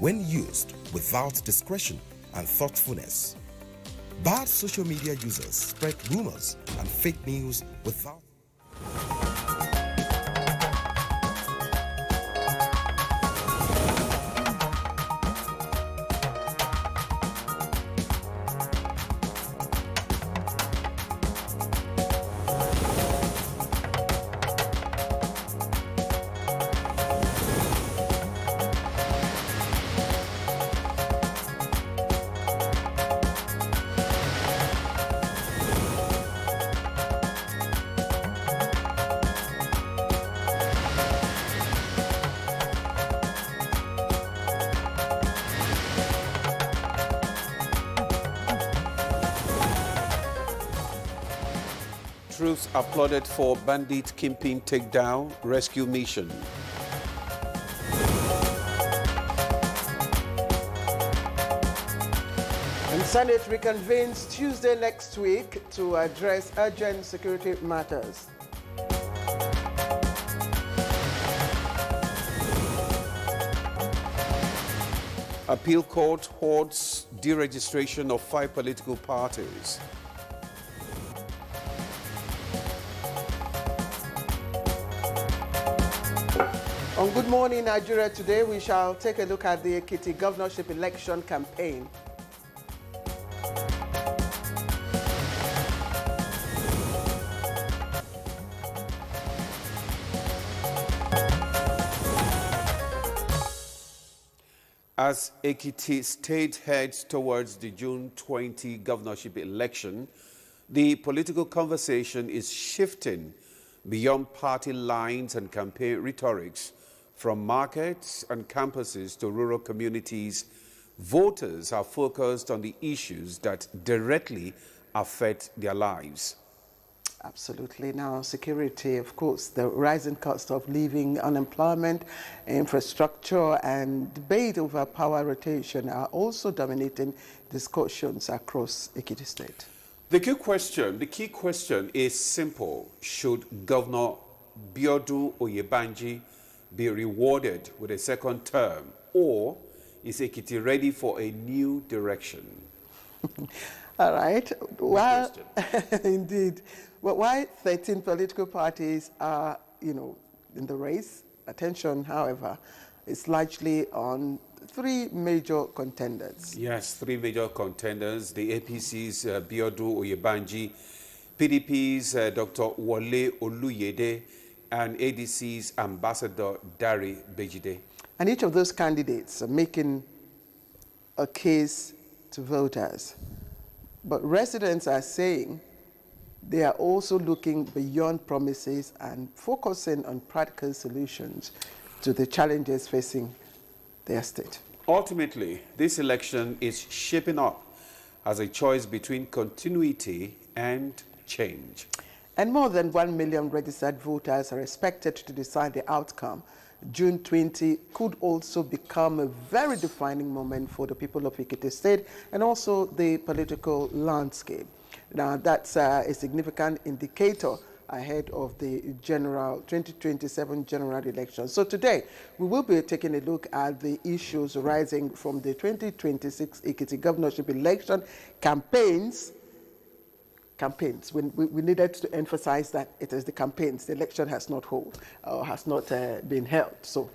when used without discretion and thoughtfulness. Bad social media users spread rumors and fake news without Troops applauded for bandit kingpin takedown rescue mission. And Senate reconvenes Tuesday next week to address urgent security matters. Appeal court holds deregistration of 5 political parties. On Good Morning Nigeria today, we shall take a look at the Ekiti governorship election campaign. As Ekiti State heads towards the June 20 governorship election, the political conversation is shifting beyond party lines and campaign rhetorics. From markets and campuses to rural communities, voters are focused on the issues that directly affect their lives. Absolutely. Now, security, of course, the rising cost of living, unemployment, infrastructure, and debate over power rotation are also dominating discussions across Ekiti State. The key question is simple. Should Governor Biodun Oyebanji be rewarded with a second term, or is Ekiti ready for a new direction? All right. Well, indeed. Well, why 13 political parties are, in the race? Attention, however, is largely on 3 major contenders. Yes, 3 major contenders. The APC's Biodun Oyebanji, PDP's Dr. Wole Oluyede, and ADC's Ambassador Dari Bejide. And each of those candidates are making a case to voters. But residents are saying they are also looking beyond promises and focusing on practical solutions to the challenges facing their state. Ultimately, this election is shaping up as a choice between continuity and change. And more than 1 million registered voters are expected to decide the outcome. June 20 could also become a very defining moment for the people of Ekiti State and also the political landscape. Now, that's a significant indicator ahead of the 2027 general election. So today, we will be taking a look at the issues arising from the 2026 Ekiti governorship election campaigns. We needed to emphasize that it is the campaigns. The election has not been held. So,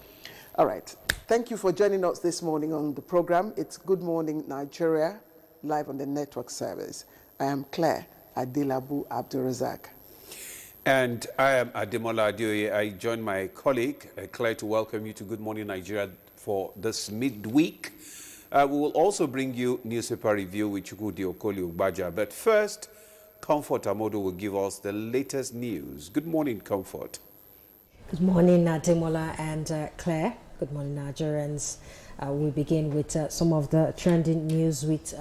all right. Thank you for joining us this morning on the program. It's Good Morning Nigeria, live on the network service. I am Claire Adilabu Abdulrazak. And I am Ademola Adeoye. I join my colleague, Claire, to welcome you to Good Morning Nigeria for this midweek. We will also bring you newspaper review with Chukwudi Okoli Ugbaja. But first, Comfort Amodo will give us the latest news. Good morning, Comfort. Good morning, Ademola and Claire. Good morning, Nigerians. We begin with some of the trending news with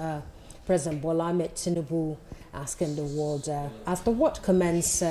President Bola Ahmed Tinubu asking the world after what commence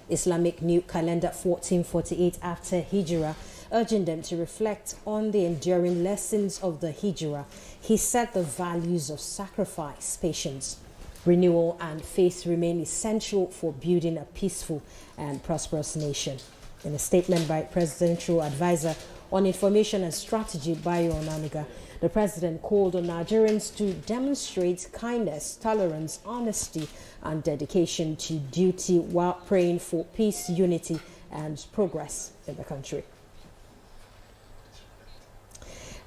Islamic new calendar 1448 after Hijrah, urging them to reflect on the enduring lessons of the Hijrah. He said the values of sacrifice, patience, renewal and faith remain essential for building a peaceful and prosperous nation. In a statement by Presidential Advisor on Information and Strategy, Bayo Onaniga. The president called on Nigerians to demonstrate kindness, tolerance, honesty, and dedication to duty while praying for peace, unity, and progress in the country.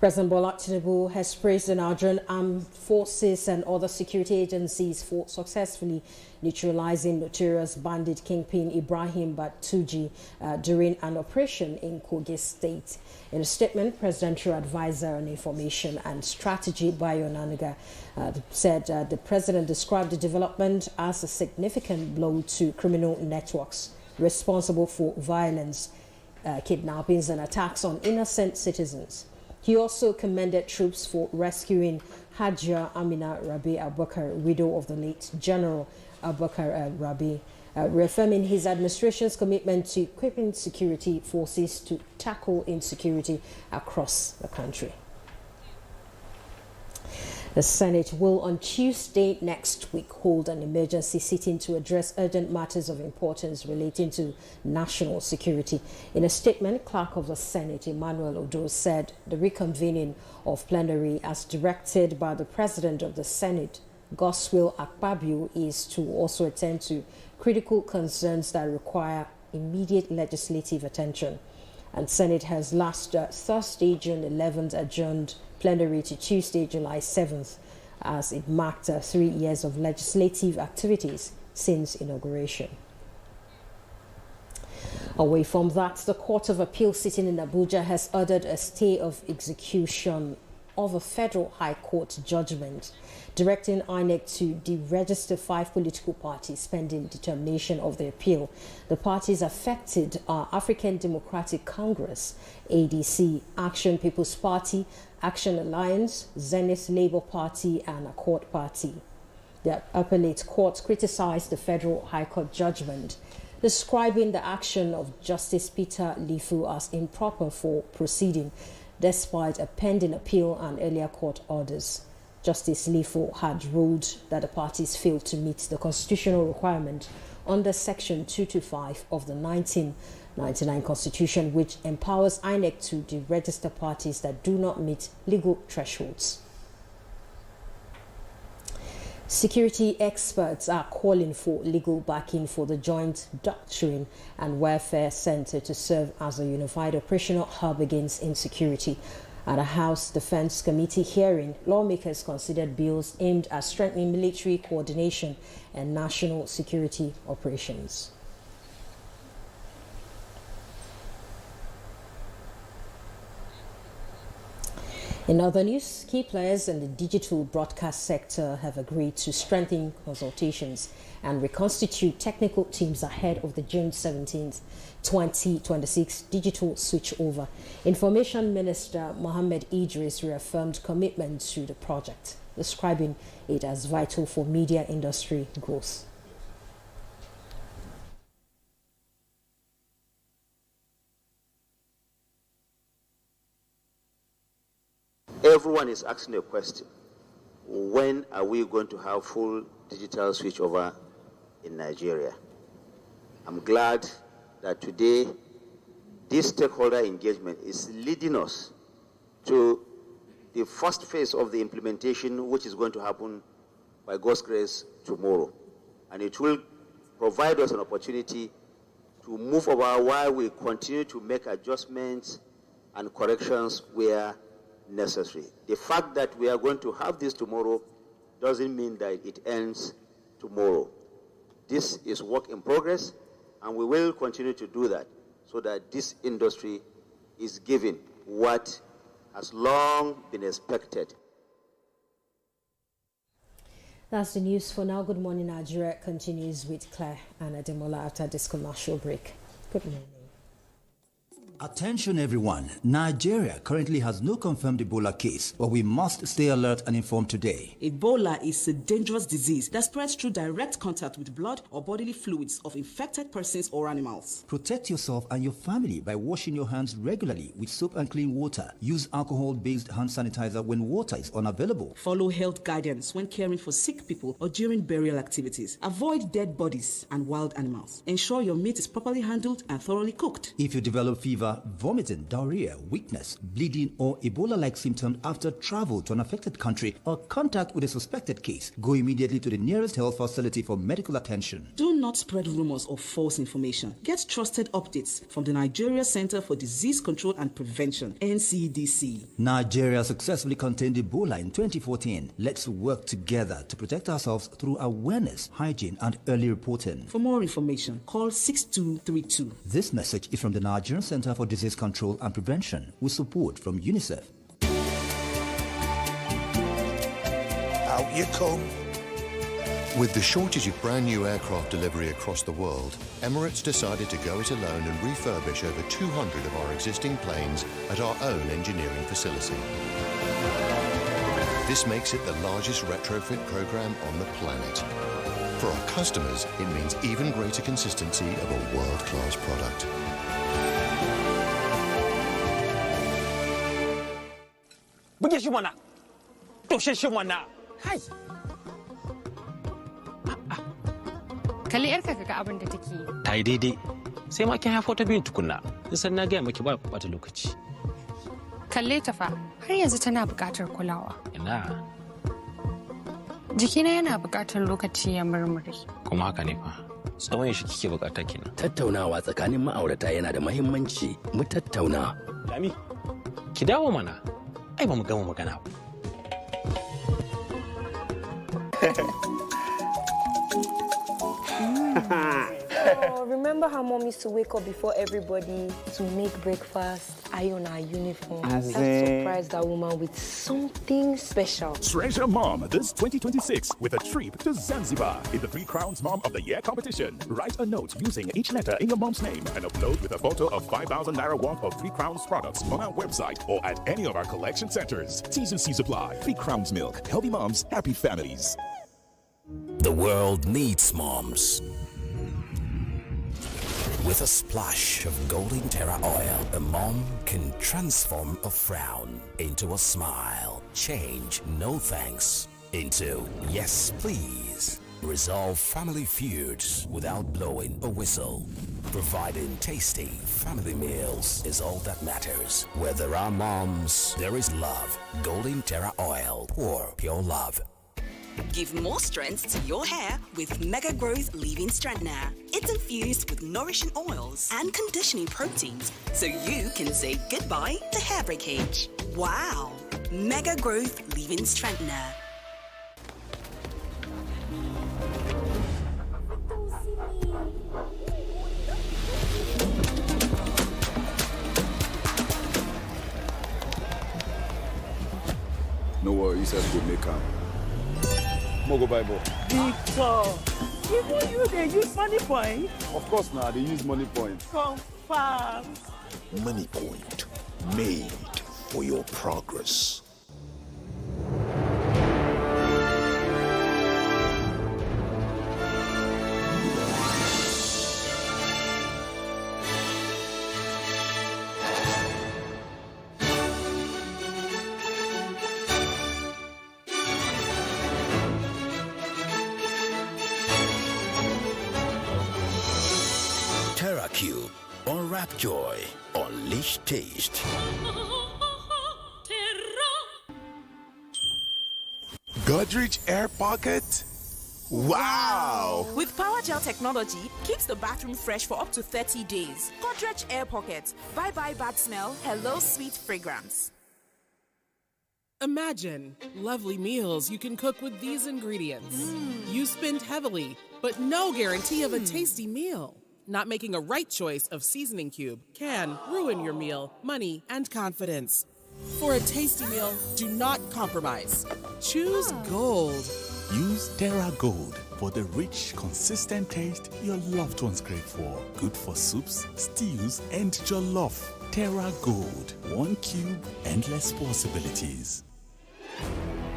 President Bola Tinubu has praised the Nigerian armed forces and other security agencies for successfully neutralizing notorious bandit kingpin Ibrahim Batuji during an operation in Kogi State. In a statement, Presidential Advisor on Information and Strategy, Bayo Onaniga, said the president described the development as a significant blow to criminal networks responsible for violence, kidnappings, and attacks on innocent citizens. He also commended troops for rescuing Hajia Amina Rabi Abubakar, widow of the late General Abubakar Rabi, reaffirming his administration's commitment to equipping security forces to tackle insecurity across the country. The Senate will on Tuesday next week hold an emergency sitting to address urgent matters of importance relating to national security. In a statement, Clerk of the Senate Emmanuel Odo said the reconvening of plenary as directed by the President of the Senate, Godswill Akpabio, is to also attend to critical concerns that require immediate legislative attention. And Senate has last Thursday, June 11th, adjourned plenary to Tuesday, July 7th, as it marked 3 years of legislative activities since inauguration. Away from that, the Court of Appeal sitting in Abuja has ordered a stay of execution of a federal high court judgment directing INEC to deregister 5 political parties pending determination of the appeal. The parties affected are African Democratic Congress, ADC, Action People's Party, Action Alliance, Zenith Labour Party, and Accord Party. The appellate court criticized the federal high court judgment, describing the action of Justice Peter Lifu as improper for proceeding, despite a pending appeal and earlier court orders. Justice Lifu had ruled that the parties failed to meet the constitutional requirement under Section 225 of the 1999 Constitution, which empowers INEC to deregister parties that do not meet legal thresholds. Security experts are calling for legal backing for the Joint Doctrine and Welfare Center to serve as a unified operational hub against insecurity. At a House Defense Committee hearing, lawmakers considered bills aimed at strengthening military coordination and national security operations. In other news, key players in the digital broadcast sector have agreed to strengthen consultations and reconstitute technical teams ahead of the June 17th, 2026 digital switchover. Information Minister Mohammed Idris reaffirmed commitment to the project, describing it as vital for media industry growth. Everyone is asking a question: when are we going to have full digital switchover in Nigeria? I'm glad that today this stakeholder engagement is leading us to the first phase of the implementation, which is going to happen by God's grace tomorrow. And it will provide us an opportunity to move over while we continue to make adjustments and corrections where necessary. The fact that we are going to have this tomorrow doesn't mean that it ends tomorrow. This is work in progress, and we will continue to do that so that this industry is given what has long been expected. That's the news for now. Good morning, Nigeria continues with Claire and Ademola after this commercial break. Good morning. Attention everyone, Nigeria currently has no confirmed Ebola case, but we must stay alert and informed today. Ebola is a dangerous disease that spreads through direct contact with blood or bodily fluids of infected persons or animals. Protect yourself and your family by washing your hands regularly with soap and clean water. Use alcohol-based hand sanitizer when water is unavailable. Follow health guidance when caring for sick people or during burial activities. Avoid dead bodies and wild animals. Ensure your meat is properly handled and thoroughly cooked. If you develop fever fever, vomiting, diarrhea, weakness, bleeding, or Ebola-like symptoms after travel to an affected country or contact with a suspected case, go immediately to the nearest health facility for medical attention. Do not spread rumors or false information. Get trusted updates from the Nigeria Center for Disease Control and Prevention, NCDC. Nigeria successfully contained Ebola in 2014. Let's work together to protect ourselves through awareness, hygiene, and early reporting. For more information, call 6232. This message is from the Nigerian Center for Disease Control and Prevention with support from UNICEF. Out you come. With the shortage of brand new aircraft delivery across the world, Emirates decided to go it alone and refurbish over 200 of our existing planes at our own engineering facility. This makes it the largest retrofit program on the planet. For our customers, it means even greater consistency of a world-class product. Buge shi mana. Toshe shi mana. Hai. Kalli yarka kaga abin da take yi. Ta yi daidai. Sai ma kin haifo ta biyun tukunna. Nisan na gaya maki ba bata lokaci. Kalle ta fa har yanzu tana buƙatar kulawa. Ina. Jikina yana buƙatar lokaci ya murmure. Kuma haka ne fa. Tsawon shi kike buƙata kenan. Tattaunawa tsakanin ma'aurata yana da muhimmanci. Mu tattauna. Lami, ki dawo mana. Ai ba mu gama magana ba. Oh, remember how mom used to wake up before everybody to make breakfast, iron our uniform, and surprise that woman with something special? Treasure Mom this 2026 with a trip to Zanzibar in the 3 Crowns Mom of the Year competition. Write a note using each letter in your mom's name and upload with a photo of 5,000 Naira worth of 3 Crowns products on our website or at any of our collection centers. T's and C's apply. 3 Crowns Milk. Healthy moms, happy families. The world needs moms. With a splash of golden Terra oil, a mom can transform a frown into a smile. Change no thanks into yes please. Resolve family feuds without blowing a whistle. Providing tasty family meals is all that matters. Where there are moms, there is love. Golden Terra oil, pour pure love. Give more strength to your hair with Mega Growth Leave-In Strengthener. It's infused with nourishing oils and conditioning proteins, so you can say goodbye to hair breakage. Wow! Mega Growth Leave-In Strengthener. No worries, let's go make am. Mogo Bible. Victor, even you, they use money point? Of course now, they use money point. Confirm. Money point made for your progress. TerraCube. Unwrap joy. Unleash taste. Godrich Air Pocket? Wow! With Power Gel technology, keeps the bathroom fresh for up to 30 days. Godrich Air Pocket. Bye-bye bad smell. Hello sweet fragrance. Imagine lovely meals you can cook with these ingredients. You spend heavily, but no guarantee of a tasty meal. Not making a right choice of seasoning cube can ruin your meal, money, and confidence. For a tasty meal, do not compromise. Choose Gold. Use Terra Gold for the rich, consistent taste your loved ones crave for. Good for soups, stews, and jollof. Terra Gold. 1 cube, endless possibilities.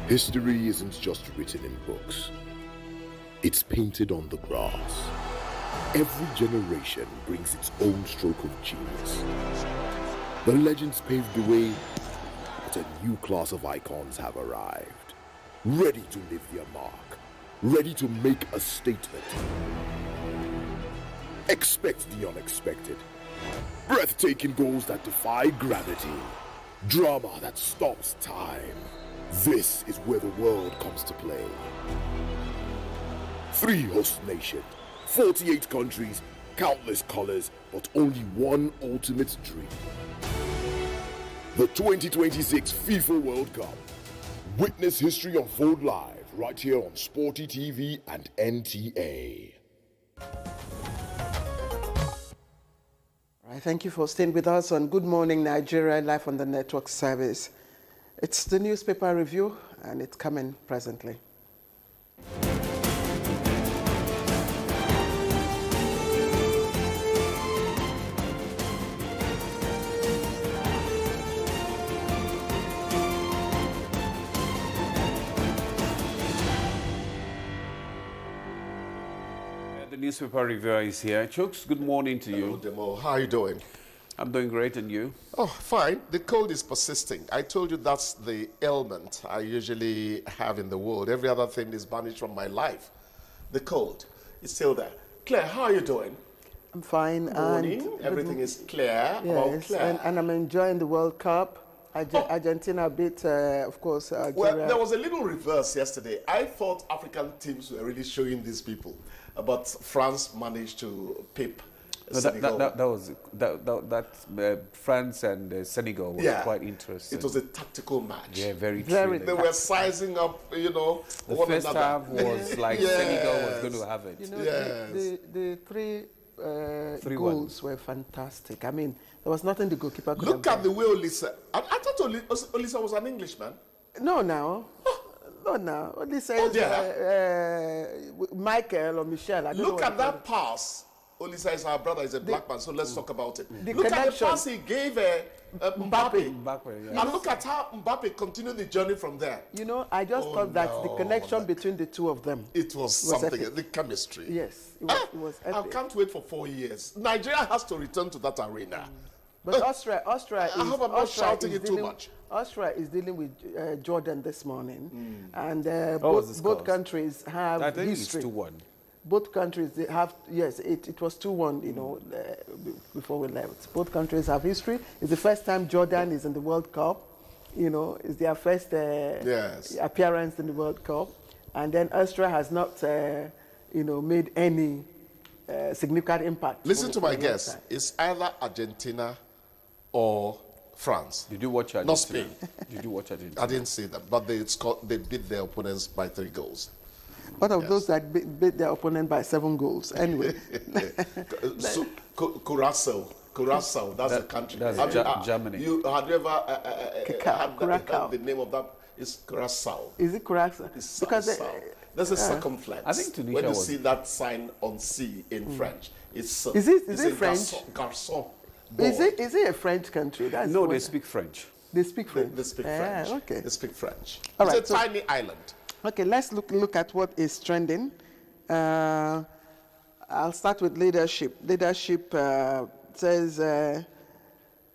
History isn't just written in books. It's painted on the grass. Every generation brings its own stroke of genius. The legends paved the way, but a new class of icons have arrived. Ready to leave their mark. Ready to make a statement. Expect the unexpected. Breathtaking goals that defy gravity. Drama that stops time. This is where the world comes to play. 3 host nations, 48 countries, countless colors, but only one ultimate dream. The 2026 FIFA World Cup. Witness history unfold live right here on Sporty TV and NTA. All right, thank you for staying with us on Good Morning Nigeria, live on the network service. It's the newspaper review, and it's coming presently. The newspaper reviewer is here. Chooks, good morning to you. Hello, Demo. How are you doing? I'm doing great, and you? Oh, fine. The cold is persisting. I told you that's the ailment I usually have in the world. Every other thing is banished from my life. The cold is still there. Claire, how are you doing? I'm fine. Good morning. Everything is clear about Yes, Claire. and I'm enjoying the World Cup. Argentina beat, of course, Algeria. Well, there was a little reverse yesterday. I thought African teams were really showing these people, but France managed to pip Senegal. France and Senegal was quite interesting. It was a tactical match. Yeah, very They were sizing up, the one first another. half was like Senegal was going to have it. The three goals were fantastic. I mean, there was nothing the goalkeeper could Look have at the way Olisa. I thought Olisa was an Englishman. No, now. No, now. Olisa is Michael or Michelle. I don't Look know at that pass. Olisa is our brother, he's a black man, so let's talk about it. The Look at the connection. pass he gave Mbappe. Yeah. And look at how Mbappe continued the journey from there. I just thought that the connection between the two of them. It was something, epic. the chemistry. Yes, it was epic. I can't wait for 4 years. Nigeria has to return to that arena. But Austria I hope I'm not shouting it too much. Austria is dealing with Jordan this morning, and both countries have I think history. it's 2-1. Both countries they have it was 2-1 before we left. Both countries have history. It's the first time Jordan is in the World Cup. It's their first appearance in the World Cup, and then Austria has not made any significant impact. Listen to my guess. It's either Argentina or France. Did you watch Argentina? Not Spain. Did you watch Argentina? I didn't see that, but they beat their opponents by 3 goals. What of those that beat their opponent by 7 goals? Anyway. Curacao, that's a country. That's Germany. Have you ever heard the name of that? It's Curacao. Is it Curacao? Because there's a circumflex. I think Tunisia when you see that sign on C in French, it's is it French? Garçon. Is it a French country? No, they speak French. They speak French. They speak French. Okay. They speak French. All right, it's a tiny island. Okay, let's look at what is trending. I'll start with leadership. Leadership says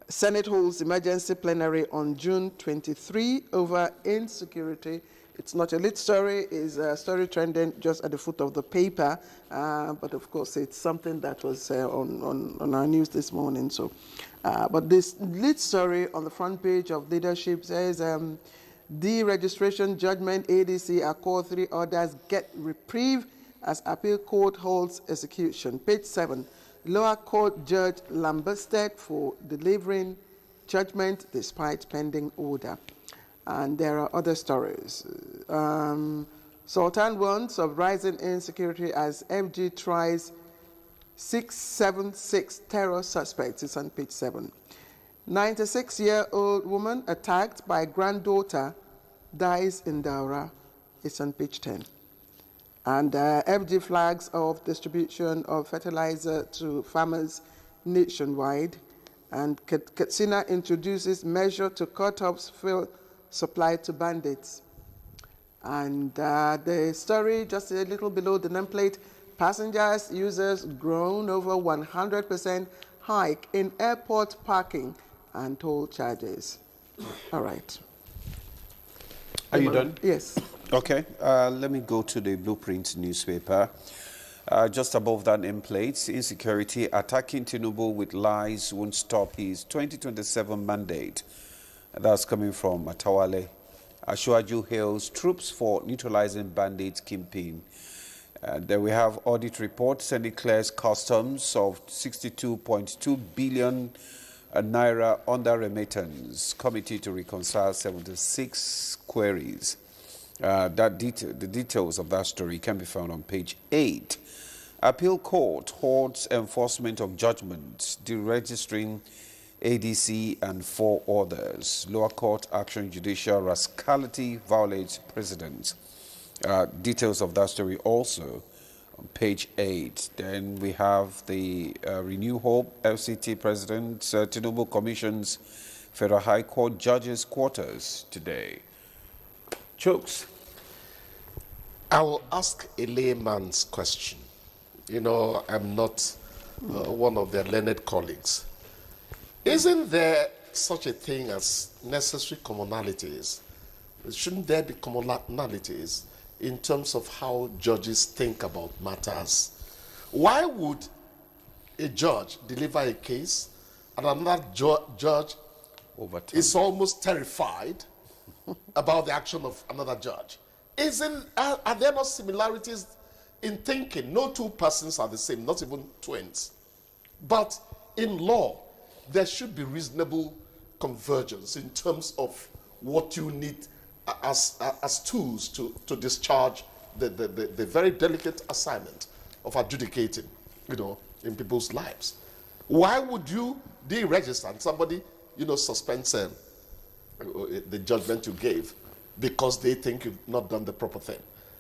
Senate holds emergency plenary on June 23 over insecurity. It's not a lead story, it's a story trending just at the foot of the paper, but of course it's something that was on our news this morning. So, but this lead story on the front page of leadership says, deregistration judgment, ADC Accord 3 orders get reprieve as appeal court holds execution. Page 7, lower court judge lambasted for delivering judgment despite pending order. And there are other stories. Sultan warns of rising insecurity as FG tries 676 terror suspects. It's on page 7. 96-year-old woman attacked by granddaughter dies in Daura. It's on page 10. And FG flags of distribution of fertilizer to farmers nationwide. And Katsina introduces measure to cut off fuel supply to bandits. And the story just a little below the nameplate, passengers, users grown over 100% hike in airport parking and toll charges. All right. Are you done? Yes. Okay. Let me go to the Blueprint newspaper. Just above that nameplate, insecurity attacking Tinubu with lies won't stop his 2027 mandate. That's coming from Matawale. Ashwaju hails troops for neutralizing bandits kingpin. Then we have audit report. Senate declares customs of 62.2 billion naira under remittance. Committee to reconcile 76 queries. The details of that story can be found on page 8. Appeal Court holds enforcement of judgment, deregistering ADC and 4 others. Lower court action judicial rascality violates precedent. Details of that story also on page 8. Then we have the Renew Hope FCT President Tinubu commissions Federal High Court judges' quarters today. Chooks. I will ask a layman's question. You know, I'm not one of their learned colleagues. Isn't there such a thing as necessary commonalities? Shouldn't there be commonalities in terms of how judges think about matters? Why would a judge deliver a case and another judge is almost terrified about the action of another judge? Are there not similarities in thinking? No two persons are the same, not even twins. But in law, there should be reasonable convergence in terms of what you need as tools to discharge the very delicate assignment of adjudicating, in people's lives. Why would you deregister and somebody, suspends the judgment you gave because they think you've not done the proper thing?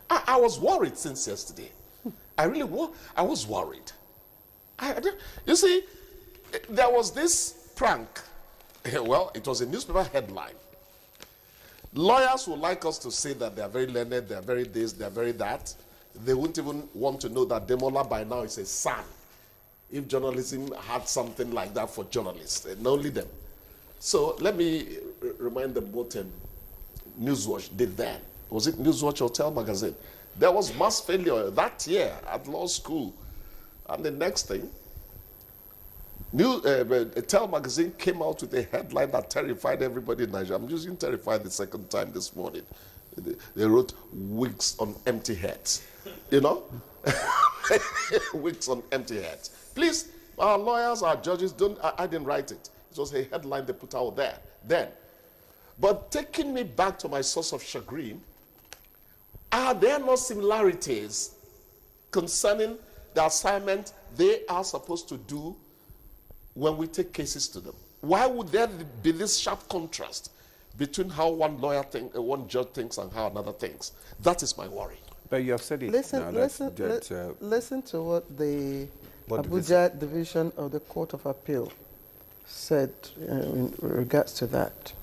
I was worried since yesterday. I was worried. You see, there was this prank. Well, it was a newspaper headline. Lawyers would like us to say that they are very learned, they are very this, they are very that. They wouldn't even want to know that Demola by now is a son. If journalism had something like that for journalists, and only them. So let me remind them what Newswatch did then. Was it Newswatch Hotel Magazine? There was mass failure that year at law school. And the next thing, Hotel Magazine came out with a headline that terrified everybody in Nigeria. I'm using terrified the second time this morning. They wrote, "Wigs on empty heads." Wigs on empty heads. Please, our lawyers, our judges, I didn't write it. It was a headline they put out there then. But taking me back to my source of chagrin, are there no similarities concerning the assignment they are supposed to do when we take cases to them? Why would there be this sharp contrast between how one judge thinks and how another thinks? That is my worry. But you have said it. Listen to what the Abuja division of the Court of Appeal said in regards to that.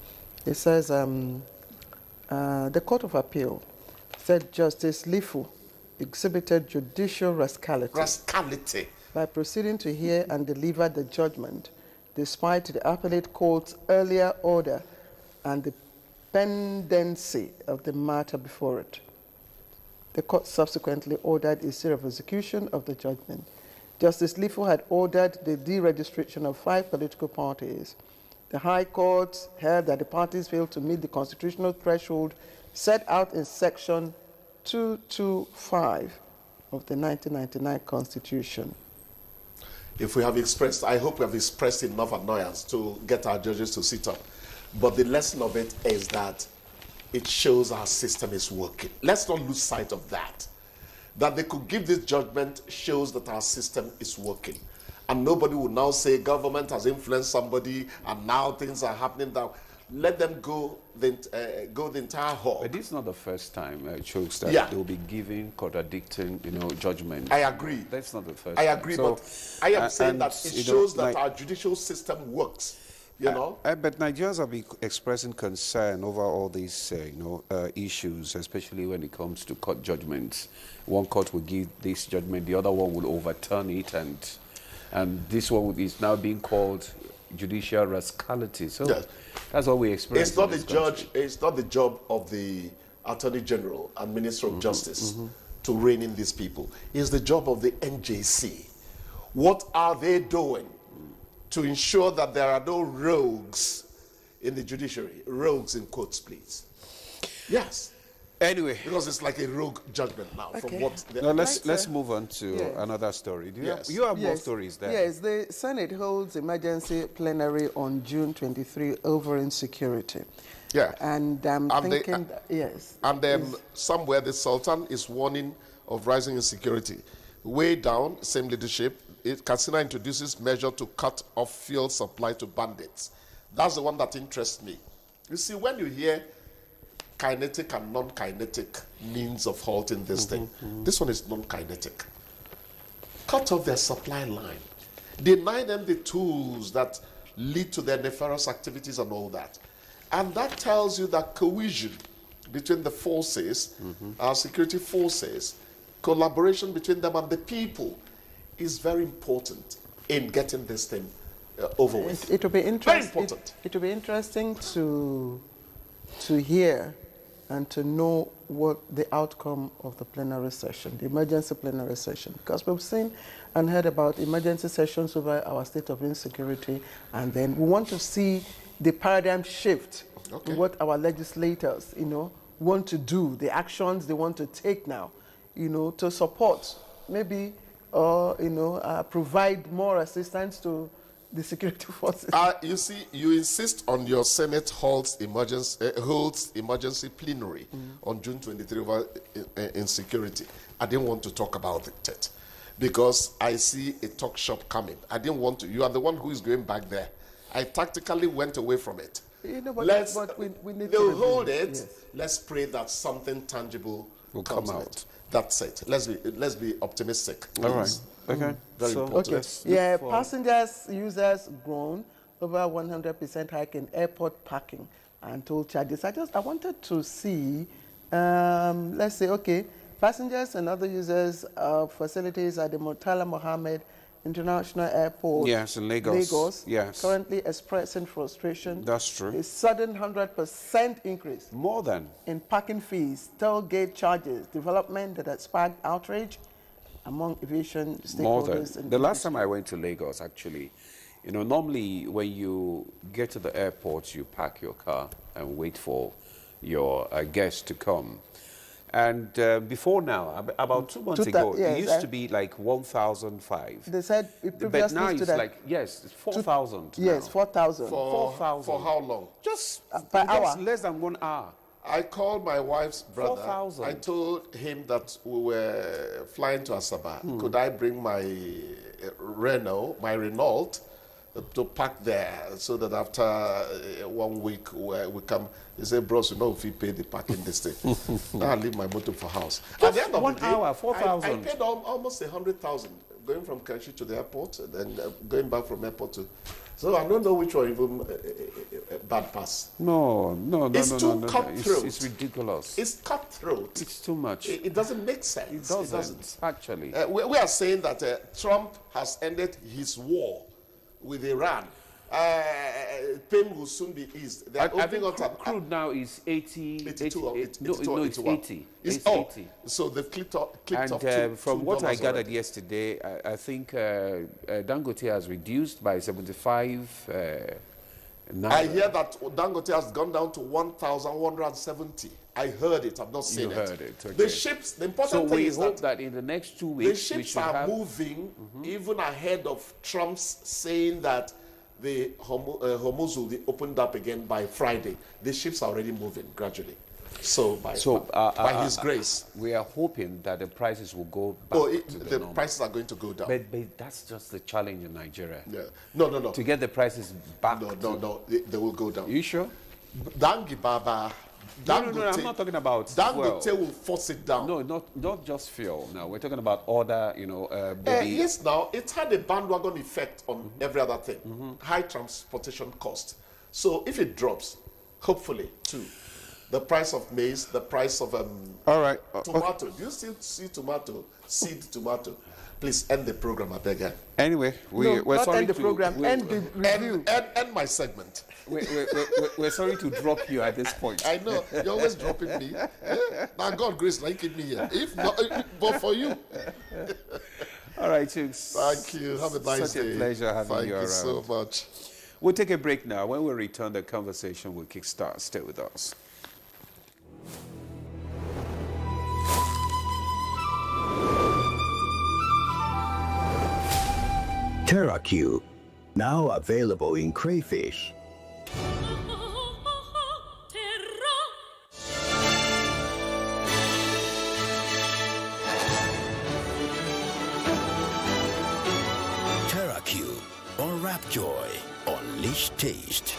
It says the Court of Appeal said Justice Lifu exhibited judicial rascality by proceeding to hear and deliver the judgment despite the appellate court's earlier order and the pendency of the matter before it. The court subsequently ordered a series of execution of the judgment. Justice Lifu had ordered the deregistration of 5 political parties. The High Court held that the parties failed to meet the constitutional threshold set out in Section 225 of the 1999 Constitution. If we have expressed, I hope we have expressed enough annoyance to get our judges to sit up. But the lesson of it is that it shows our system is working. Let's not lose sight of that. That they could give this judgment shows that our system is working. And nobody will now say government has influenced somebody and now things are happening down. Let them go the entire hog. But this is not the first time, Chooks, that they will be giving contradicting, judgment. I agree. That's not the first time. I agree, but I am saying that it shows that our judicial system works. But Nigerians have been expressing concern over all these, issues, especially when it comes to court judgments. One court will give this judgment, the other one will overturn it, and this one is now being called judicial rascality. So that's what we experience. It's not the job of the Attorney General and Minister of Justice to rein in these people. It's the job of the NJC. What are they doing to ensure that there are no rogues in the judiciary? Rogues in quotes, please. Yes. Anyway. Because it's like a rogue judgment now from what... Now let's move on to another story. You have more stories there. Yes, the Senate holds emergency plenary on June 23 over insecurity. Yeah. And I'm thinking, yes. And then somewhere the Sultan is warning of rising insecurity. Way down, same leadership, Katsina introduces measure to cut off fuel supply to bandits. That's the one that interests me. You see, when you hear kinetic and non-kinetic means of halting this thing, this one is non-kinetic. Cut off their supply line. Deny them the tools that lead to their nefarious activities and all that. And that tells you that cohesion between the forces, our security forces, collaboration between them and the people is very important in getting this thing over with. It will be interesting. Very important. It will be interesting to hear and to know what the outcome of the plenary session, the emergency plenary session, because we've seen and heard about emergency sessions over our state of insecurity, and then we want to see the paradigm shift in what our legislators, want to do, the actions they want to take now, to support, maybe, provide more assistance to the security forces. You see, you insist on your Senate holds emergency plenary on June 23 over insecurity. I didn't want to talk about it because I see a talk shop coming. I didn't want to. You are the one who is going back there. I tactically went away from it. But we need to hold it. Yes. Let's pray that something tangible will come out. That's it. Let's be optimistic. Please. All right. Okay. Very important. Yeah, passengers, users grown over 100% hike in airport parking and toll charges. I wanted to see, let's say, passengers and other users of facilities at the Murtala Mohammed International Airport. Yes, in Lagos. Yes. Currently expressing frustration. That's true. A sudden 100% increase. More than. In parking fees, toll gate charges, development that has sparked outrage among aviation stakeholders. More than. The last time I went to Lagos, actually, normally when you get to the airport, you park your car and wait for your guests to come. And before now, about 2 months ago, it used to be like 1,005. They said but now it's like, it's 4,000. Yes, 4,000. 4,000. For how long? Just per hour. Less than 1 hour. I called my wife's brother. 4,000. I told him that we were flying to Asaba. Could I bring my Renault, to park there so that after 1 week we come? He said, bros, if you pay the parking this day, I'll leave my motor for house. At the end of 1 the day, hour, 4,000. I paid almost 100,000 going from Kanshi to the airport and then going back from airport to... So I don't know which one even bad pass. No. It's too cutthroat. It's ridiculous. It's cutthroat. It's too much. It doesn't make sense. It doesn't. Actually. We are saying that Trump has ended his war with Iran. Pain will soon be eased. I think crude now is 82. It's 80. It's 80. So they've clicked off from what I gathered yesterday, I think Dangote has reduced by 75. I hear that Dangote has gone down to 1,170. I heard it. I've not seen it. You heard it. Okay. The ships. The important thing is that in the next 2 weeks, the ships are moving even ahead of Trump's saying that the Hormuz will be opened up again by Friday. The ships are already moving gradually. So by His grace, we are hoping that the prices will go back to the normal. Prices are going to go down. But that's just the challenge in Nigeria. Yeah. No. To get the prices back. No. They will go down. You sure? Dangi Baba. No, I'm not talking about Dangote will force it down. No, not just fuel. Now we're talking about other, yes, now it's had a bandwagon effect on every other thing. High transportation cost. So if it drops, hopefully too, the price of maize, the price of all right. Tomato. Do you still see tomato? Seed tomato. Please end the program, I beg you. Anyway, we're sorry end the program. End the review. End my segment. We're sorry to drop you at this point. I know you're always dropping me. Now God grace, like keep me here. If not, but for you. All right, Chooks. Thank you. Have a nice day. Such a pleasure having you around. Thank you so much. We'll take a break now. When we return, the conversation will kickstart. Stay with us. TerraQ, now available in crayfish. TerraQ, unwrap joy, unleash taste.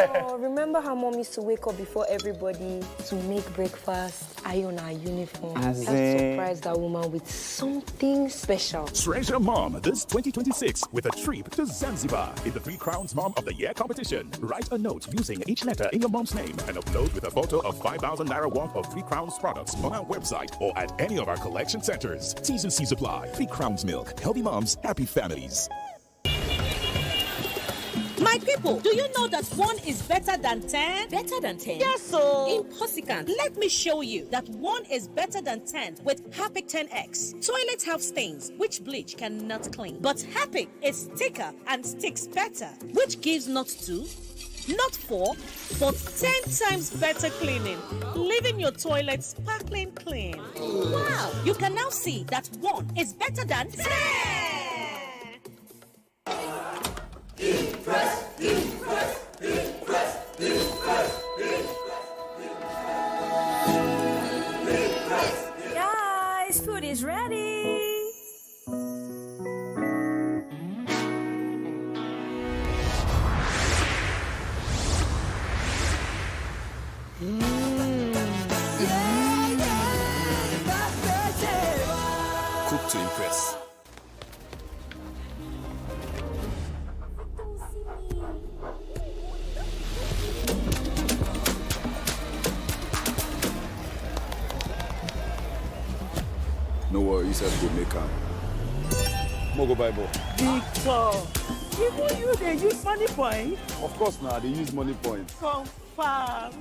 Oh, remember how mom used to wake up before everybody to make breakfast, iron our uniform? I surprised that woman with something special. Treasure Mom this 2026 with a trip to Zanzibar in the 3 Crowns Mom of the Year competition. Write a note using each letter in your mom's name and upload with a photo of 5,000 naira worth of 3 Crowns products on our website or at any of our collection centers. T's and C's apply. 3 Crowns Milk. Healthy moms, happy families. My people, do you know that 1 is better than 10? Better than 10? Yes, so. Impossible. Let me show you that 1 is better than 10 with Harpic 10X. Toilets have stains, which bleach cannot clean. But Harpic is thicker and sticks better, which gives not 2, not 4, but 10 times better cleaning, leaving your toilet sparkling clean. Wow! You can now see that 1 is better than 10! Impress. Guys, food is ready. Cook to impress. No worry, you said go make am. Mogo Bible. Victor, even you, they use money point? Of course now, they use money points. Confirm.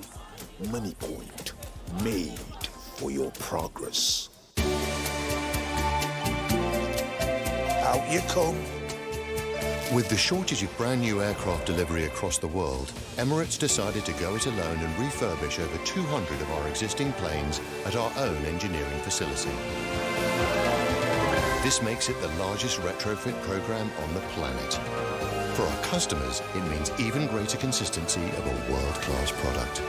Money Point, made for your progress. Out you come. With the shortage of brand new aircraft delivery across the world, Emirates decided to go it alone and refurbish over 200 of our existing planes at our own engineering facility. This makes it the largest retrofit program on the planet. For our customers, it means even greater consistency of a world-class product.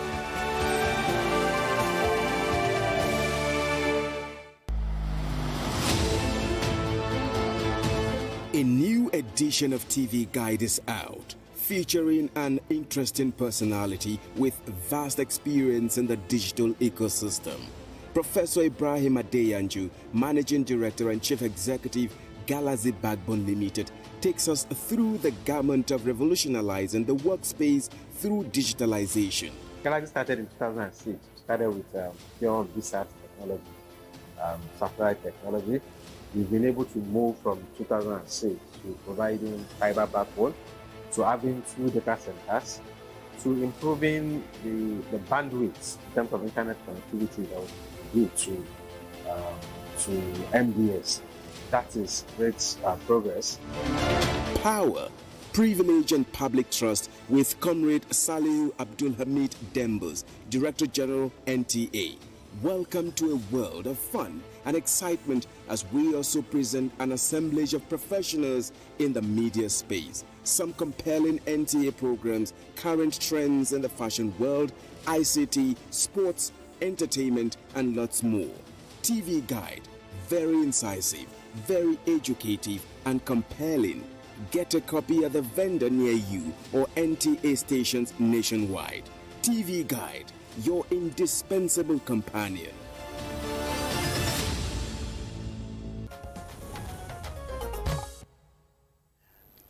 A new edition of TV Guide is out, featuring an interesting personality with vast experience in the digital ecosystem. Professor Ibrahim Adeyanju, Managing Director and Chief Executive, Galaxy Backbone Limited, takes us through the gamut of revolutionizing the workspace through digitalization. Galaxy started in 2006. Started with pure VSAT technology, satellite technology. We've been able to move from 2006 to providing fiber backbone, to having 2 data centers, to improving the bandwidth in terms of internet connectivity that we do to MDS. That is great progress. Power, privilege and public trust with Comrade Salihu Abdul Hamid Dembus, Director General NTA. Welcome to a world of fun and excitement as we also present an assemblage of professionals in the media space. Some compelling NTA programs, current trends in the fashion world, ICT, sports, entertainment, and lots more. TV Guide, very incisive, very educative, and compelling. Get a copy at the vendor near you or NTA stations nationwide. TV Guide, your indispensable companion.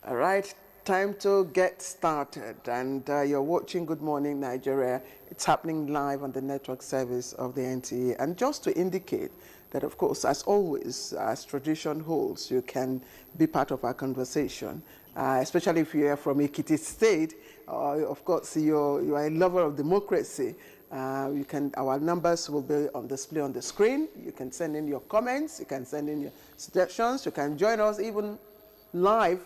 All right, time to get started. And you're watching Good Morning Nigeria. It's happening live on the network service of the NTA. And just to indicate that, of course, as always, as tradition holds, you can be part of our conversation, especially if you are from Ekiti State. Of course, you are a lover of democracy. Our numbers will be on display on the screen. You can send in your comments. You can send in your suggestions. You can join us even live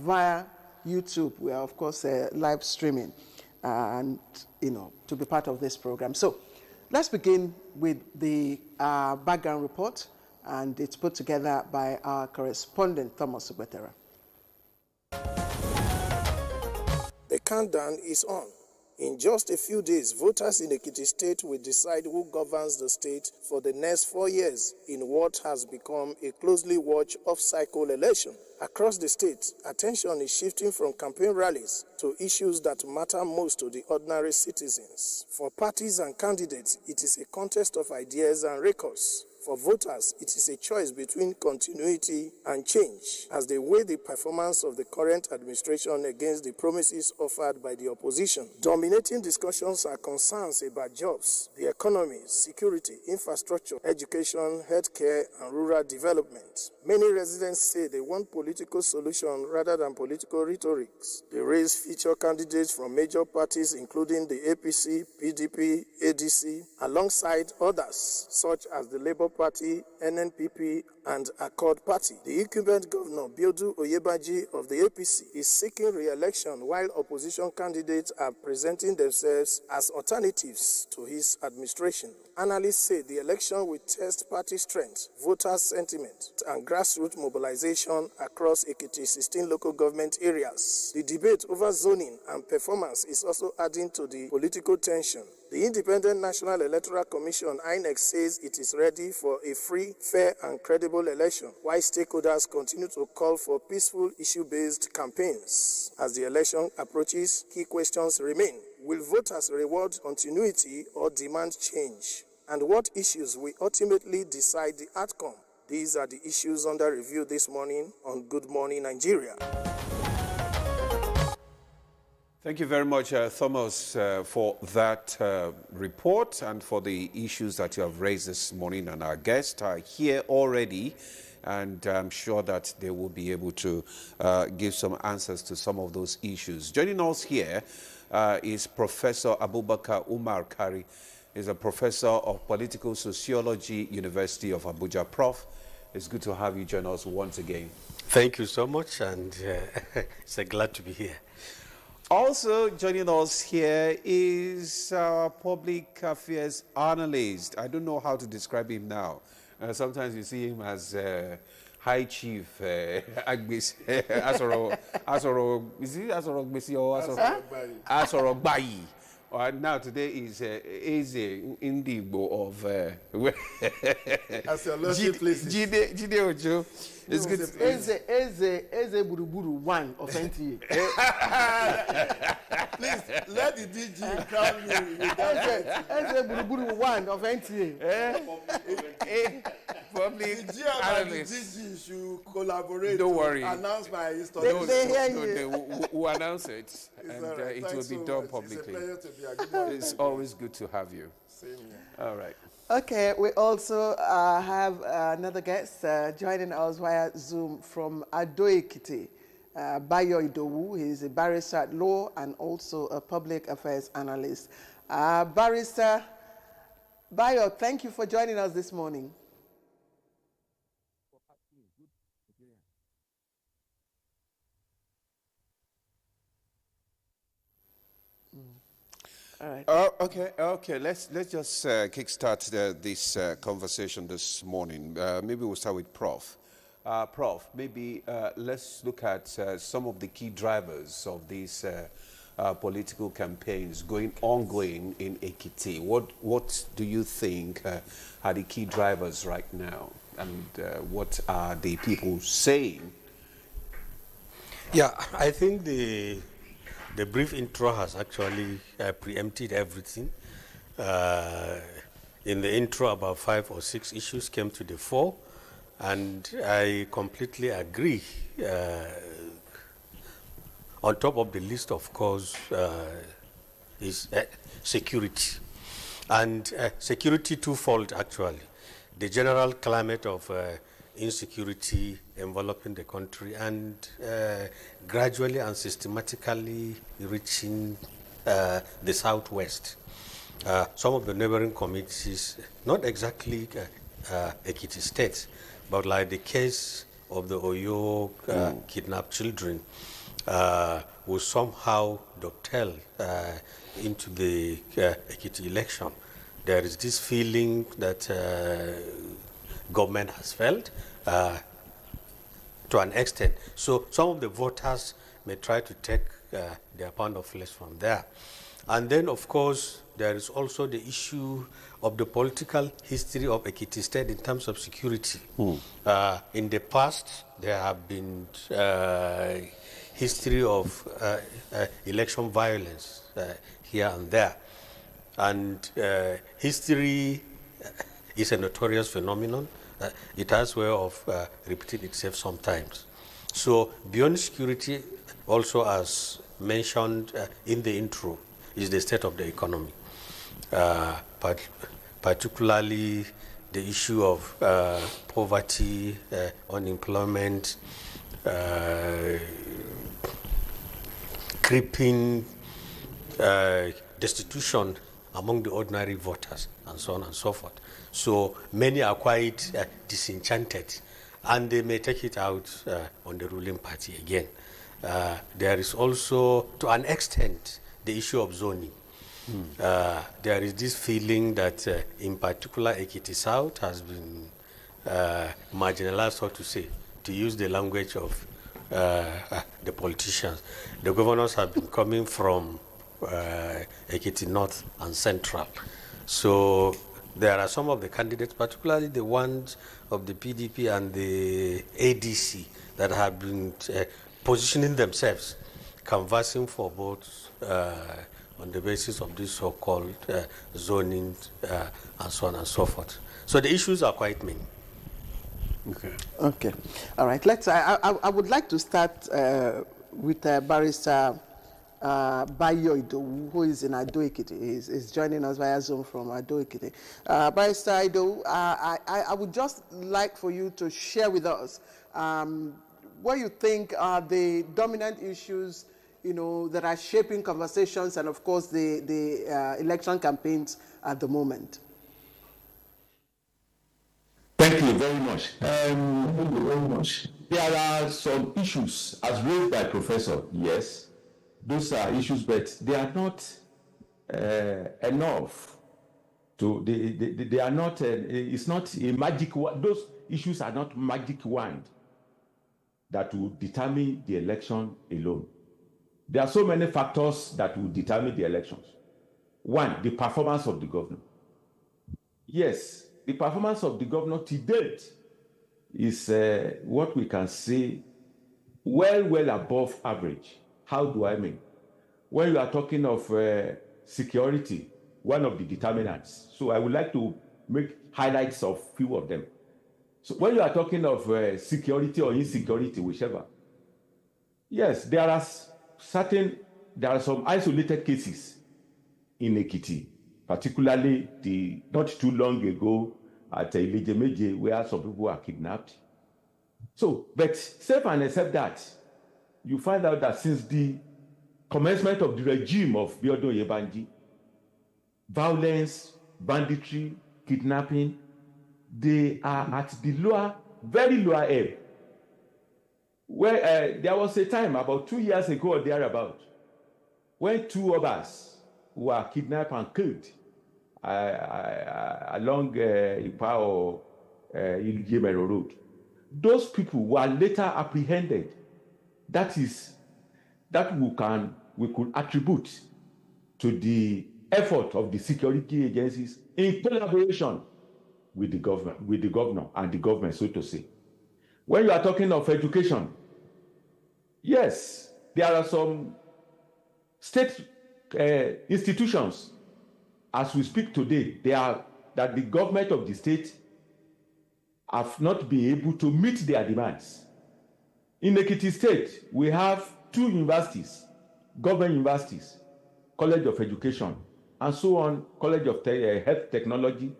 via YouTube. We are, of course, live streaming and, to be part of this program. So let's begin with the background report, and it's put together by our correspondent, Thomas Ubetera. The countdown is on. In just a few days, voters in Ekiti State will decide who governs the state for the next 4 years in what has become a closely watched off-cycle election. Across the state, attention is shifting from campaign rallies to issues that matter most to the ordinary citizens. For parties and candidates, it is a contest of ideas and records. For voters, it is a choice between continuity and change as they weigh the performance of the current administration against the promises offered by the opposition. Dominating discussions are concerns about jobs, the economy, security, infrastructure, education, healthcare, and rural development. Many residents say they want political solutions rather than political rhetorics. The race feature candidates from major parties including the APC, PDP, ADC, alongside others such as the Labour Party, NNPP, and Accord Party. The incumbent governor, Biodu Oyebaji of the APC, is seeking re-election while opposition candidates are presenting themselves as alternatives to his administration. Analysts say the election will test party strength, voter sentiment, and grassroots mobilization across Ekiti's 16 local government areas. The debate over zoning and performance is also adding to the political tension. The Independent National Electoral Commission, INEC, says it is ready for a free, fair, and credible election, while stakeholders continue to call for peaceful, issue-based campaigns. As the election approaches, key questions remain. Will voters reward continuity or demand change? And what issues will ultimately decide the outcome? These are the issues under review this morning on Good Morning Nigeria. Thank you very much, Thomas, for that report and for the issues that you have raised this morning. And our guests are here already, and I'm sure that they will be able to give some answers to some of those issues. Joining us here is Professor Abubakar Umar Kari. He's a professor of political sociology, University of Abuja. Prof, it's good to have you join us once again. Thank you so much, and it's glad to be here. Also joining us here is our public affairs analyst. I don't know how to describe him now. Sometimes you see him as High Chief Agbis Asoro. Is he Asoro Agbisi or Asoro Bayi? Now today is Eze Indigo of as your lordship pleases. Jide Ojo. It's good. Eze Buruburu 1 of NTA. Please let the DG crown you. Eze Buruburu 1 of NTA. Public the DG should collaborate. Don't worry. Announce my history. We'll announce it, and right. it will be done publicly. It's a pleasure to be here. It's always good to have you. Same here. All right. Okay, we also have another guest joining us via Zoom from Ado Ekiti, Bayo Idowu. He's a barrister at law and also a public affairs analyst. Barrister Bayo, thank you for joining us this morning. All right. Okay. Let's just kickstart this conversation this morning. Maybe we'll start with Prof. Prof, maybe let's look at some of the key drivers of these political campaigns ongoing in Ekiti. What do you think are the key drivers right now, and what are the people saying? Yeah, I think the brief intro has actually preempted everything. In the intro, about 5 or 6 issues came to the fore, and I completely agree On top of the list, of course, is security. And security twofold, actually. The general climate of insecurity enveloping the country and gradually and systematically reaching the southwest. Some of the neighboring communities, not exactly Ekiti State, but like the case of the Oyo kidnapped children, will somehow dovetail into the Ekiti election. There is this feeling that government has failed to an extent. So some of the voters may try to take their pound of flesh from there. And then, of course, there is also the issue of the political history of Ekiti State in terms of security. In the past, there have been history of election violence here and there. And history is a notorious phenomenon. It has a way of repeating itself sometimes. So beyond security, also as mentioned in the intro, is the state of the economy. But particularly the issue of poverty, unemployment, creeping destitution among the ordinary voters, and so on and so forth. So many are quite disenchanted, and they may take it out on the ruling party again. There is also, to an extent, the issue of zoning. There is this feeling that, in particular, Ekiti South has been marginalized, so to say, to use the language of the politicians. The governors have been coming from Ekiti North and Central. So there are some of the candidates, particularly the ones of the PDP and the ADC, that have been positioning themselves, canvassing for votes on the basis of this so-called zoning and so on and so forth. So the issues are quite many. Okay. All right. I would like to start with Barrister Bayo Idowu, who is in Ado Ekiti. Is joining us via Zoom from Ado Ekiti. Barrister Idowu, I would just like for you to share with us what you think are the dominant issues, that are shaping conversations and, of course, the election campaigns at the moment. Thank you very much. Thank you very much. There are some issues, as raised by Professor, yes. Those are issues, but they are not enough. They are not, it's not a magic wand. Those issues are not magic wand that will determine the election alone. There are so many factors that will determine the elections. One, the performance of the governor. Yes, the performance of the governor to date is what we can say well above average. How do I mean? When you are talking of security, one of the determinants. So I would like to make highlights of few of them. So when you are talking of security or insecurity, whichever, yes, there are some isolated cases in Ekiti, particularly not too long ago at Ilejemeje, where some people were kidnapped. So, but save and except that, you find out that since the commencement of the regime of Biodun Yebanji, violence, banditry, kidnapping, they are at the very lower ebb. Where there was a time about 2 years ago or thereabout, when two of us were kidnapped and killed along Ipa or Ilijemero Road. Those people were later apprehended. That we could attribute to the effort of the security agencies in collaboration with the governor and the government, so to say. When you are talking of education, yes, there are some state institutions, as we speak today, that the government of the state have not been able to meet their demands. In Ekiti State, we have 2 universities, government universities, College of Education, and so on, College of Health Technology.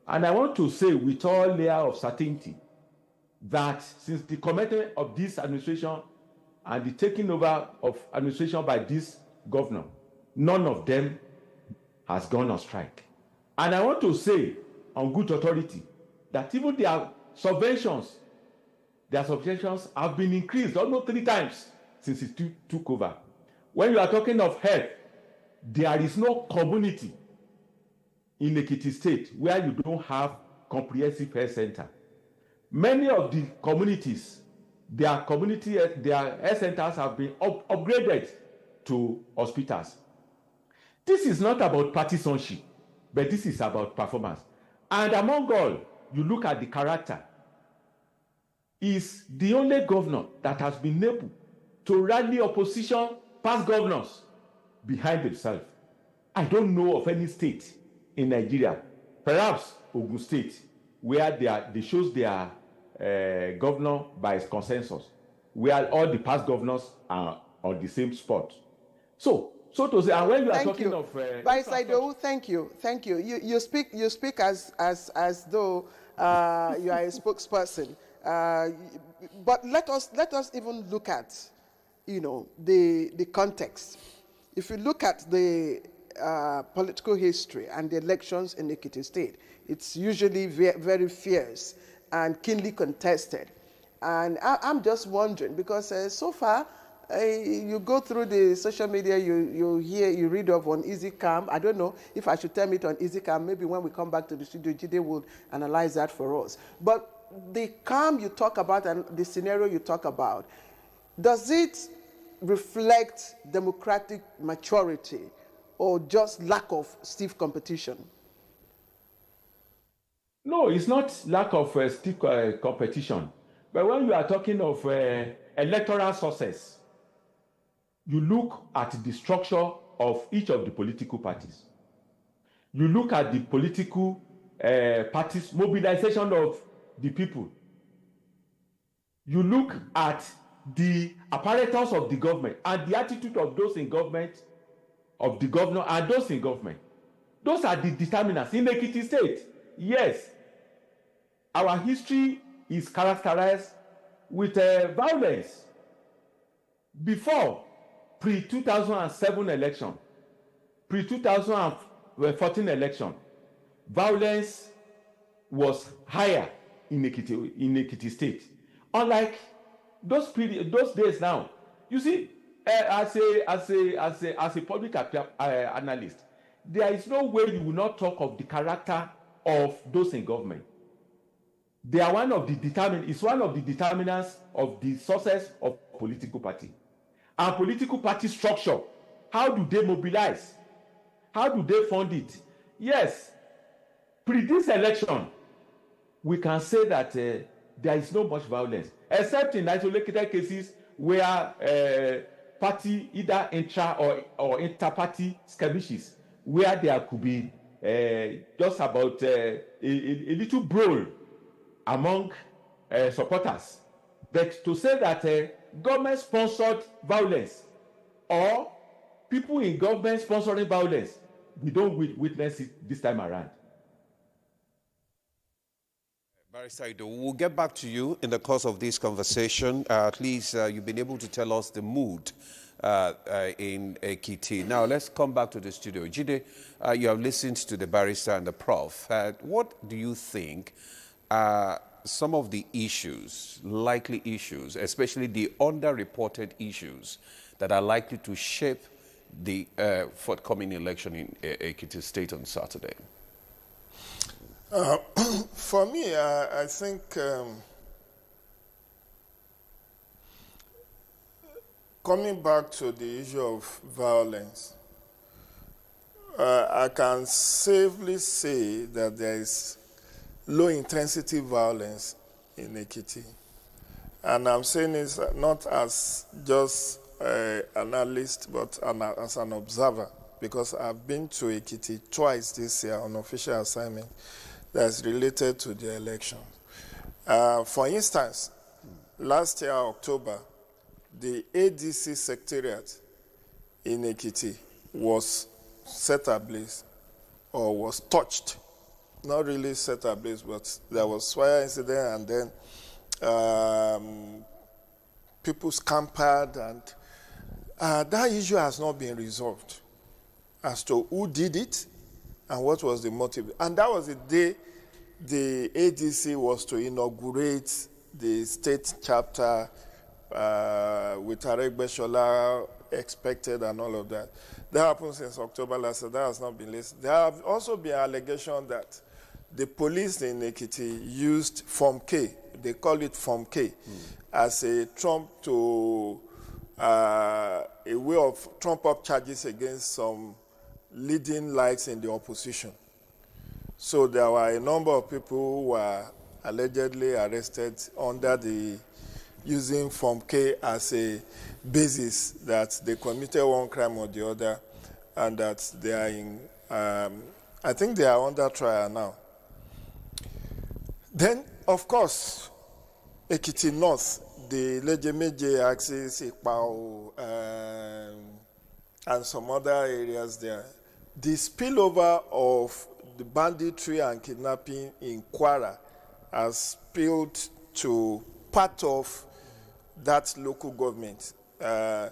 And I want to say with all layer of certainty that since the commencement of this administration and the taking over of administration by this governor, none of them has gone on strike. And I want to say on good authority that even their subventions have been increased almost 3 times since it took over. When you are talking of health, there is no community in Ekiti State where you don't have comprehensive health center. Many of the communities, their health centers have been upgraded to hospitals. This is not about partisanship, but this is about performance. And among all, you look at the character, is the only governor that has been able to rally opposition past governors behind himself. I don't know of any state in Nigeria, perhaps Ogun State, where they chose their governor by consensus, where all the past governors are on the same spot. So to say, and when you are talking of Baisaido, thank you. You speak as though you are a spokesperson. But let us even look at, the context. If you look at the political history and the elections in Ekiti State, it's usually very fierce and keenly contested. And I'm just wondering, because so far, you go through the social media, you read of on Easy Cam. I don't know if I should term it on Easy Cam. Maybe when we come back to the studio, Jide will analyze that for us. But the calm you talk about and the scenario you talk about, does it reflect democratic maturity or just lack of stiff competition? No, it's not lack of stiff competition. But when you are talking of electoral success, you look at the structure of each of the political parties. You look at the political parties' mobilization of the people. You look at the apparatus of the government and the attitude of those in government, of the governor and those in government. Those are the determinants. In Ekiti State, yes, our history is characterized with violence. Before pre-2007 election, pre-2014 election, violence was higher in Ekiti State. Unlike those days now, you see, as a public analyst, there is no way you will not talk of the character of those in government. They are one of the determinants of the success of political party. And political party structure, how do they mobilize? How do they fund it? Yes, pre this election, we can say that there is no much violence, except in isolated cases where party either intra or inter-party skirmishes, where there could be just about a little brawl among supporters. But to say that government-sponsored violence or people in government sponsoring violence, we don't witness it this time around. Barrister, we'll get back to you in the course of this conversation. At least you've been able to tell us the mood in Ekiti. Now, let's come back to the studio. Jide, you have listened to the barrister and the prof. What do you think are some of the issues, likely issues, especially the underreported issues that are likely to shape the forthcoming election in Ekiti State on Saturday? For me, I think coming back to the issue of violence, I can safely say that there is low-intensity violence in Ekiti. And I'm saying this not as just an analyst, but as an observer, because I've been to Ekiti twice this year on official assignment that's related to the election. For instance, last year, October, the ADC secretariat in Ekiti was set ablaze or was touched. Not really set ablaze, but there was fire incident, and then people scampered, and that issue has not been resolved as to who did it and what was the motive. And that was the day the ADC was to inaugurate the state chapter with Tarek Beshola expected and all of that. That happened since October last year. That has not been listed. There have also been allegations that the police in Ekiti used Form K, they call it Form K, as a trump to a way of trump up charges against some leading lights in the opposition. So there were a number of people who were allegedly arrested under the using Form K as a basis that they committed one crime or the other, and that they are in, I think they are under trial now. Then, of course, Ekiti North, the Lejemeje axis, Ikpao, and some other areas there, the spillover of the banditry and kidnapping in Kwara has spilled to part of that local government. A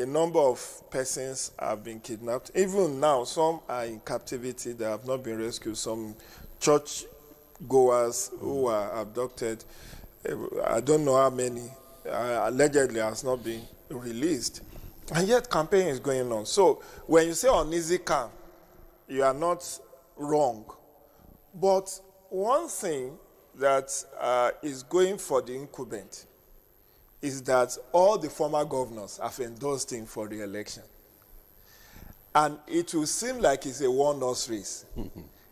number of persons have been kidnapped. Even now, some are in captivity. They have not been rescued. Some church goers who were abducted, I don't know how many, allegedly has not been released. And yet campaign is going on. So when you say uneasy camp, you are not wrong. But one thing that is going for the incumbent is that all the former governors have endorsed him for the election. And it will seem like it's a one-horse race.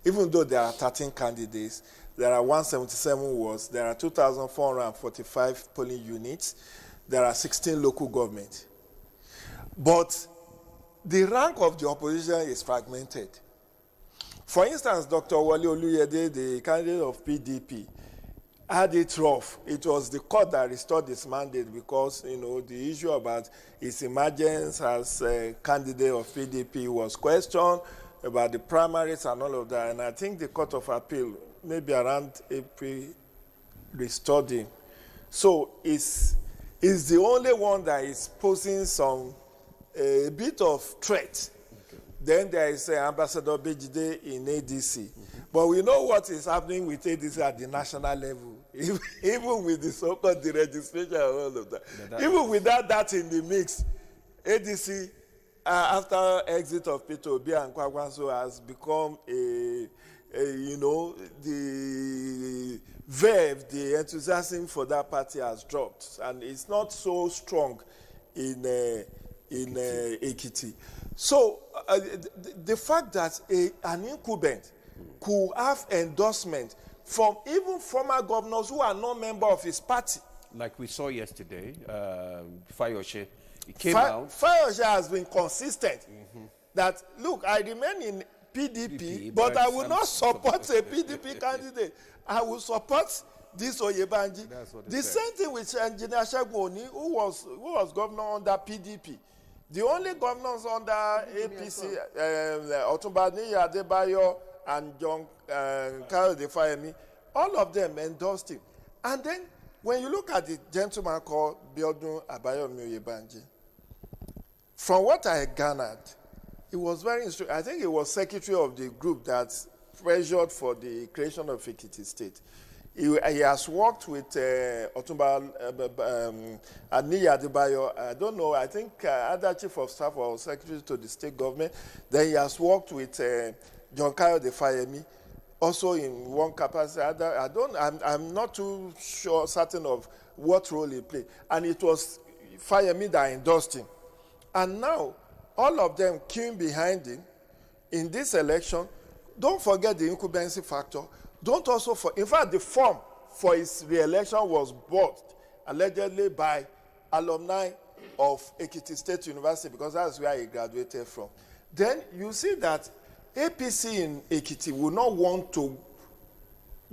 Even though there are 13 candidates, there are 177 wards, there are 2,445 polling units, there are 16 local governments. But the rank of the opposition is fragmented. For instance, Dr. Wale Oluyede, the candidate of PDP, had it rough. It was the court that restored his mandate because, you know, the issue about his emergence as a candidate of PDP was questioned, about the primaries and all of that. And I think the Court of Appeal, maybe around April, restored him. So it's the only one that is posing a bit of threat. Okay. Then there is Ambassador Bejide in ADC. But we know what is happening with ADC at the national level, even with the so-called deregistration and all of that. Even without that in the mix, ADC, after exit of Peter Obi and Kwakwanso, has become the verve, the enthusiasm for that party has dropped, and it's not so strong in Ekiti. So the fact that an incumbent could have endorsement from even former governors who are not members of his party. Like we saw yesterday, Fayose, he came out. Fayose has been consistent that, look, I remain in PDP, but I will not support a PDP candidate. I will support this Oyebanji. The same thing with Engineer Shagoni, who was governor under PDP. The only governors under APC, Otunba Niyi Adebayo and John Kayode Fayemi, all of them endorsed him. And then, when you look at the gentleman called Biodun Abayomi Oyebanji, from what I garnered, it was very interesting. I think he was secretary of the group that pressured for the creation of Ekiti State. He has worked with Otunba Niyi Adebayo. I don't know, I think other chief of staff or secretary to the state government. Then he has worked with John Kayode Fayemi, also in one capacity. I'm not too certain of what role he played. And it was Fayemi that endorsed him. And now, all of them queuing behind him in this election. Don't forget the incumbency factor. Don't also, in fact, the form for his re-election was bought allegedly by alumni of Ekiti State University, because that's where he graduated from. Then you see that APC in Ekiti will not want to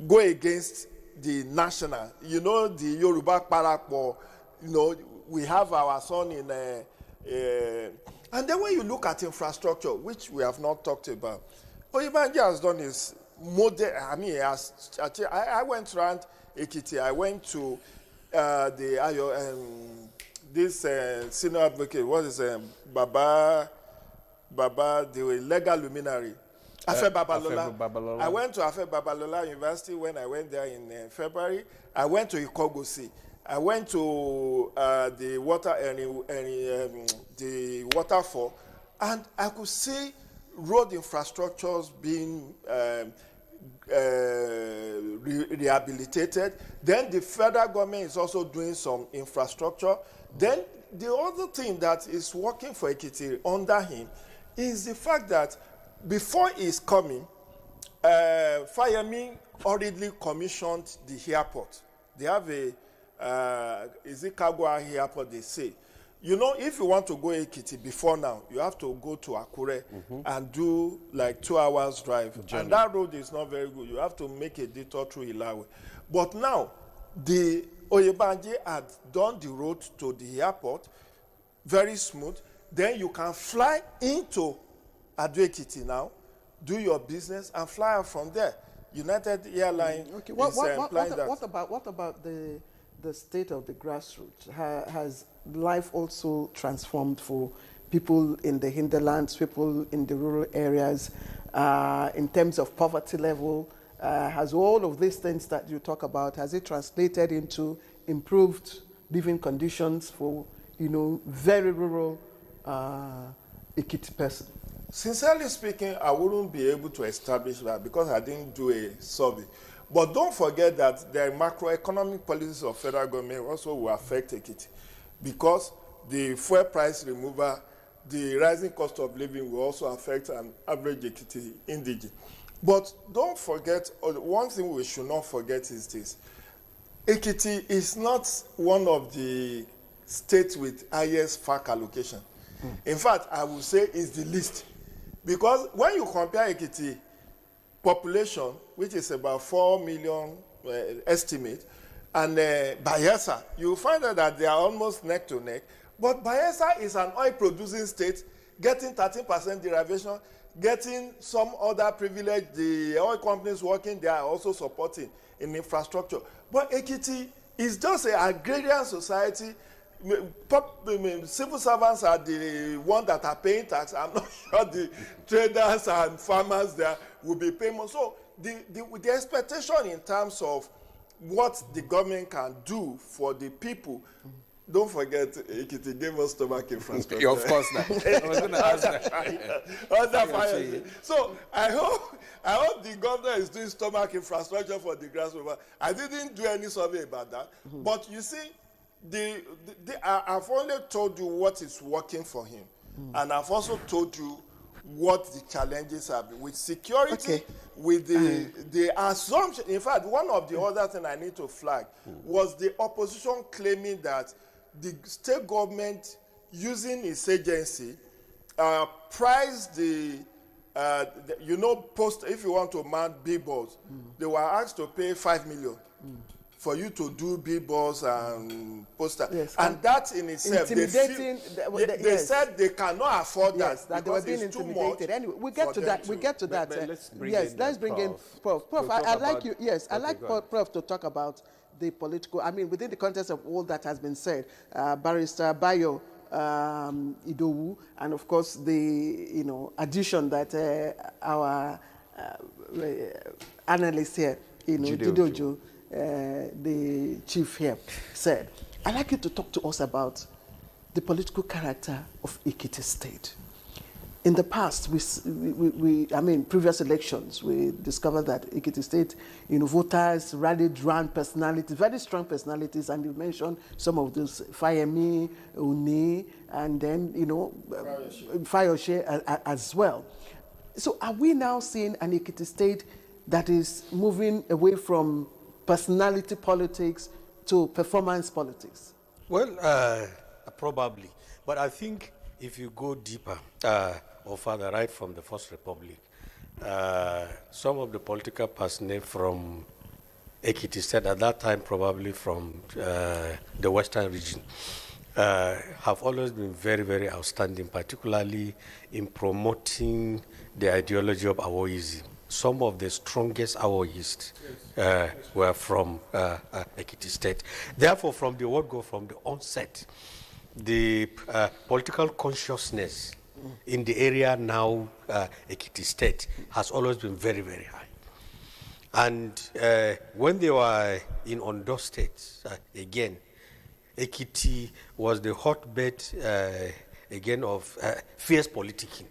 go against the national, the Yoruba Parapọ̀, we have our son in and then when you look at infrastructure, which we have not talked about, Oyebanji has done his model. I mean, I went around Ekiti. I went to this senior advocate. What is Baba, the legal luminary. Afe Babalola. I went to Afe Babalola University when I went there in February. I went to Ikogosi. I went to the waterfall, and I could see road infrastructures being rehabilitated. Then the federal government is also doing some infrastructure. Then the other thing that is working for Ekiti under him is the fact that before he's coming, Fayemi hurriedly commissioned the airport. They have is it Kagwa airport, they say. You know, if you want to go Ekiti before now, you have to go to Akure and do like 2 hours drive. And that road is not very good. You have to make a detour through Ilawe. But now, the Oyebanji had done the road to the airport, very smooth. Then you can fly into Ado Ekiti now, do your business, and fly out from there. United Airlines Okay. What about the state of the grassroots? Has life also transformed for people in the hinterlands, people in the rural areas, in terms of poverty level? Has all of these things that you talk about, has it translated into improved living conditions for, very rural Ekiti person? Sincerely speaking, I wouldn't be able to establish that because I didn't do a survey. But don't forget that the macroeconomic policies of federal government also will affect Ekiti, because the fuel price removal, the rising cost of living will also affect an average Ekiti indigene. But don't forget, one thing we should not forget is this. Ekiti is not one of the states with highest FAC allocation. In fact, I would say it's the least. Because when you compare Ekiti population, which is about 4 million estimate, and Bayelsa, you find out that they are almost neck to neck. But Bayelsa is an oil-producing state, getting 13% derivation, getting some other privilege. The oil companies working there are also supporting in infrastructure. But Ekiti is just an agrarian society. Civil servants are the ones that are paying tax. I'm not sure the traders and farmers there will be paying more. So the expectation in terms of what the government can do for the people, don't forget, Ekiti gave us stomach infrastructure. Of course not. I was going to ask that. So I hope the governor is doing stomach infrastructure for the grassroots. I didn't do any survey about that. But you see, I've only told you what is working for him. And I've also told you what the challenges are with security, with the assumption. In fact, one of the other things I need to flag was the opposition claiming that the state government, using its agency, priced the post, if you want to mount billboards, they were asked to pay 5 million. For you to do billboards and posters. Yes, and that in itself, they said they cannot afford that they were being intimidated. Anyway, we get to that. Let's bring in Prof. Prof, I like you. Yes, I like Prof to talk about the political. I mean, within the context of all that has been said, Barrister Bayo Idowu, and of course the addition that our analyst here, Jidojo, the chief here, said. I'd like you to talk to us about the political character of Ekiti State. In the past, previous elections, we discovered that Ekiti State, voters rallied around personalities, very strong personalities, and you mentioned some of those, Fayemi, Uni, and then, Fayoshe as well. So are we now seeing an Ekiti State that is moving away from personality politics to performance politics? Well, probably. But I think if you go deeper or further, right from the First Republic, some of the political personnel from Ekiti State at that time, probably from the Western region, have always been very, very outstanding, particularly in promoting the ideology of Awoism. Some of the strongest Awoists were from Ekiti State. Therefore, from the word go, from the onset, the political consciousness in the area now, Ekiti State, has always been very, very high. And when they were in Ondo State, again, Ekiti was the hotbed, again, of fierce politicking.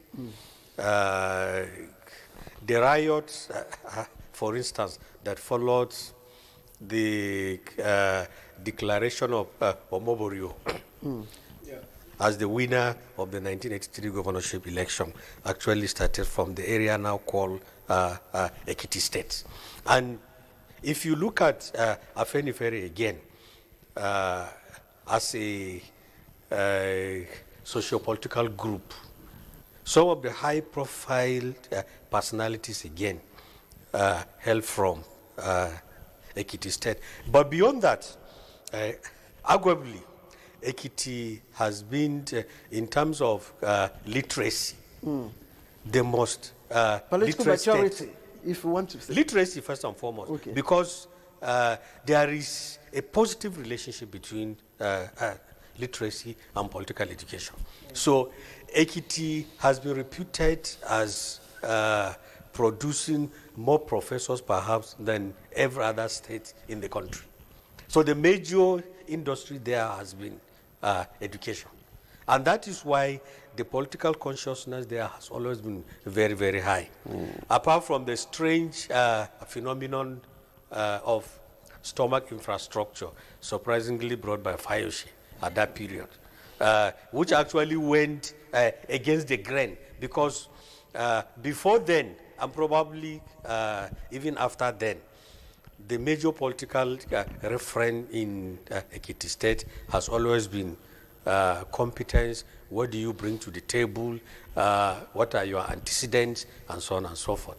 The riots, for instance, that followed the declaration of Omoborio as the winner of the 1983 governorship election actually started from the area now called Ekiti State. And if you look at Afenifere again, as a socio-political group, some of the high-profile personalities again hail from Ekiti State. But beyond that, arguably, Ekiti has been, in terms of literacy, the most political maturity, if you want to say. Literacy, first and foremost, okay. Because there is a positive relationship between literacy and political education. So Ekiti has been reputed as producing more professors perhaps than every other state in the country. So the major industry there has been education. And that is why the political consciousness there has always been very, very high. Apart from the strange phenomenon of stomach infrastructure, surprisingly brought by Fayoshe at that period, which actually went against the grain, because before then, and probably even after then, the major political referent in Ekiti State has always been competence. What do you bring to the table? What are your antecedents? And so on and so forth.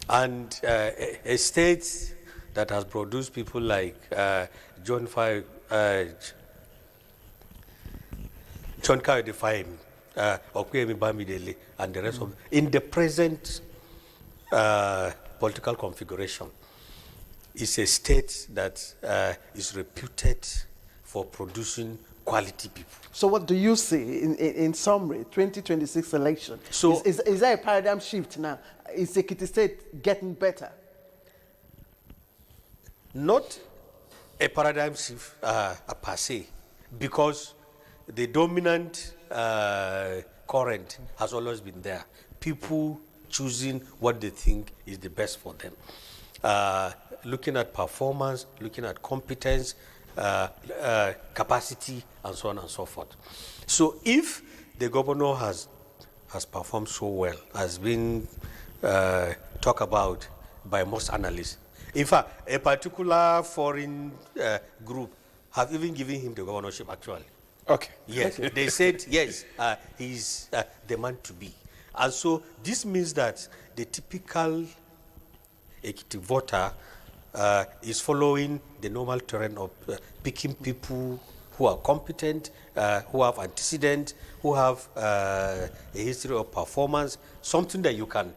And a state that has produced people like John Kayode Fayemi, Okwemi Bamidele, and the rest of them, in the present political configuration, is a state that is reputed for producing quality people. So what do you see in summary, 2026 election? So is there a paradigm shift now? Is Ekiti State getting better? Not a paradigm shift per se, because the dominant current has always been there. People choosing what they think is the best for them. Looking at performance, looking at competence, capacity, and so on and so forth. So if the governor has performed so well, has been talked about by most analysts, in fact, a particular foreign group have even given him the governorship, actually. Okay. Yes, okay. They said, yes, he's the man to be. And so this means that the typical Ekiti voter is following the normal trend of picking people who are competent, who have antecedent, who have a history of performance, something that you can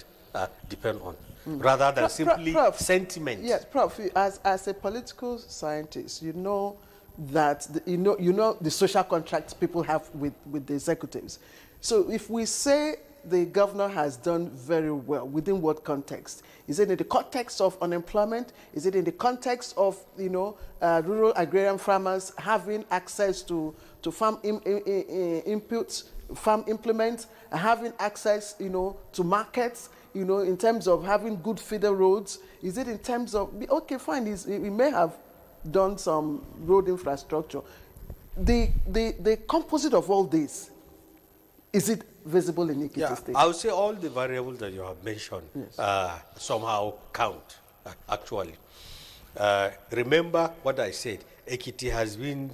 depend on, rather than simply Prof, sentiment. Yes, Prof, as a political scientist, you know that you know the social contracts people have with the executives. So if we say the governor has done very well, within what context? Is it in the context of unemployment? Is it in the context of, rural agrarian farmers having access to farm inputs, farm implements, having access, to markets, in terms of having good feeder roads? Is it in terms of, okay, fine, we may have done some road infrastructure. The composite of all this, is it visible in Ekiti State? I would say all the variables that you have mentioned somehow count, actually. Remember what I said, Ekiti has been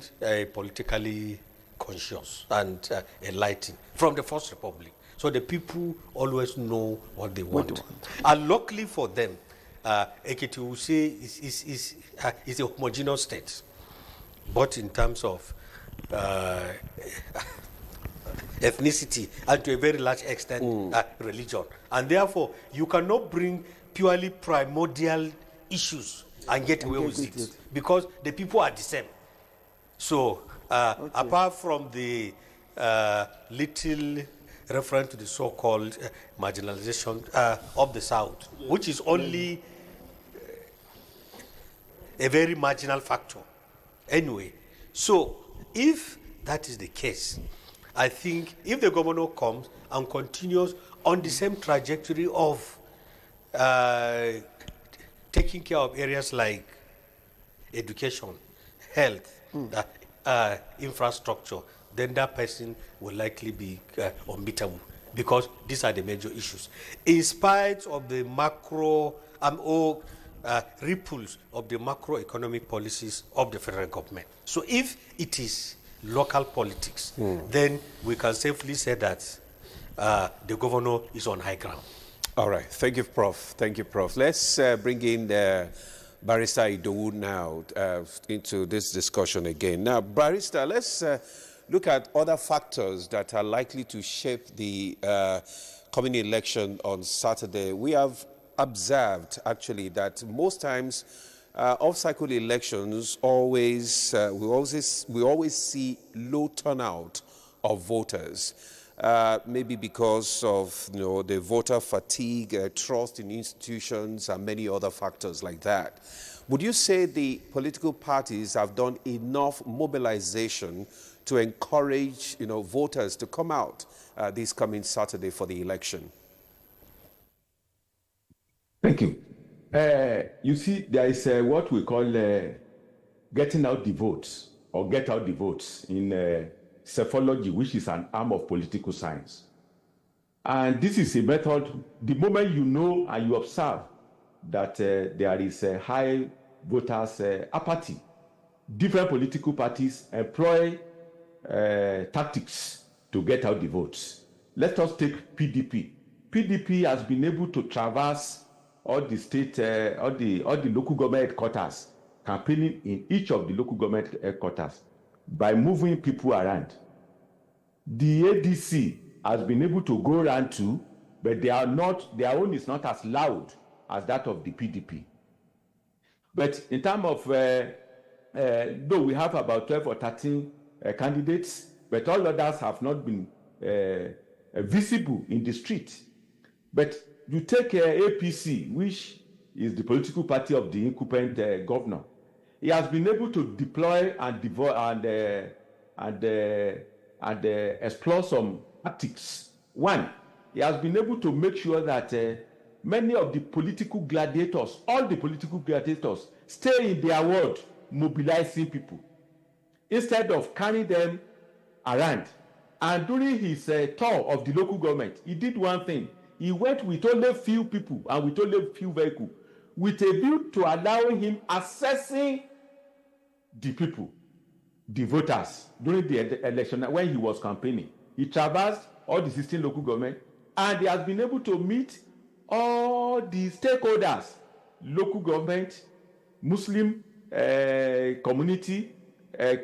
politically conscious and enlightened from the First Republic. So the people always know what they want. And luckily for them, Ekiti will say is a homogeneous state, both in terms of ethnicity and to a very large extent religion. And therefore, you cannot bring purely primordial issues and get away with it because the people are the same. So, apart from the little reference to the so-called marginalization of the South, which is only a very marginal factor. Anyway, so if that is the case, I think if the governor comes and continues on the same trajectory of taking care of areas like education, health, infrastructure, then that person will likely be unbeatable because these are the major issues. In spite of the macro ripples of the macroeconomic policies of the federal government. So if it is local politics, then we can safely say that the governor is on high ground. All right. Thank you, Prof. Thank you, Prof. Let's bring in Barrister Idowu now into this discussion again. Now, Barrister, let's look at other factors that are likely to shape the coming election on Saturday. We have observed, actually, that most times off-cycle elections we always see low turnout of voters. Maybe because of the voter fatigue, trust in institutions, and many other factors like that. Would you say the political parties have done enough mobilization to encourage voters to come out this coming Saturday for the election? Thank you. You see, there is what we call getting out the votes or get out the votes in psephology, which is an arm of political science. And this is a method, the moment you know and you observe that there is a high voters' apathy, different political parties employ tactics to get out the votes. Let us take PDP. PDP has been able to traverse all the state, all the local government headquarters, campaigning in each of the local government headquarters by moving people around. The ADC has been able to go around too, but their own is not as loud as that of the PDP. But in terms of, though we have about 12 or 13 candidates, but all others have not been visible in the street. But you take APC, which is the political party of the incumbent governor. He has been able to deploy and explore some tactics. One, he has been able to make sure that many of the political gladiators, all the political gladiators, stay in their ward, mobilizing people, instead of carrying them around. And during his tour of the local government, he did one thing. He went with only few people and with only few vehicles, with a view to allowing him assessing the people, the voters, during the election when he was campaigning. He traversed all the 16 local government, and he has been able to meet all the stakeholders, local government, Muslim community,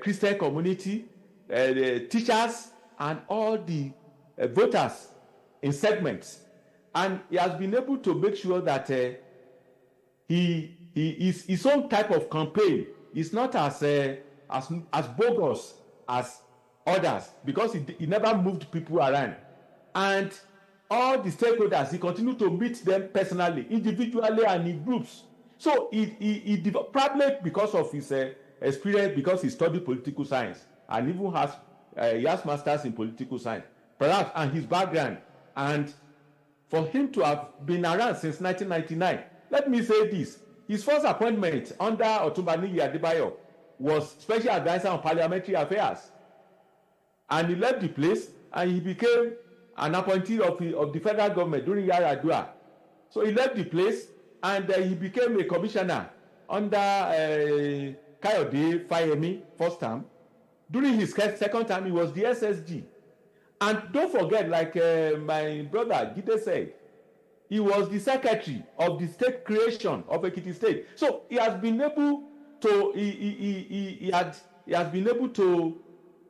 Christian community, teachers, and all the voters in segments. And he has been able to make sure that his own type of campaign is not as bogus as others, because he never moved people around. And all the stakeholders, he continued to meet them personally, individually, and in groups. So he probably because of his experience, because he studied political science and even he has masters in political science, perhaps, and his background. And for him to have been around since 1999, let me say this. His first appointment under Otunba Niyi Adebayo was Special Advisor on Parliamentary Affairs. And he left the place and he became an appointee of the federal government during Yaradua. So he left the place and he became a commissioner under Kayode Fayemi first term. During his second term, he was the SSG. And don't forget, like my brother Gide said, he was the secretary of the state creation of Ekiti State. So he has been able to he has been able to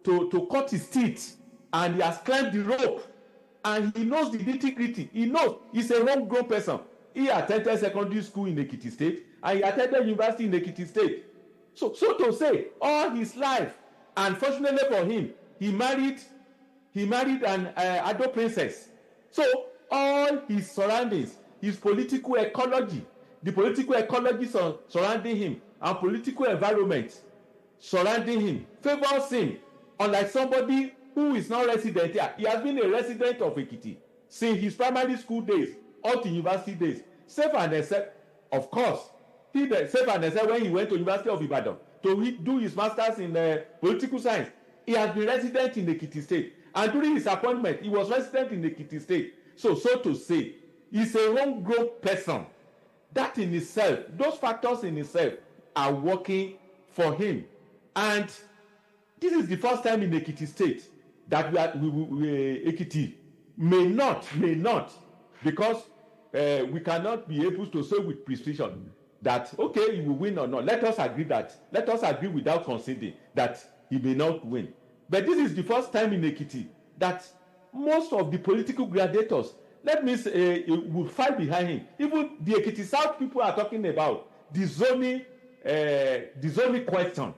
to cut his teeth, and he has climbed the rope, and he knows the nitty-gritty. He knows he's a homegrown person. He attended secondary school in Ekiti State, and he attended university in Ekiti State. So to say, all his life, and fortunately for him, he married an Ado princess. So all his surroundings, his political ecology, the political ecology surrounding him, and political environment surrounding him favors him, unlike somebody who is not resident here. He has been a resident of Ekiti since his primary school days up to university days. Save and except, of course, save and except when he went to University of Ibadan to do his masters in political science. He has been resident in Ekiti State, and during his appointment, he was resident in Ekiti State. So to say, he's a homegrown person. That in itself, those factors in itself are working for him. And this is the first time in Ekiti State that Ekiti may not, because we cannot be able to say with precision that, okay, he will win or not. Let us agree without conceding that he may not win. But this is the first time in Ekiti that most of the political gladiators, let me say, will fight behind him. Even the Ekiti South people are talking about the zoning question.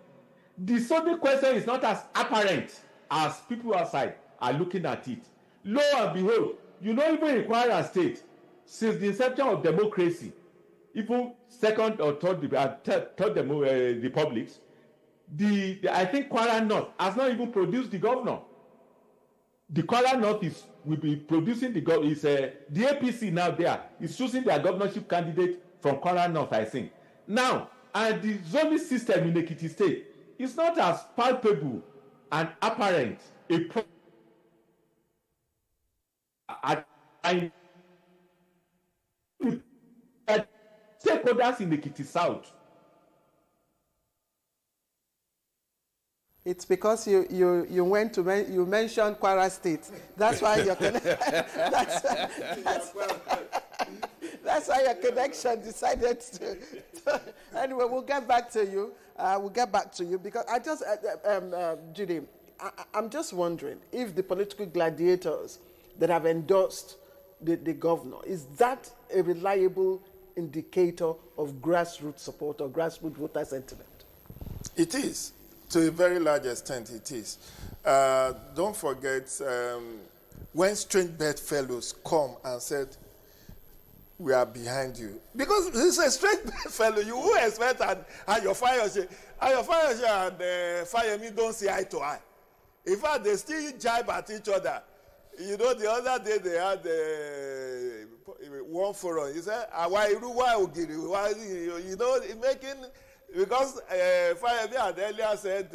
The zoning question is not as apparent as people outside are looking at it. Lo and behold, even in Kwara State, since the inception of democracy, even second or third republics, I think Kwara North has not even produced the governor. The Kwara North will be producing the APC now there is choosing their governorship candidate from Kwara North, I think. Now, and the zoning system in Ekiti State is not as palpable and apparent stakeholders in Ekiti South. It's because you went to you mentioned Kwara State. That's why your that's why your connection decided to. Anyway, we'll get back to you. Because I just Judy, I'm just wondering if the political gladiators that have endorsed the governor, is that a reliable indicator of grassroots support or grassroots voter sentiment? It is. To a very large extent, it is. Don't forget, when strange bedfellows come and said, we are behind you. Because this is a strange bedfellow, you will expect and your fire and fire me don't see eye to eye. In fact, they still jibe at each other. You know, the other day they had one forum. He said, you know, making... Because Fayemi had earlier said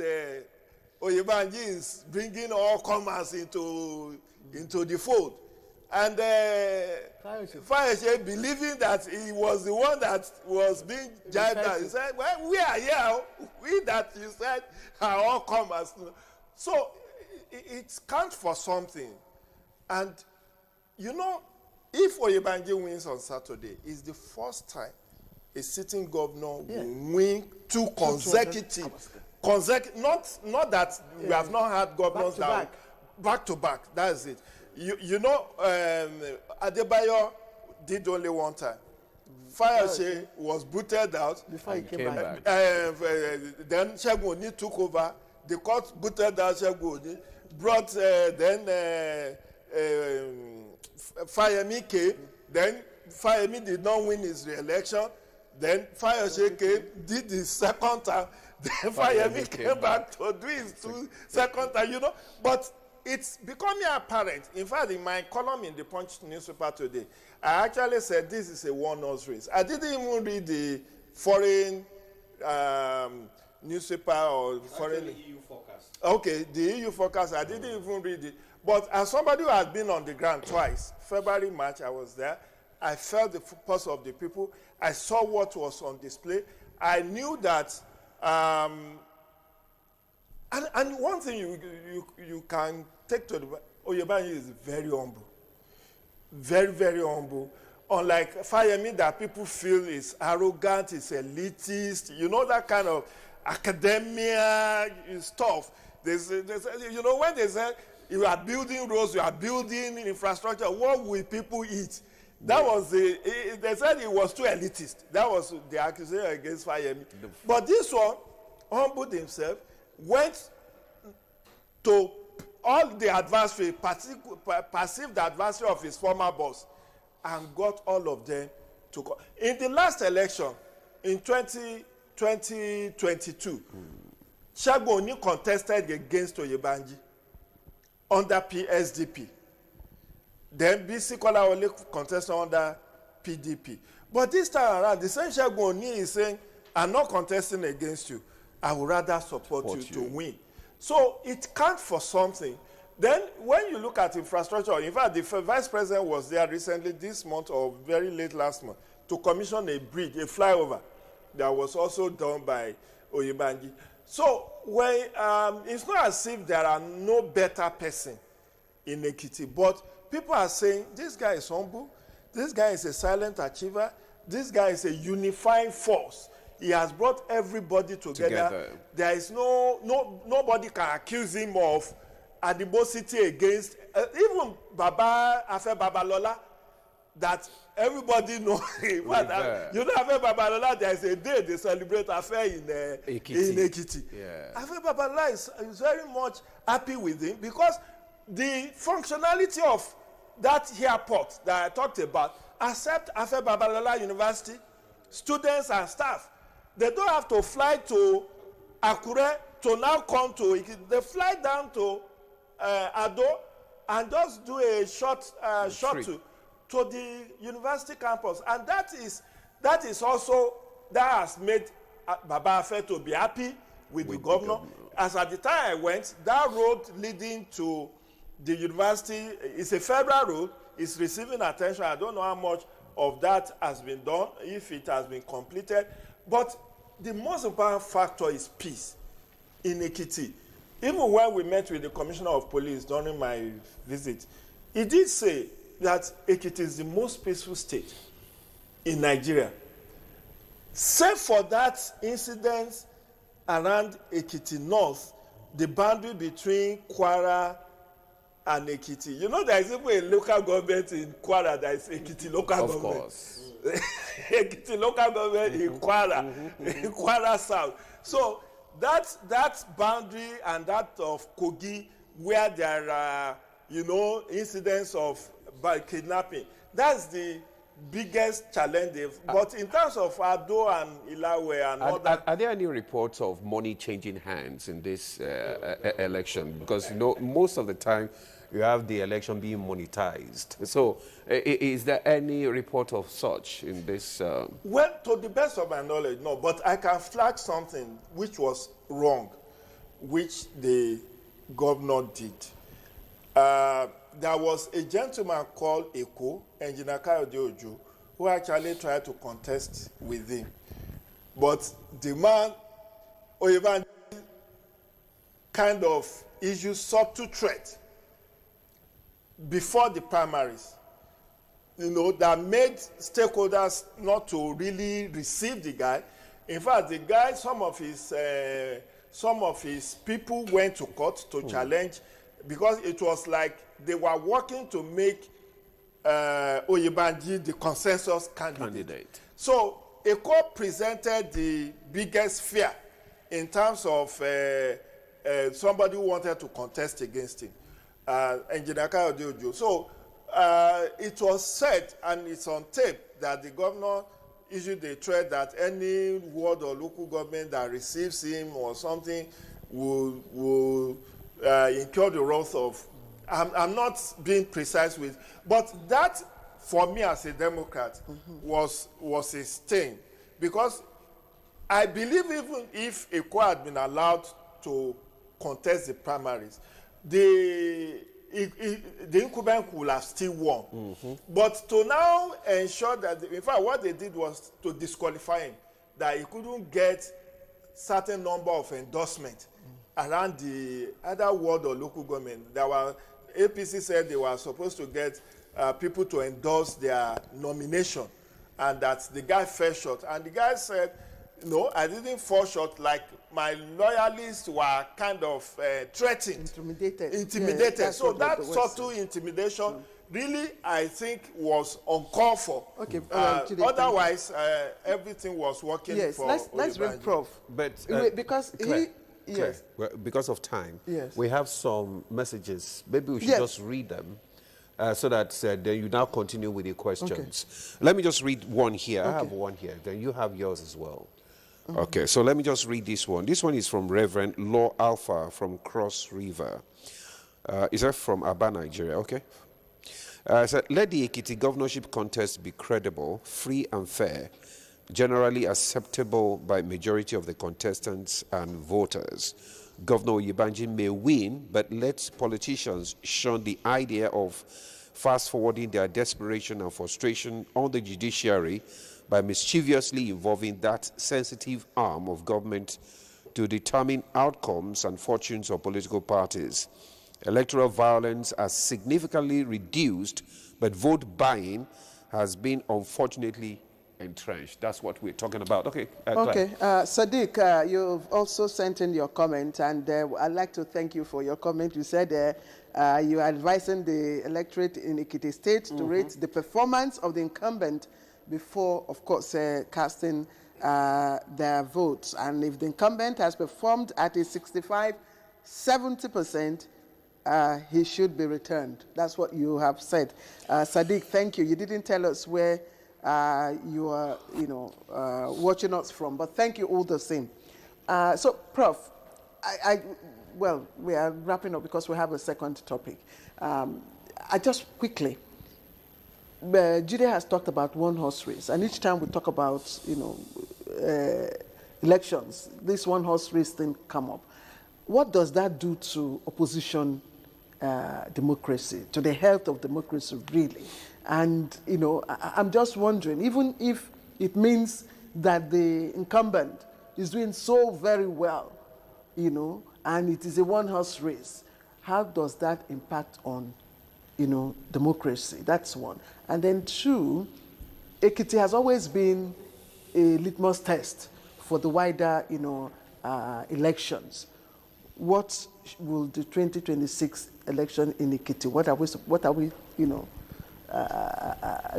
Oyebanji is bringing all comers into the fold. And Fayose believing that he was the one that was being jibed at. He said, well, we are here. We that you said are all comers. So it counts for something. And, you know, if Oyebanji wins on Saturday, it's the first time a sitting governor will win two consecutive, not that we have not had governors back to back. That's it. You know, Adebayo did only one time. Fayose was booted out. Before he came back. Then Segun Oni took over. The court booted out Segun Oni. Brought Fayemi came. Then Fayemi did not win his re-election. Then Fayose came, did his second time. Then Fayemi came back to do his second time, you know. But it's becoming apparent. In fact, in my column in the Punch newspaper today, I actually said this is a one-horse race. I didn't even read the foreign newspaper or foreign... The EU forecast. Okay, the EU forecast, I didn't even read it. But as somebody who has been on the ground twice, February, March, I was there. I felt the pulse of the people. I saw what was on display. I knew that, and one thing you can take to the Oyebanji is very humble, very, very humble. Unlike Fayemi that people feel is arrogant, is elitist, you know, that kind of academia stuff. They say, you know, when they say you are building roads, you are building infrastructure, what will people eat? That was they said it was too elitist. That was the accusation against Fayemi. But this one humbled himself, went to all the adversary, perceived the adversary of his former boss, and got all of them to go. In the last election, in 2022, Segun Oni contested against Oyebanji under PSDP. Then BC Kolawole contested under PDP. But this time around, the same Segun Oni is saying, I'm not contesting against you. I would rather support you to win. So it counts for something. Then when you look at infrastructure, in fact, the vice president was there recently this month or very late last month to commission a bridge, a flyover that was also done by Oyebanji. So when, it's not as if there are no better person in Ekiti, but people are saying, this guy is humble, this guy is a silent achiever, this guy is a unifying force. He has brought everybody together. There is nobody can accuse him of animosity against, even Baba Afe Babalola, that everybody knows. You know, Afe Babalola, there is a day they celebrate Afe in Ekiti. Yeah. Afe Babalola is very much happy with him because the functionality of that airport that I talked about, except Afe Babalola University, students and staff, they don't have to fly to Akure to now come to Ekiti. They fly down to Ado and just do a short to the university campus. And that is also, that has made Baba Afe to be happy with the governor. As at the time I went, that road leading to the university is a federal road. It's receiving attention. I don't know how much of that has been done, if it has been completed. But the most important factor is peace in Ekiti. Even when we met with the Commissioner of Police during my visit, he did say that Ekiti is the most peaceful state in Nigeria. Save for that incident around Ekiti North, the boundary between Kwara and Ekiti. You know, there is even a local government in Kwara that is Ekiti local government. Of course. Ekiti local government in Kwara, in Kwara South. So that boundary and that of Kogi, where there are, you know, incidents of kidnapping, that's the biggest challenge. But in terms of Ado and Ilawe and all that, are there any reports of money changing hands in this election? Because you know, most of the time you have the election being monetized. So is there any report of such in this? Well, to the best of my knowledge, no. But I can flag something which was wrong, which the governor did. There was a gentleman called Eko, Engineer Kayode Ojo, who actually tried to contest with him. But the man, Oyebanji, kind of issued subtle threat before the primaries, you know, that made stakeholders not to really receive the guy. In fact, the guy, some of his people went to court to challenge, because it was like they were working to make Oyebanji the consensus candidate. So Eko presented the biggest fear in terms of somebody who wanted to contest against him, Engineer Kayode Ojo. So it was said, and it's on tape, that the governor issued a threat that any ward or local government that receives him or something will incur the wrath of. I'm not being precise with, but that, for me as a Democrat, was a stain, because I believe even if Eko had been allowed to contest the primaries, the incumbent would have still won. But to now ensure that, in fact, what they did was to disqualify him, that he couldn't get certain number of endorsements around the other ward or local government. There were, APC said they were supposed to get people to endorse their nomination, and that the guy fell short. And the guy said, no, I didn't fall short, like my loyalists were kind of threatened. Intimidated. Yes, so that subtle intimidation really, I think, was uncalled for. Okay. Otherwise, everything was working for let's bring Prof. But because Claire, he, Claire, yes. well, because of time, yes, we have some messages. Maybe we should just read them. So that then you now continue with your questions. Okay. Let me just read one here. I have one here. Then you have yours as well. Okay, so let me just read this one. This one is from Reverend Law Alpha from Cross River. Is that from Aba, Nigeria? Okay. So let the Ekiti governorship contest be credible, free and fair, generally acceptable by majority of the contestants and voters. Governor Oyebanji may win, but let politicians shun the idea of fast-forwarding their desperation and frustration on the judiciary by mischievously involving that sensitive arm of government to determine outcomes and fortunes of political parties. Electoral violence has significantly reduced, but vote buying has been unfortunately entrenched. That's what we're talking about. Okay. Sadiq, you've also sent in your comment, and I'd like to thank you for your comment. You said you are advising the electorate in Ekiti State to rate the performance of the incumbent before, of course, casting their votes. And if the incumbent has performed at a 65-70%, he should be returned. That's what you have said. Sadiq, thank you. You didn't tell us where you are, watching us from, but thank you all the same. So, Prof, well, we are wrapping up because we have a second topic. I just quickly, Jide has talked about one-horse race, and each time we talk about, elections, this one-horse race thing come up. What does that do to opposition democracy, to the health of democracy, really? And, I'm just wondering, even if it means that the incumbent is doing so very well, and it is a one-horse race, how does that impact on, democracy? That's one. And then two, Ekiti has always been a litmus test for the wider, elections. What will the 2026 election in Ekiti, what are we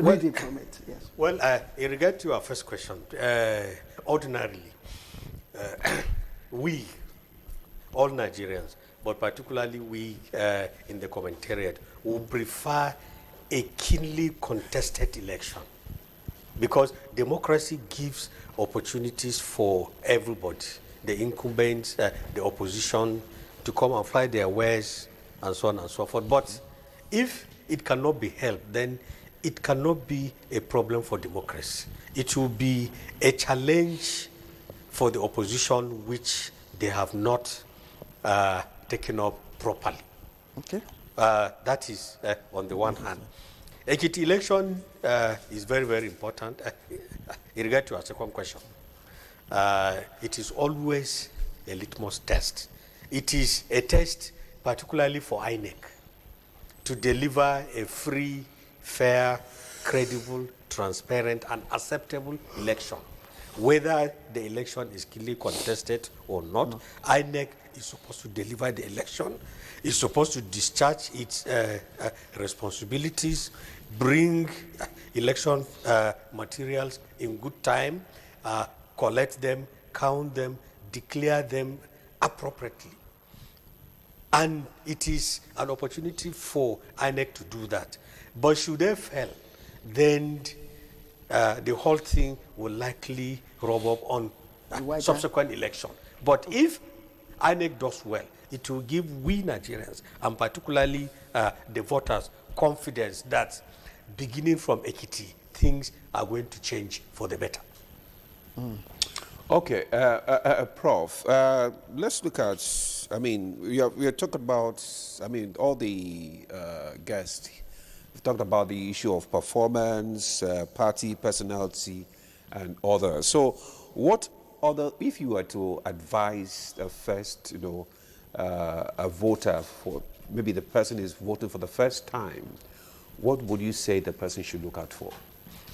reading from it? Yes. Well, in regard to our first question, ordinarily, we, all Nigerians, but particularly we in the commentariat, would prefer a keenly contested election, because democracy gives opportunities for everybody, the incumbents, the opposition, to come and fly their wares, and so on and so forth. But if it cannot be helped, then it cannot be a problem for democracy. It will be a challenge for the opposition, which they have not taken up properly. Okay. That is on the one hand. Ekiti election is very, very important. In regard to our second question, it is always a litmus test. It is a test particularly for INEC to deliver a free, fair, credible, transparent, and acceptable election. Whether the election is keenly contested or not, INEC is supposed to deliver the election, is supposed to discharge its responsibilities, bring election materials in good time, collect them, count them, declare them appropriately. And it is an opportunity for INEC to do that. But should they fail, then the whole thing will likely rub up on subsequent election. But if INEC does well, it will give we Nigerians, and particularly the voters, confidence that beginning from Ekiti, things are going to change for the better. Okay, Prof, let's look at, we are talking about, all the guests. We've talked about the issue of performance, party personality, and others. So what other, if you were to advise a first, a voter, for maybe the person is voting for the first time, what would you say the person should look out for?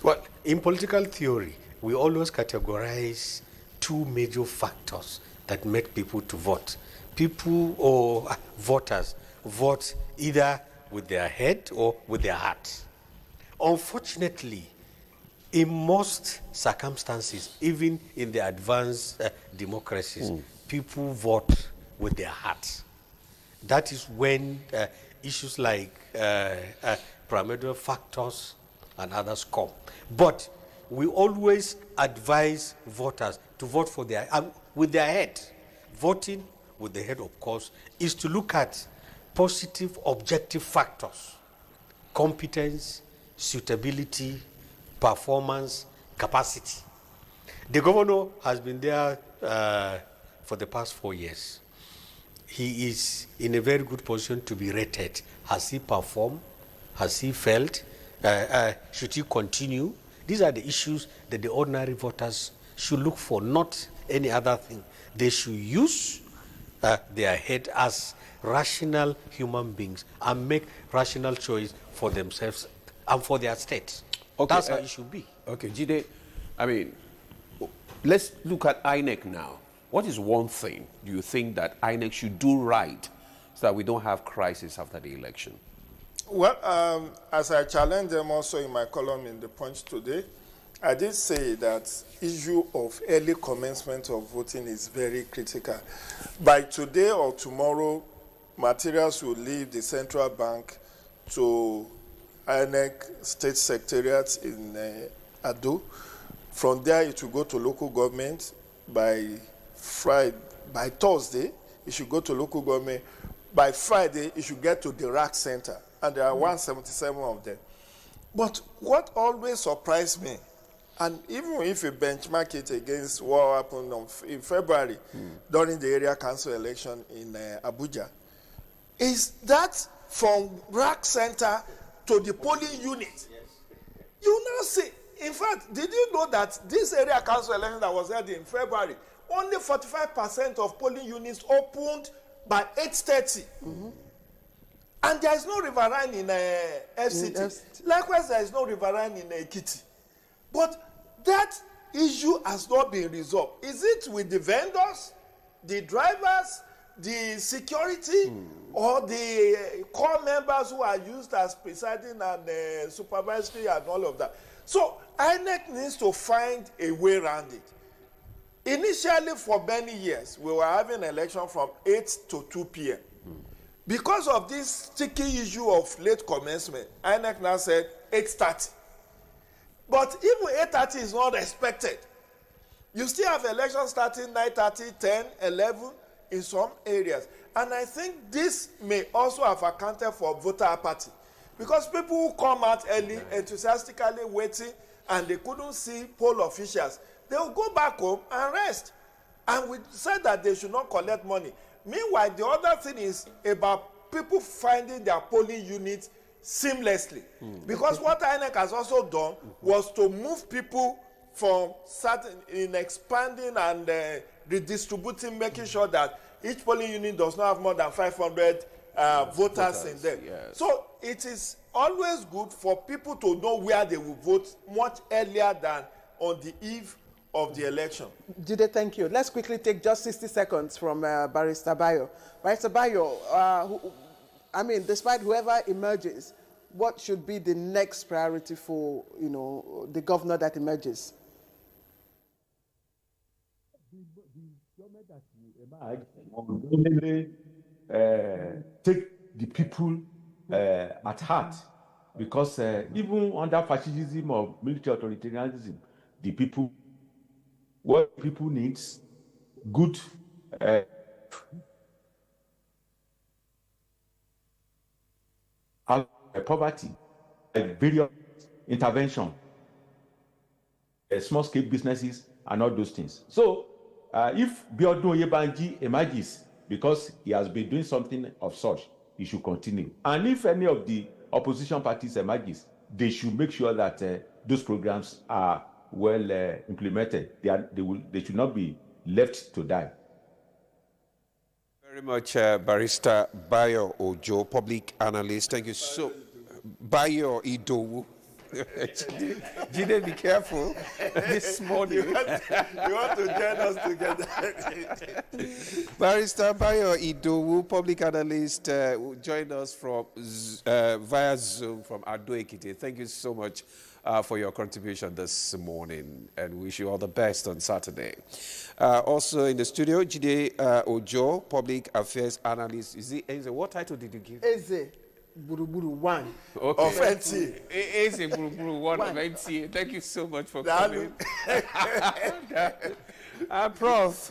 Well, in political theory, we always categorize two major factors that make people to vote. People or voters vote either with their head or with their heart. Unfortunately, in most circumstances, even in the advanced democracies, people vote with their hearts. That is when issues like pyramidal factors and others come. But we always advise voters to vote for with their head. Voting with the head, of course, is to look at positive, objective factors: competence, suitability, performance, capacity. The governor has been there for the past 4 years. He is in a very good position to be rated. Has he performed? Has he failed? Should he continue? These are the issues that the ordinary voters should look for, not any other thing. They should use their head as rational human beings and make rational choice for themselves and for their state. Okay, that's how it should be. Okay, Jide, I mean, let's look at INEC now. What is one thing do you think that INEC should do right so that we don't have crisis after the election? Well, as I challenged them also in my column in The Punch today, I did say that issue of early commencement of voting is very critical. By today or tomorrow, materials will leave the central bank to INEC state secretariats in Ado. From there, it will go to local government. By Thursday, it should go to local government. By Friday, it should get to the rack center. And there are 177 of them. But what always surprised me, and even if you benchmark it against what happened in February during the area council election in Abuja, is that from rack center to the polling unit, you now see, in fact, did you know that this area council election that was held in February, only 45% of polling units opened by 8:30. And there is no riverine in FCT. Likewise, there is no riverine in Ekiti. But that issue has not been resolved. Is it with the vendors, the drivers, the security, or the core members who are used as presiding and supervisory and all of that? So INEC needs to find a way around it. Initially, for many years, we were having election from 8 to 2 p.m. Because of this sticky issue of late commencement, INEC now said 8:30. But even 8:30 is not expected. You still have elections starting 9:30, 10, 11 in some areas. And I think this may also have accounted for voter apathy. Because people who come out early, enthusiastically waiting, and they couldn't see poll officials, they will go back home and rest. And we said that they should not collect money. Meanwhile, the other thing is about people finding their polling units seamlessly. Because what INEC has also done was to move people from in expanding and redistributing, making sure that each polling unit does not have more than 500 voters in them. Yes. So it is always good for people to know where they will vote much earlier than on the eve of the election. Jide, thank you. Let's quickly take just 60 seconds from Barrister Bayo. Barrister Bayo, I mean, despite whoever emerges, what should be the next priority for, the governor that emerges? The government that will emerge will take the people at heart, because even under fascism or military authoritarianism, what people needs good poverty, various intervention, small-scale businesses, and all those things. So, if Biodun Oyebanji emerges because he has been doing something of such, he should continue. And if any of the opposition parties emerges, they should make sure that those programs are well implemented. They should not be left to die. Very much, Barrister Bayo Ojo, public analyst. Thank you so. Bayo Idowu. Jide, be careful this morning. You want to join us together. Barrister Bayo Idowu, public analyst, will join us from via Zoom from Ado Ekiti. Thank you so much for your contribution this morning, and wish you all the best on Saturday. Also in the studio, Jide Ojo, public affairs analyst. What title did you give? Eze Buruburu 1. Okay. Of NTA. Eze Buruburu 1 of NTA. Thank you so much for coming. Prof.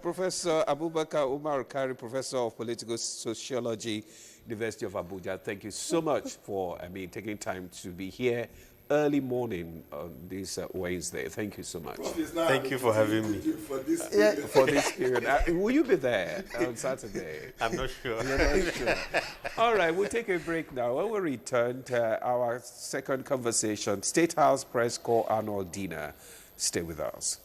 Professor Abubakar Umar Kari, Professor of Political Sociology, University of Abuja. Thank you so much for taking time to be here early morning on this Wednesday. Thank you so much. Thank you for having me. For this period. Will you be there on Saturday? I'm not sure. You're not sure. All right, we'll take a break now. When we return to our second conversation, State House Press Corps Annual Dinner. Stay with us.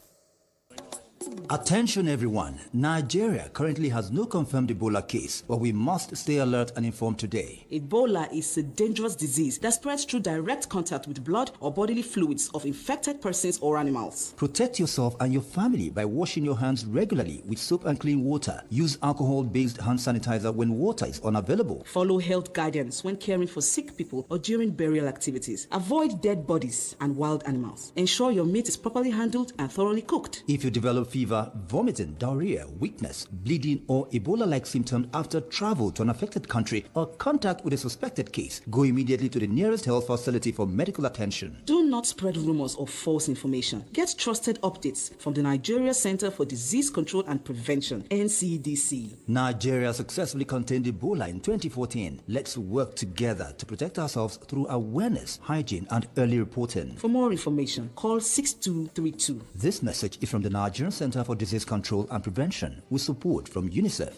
Attention everyone, Nigeria currently has no confirmed Ebola case, but we must stay alert and informed today. Ebola is a dangerous disease that spreads through direct contact with blood or bodily fluids of infected persons or animals. Protect yourself and your family by washing your hands regularly with soap and clean water. Use alcohol-based hand sanitizer when water is unavailable. Follow health guidance when caring for sick people or during burial activities. Avoid dead bodies and wild animals. Ensure your meat is properly handled and thoroughly cooked. If you develop fever, vomiting, diarrhea, weakness, bleeding, or Ebola-like symptoms after travel to an affected country or contact with a suspected case, go immediately to the nearest health facility for medical attention. Do not spread rumors or false information. Get trusted updates from the Nigeria Center for Disease Control and Prevention, NCDC. Nigeria successfully contained Ebola in 2014. Let's work together to protect ourselves through awareness, hygiene, and early reporting. For more information, call 6232. This message is from the Nigerian Center for Disease Control and Prevention with support from UNICEF.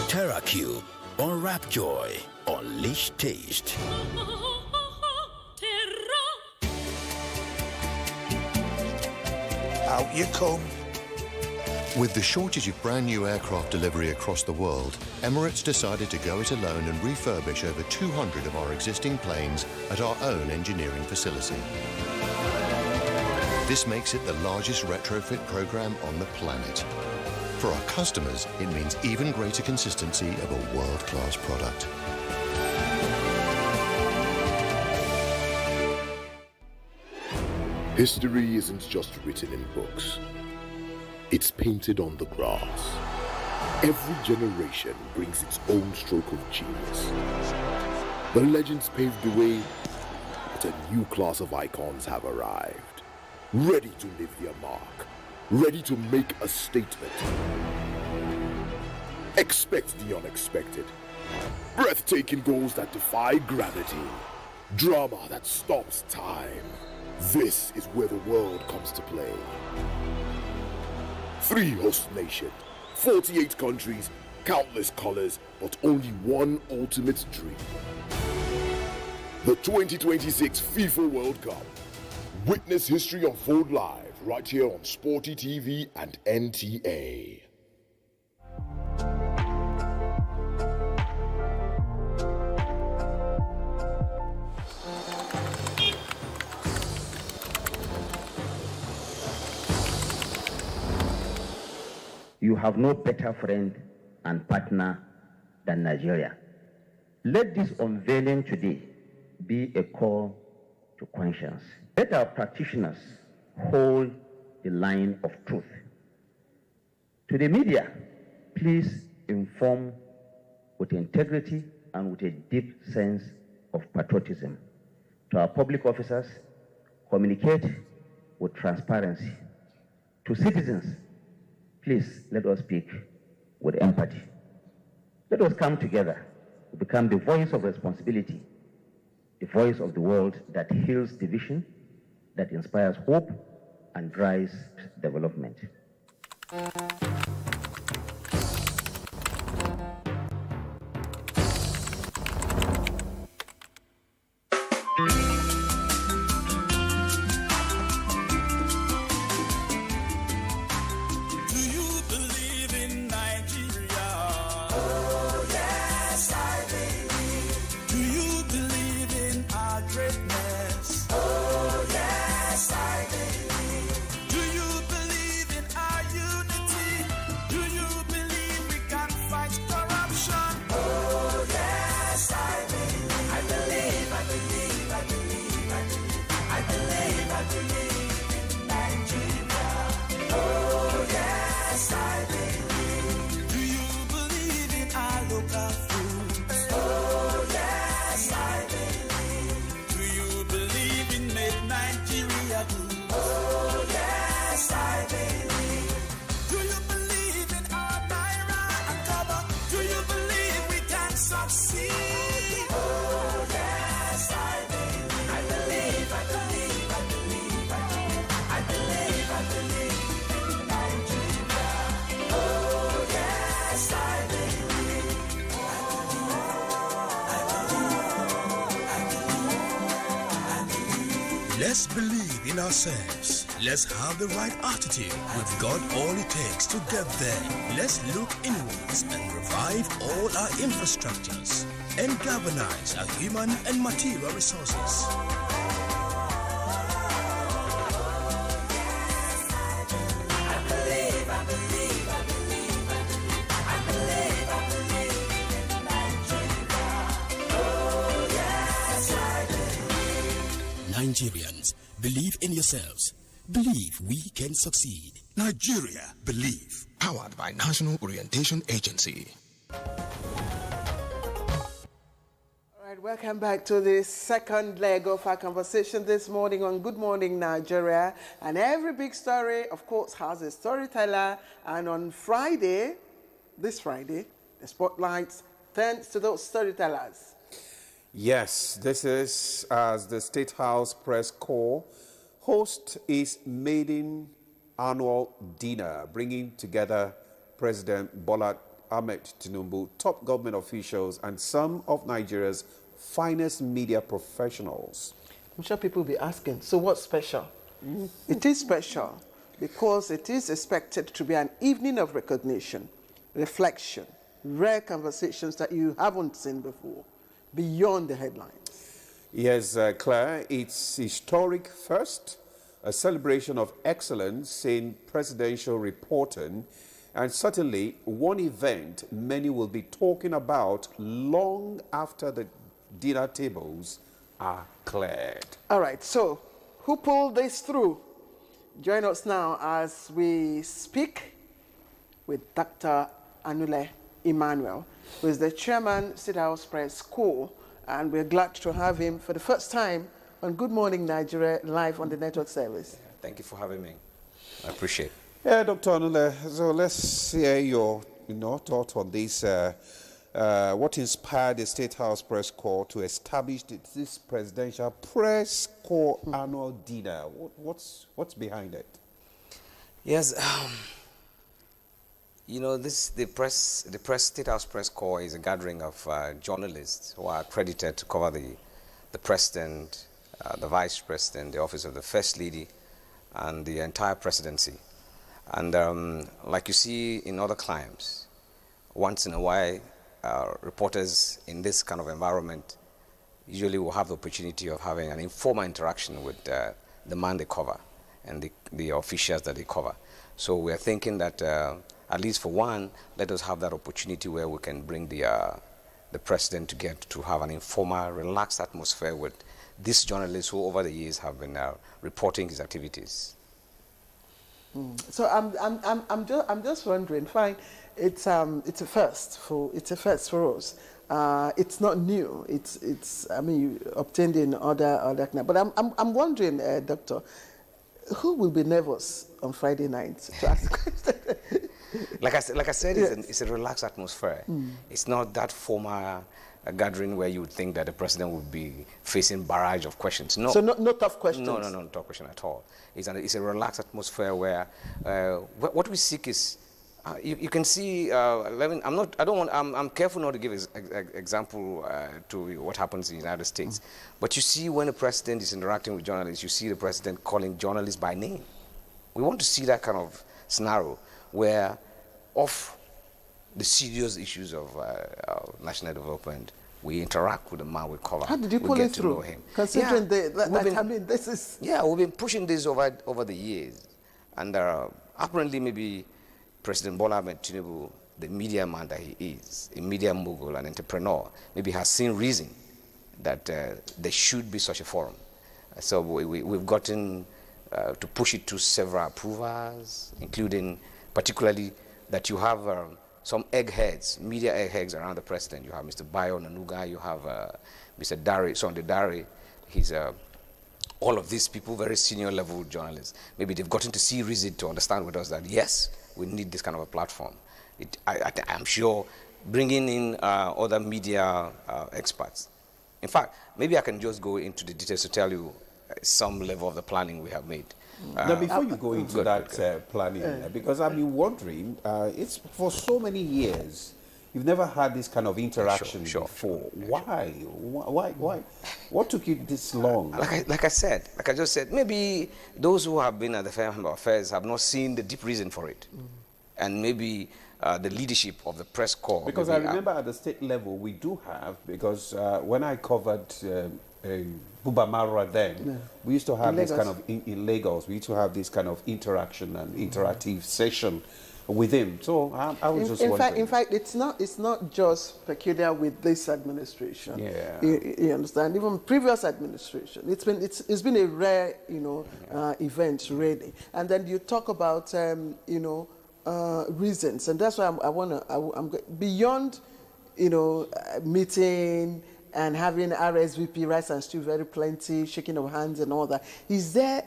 TerraCube, unwrap joy, unleash taste. Out you come. With the shortage of brand new aircraft delivery across the world, Emirates decided to go it alone and refurbish over 200 of our existing planes at our own engineering facility. This makes it the largest retrofit program on the planet. For our customers, it means even greater consistency of a world-class product. History isn't just written in books. It's painted on the grass. Every generation brings its own stroke of genius. The legends paved the way, but a new class of icons have arrived. Ready to leave their mark. Ready to make a statement. Expect the unexpected. Breathtaking goals that defy gravity. Drama that stops time. This is where the world comes to play. 3 host nations, 48 countries, countless colors, but only one ultimate dream. The 2026 FIFA World Cup. Witness history unfold live right here on Sporty TV and NTA. You have no better friend and partner than Nigeria. Let this unveiling today be a call to conscience. Let our practitioners hold the line of truth. To the media, please inform with integrity and with a deep sense of patriotism. To our public officers, communicate with transparency. To citizens, please let us speak with empathy. Let us come together to become the voice of responsibility, the voice of the world that heals division, that inspires hope and drives development. local food. Oh yes, I believe. Do you believe in Make Nigeria Good? Oh yes, I believe. Do you believe in our naira and cover? Do you believe we can succeed? Oh yes, I believe. I believe, I believe, I believe, I believe, I believe, I believe in Nigeria. Oh yes, I believe. Let's believe in ourselves. Let's have the right attitude. We've got all it takes to get there. Let's look inwards and revive all our infrastructures and galvanize our human and material resources. Nigerians, believe in yourselves. Believe we can succeed. Nigeria, believe. Powered by National Orientation Agency. All right, welcome back to the second leg of our conversation this morning on Good Morning Nigeria. And every big story, of course, has a storyteller. And on Friday, this Friday, the spotlight turns to those storytellers. Yes, this is as the State House Press Corps hosts its maiden annual dinner, bringing together President Bola Ahmed Tinubu, top government officials, and some of Nigeria's finest media professionals. I'm sure people will be asking, so what's special? It is special because it is expected to be an evening of recognition, reflection, rare conversations that you haven't seen before, beyond the headlines. Yes, Claire, it's historic first, a celebration of excellence in presidential reporting, and certainly one event many will be talking about long after the dinner tables are cleared. All right, so who pulled this through? Join us now as we speak with Dr. Anule Emmanuel, who is the chairman, State House Press Corps, and we're glad to have him for the first time on Good Morning Nigeria live on the network service. Thank you for having me. I appreciate it. Yeah, Dr. Anule, so let's hear your thought on this. What inspired the State House Press Corps to establish this presidential press corps annual dinner? What's behind it? Yes, you know, the State House Press Corps is a gathering of journalists who are accredited to cover the president, the vice president, the office of the first lady, and the entire presidency. And like you see in other climes, once in a while, reporters in this kind of environment usually will have the opportunity of having an informal interaction with the man they cover and the officials that they cover. So we are thinking that at least for one, let us have that opportunity where we can bring the president to get to have an informal, relaxed atmosphere with these journalists who over the years have been reporting his activities. So I'm just wondering. Fine, it's a first for us. It's not new. I mean, you obtained in other. But I'm wondering, Doctor, who will be nervous on Friday night to ask questions? Like I said, yes. It's a relaxed atmosphere. It's not that formal gathering where you would think that the president would be facing barrage of questions. No. So no tough questions? No tough question at all. It's a relaxed atmosphere where what we seek is, you can see, I'm careful not to give example to what happens in the United States. But you see when the president is interacting with journalists, you see the president calling journalists by name. We want to see that kind of scenario where off the serious issues of national development, we interact with the man we cover. How did you pull it through? Considering this is... Yeah, we've been pushing this over the years. And apparently maybe President Bola Ahmed Tinubu, the media man that he is, a media mogul, an entrepreneur, maybe has seen reason that there should be such a forum. So we've gotten to push it to several approvals, including particularly that you have some eggheads, media eggheads around the president. You have Mr. Bayo Nanuga, you have Mr. Dari, Sunday Dari. He's all of these people, very senior level journalists. Maybe they've gotten to see reason to understand with us that yes, we need this kind of a platform. I'm sure bringing in other media experts. In fact, maybe I can just go into the details to tell you some level of the planning we have made. Now, before you go into that planning, because I've been wondering, it's for so many years, you've never had this kind of interaction before. Why? Why? What took you this long? Like I just said, maybe those who have been at the Federal Affairs have not seen the deep reason for it. And maybe the leadership of the press corps. Because I remember at the state level, we do have, because when I covered Buba Marwa then, we used to have this kind of, in Lagos, we used to have this kind of interaction and interactive session with him. So I was just wondering. In fact, it's not just peculiar with this administration. Yeah. You understand? Even previous administration, it's been a rare, event really. And then you talk about, reasons, and that's why I'm beyond, meeting and having RSVP, rice and stew, very plenty, shaking of hands and all that. Is there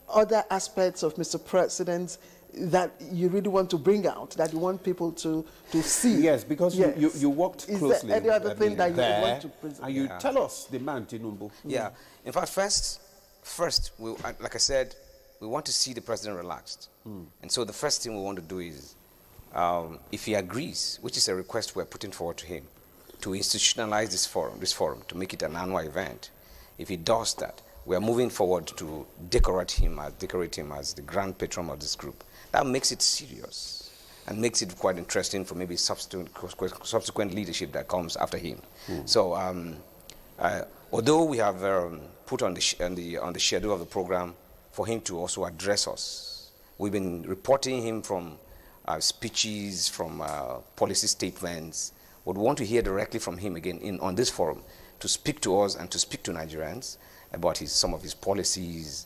other aspects of Mr. President that you really want to bring out, that you want people to see? Yes, because you worked closely. Is there any other thing that you want to present? And you tell us the man, Tinubu. Yeah. In fact, first, like I said, we want to see the president relaxed. And so the first thing we want to do is, if he agrees, which is a request we're putting forward to him, to institutionalize this forum, to make it an annual event. If he does that, we are moving forward to decorate him as the grand patron of this group. That makes it serious and makes it quite interesting for maybe subsequent leadership that comes after him. So, although we have put on the schedule of the program for him to also address us, we've been reporting him from speeches, from policy statements. We want to hear directly from him again on this forum to speak to us and to speak to Nigerians about some of his policies,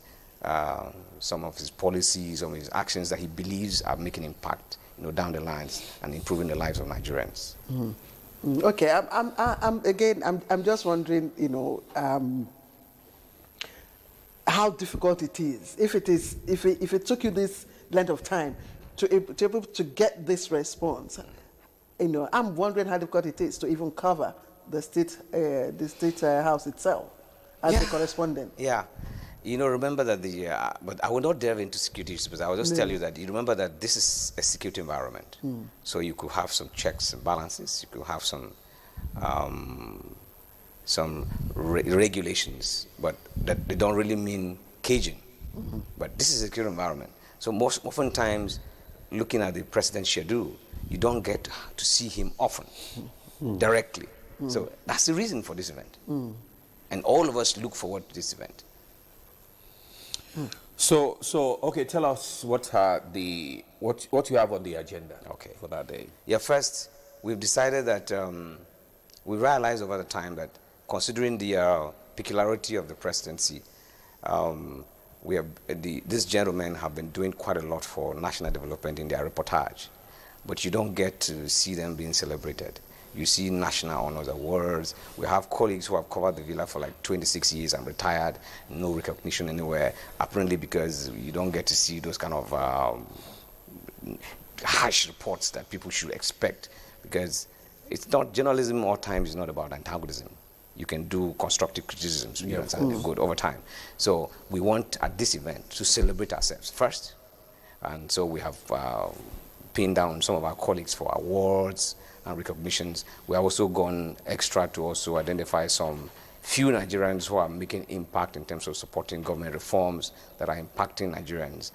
some of his actions that he believes are making impact, down the lines and improving the lives of Nigerians. Okay, I'm just wondering, how difficult it is. If it took you this length of time to be able to get this response. I'm wondering how difficult it is to even cover the state house itself as the correspondent. Yeah, remember that but I will not delve into security issues, but I will just tell you that you remember that this is a security environment. So you could have some checks and balances. You could have some regulations, but that they don't really mean caging. But this is a security environment. So oftentimes, looking at the president's schedule, you don't get to see him often, directly. So that's the reason for this event. And all of us look forward to this event. So okay, tell us what you have on the agenda for that day. Yeah, first, we've decided that we realized over the time that considering the peculiarity of the presidency, these gentlemen have been doing quite a lot for national development in their reportage, but you don't get to see them being celebrated. You see national honors awards. We have colleagues who have covered the villa for like 26 years and retired, no recognition anywhere, apparently because you don't get to see those kind of harsh reports that people should expect, because it's not, journalism all times is not about antagonism. You can do constructive criticisms, good over time. So we want at this event to celebrate ourselves first. And so we have pinned down some of our colleagues for awards and recognitions. We have also gone extra to also identify some few Nigerians who are making impact in terms of supporting government reforms that are impacting Nigerians.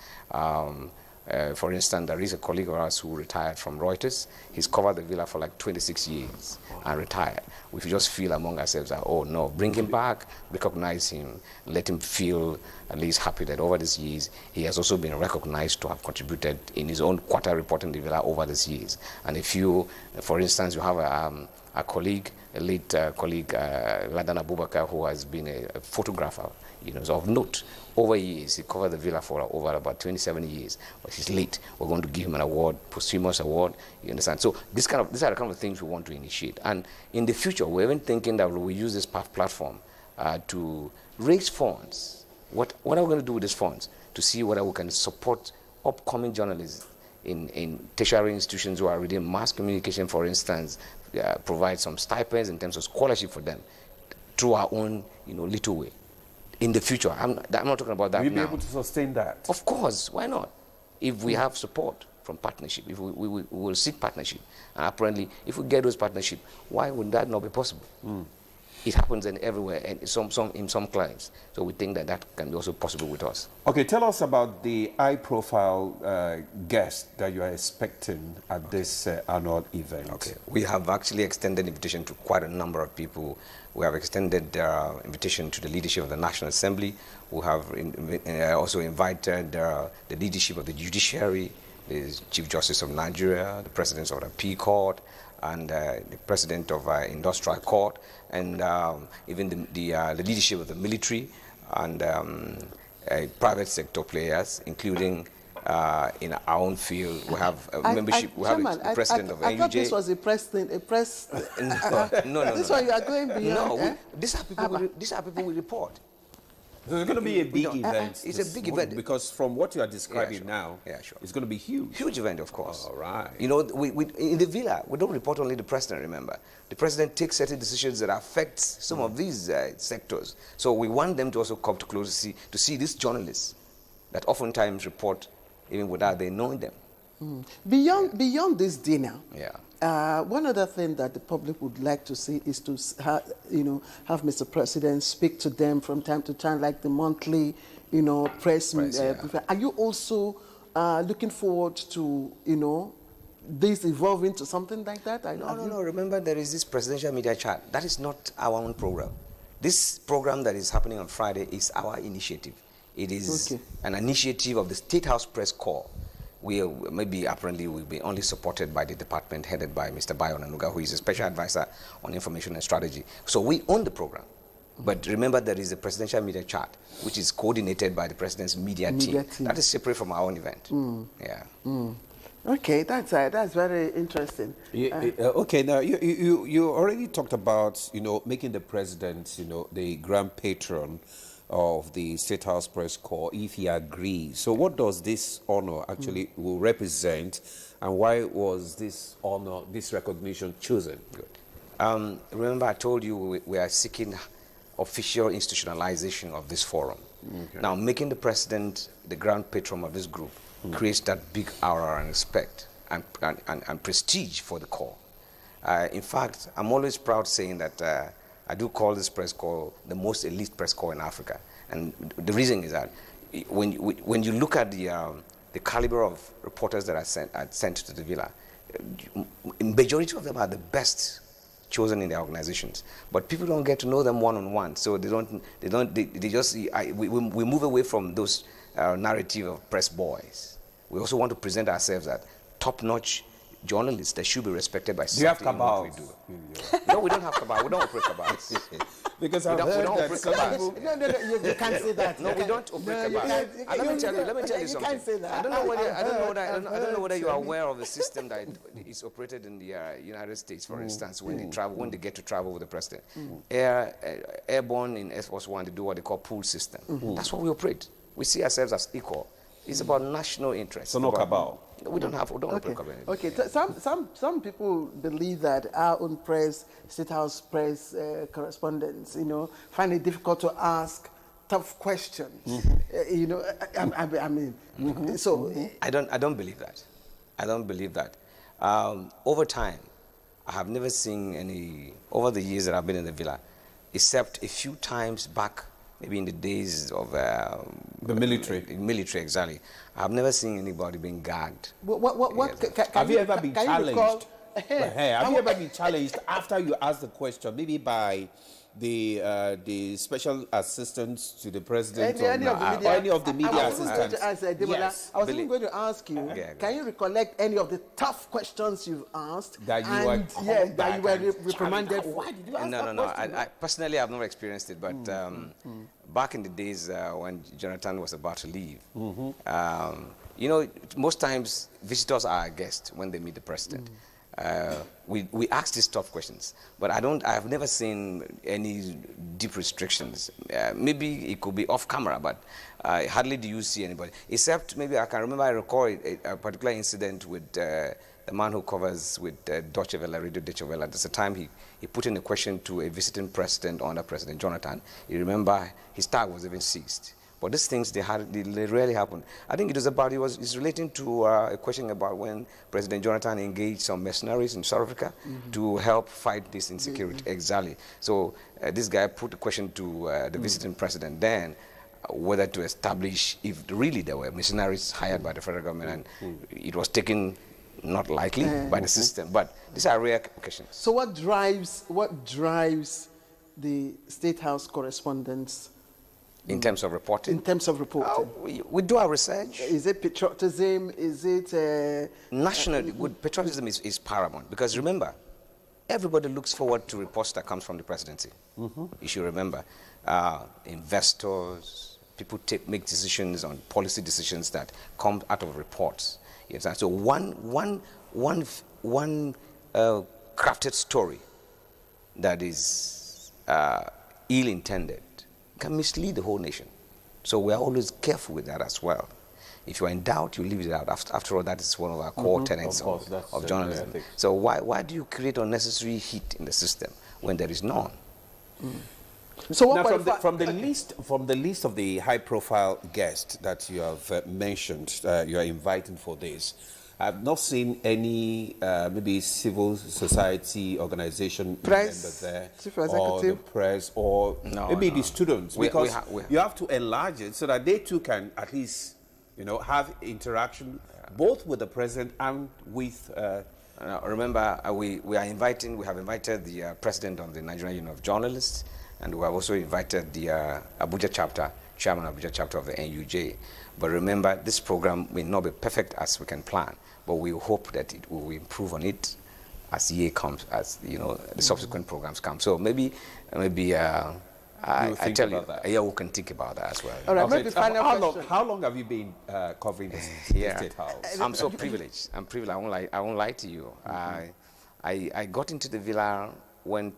For instance, there is a colleague of ours who retired from Reuters. He's covered the villa for like 26 years and retired. We just feel among ourselves that, oh no, bring him back, recognize him, let him feel at least happy that over these years, he has also been recognized to have contributed in his own quarter report in the villa over these years. And if you, for instance, you have a colleague, a late colleague, Ladan Abubakar, who has been a photographer so of note. Over years, he covered the villa for over about 27 years, but he's late. We're going to give him an award, posthumous award, you understand? So these are the kind of things we want to initiate. And in the future, we're even thinking that we use this platform to raise funds. What are we going to do with these funds? To see whether we can support upcoming journalists in tertiary institutions who are reading mass communication, for instance, provide some stipends in terms of scholarship for them through our own, little way. In the future, I'm not talking about that now. Will you be able to sustain that? Of course, why not? If we have support from partnership, if we will seek partnership, and apparently, if we get those partnership, why would that not be possible? It happens everywhere, and in some clients. So we think that can be also possible with us. Okay, tell us about the high-profile guest that you are expecting at this annual event. Okay, we have actually extended invitation to quite a number of people. We have extended invitation to the leadership of the National Assembly. We have also invited the leadership of the judiciary, the Chief Justice of Nigeria, the President of the Appeal Court, and the President of Industrial Court, and even the leadership of the military and private sector players, including in our own field. We have membership. We have the President of NUJ. I thought this was a press. No. This one you are going beyond. No, these are people we report. So it's going to be a big event. It's a big event. Because from what you are describing now, it's going to be huge. Huge event, of course. All right. We in the villa, we don't report only the president, remember. The president takes certain decisions that affect some of these sectors. So we want them to also come to close to see these journalists that oftentimes report even without they knowing them. Beyond this dinner, one other thing that the public would like to see is to have Mr. President speak to them from time to time, like the monthly press. Are you also looking forward to this evolving to something like that? No. Remember, there is this presidential media chat. That is not our own program. This program that is happening on Friday is our initiative. It is an initiative of the State House Press Corps. Apparently we'll be only supported by the department headed by Mr. Bayo Nanuga, who is a special advisor on information and strategy. So we own the program. But remember, there is a presidential media chart, which is coordinated by the president's media team. That is separate from our own event. Okay, that's very interesting. Okay, now you already talked about making the president the grand patron of the State House Press Corps, if he agrees. So what does this honor actually will represent, and why was this honor, this recognition chosen? Good. Remember, I told you we are seeking official institutionalization of this forum. Now, making the president the grand patron of this group creates that big aura and respect and prestige for the Corps. In fact, I'm always proud saying that I do call this press corps the most elite press corps in Africa. And the reason is that when you look at the caliber of reporters that are sent to the villa, majority of them are the best chosen in their organizations. But people don't get to know them one-on-one. So they just, we move away from those narrative of press boys. We also want to present ourselves as top-notch journalists that should be respected by society. Do you have cabals? No, we don't have cabals. We don't operate cabals. Because we don't operate cabals. No, you can't say that. No, we don't operate cabals. Let me tell you something. Can't say that. I don't know whether you are aware of the system that is operated in the United States, for instance, when they get to travel with the president. Airborne in Air Force One, they do what they call pool system. That's what we operate. We see ourselves as equal. It's about national interest. So no cabal. We don't operate cabal. Okay. Some people believe that our own press, State House press correspondents, find it difficult to ask tough questions. So I don't believe that. I don't believe that. Over time, I have never seen any, over the years that I've been in the villa, except a few times back, maybe in the days of the military. Military, exactly. I've never seen anybody being gagged. Have you ever been challenged? Have you ever been challenged after you asked the question, maybe by the special assistants to the president Any of the media, or any of the media assistants. Yes. I was even going to ask you, can you recollect any of the tough questions you've asked that you were reprimanded? Why did you ask that question? I personally have never experienced it, but back in the days when Jonathan was about to leave, you know, most times visitors are our guests when they meet the president. We ask these tough questions, but I've never seen any deep restrictions. Maybe it could be off camera, but hardly do you see anybody. Except maybe I recall a particular incident with the man who covers with Deutsche Welle, Radio Deutsche Welle. There's a time he put in a question to a visiting president under President Jonathan. You remember his tag was even seized. But these things, they rarely happen. I think it's relating to a question about when President Jonathan engaged some mercenaries in South Africa to help fight this insecurity. Exactly. So this guy put a question to the visiting president then, whether to establish if really there were mercenaries hired by the federal government, and it was taken not lightly by the system. But these are rare occasions. So what drives the State House correspondents? In terms of reporting? In terms of reporting. We do our research. Is it patriotism? Is it... Nationally, patriotism is paramount. Because remember, everybody looks forward to reports that comes from the presidency. You should remember. Investors, people make decisions on policy decisions that come out of reports. Yes, so one crafted story that is ill-intended can mislead the whole nation. So we are always careful with that as well. If you are in doubt, you leave it out. After all, that is one of our core tenets of journalism. So why do you create unnecessary heat in the system when there is none? So now, from the list of the high-profile guests that you have mentioned, you are inviting for this, I've not seen any maybe civil society organization members there, or the press, or maybe the students, because you have to enlarge it so that they too can at least, you know, have interaction both with the president and with. Remember, we have invited the president of the Nigerian Union of Journalists, and we have also invited the Abuja chapter, chairman of Abuja chapter of the NUJ. But remember, this program may not be perfect as we can plan, but we hope that it will improve on it as the year comes, as you know, the subsequent programs come. So maybe I tell you, we can think about that as well. All right, maybe final question. How long have you been covering the State House? I'm so privileged. I won't lie to you. I got into the villa when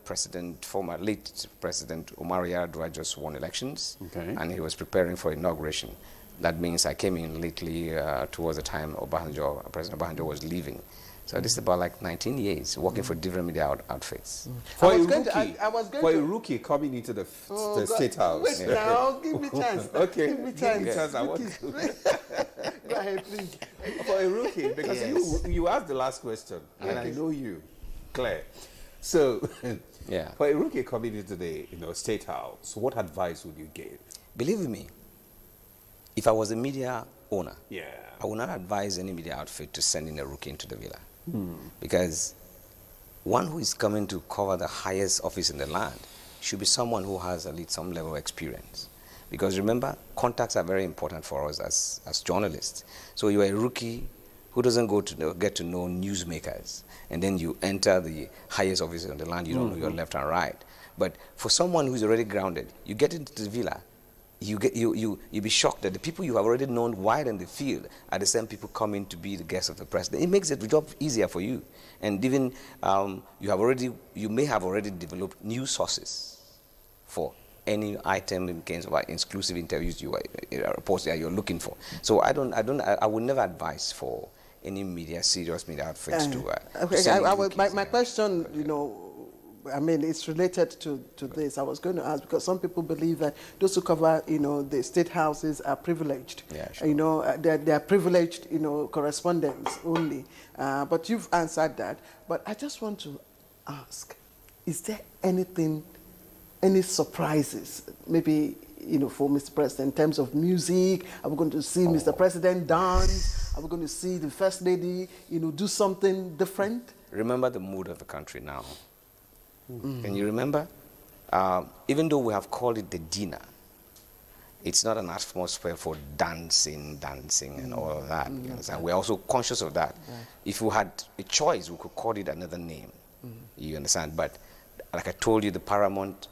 former late President Omar Yar'Adua just won elections, and he was preparing for inauguration. That means I came in lately towards the time President Obasanjo was leaving. So this is about like 19 years working for different media outfits. For a rookie coming into the State House. Wait now, give me a chance. Okay, give me a chance. Give me a chance. Go ahead, please. For a rookie, because you asked the last question, and I know you, Claire. So, for a rookie coming into the State House, what advice would you give? Believe me, if I was a media owner, I would not advise any media outfit to send in a rookie into the villa. Because one who is coming to cover the highest office in the land should be someone who has at least some level of experience. Because remember, contacts are very important for us as journalists. So you are a rookie who doesn't get to know newsmakers, and then you enter the highest office in the land, you don't know your left and right. But for someone who's already grounded, you get into the villa, you'll be shocked that the people you have already known wide in the field are the same people coming to be the guests of the president. It makes the job easier for you. And even you may have already developed new sources for any item in case of exclusive interviews reports that you're looking for. So I would never advise for any serious media outfits to my question, I mean, it's related to this. I was going to ask, because some people believe that those who cover, the state houses are privileged. Yeah, sure. They are privileged, correspondents only. But you've answered that. But I just want to ask, is there any surprises, maybe, for Mr. President, in terms of music? Are we going to see Mr. President dance? Are we going to see the First Lady, do something different? Remember the mood of the country now. Can you remember? even though we have called it the dinner, it's not an atmosphere for dancing and all of that. You understand? We're also conscious of that. If we had a choice, we could call it another name. You understand? But like I told you, the paramount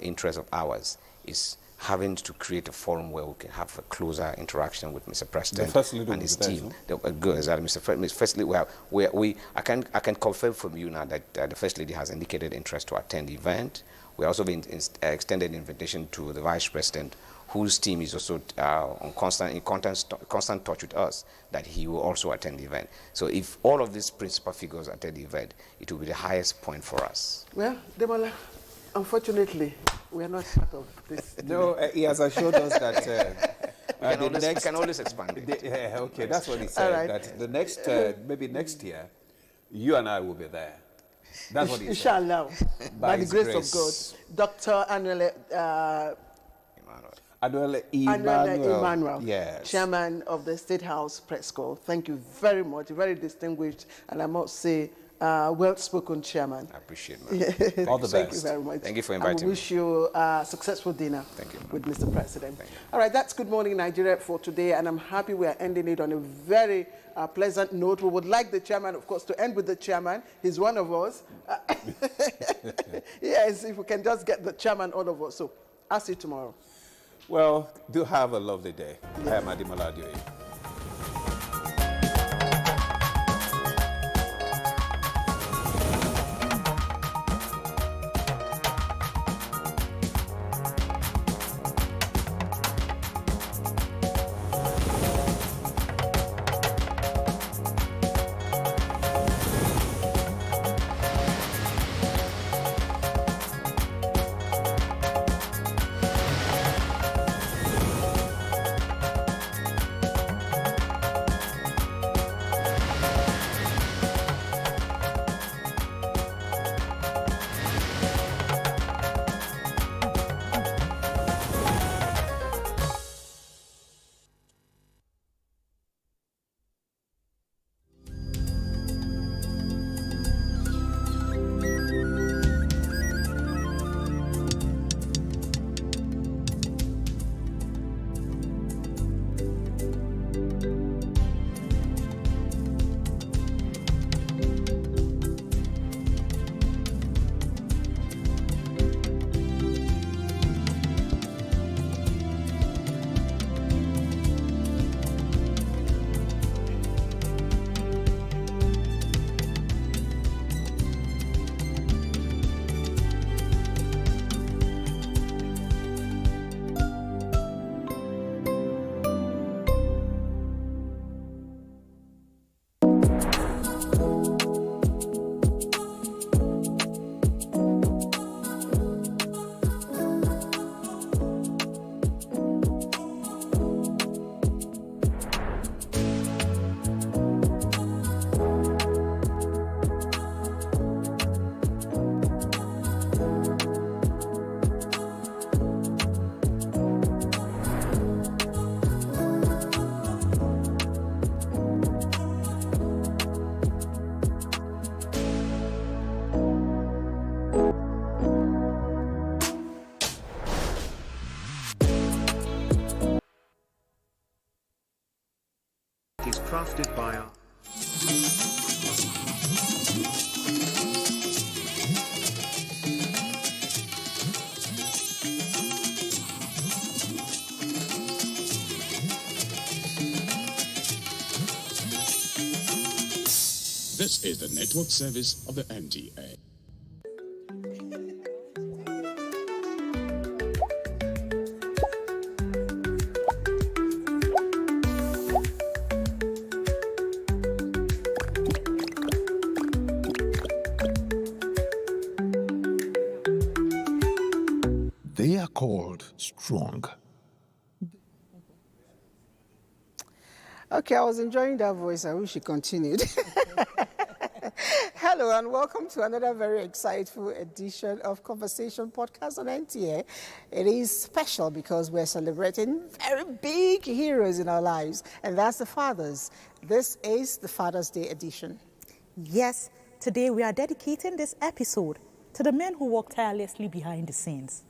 interest of ours is having to create a forum where we can have a closer interaction with Mr. President and his team. Good, exactly. Mr. First Lady, I can confirm from you now that the First Lady has indicated interest to attend the event. We also been extended invitation to the Vice President, whose team is also in constant touch with us, that he will also attend the event. So if all of these principal figures attend the event, it will be the highest point for us. Well, Demola, unfortunately, we are not part of this. No, he has assured us that I can always expand it. Okay, that's what he said. Right. That the next, maybe next year, you and I will be there. That's what he said. Inshallah, by the grace of God. Dr. Anuele Emmanuel, yes. Chairman of the State House Press Corps. Thank you very much. Very distinguished, and I must say, well-spoken chairman. I appreciate it. All the best. Thank you very much. Thank you for inviting me. I wish you a successful dinner with Mr. President. All right, that's Good Morning Nigeria for today, and I'm happy we are ending it on a very pleasant note. We would like the chairman, of course, to end with the chairman. He's one of us. Yes, if we can just get the chairman, all of us. So I'll see you tomorrow. Well, do have a lovely day. I am Ademola Adeoye. Is crafted by our This is the network service of the NTA. They are called strong. Okay, I was enjoying that voice. I wish it continued. Hello and welcome to another very exciting edition of Conversation Podcast on NTA. It is special because we're celebrating very big heroes in our lives, and that's the fathers. This is the Father's Day edition. Yes, today we are dedicating this episode to the men who work tirelessly behind the scenes.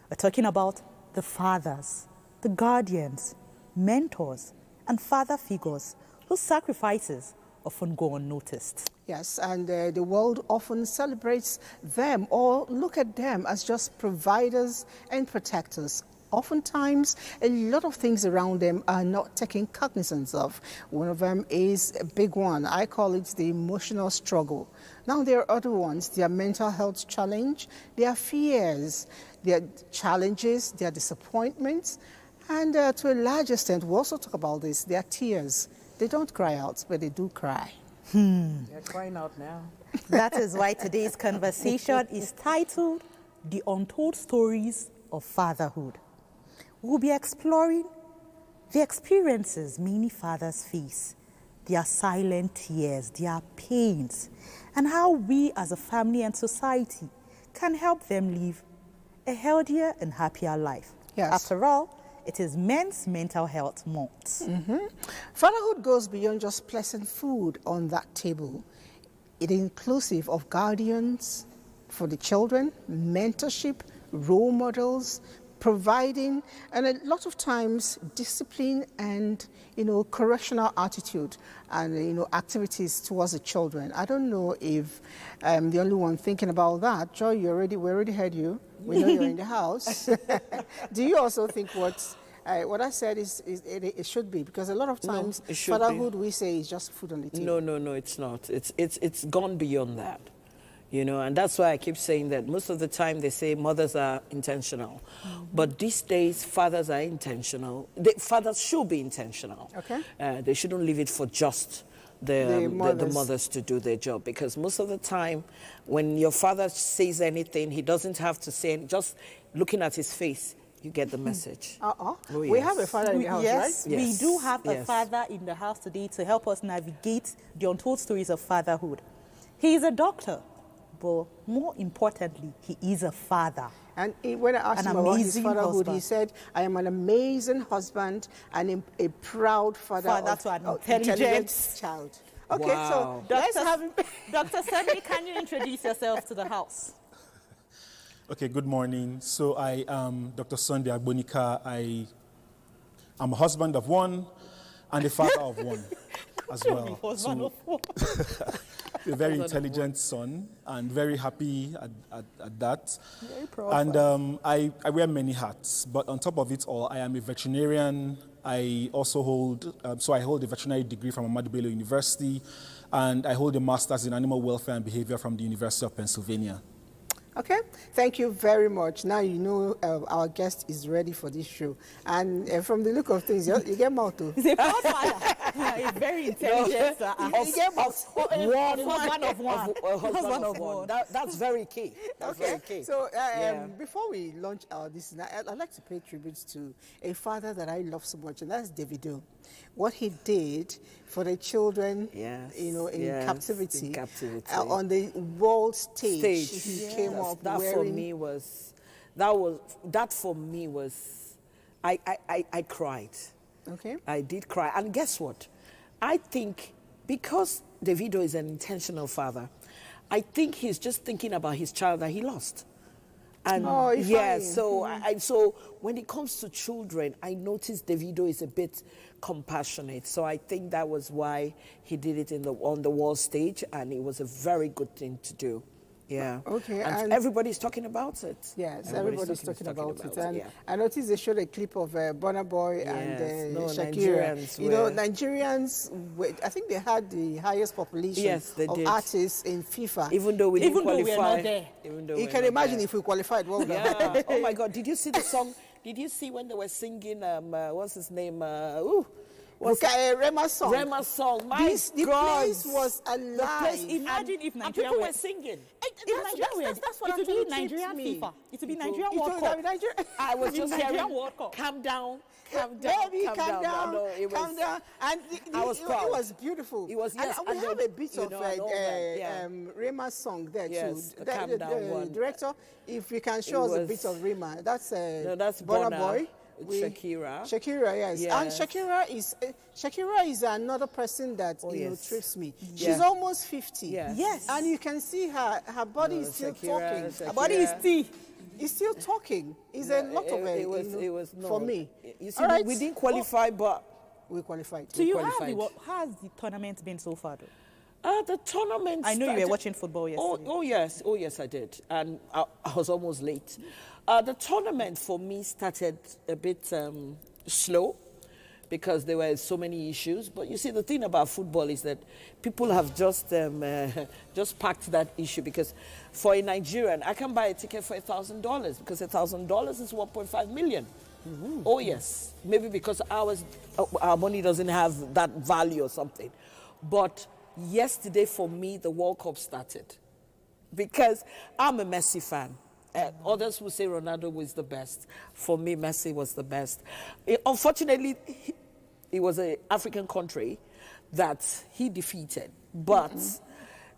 We're talking about the fathers, the guardians, mentors, and father figures whose sacrifices often go unnoticed. Yes, and the world often celebrates them or look at them as just providers and protectors. Oftentimes, a lot of things around them are not taken cognizance of. One of them is a big one. I call it the emotional struggle. Now, there are other ones, their mental health challenge, their fears, their challenges, their disappointments, and to a large extent, we also talk about this, their tears. They don't cry out, but they do cry. They're crying out now. That is why today's conversation is titled The Untold Stories of Fatherhood. We'll be exploring the experiences many fathers face, their silent tears, their pains, and how we as a family and society can help them live a healthier and happier life. Yes. After all, it is Men's Mental Health Month. Fatherhood goes beyond just pleasant food on that table. It is inclusive of guardians for the children, mentorship, role models, providing, and a lot of times discipline and, correctional attitude and, activities towards the children. I don't know if I'm the only one thinking about that. Joy, we already heard you. We know you're in the house. Do you also think what I said it should be? Because a lot of times fatherhood we say is just food on the table. No, it's not. It's gone beyond that. And that's why I keep saying that most of the time they say mothers are intentional. But these days, fathers are intentional. Fathers should be intentional. Okay. They shouldn't leave it for just the mothers to do their job. Because most of the time, when your father says anything, he doesn't have to say, just looking at his face, you get the message. Oh, yes. We have a father in the house, yes, right? Yes, we do have a father in the house today to help us navigate the untold stories of fatherhood. He is a doctor. But more importantly, he is a father. And when I asked him about his fatherhood, he said, I am an amazing husband and a proud father to an intelligent child. Okay, wow. so let's have him. Dr. Sunday, can you introduce yourself to the house? Okay, good morning. So I am Dr. Sunday Agbonika. I am a husband of one and a father of one as well. A very intelligent son, and very happy at that. Very proud. And I wear many hats, but on top of it all, I am a veterinarian. I also hold a veterinary degree from Ahmadu Bello University, and I hold a master's in animal welfare and behavior from the University of Pennsylvania. Okay, thank you very much. Now you know our guest is ready for this show. And from the look of things, you get mouth too. He's a proud father. He's very intelligent. Husband of one. That's very key. That's very key. So before we launch this, I'd like to pay tribute to a father that I love so much, and that's Davido. What he did for the children, in captivity, on the world stage. He came up that wearing... for me was, I cried. Okay. I did cry. And guess what? I think because Davido is an intentional father, I think he's just thinking about his child that he lost. And so when it comes to children, I noticed Davido is a bit compassionate. So I think that was why he did it on the world stage, and it was a very good thing to do. Yeah. Okay. And everybody's talking about it. Yes, everybody's talking about it. And I noticed they showed a clip of Burna Boy and Shakira. Nigerians, I think they had the highest population of artists in FIFA. Even though we didn't qualify. You can imagine if we qualified. Yeah. Oh my God! Did you see the song? Did you see when they were singing? What's his name? Rema's song. Rema's song. The place was alive. Imagine if Nigeria people were singing. That's what it would be Nigerian FIFA. It would be Nigerian World Cup. I was just Nigerian World Cup. Calm down. Baby, calm down. Calm down. And I was proud. It was beautiful. It was, yes. And we have a bit of Rema's song there too. The director, if you can show us a bit of Rema. That's Burna Boy Shakira. Shakira, yes. Yes. And Shakira is another person that trips me. She's almost 50. Yes. And you can see her body is still talking. Shakira. Her body is still. It's still talking. It's a lot of it was for me. You see, we didn't qualify, but we qualified. So how has the tournament been so far, though? The tournament. I know you were watching football yesterday. Oh yes, I did, and I was almost late. The tournament for me started a bit slow because there were so many issues. But you see, the thing about football is that people have just packed that issue, because for a Nigerian, I can buy a ticket for $1,000 because $1,000 is 1.5 million. Mm-hmm. Oh yes, maybe because our money doesn't have that value or something. But yesterday for me, the World Cup started because I'm a Messi fan. Others will say Ronaldo was the best. For me, Messi was the best. Unfortunately, it was an African country that he defeated. But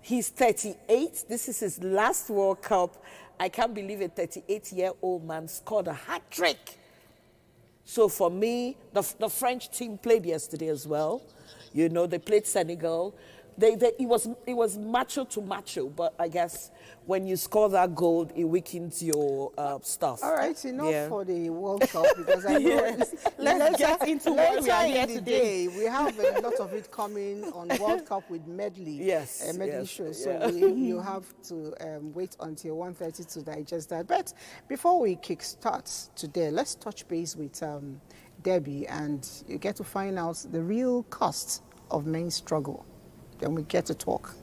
he's 38. This is his last World Cup. I can't believe a 38-year-old man scored a hat-trick. So for me, the French team played yesterday as well. You know, they played Senegal. It was macho to macho, but I guess when you score that goal, it weakens your stuff. All right, enough for the World Cup, because I know let's get into what we are here today. We have a lot of it coming on World Cup with medley. Medley shows. So you have to wait until 1:30 to digest that. But before we kickstart today, let's touch base with Debbie, and you get to find out the real cost of men's struggle. Then we get to talk.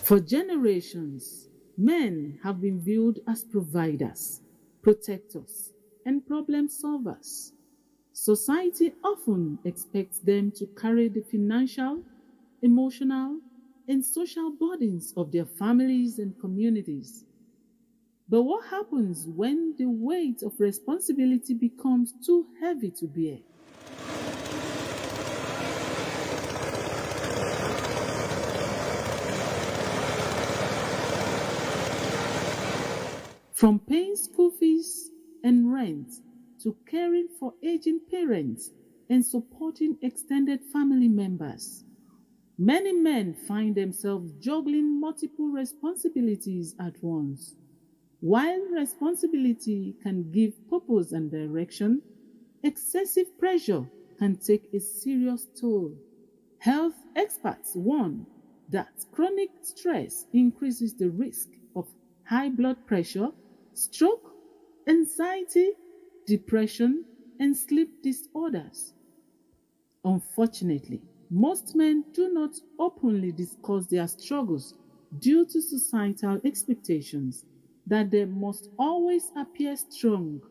For generations, men have been viewed as providers, protectors, and problem solvers. Society often expects them to carry the financial, emotional, and social burdens of their families and communities. But what happens when the weight of responsibility becomes too heavy to bear? From paying school fees and rent to caring for aging parents and supporting extended family members, many men find themselves juggling multiple responsibilities at once. While responsibility can give purpose and direction, excessive pressure can take a serious toll. Health experts warn that chronic stress increases the risk of high blood pressure, stroke, anxiety, depression, and sleep disorders. Unfortunately, most men do not openly discuss their struggles due to societal expectations that they must always appear strong.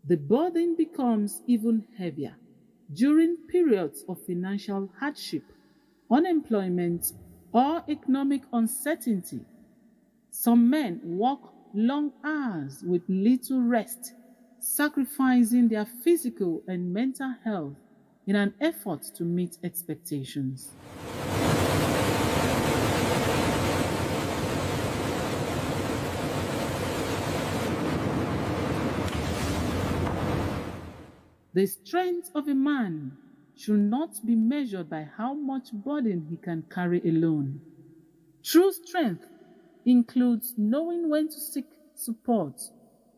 The burden becomes even heavier during periods of financial hardship, unemployment, or economic uncertainty. Some men work long hours with little rest, sacrificing their physical and mental health in an effort to meet expectations. The strength of a man should not be measured by how much burden he can carry alone. True strength includes knowing when to seek support,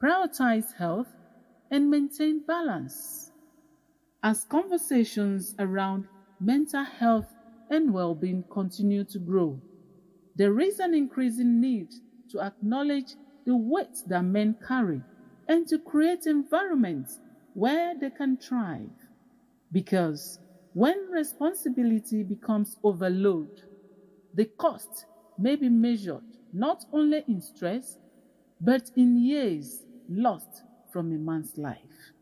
prioritize health, and maintain balance. As conversations around mental health and well-being continue to grow, there is an increasing need to acknowledge the weight that men carry and to create environments where they can thrive. Because when responsibility becomes overload, the cost may be measured not only in stress, but in years lost from a man's life.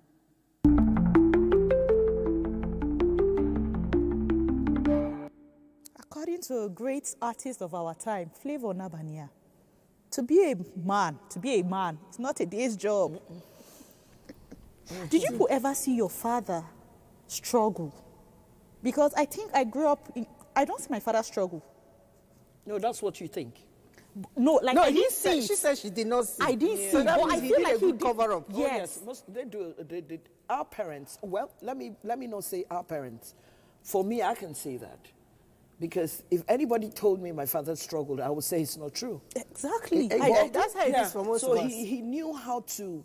According to a great artist of our time, Flavor Nabania, to be a man, it's not a day's job. Did you ever see your father struggle? Because I think I grew up, I don't see my father struggle. No, that's what you think. No, like No, I didn't see. she said she did not see. I didn't see, So that but means I he feel did like a he good did. cover up. Yes. They do. Our parents. Well, let me not say our parents. For me, I can say that. Because if anybody told me my father struggled, I would say it's not true. Exactly. That's how it is for most of us. So he knew how to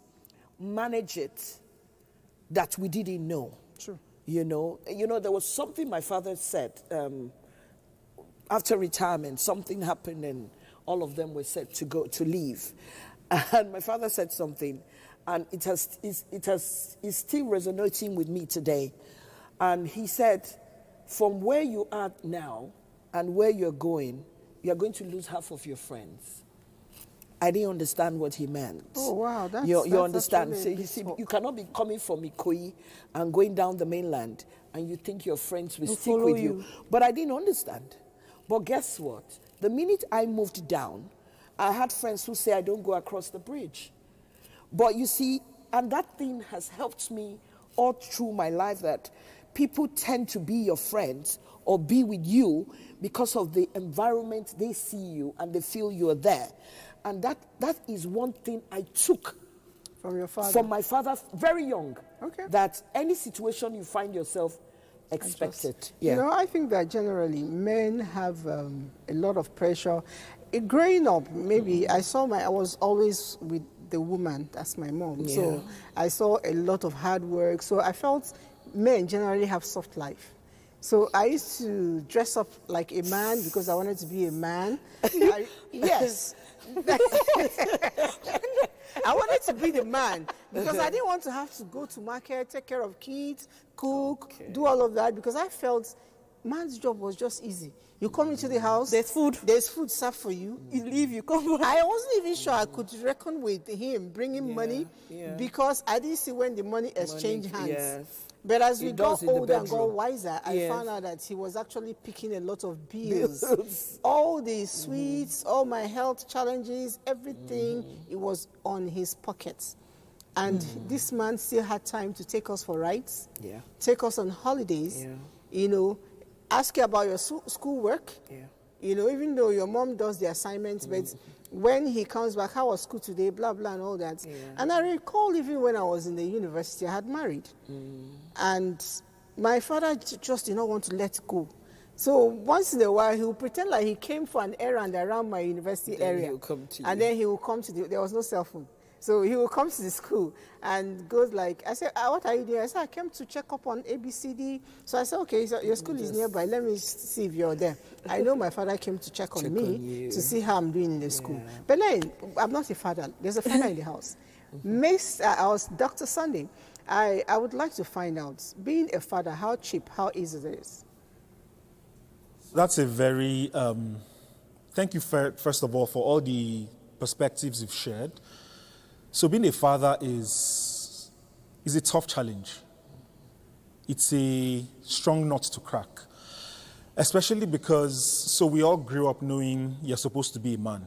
manage it that we didn't know. True. You know, there was something my father said after retirement. Something happened, and all of them were set to leave. And my father said something, and it's still resonating with me today. And he said, from where you are now and where you're going to lose half of your friends. I didn't understand what he meant. Oh, wow. You understand? So you cannot be coming from Ikoyi and going down the mainland and you think your friends will stick with you. But I didn't understand. But guess what? The minute I moved down, I had friends who say I don't go across the bridge. But you see, and that thing has helped me all through my life, that people tend to be your friends or be with you because of the environment they see you and they feel you're there. And that is one thing I took from your father. From my father, very young. Okay. That any situation you find yourself, expect it. You know, I think that generally men have a lot of pressure. Growing up, maybe I was always with the woman, that's my mom. Yeah. So I saw a lot of hard work. So I felt men generally have soft life. So I used to dress up like a man because I wanted to be a man. Yes. I wanted to be the man because I didn't want to have to go to market, take care of kids, cook, do all of that, because I felt man's job was just easy. You come into the house, there's food served for you, you leave, you come back. I wasn't even sure I could reckon with him bringing money because I didn't see when the money exchanged hands. Yes. But as we got older and got wiser, I found out that he was actually picking a lot of bills. All the sweets, all my health challenges, everything, it was on his pockets. And this man still had time to take us for rides, take us on holidays, you know, ask you about your schoolwork, you know, even though your mom does the assignments, but when he comes back, how was school today, blah, blah, and all that. And I recall even when I was in the university, I had married. And my father just did not want to let go. So once in a while, he would pretend like he came for an errand around my university area. And then he would come to there was no cell phone. So he will come to the school and goes like, I said, what are you doing? I said, I came to check up on ABCD. So I said, okay, so your school is nearby. Let me see if you're there. I know my father came to check on me to see how I'm doing in the school. But then, I'm not a father. There's a father in the house. I was Dr. Sunday. I would like to find out, being a father, how cheap, how easy it is. That's a very, thank you first of all for all the perspectives you've shared. So being a father is a tough challenge. It's a strong nut to crack, especially because, so we all grew up knowing you're supposed to be a man.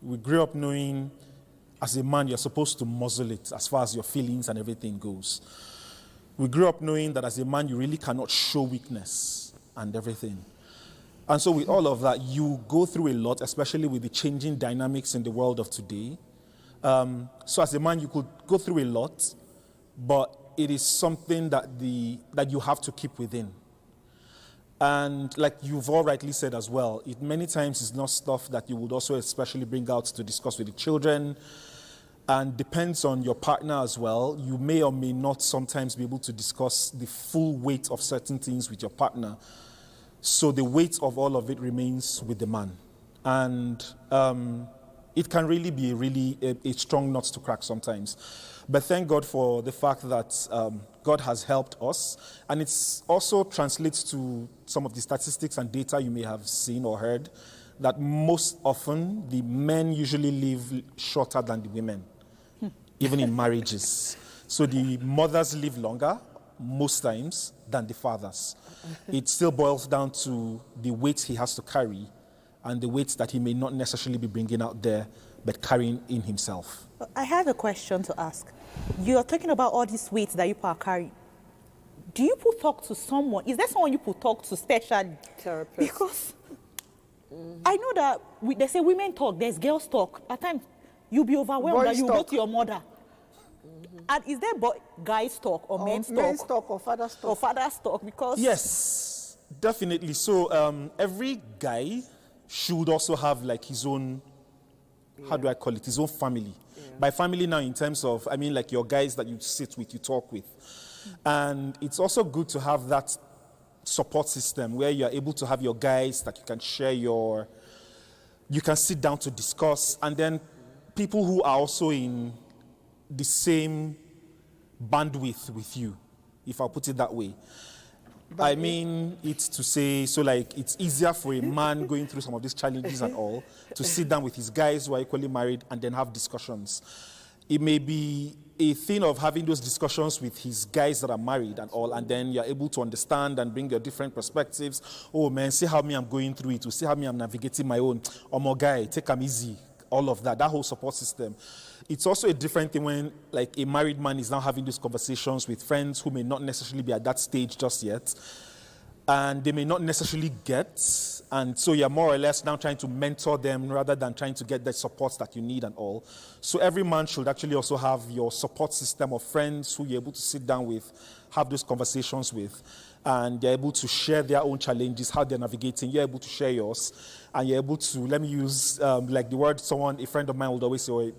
We grew up knowing as a man, you're supposed to muzzle it as far as your feelings and everything goes. We grew up knowing that as a man, you really cannot show weakness and everything. And so with all of that, you go through a lot, especially with the changing dynamics in the world of today. So as a man, you could go through a lot, but it is something that you have to keep within. And like you've all rightly said as well, it many times is not stuff that you would also especially bring out to discuss with the children, and depends on your partner as well. You may or may not sometimes be able to discuss the full weight of certain things with your partner. So the weight of all of it remains with the man. And it can really be a strong nut to crack sometimes. But thank God for the fact that God has helped us. And it also translates to some of the statistics and data you may have seen or heard, that most often the men usually live shorter than the women, even in marriages. So the mothers live longer, most times, than the fathers. It still boils down to the weight he has to carry and the weight that he may not necessarily be bringing out there but carrying in himself. I have a question to ask. You're talking about all these weights that you people are carrying. Do you people talk to someone? Is there someone you people talk to specially? Therapist. Because I know that they say women talk, there's girls talk. At times, you'll be overwhelmed that you go to your mother. And is there guys talk or men's talk? Men's talk or father's talk? Or father's talk, because... Yes, definitely. So every guy should also have like his own, how do I call it, his own family. By family now in terms of, I mean like your guys that you sit with, you talk with. And it's also good to have that support system where you're able to have your guys that you can share you can sit down to discuss, and then people who are also in the same bandwidth with you, if I'll put it that way. I mean, it's to say, so like it's easier for a man going through some of these challenges and all to sit down with his guys who are equally married and then have discussions. It may be a thing of having those discussions with his guys that are married and all, and then you're able to understand and bring your different perspectives. Oh man, see how me I'm going through it, or see how me I'm navigating my own. Oh my guy, take them easy. All of that whole support system. It's also a different thing when like a married man is now having these conversations with friends who may not necessarily be at that stage just yet, and they may not necessarily get, and so you're more or less now trying to mentor them rather than trying to get the support that you need and all. So every man should actually also have your support system of friends who you're able to sit down with, have those conversations with, and they're able to share their own challenges, how they're navigating. You're able to share yours, and you're able to, let me use like the word a friend of mine would always say,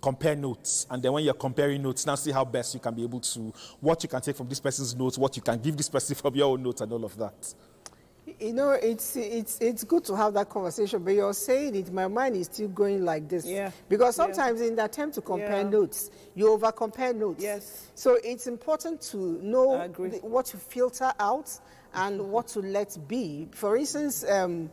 compare notes. And then when you're comparing notes, now see how best you can be able to, what you can take from this person's notes, what you can give this person from your own notes, and all of that. You know, it's good to have that conversation, but you're saying it, my mind is still going like this. Yeah. Because sometimes in the attempt to compare notes, you over-compare notes. Yes. So it's important to know what to filter out and what to let be. For instance, and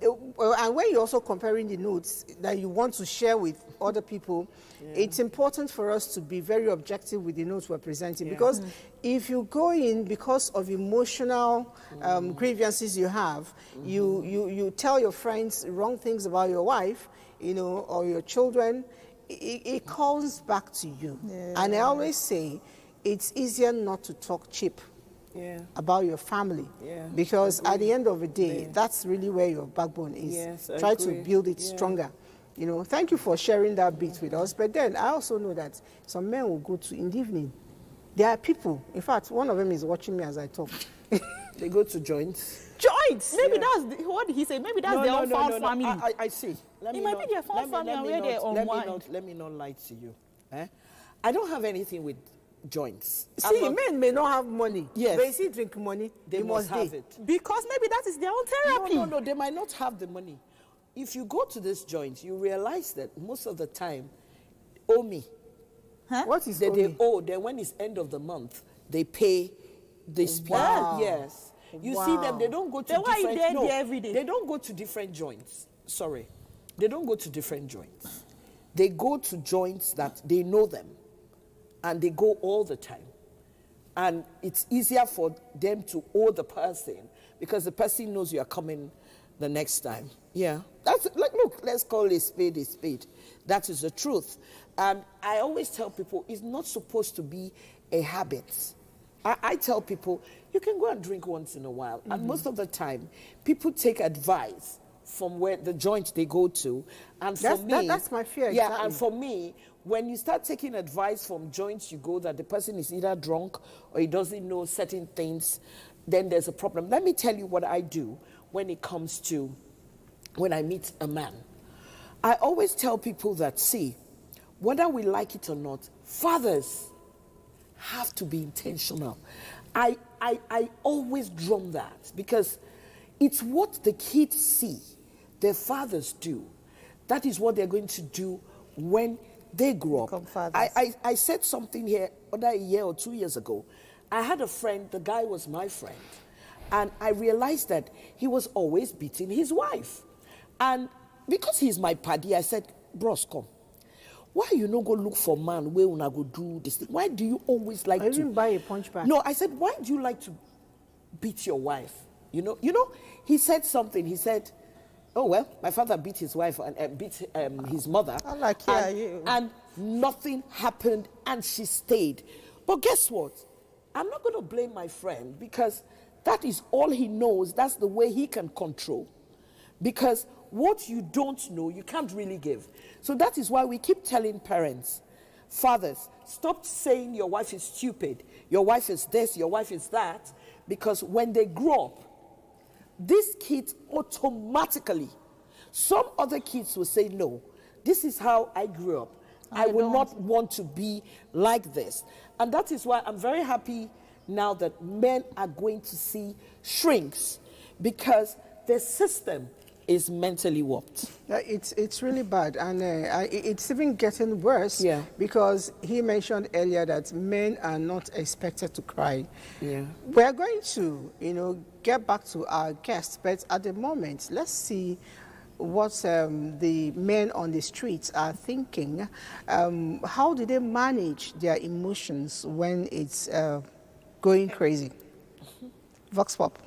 when you're also comparing the notes that you want to share with other people, it's important for us to be very objective with the notes we're presenting. Because if you go in because of emotional grievances you have, you tell your friends wrong things about your wife, you know, or your children, it calls back to you. And I always say, it's easier not to talk cheap. About your family, because at the end of the day, that's really where your backbone is. Yes, Try to build it stronger. You know, thank you for sharing that bit with us. But then I also know that some men will go to in the evening. There are people. In fact, one of them is watching me as I talk. They go to joints. Joints. Maybe that's what did he say? Maybe that's their own found family. I see. It might be their found family and where they're unwind. Let me not lie to you. I don't have anything with joints. See, men may not have money. Yes. But you see, drink money, they must have it. Because maybe that is their own therapy. No, they might not have the money. If you go to this joint, you realize that most of the time, owe me. Huh? What is that they owe? Then when it's end of the month, they pay this people. Yes. You see them, they don't go to every day? They don't go to different joints. Sorry. They don't go to different joints. They go to joints that they know them. And they go all the time. And it's easier for them to owe the person because the person knows you are coming the next time. Yeah. That's like, look, let's call a spade a spade. That is the truth. And I always tell people it's not supposed to be a habit. I tell people you can go and drink once in a while. And most of the time, people take advice from where the joint they go to. And for me, that's my fear. Yeah, exactly. and for me, when you start taking advice from joints you go that the person is either drunk or he doesn't know certain things, then there's a problem. Let me tell you what I do when it comes to when I meet a man. I always tell people that, see, whether we like it or not, fathers have to be intentional. I always drum that because it's what the kids see their fathers do. That is what they're going to do when they grow up. I said something here a year or 2 years ago. I had a friend, the guy was my friend, and I realized that he was always beating his wife. And because he's my paddy, I said, bros, come. Why you no go look for man where una go do this thing? Why do you always like to... I didn't buy a punch bag. No, I said, why do you like to beat your wife? You know, he said something. He said, Oh, well, my father beat his wife and beat his mother. And nothing happened, and she stayed. But guess what? I'm not going to blame my friend, because that is all he knows. That's the way he can control. Because what you don't know, you can't really give. So that is why we keep telling parents, fathers, stop saying your wife is stupid, your wife is this, your wife is that, because when they grow up, these kids automatically, some other kids will say, no, this is how I grew up. I will not want to be like this. And that is why I'm very happy now that men are going to see shrinks, because the system is mentally warped. It's really bad, and it's even getting worse, because he mentioned earlier that men are not expected to cry. We're going to, get back to our guests, but at the moment, let's see what the men on the streets are thinking. How do they manage their emotions when it's going crazy? Vox Pop.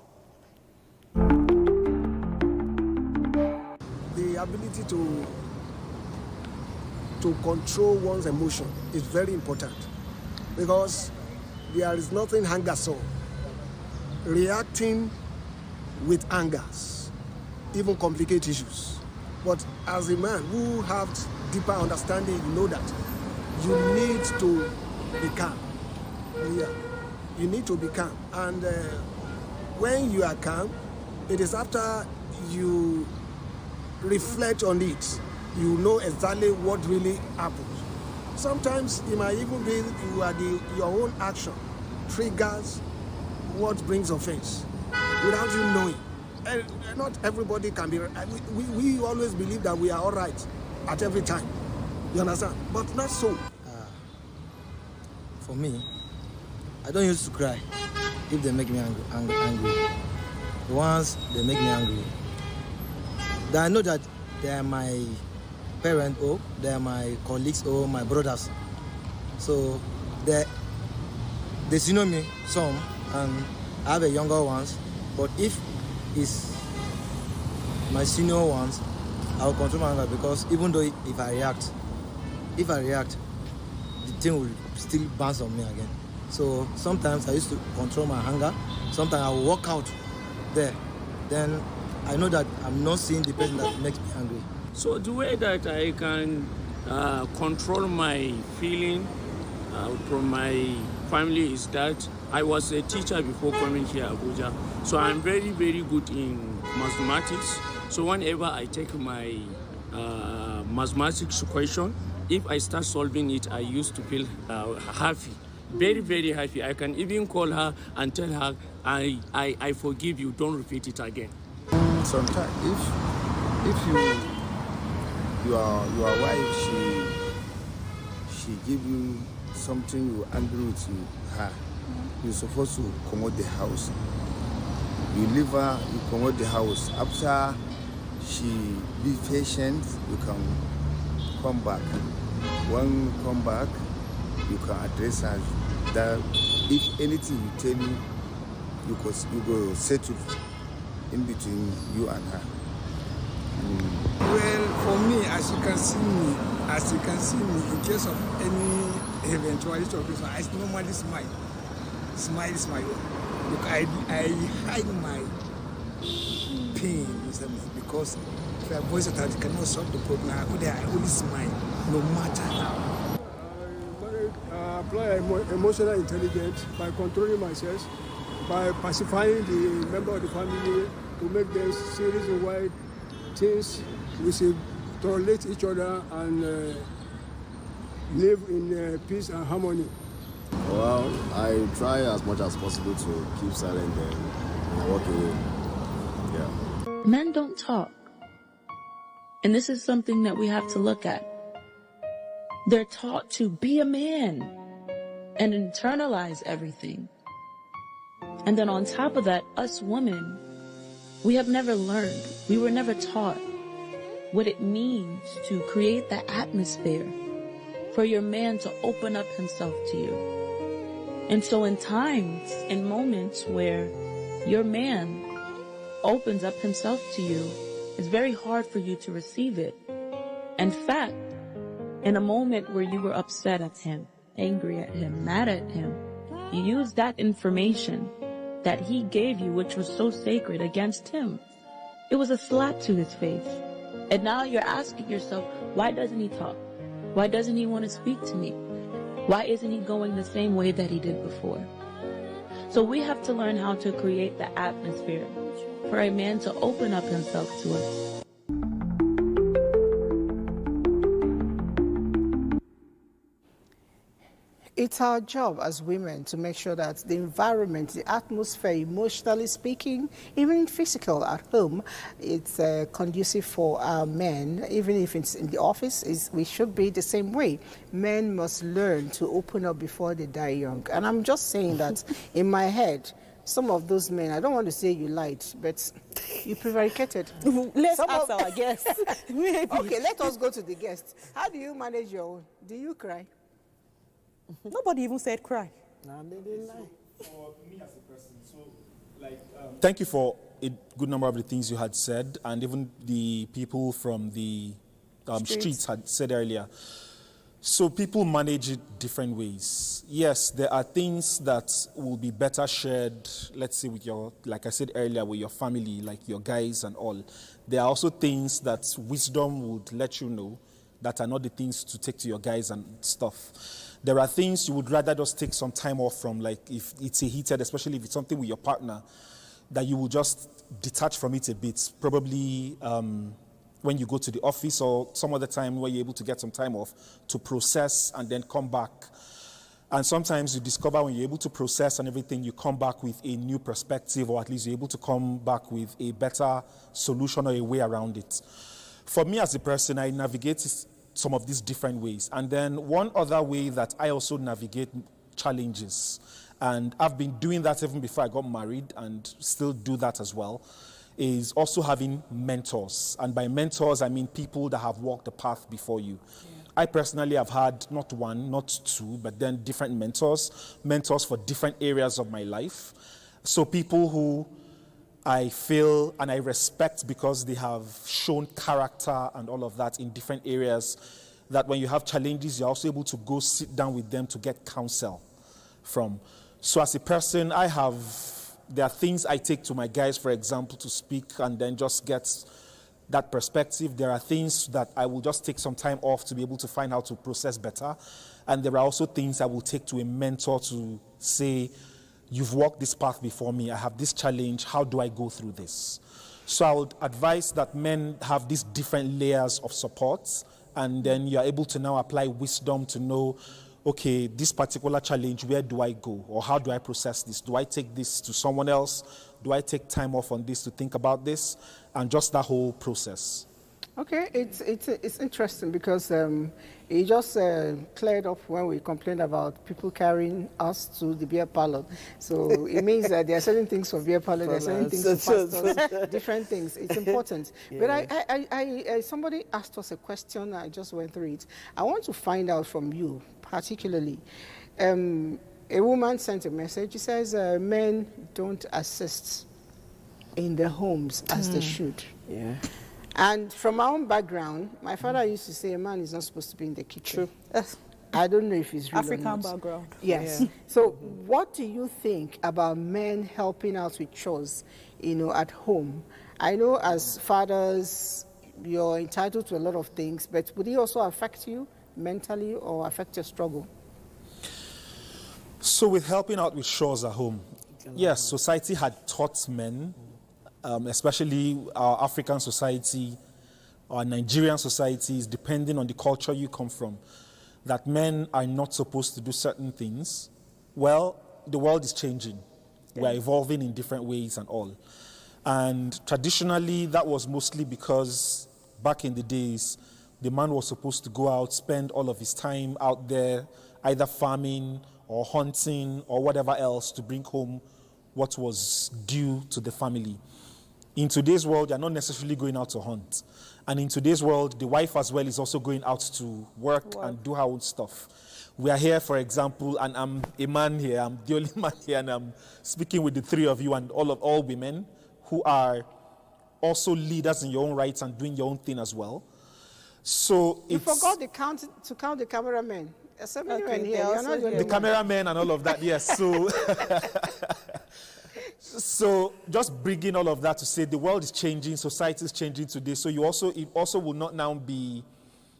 The ability to control one's emotion is very important, because there is nothing anger so. Reacting with angers even complicate issues. But as a man who have deeper understanding, you know that you need to be calm. You need to be calm. And when you are calm, it is after you reflect on it, you know exactly what really happened. Sometimes it might even be your own action triggers what brings offense without you knowing. And not everybody can be. We always believe that we are all right at every time. You understand? But not so. For me, I don't used to cry if they make me angry. Once they make me angry, then I know that they are my parents, or they are my colleagues, or my brothers. So they know me some, and I have a younger ones. But if it's my senior ones, I will control my anger, because even though if I react, the thing will still bounce on me again. So sometimes I used to control my anger. Sometimes I will walk out there. Then I know that I'm not seeing the person that makes me angry. So the way that I can control my feeling from my family is that I was a teacher before coming here, Abuja. So I'm very, very good in mathematics. So whenever I take my mathematics question, if I start solving it, I used to feel happy, very, very happy. I can even call her and tell her, I forgive you, don't repeat it again. Sometimes if your wife, she give you something, you angry with her, you're supposed to come out the house. You leave her, you come out the house. After she be patient, you can come back. When you come back, you can address her. That if anything you tell me, you go settle in between you and her. Well, for me, as you can see me, in case of any eventuality of this, I normally smile. Smile is my own. Look, I hide my pain because if I voice it out, it cannot solve the problem. I only smile, no matter how. I apply emotional intelligence by controlling myself, by pacifying the member of the family, to make them see reason why things we should tolerate each other and live in peace and harmony. Well, I try as much as possible to keep silent and walk away. Yeah. Men don't talk. And this is something that we have to look at. They're taught to be a man and internalize everything. And then on top of that, us women, we have never learned, we were never taught what it means to create the atmosphere for your man to open up himself to you. And so in times, in moments where your man opens up himself to you, it's very hard for you to receive it. In fact, in a moment where you were upset at him, angry at him, mad at him, you used that information that he gave you, which was so sacred, against him. It was a slap to his face. And now you're asking yourself, why doesn't he talk? Why doesn't he want to speak to me? Why isn't he going the same way that he did before? So we have to learn how to create the atmosphere for a man to open up himself to us. It's our job as women to make sure that the environment, the atmosphere, emotionally speaking, even physical at home, it's conducive for our men. Even if it's in the office, we should be the same way. Men must learn to open up before they die young. And I'm just saying that in my head, some of those men, I don't want to say you lied, but you prevaricated. Let's ask our guest. Okay, let us go to the guest. How do you manage your own? Do you cry? Nobody even said cry. No, they didn't lie. For me as a person, thank you for a good number of the things you had said, and even the people from the streets had said earlier. So people manage it different ways. Yes, there are things that will be better shared, let's say with your, like I said earlier, with your family, like your guys and all. There are also things that wisdom would let you know that are not the things to take to your guys and stuff. There are things you would rather just take some time off from, like if it's a heated, especially if it's something with your partner, that you will just detach from it a bit, probably when you go to the office or some other time where you're able to get some time off to process and then come back. And sometimes you discover when you're able to process and everything, you come back with a new perspective, or at least you're able to come back with a better solution or a way around it. For me as a person, I navigate some of these different ways. And then one other way that I also navigate challenges, and I've been doing that even before I got married and still do that as well, is also having mentors. And by mentors, I mean people that have walked the path before you. Yeah. I personally have had not one, not two, but then different mentors for different areas of my life. So people who I feel and I respect because they have shown character and all of that in different areas, that when you have challenges, you're also able to go sit down with them to get counsel from. So as a person, there are things I take to my guys, for example, to speak and then just get that perspective. There are things that I will just take some time off to be able to find how to process better. And there are also things I will take to a mentor to say, you've walked this path before me, I have this challenge, how do I go through this? So I would advise that men have these different layers of support, and then you're able to now apply wisdom to know, okay, this particular challenge, where do I go? Or how do I process this? Do I take this to someone else? Do I take time off on this to think about this? And just that whole process. Okay, it's interesting because it just cleared up when we complained about people carrying us to the beer parlor. So it means that there are certain things for beer parlor, there are certain things for pastors, different things. It's important. Yeah. But I somebody asked us a question, I just went through it. I want to find out from you, particularly. A woman sent a message. She says men don't assist in their homes as they should. Yeah. And from my own background, my father used to say a man is not supposed to be in the kitchen. True. I don't know if it's real African or not. background. Yes. Yeah. So what do you think about men helping out with chores, at home? I know as fathers, you're entitled to a lot of things, but would it also affect you mentally or affect your struggle? So with helping out with chores at home, yes, society had taught men, especially our African society, our Nigerian societies, depending on the culture you come from, that men are not supposed to do certain things. Well, the world is changing. Yeah. We're evolving in different ways and all. And traditionally, that was mostly because back in the days, the man was supposed to go out, spend all of his time out there, either farming or hunting or whatever else to bring home what was due to the family. In today's world, you're not necessarily going out to hunt. And in today's world, the wife as well is also going out to work and do her own stuff. We are here, for example, and I'm a man here, I'm the only man here, and I'm speaking with the three of you and all women who are also leaders in your own rights and doing your own thing as well. So you forgot to count the cameramen. So many men here. You're not the cameramen and all of that, yes. So, so just bringing all of that to say the world is changing, society is changing today. So it also will not now be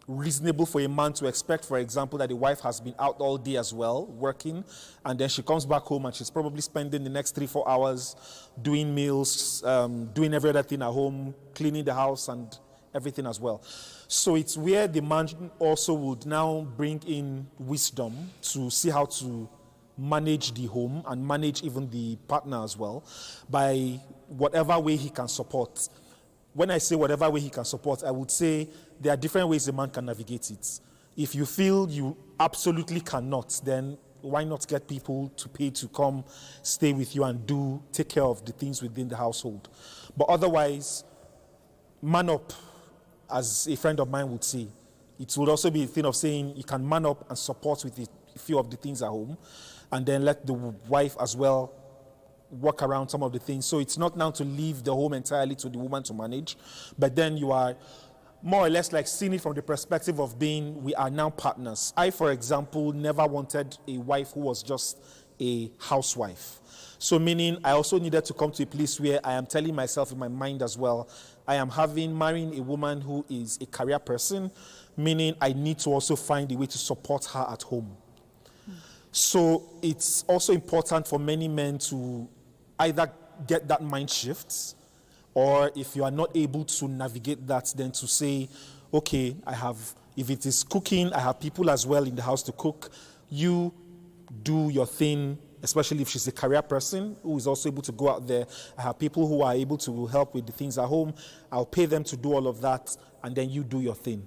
reasonable for a man to expect, for example, that the wife has been out all day as well, working, and then she comes back home and she's probably spending the next 3-4 hours doing meals, doing every other thing at home, cleaning the house and everything as well. So it's where the man also would now bring in wisdom to see how to manage the home and manage even the partner as well by whatever way he can support. When I say whatever way he can support, I would say there are different ways a man can navigate it. If you feel you absolutely cannot, then why not get people to pay to come stay with you and take care of the things within the household. But otherwise, man up, as a friend of mine would say. It would also be a thing of saying you can man up and support with a few of the things at home, and then let the wife as well work around some of the things. So it's not now to leave the home entirely to the woman to manage, but then you are more or less like seeing it from the perspective of we are now partners. I, for example, never wanted a wife who was just a housewife. So meaning I also needed to come to a place where I am telling myself in my mind as well, I am marrying a woman who is a career person, meaning I need to also find a way to support her at home. So it's also important for many men to either get that mind shift, or if you are not able to navigate that, then to say, okay, if it is cooking, I have people as well in the house to cook. You do your thing, especially if she's a career person who is also able to go out there. I have people who are able to help with the things at home. I'll pay them to do all of that, and then you do your thing.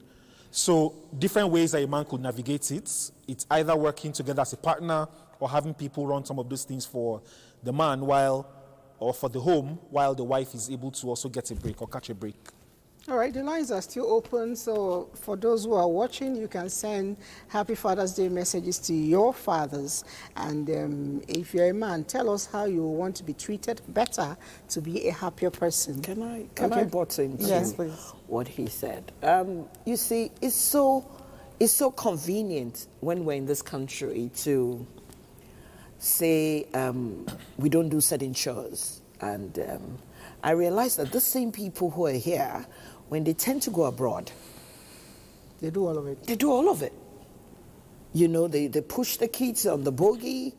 So different ways that a man could navigate it. It's either working together as a partner or having people run some of those things for the man or for the home, while the wife is able to also get a break or catch a break. All right, the lines are still open, so for those who are watching, you can send Happy Father's Day messages to your fathers. And if you're a man, tell us how you want to be treated better to be a happier person. Can I butt into yes, please. What he said? You see, it's so convenient when we're in this country to say we don't do certain chores. And I realize that the same people who are here, when they tend to go abroad, they do all of it. They do all of it. You know, they push the kids on the buggy,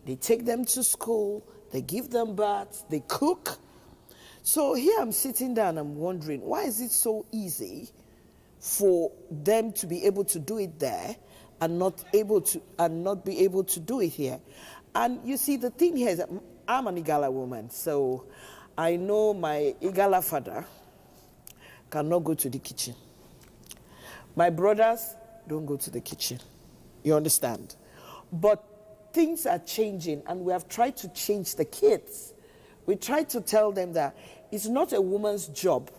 they take them to school, they give them baths, they cook. So here I'm sitting down, I'm wondering, why is it so easy for them to be able to do it there and not be able to do it here? And you see, the thing here is that I'm an Igala woman, so I know my Igala father cannot go to the kitchen. My brothers don't go to the kitchen. You understand? But things are changing, and we have tried to change the kids. We tried to tell them that it's not a woman's job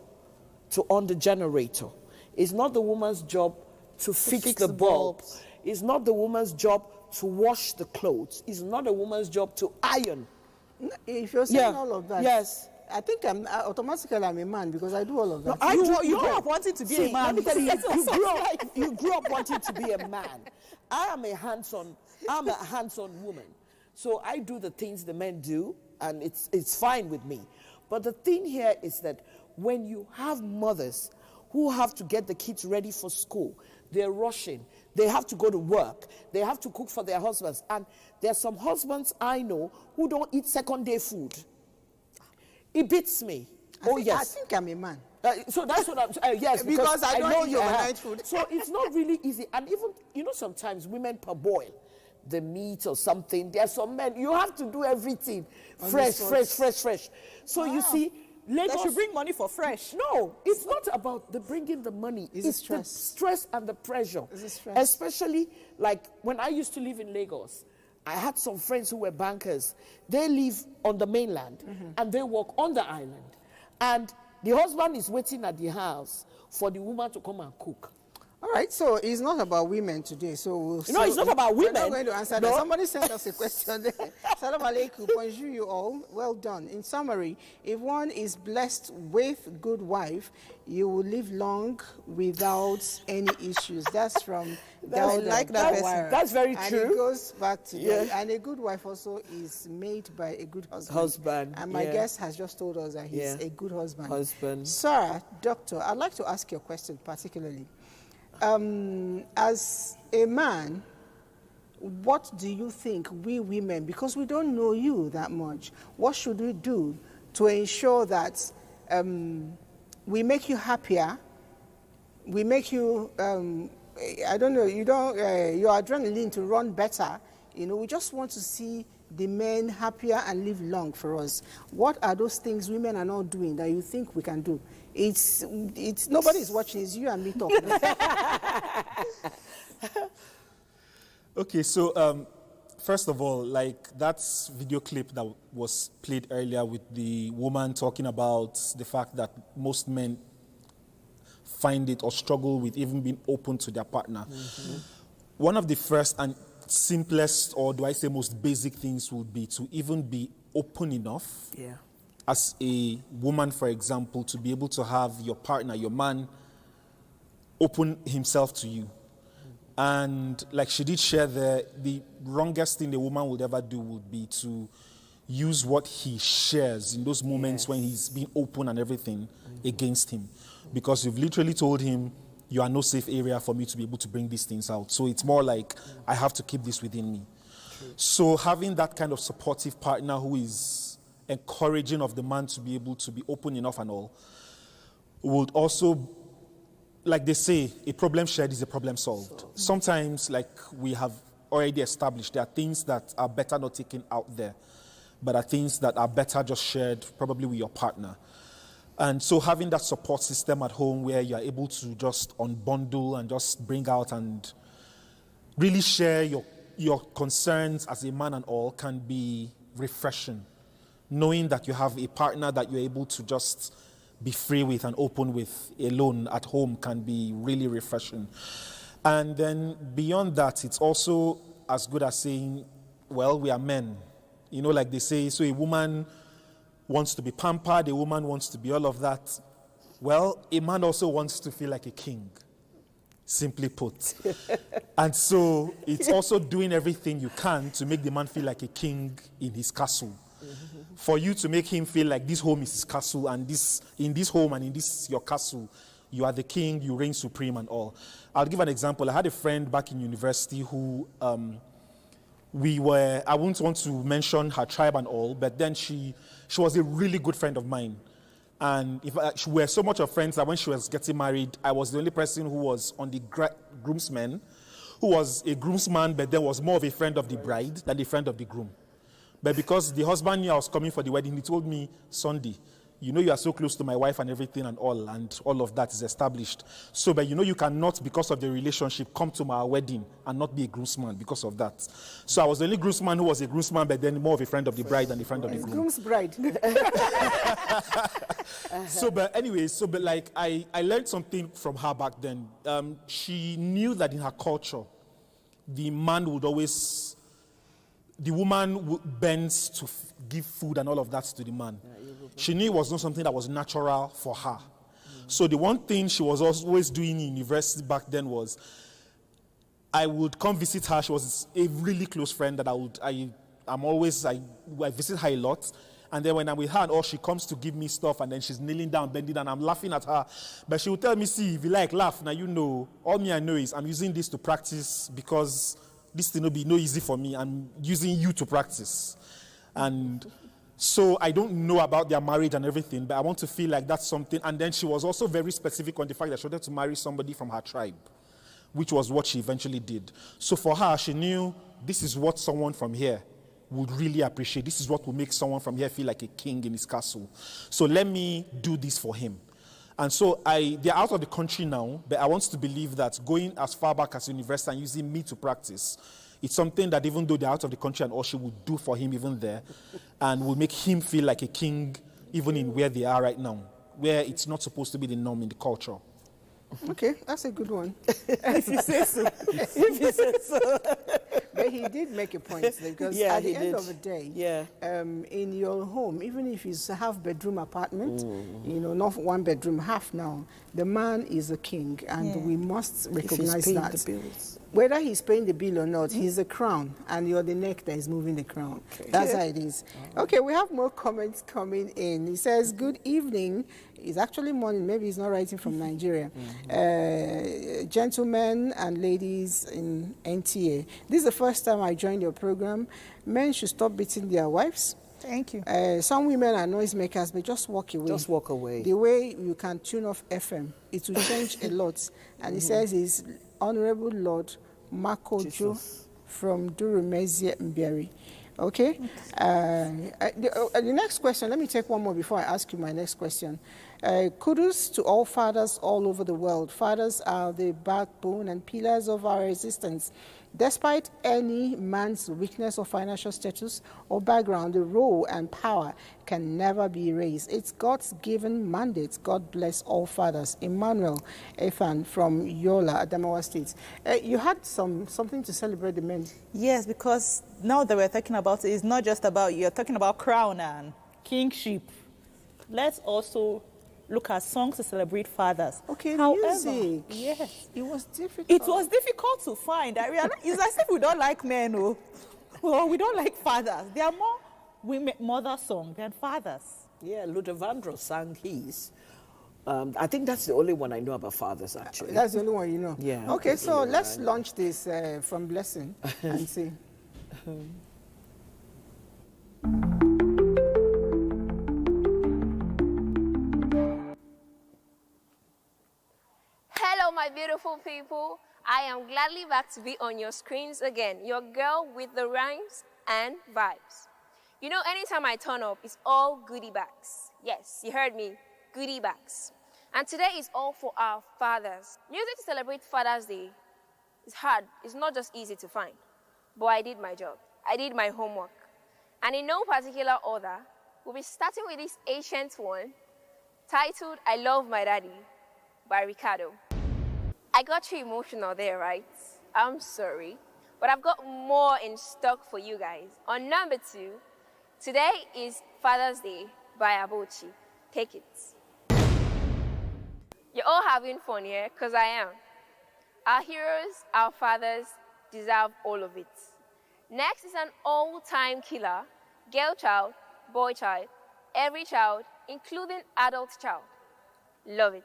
to on the generator. It's not the woman's job to fix the bulb. It's not the woman's job to wash the clothes. It's not a woman's job to iron. If you're saying all of that, yes. I think automatically I'm a man because I do all of that. No, you grew up wanting to be a man. You grew up wanting to be a man. I'm a hands-on woman. So I do the things the men do, and it's fine with me. But the thing here is that when you have mothers who have to get the kids ready for school, they're rushing. They have to go to work. They have to cook for their husbands. And there are some husbands I know who don't eat second-day food. It beats me. I think I'm a man. So that's what I'm yes, because I don't eat overnight food. So it's not really easy. And even, sometimes women parboil the meat or something. There are some men, you have to do everything fresh. So you see, Lagos, they should bring money for fresh. No, it's not about the bringing the money. It's the stress and the pressure. Especially like when I used to live in Lagos, I had some friends who were bankers. They live on the mainland and they work on the island. And the husband is waiting at the house for the woman to come and cook. All right, so it's not about women today. So No, it's not about women. We're not going to answer that. No. Somebody sent us a question there. Salam alaikum, bonjour you all. Well done. In summary, if one is blessed with good wife, you will live long without any issues. That's from I like that person. That's very and true. And it goes back to Yeah. and a good wife also is made by a good husband. And my guest has just told us that he's a good husband. Sir, doctor, I'd like to ask you a question particularly. As a man, what do you think we women, because we don't know you that much, what should we do to ensure that we make you happier, we make you, I don't know, your adrenaline to run better, you know, we just want to see the men happier and live long for us. What are those things women are not doing that you think we can do? It's nobody's watching, it's you and me talking. Okay, so first of all, like that video clip that was played earlier with the woman talking about the fact that most men find it or struggle with even being open to their partner. Mm-hmm. One of the first and simplest, or do I say most basic things would be to even be open enough as a woman, for example, to be able to have your partner, your man, open himself to you. And like she did share there, the wrongest thing the woman would ever do would be to use what he shares in those moments when he's being open and everything against him. Because you've literally told him, you are no safe area for me to be able to bring these things out. So it's more like, I have to keep this within me. So having that kind of supportive partner who is encouraging of the man to be able to be open enough and all, would also, like they say, a problem shared is a problem solved. Sometimes, like we have already established, there are things that are better not taken out there, but are things that are better just shared probably with your partner. And so having that support system at home where you're able to just unbundle and just bring out and really share your concerns as a man and all can be refreshing. Knowing that you have a partner that you're able to just be free with and open with alone at home can be really refreshing. And then beyond that, it's also as good as saying, well, we are men. You know, like they say, so a woman wants to be pampered, a woman wants to be all of that. Well, a man also wants to feel like a king, simply put. And so it's also doing everything you can to make the man feel like a king in his castle. For you to make him feel like this home is his castle, and in this home and in this your castle, you are the king, you reign supreme and all. I'll give an example. I had a friend back in university who I wouldn't want to mention her tribe and all, but then she was a really good friend of mine. And we were so much of friends that when she was getting married, I was the only person who was on the groomsmen, who was a groomsman, but then was more of a friend of the bride than a friend of the groom. But because the husband knew I was coming for the wedding, he told me, Sunday, you know you are so close to my wife and everything and all of that is established. So, but you know you cannot, because of the relationship, come to my wedding and not be a groomsman because of that. So I was the only groomsman who was a groomsman, but then more of a friend of the bride than a friend of the groom. Groom's bride. But like I learned something from her back then. She knew that in her culture, the woman bends to give food and all of that to the man. She knew it was not something that was natural for her. So the one thing she was always doing in university back then was, I would come visit her. She was a really close friend that I visit her a lot. And then when I'm with her and all, she comes to give me stuff and then she's kneeling down, bending down, I'm laughing at her. But she will tell me, see, if you like, laugh. Now you know, all I know is I'm using this to practice because this thing will be no easy for me. I'm using you to practice. And so I don't know about their marriage and everything, but I want to feel like that's something. And then she was also very specific on the fact that she wanted to marry somebody from her tribe, which was what she eventually did. So for her, she knew this is what someone from here would really appreciate. This is what will make someone from here feel like a king in his castle. So let me do this for him. And so they're out of the country now, but I want to believe that going as far back as university and using me to practice, it's something that even though they're out of the country and all, she would do for him even there and will make him feel like a king even in where they are right now, where it's not supposed to be the norm in the culture. Okay, that's a good one. If you say so. If you say so. But he did make a point because at the end of the day, in your home, even if it's a half-bedroom apartment, you know, not one bedroom, half now, the man is a king, and we must recognize that. The bills. Whether he's paying the bill or not, he's the crown, and you're the neck that is moving the crown. That's how it is. Okay, we have more comments coming in. He says, good evening. It's actually morning. Maybe he's not writing from Nigeria. Gentlemen and ladies in NTA, this is the first time I joined your program. Men should stop beating their wives. Thank you. Some women are noisemakers, but just walk away. Just walk away. The way you can tune off FM, it will change a lot. And he says he's Honorable Lord Marco Joe from Durumezi Mberi. Okay? The next question, let me take one more before I ask you my next question. Kudos to all fathers all over the world. Fathers are the backbone and pillars of our existence. Despite any man's weakness or financial status or background, the role and power can never be erased. It's God's given mandate. God bless all fathers. Emmanuel Efan from Yola, Adamawa State. You had something to celebrate the men. Yes, because now that we're talking about it, it's not just about, you're talking about crown and kingship. Let's also look at songs to celebrate fathers. Okay, however, music. Yes. It was difficult. It was difficult to find. I realize it's as if we don't like men, or well, we don't like fathers. There are more women mother songs than fathers. Yeah, Luther Vandross sang his. I think that's the only one I know about fathers, actually. That's the only one you know? Yeah. Okay, so let's launch this from Blessing and see. Hello, my beautiful people. I am gladly back to be on your screens again, your girl with the rhymes and vibes. You know, anytime I turn up, it's all goodie bags. Yes, you heard me, goodie bags. And today is all for our fathers. Music to celebrate Father's Day is hard. It's not just easy to find. But I did my job. I did my homework. And in no particular order, we'll be starting with this ancient one titled I Love My Daddy by Ricardo. I got you emotional there, right? I'm sorry. But I've got more in stock for you guys. On number 2, today is Father's Day by Abuja. Take it. You're all having fun here, because I am. Our heroes, our fathers, deserve all of it. Next is an all-time killer, girl child, boy child, every child, including adult child. Love it.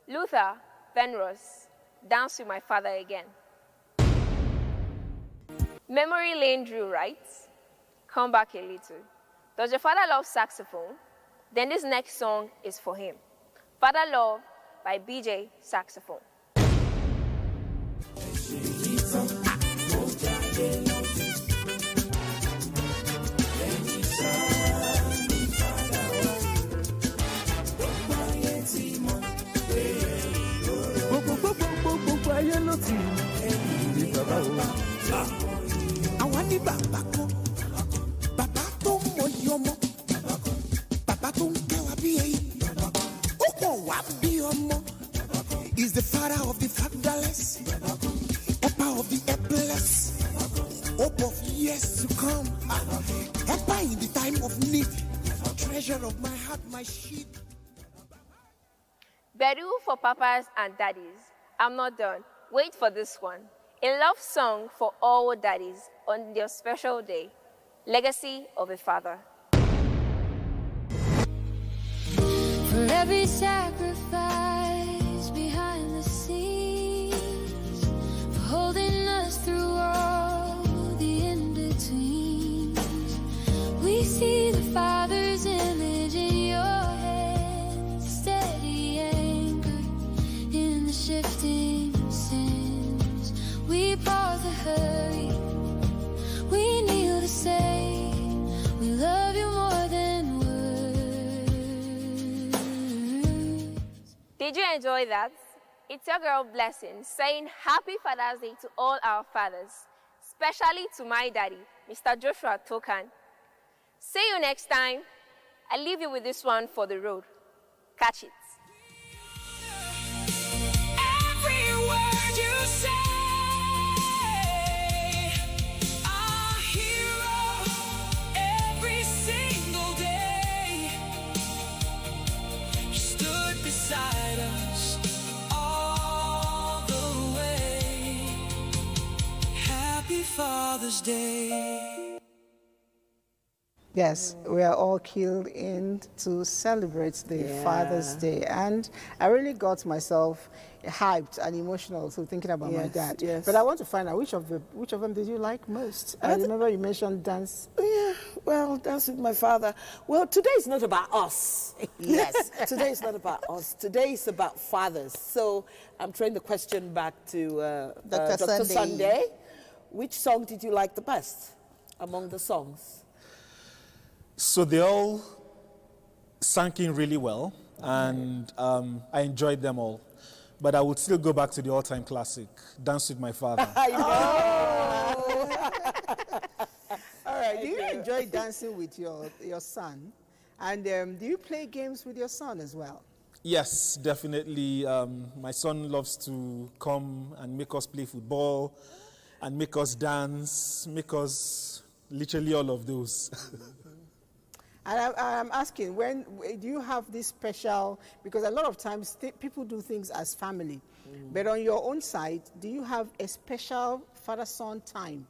Luther Vandross, Dance with My Father Again. Memory lane drew, right? Come back a little. Does your father love saxophone? Then this next song is for him. Father Love by BJ Saxophone. Àwọn ní bàbá kan, bàbá tó mọ iye ọmọ, bàbá tó ń kẹwàá bí ẹyin, ó kàn wá bí ọmọ. Is the father of the fatherless, Papa of the helpless, hope of years to come, helper in the time of need, treasure of my heart, my sheep. Bedu for papas and daddies. I'm not done. Wait for this one. A love song for all daddies on their special day. Legacy of a Father. For every sacrifice behind the scenes, for holding us through all the in-betweens, we see the Father's image in your hands, steady anchor in the shifting sands. We pause to hurry, we kneel to say, we love you more than words. Did you enjoy that? It's your girl Blessing saying Happy Father's Day to all our fathers, especially to my daddy, Mr. Joshua Tokan. See you next time. I leave you with this one for the road. Catch it. Father's Day. Yes, we are all killed in to celebrate the Father's Day. And I really got myself hyped and emotional so thinking about my dad. Yes. But I want to find out which of them did you like most? I remember you mentioned dance. Yeah, well, dance with my father. Well, today is not about us. Yes, today is not about us. Today is about fathers. So I'm throwing the question back to Dr. Sunday. Which song did you like the best among the songs? So they all sank in really well, and I enjoyed them all. But I would still go back to the all-time classic, Dance with My Father. I know. All right, do you enjoy dancing with your son? And do you play games with your son as well? Yes, definitely. My son loves to come and make us play football and make us dance, make us literally all of those. And I'm asking, when do you have this special, because a lot of times people do things as family, but on your own side, do you have a special father-son time?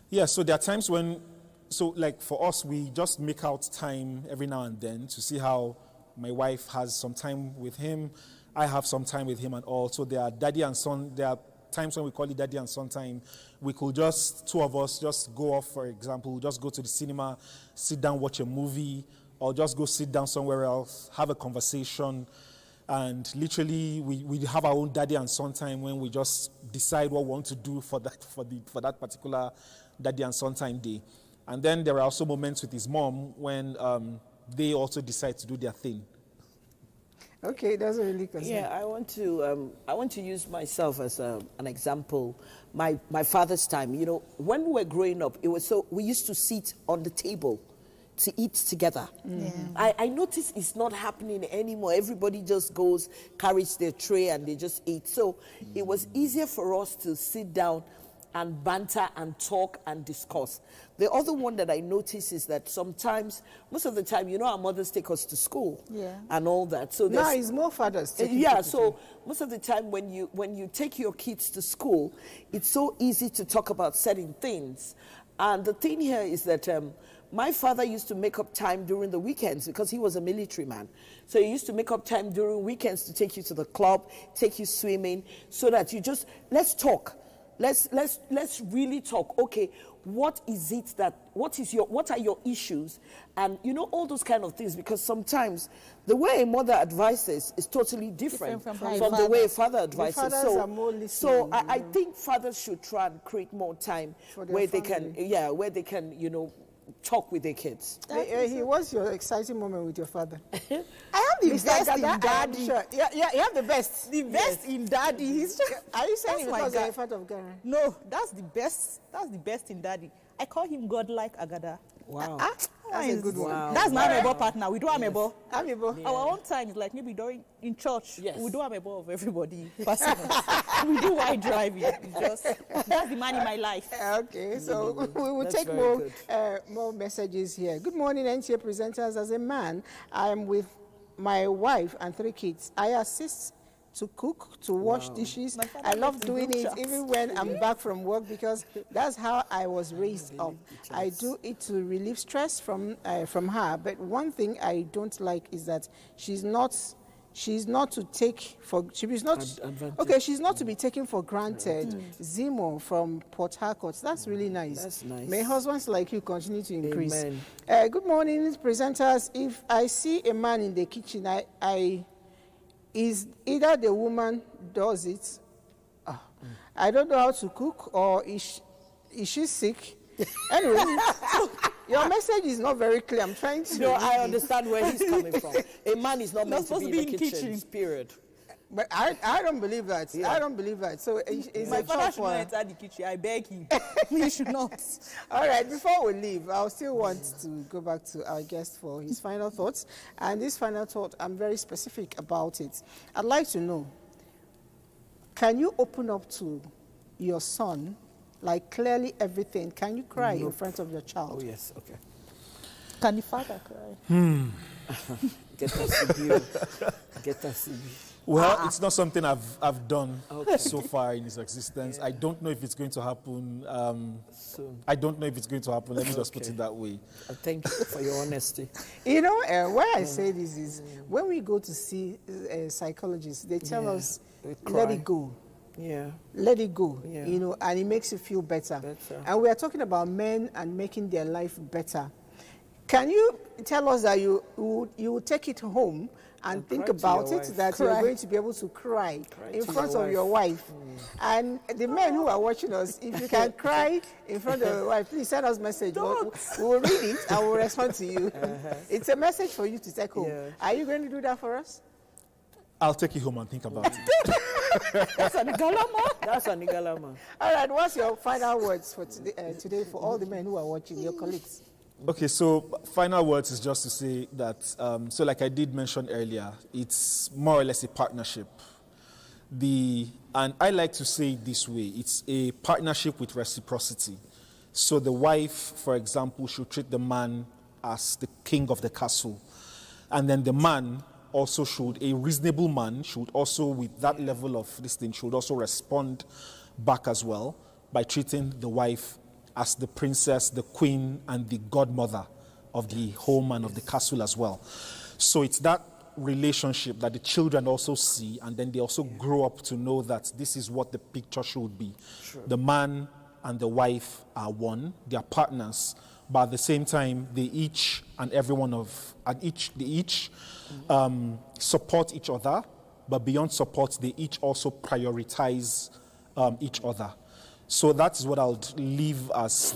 Yeah, so there are times when, so like for us, we just make out time every now and then to see how my wife has some time with him, I have some time with him and all. So there are daddy and son, there are times when we call it daddy and son time. We could just, two of us, just go off, for example, just go to the cinema, sit down, watch a movie, or just go sit down somewhere else, have a conversation, and literally we have our own daddy and son time when we just decide what we want to do for that particular daddy and son time day. And then there are also moments with his mom when they also decide to do their thing. Okay, that's really concern. Yeah, I want to use myself as an example. My father's time, you know, when we were growing up, it was so we used to sit on the table to eat together. Yeah. I notice it's not happening anymore. Everybody just goes, carries their tray, and they just eat. So it was easier for us to sit down and banter and talk and discuss. The other one that I notice is that sometimes, most of the time, you know, our mothers take us to school and all that. So now it's more fathers taking so most of the time when you take your kids to school, it's so easy to talk about certain things. And the thing here is that my father used to make up time during the weekends because he was a military man. So he used to make up time during weekends to take you to the club, take you swimming, so that you just, let's talk. Let's really talk. Okay, what are your issues? And you know, all those kind of things, because sometimes the way a mother advises is totally different from the way a father advises. So I think fathers should try and create more time where they can, you know, talk with their kids. What's your exciting moment with your father? I have the best in daddy. Sure. Yeah, you have the best. The best in daddy. Are you saying it because you're a part of Ghana? No, that's the best. That's the best in daddy. I call him godlike Agada. Wow. That's a good one. Wow. That's my amebo partner. We do amebo. Amebo. Our own time is like maybe in church. Yes. We do amebo of everybody. We do wide driving. That's the man in my life. Okay, so we will take more messages here. Good morning, NTA presenters. As a man, I am with my wife and 3 kids. I assist to cook, to wash dishes. I love doing it even when I'm back from work because that's how I was raised up. I do it to relieve stress from her. But one thing I don't like is that she's not to be taken for granted. Zimo from Port Harcourt. That's really nice. That's nice. May husbands like you continue to increase. Amen. Good morning, presenters. If I see a man in the kitchen, is either the woman does it. I don't know how to cook, or is she sick? Anyway, your message is not very clear. I'm trying to. No, I understand where he's coming from. A man is not meant to be in the kitchen. Period. But I don't believe that. Yeah. I don't believe that. So it's my father should not enter the kitchen. I beg him. He should not. All right. Before we leave, I still want to go back to our guest for his final thoughts. And this final thought, I'm very specific about it. I'd like to know, can you open up to your son, like clearly everything? Can you cry in front of your child? Oh, yes. Okay. Can the father cry? Get that CB. Get that CB. Well, it's not something I've done so far in its existence. I don't know if it's going to happen. Soon. I don't know if it's going to happen. Let me just put it that way. Thank you for your honesty. You know, why I say this is when we go to see psychologists, they tell us, let it go. Yeah. Let it go, Yeah. you know, and it makes you feel better. And we are talking about men and making their life better. Can you tell us that you would take it home and think about it, that you're going to be able to cry in front of your wife? And the men who are watching us, if you can cry in front of your wife, please send us a message. We will read it and we'll respond to you. It's a message for you to take home. Are you going to do that for us? I'll take it home and think about it. That's an Igalama. That's an Igalama. All right, what's your final words for today for all the men who are watching, your colleagues? Okay, so final words is just to say that, so like I did mention earlier, it's more or less a partnership. And I like to say it this way, it's a partnership with reciprocity. So the wife, for example, should treat the man as the king of the castle. And then the man also a reasonable man should also, with that level of this thing, should also respond back as well by treating the wife as the princess, the queen, and the godmother of the home and of the castle as well. So it's that relationship that the children also see, and then they also grow up to know that this is what the picture should be. Sure. The man and the wife are one, they are partners, but at the same time, they each support each other, but beyond support, they each also prioritize each other. So that is what I'll leave as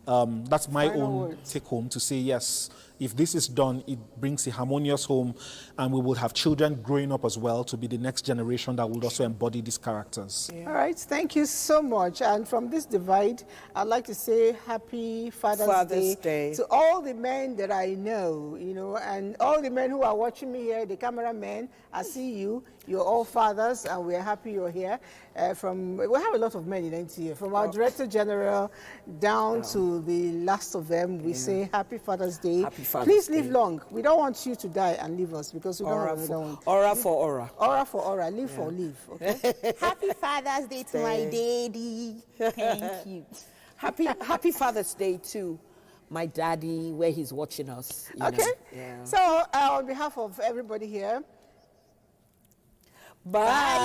that's my own take home, to say, yes, if this is done, it brings a harmonious home, and we will have children growing up as well to be the next generation that will also embody these characters. Yeah. All right, thank you so much. And from this divide, I'd like to say happy Father's Day to all the men that I know, you know, and all the men who are watching me here, the cameramen, I see you. You're all fathers, and we're happy you're here. We have a lot of men in NTA, from our Director General down to the last of them. We say happy Father's Day. Happy Father's Please Day. live long. We don't want you to die and leave us, because we don't have another one. Aura for aura. Aura for aura. Live for live. Okay? Happy Father's Day to my daddy. Thank you. Happy Father's Day to my daddy, where he's watching us. Okay. Yeah. So, on behalf of everybody here, bye.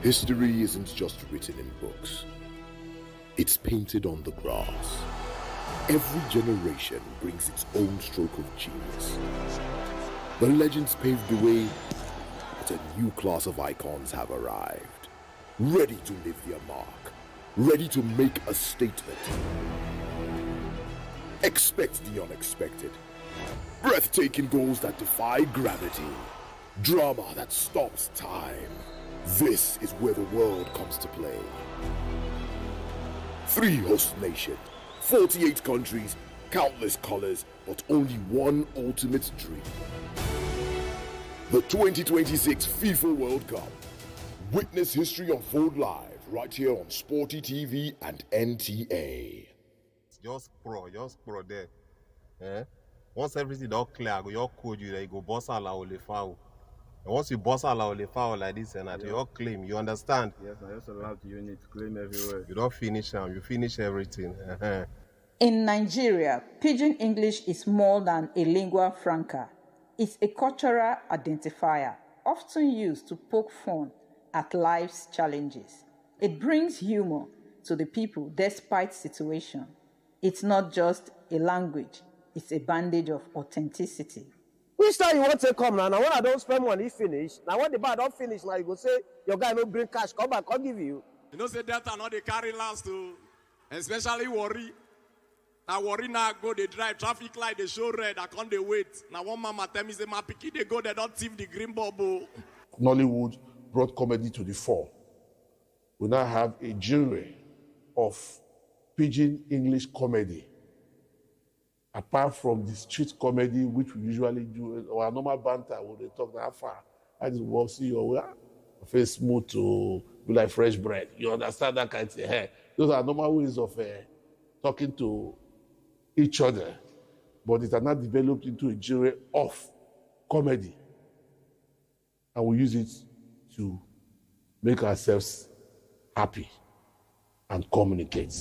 History isn't just written in books. It's painted on the grass. Every generation brings its own stroke of genius. The legends paved the way, but a new class of icons have arrived. Ready to leave their mark. Ready to make a statement. Expect the unexpected. Breathtaking goals that defy gravity. Drama that stops time. This is where the world comes to play. 3 host nations, 48 countries, countless colors, but only one ultimate dream. The 2026 FIFA World Cup. Witness history unfold live right here on Sporty TV and NTA. Just pro there. Once everything all clear, I go your code you, then you go boss all the foul. And once you boss all the foul like this, and you all claim, you understand? Yes, I just allowed unit claim everywhere. You don't finish them, you finish everything. In Nigeria, Pidgin English is more than a lingua franca. It's a cultural identifier, often used to poke fun at life's challenges. It brings humor to the people despite situation. It's not just a language, it's a bandage of authenticity. Which time you want to come now? Now when I don't spend money, finish. Now when the bar don't finish, now you go say, your guy no bring cash, come back, I'll give you. You know, say Delta not they carry last too, especially worry. I worry now go they drive traffic light they show red I can't they wait. Now one mama tell me say my pikin they go they don't thief the green bubble. Nollywood brought comedy to the fore. We now have a genre of pidgin English comedy. Apart from the street comedy, which we usually do, or our normal banter, when they talk that far, I just will see your face smooth to be like fresh bread. You understand that kind of thing? Hey, those are normal ways of talking to each other, but it has not developed into a genre of comedy. And we use it to make ourselves happy and communicate.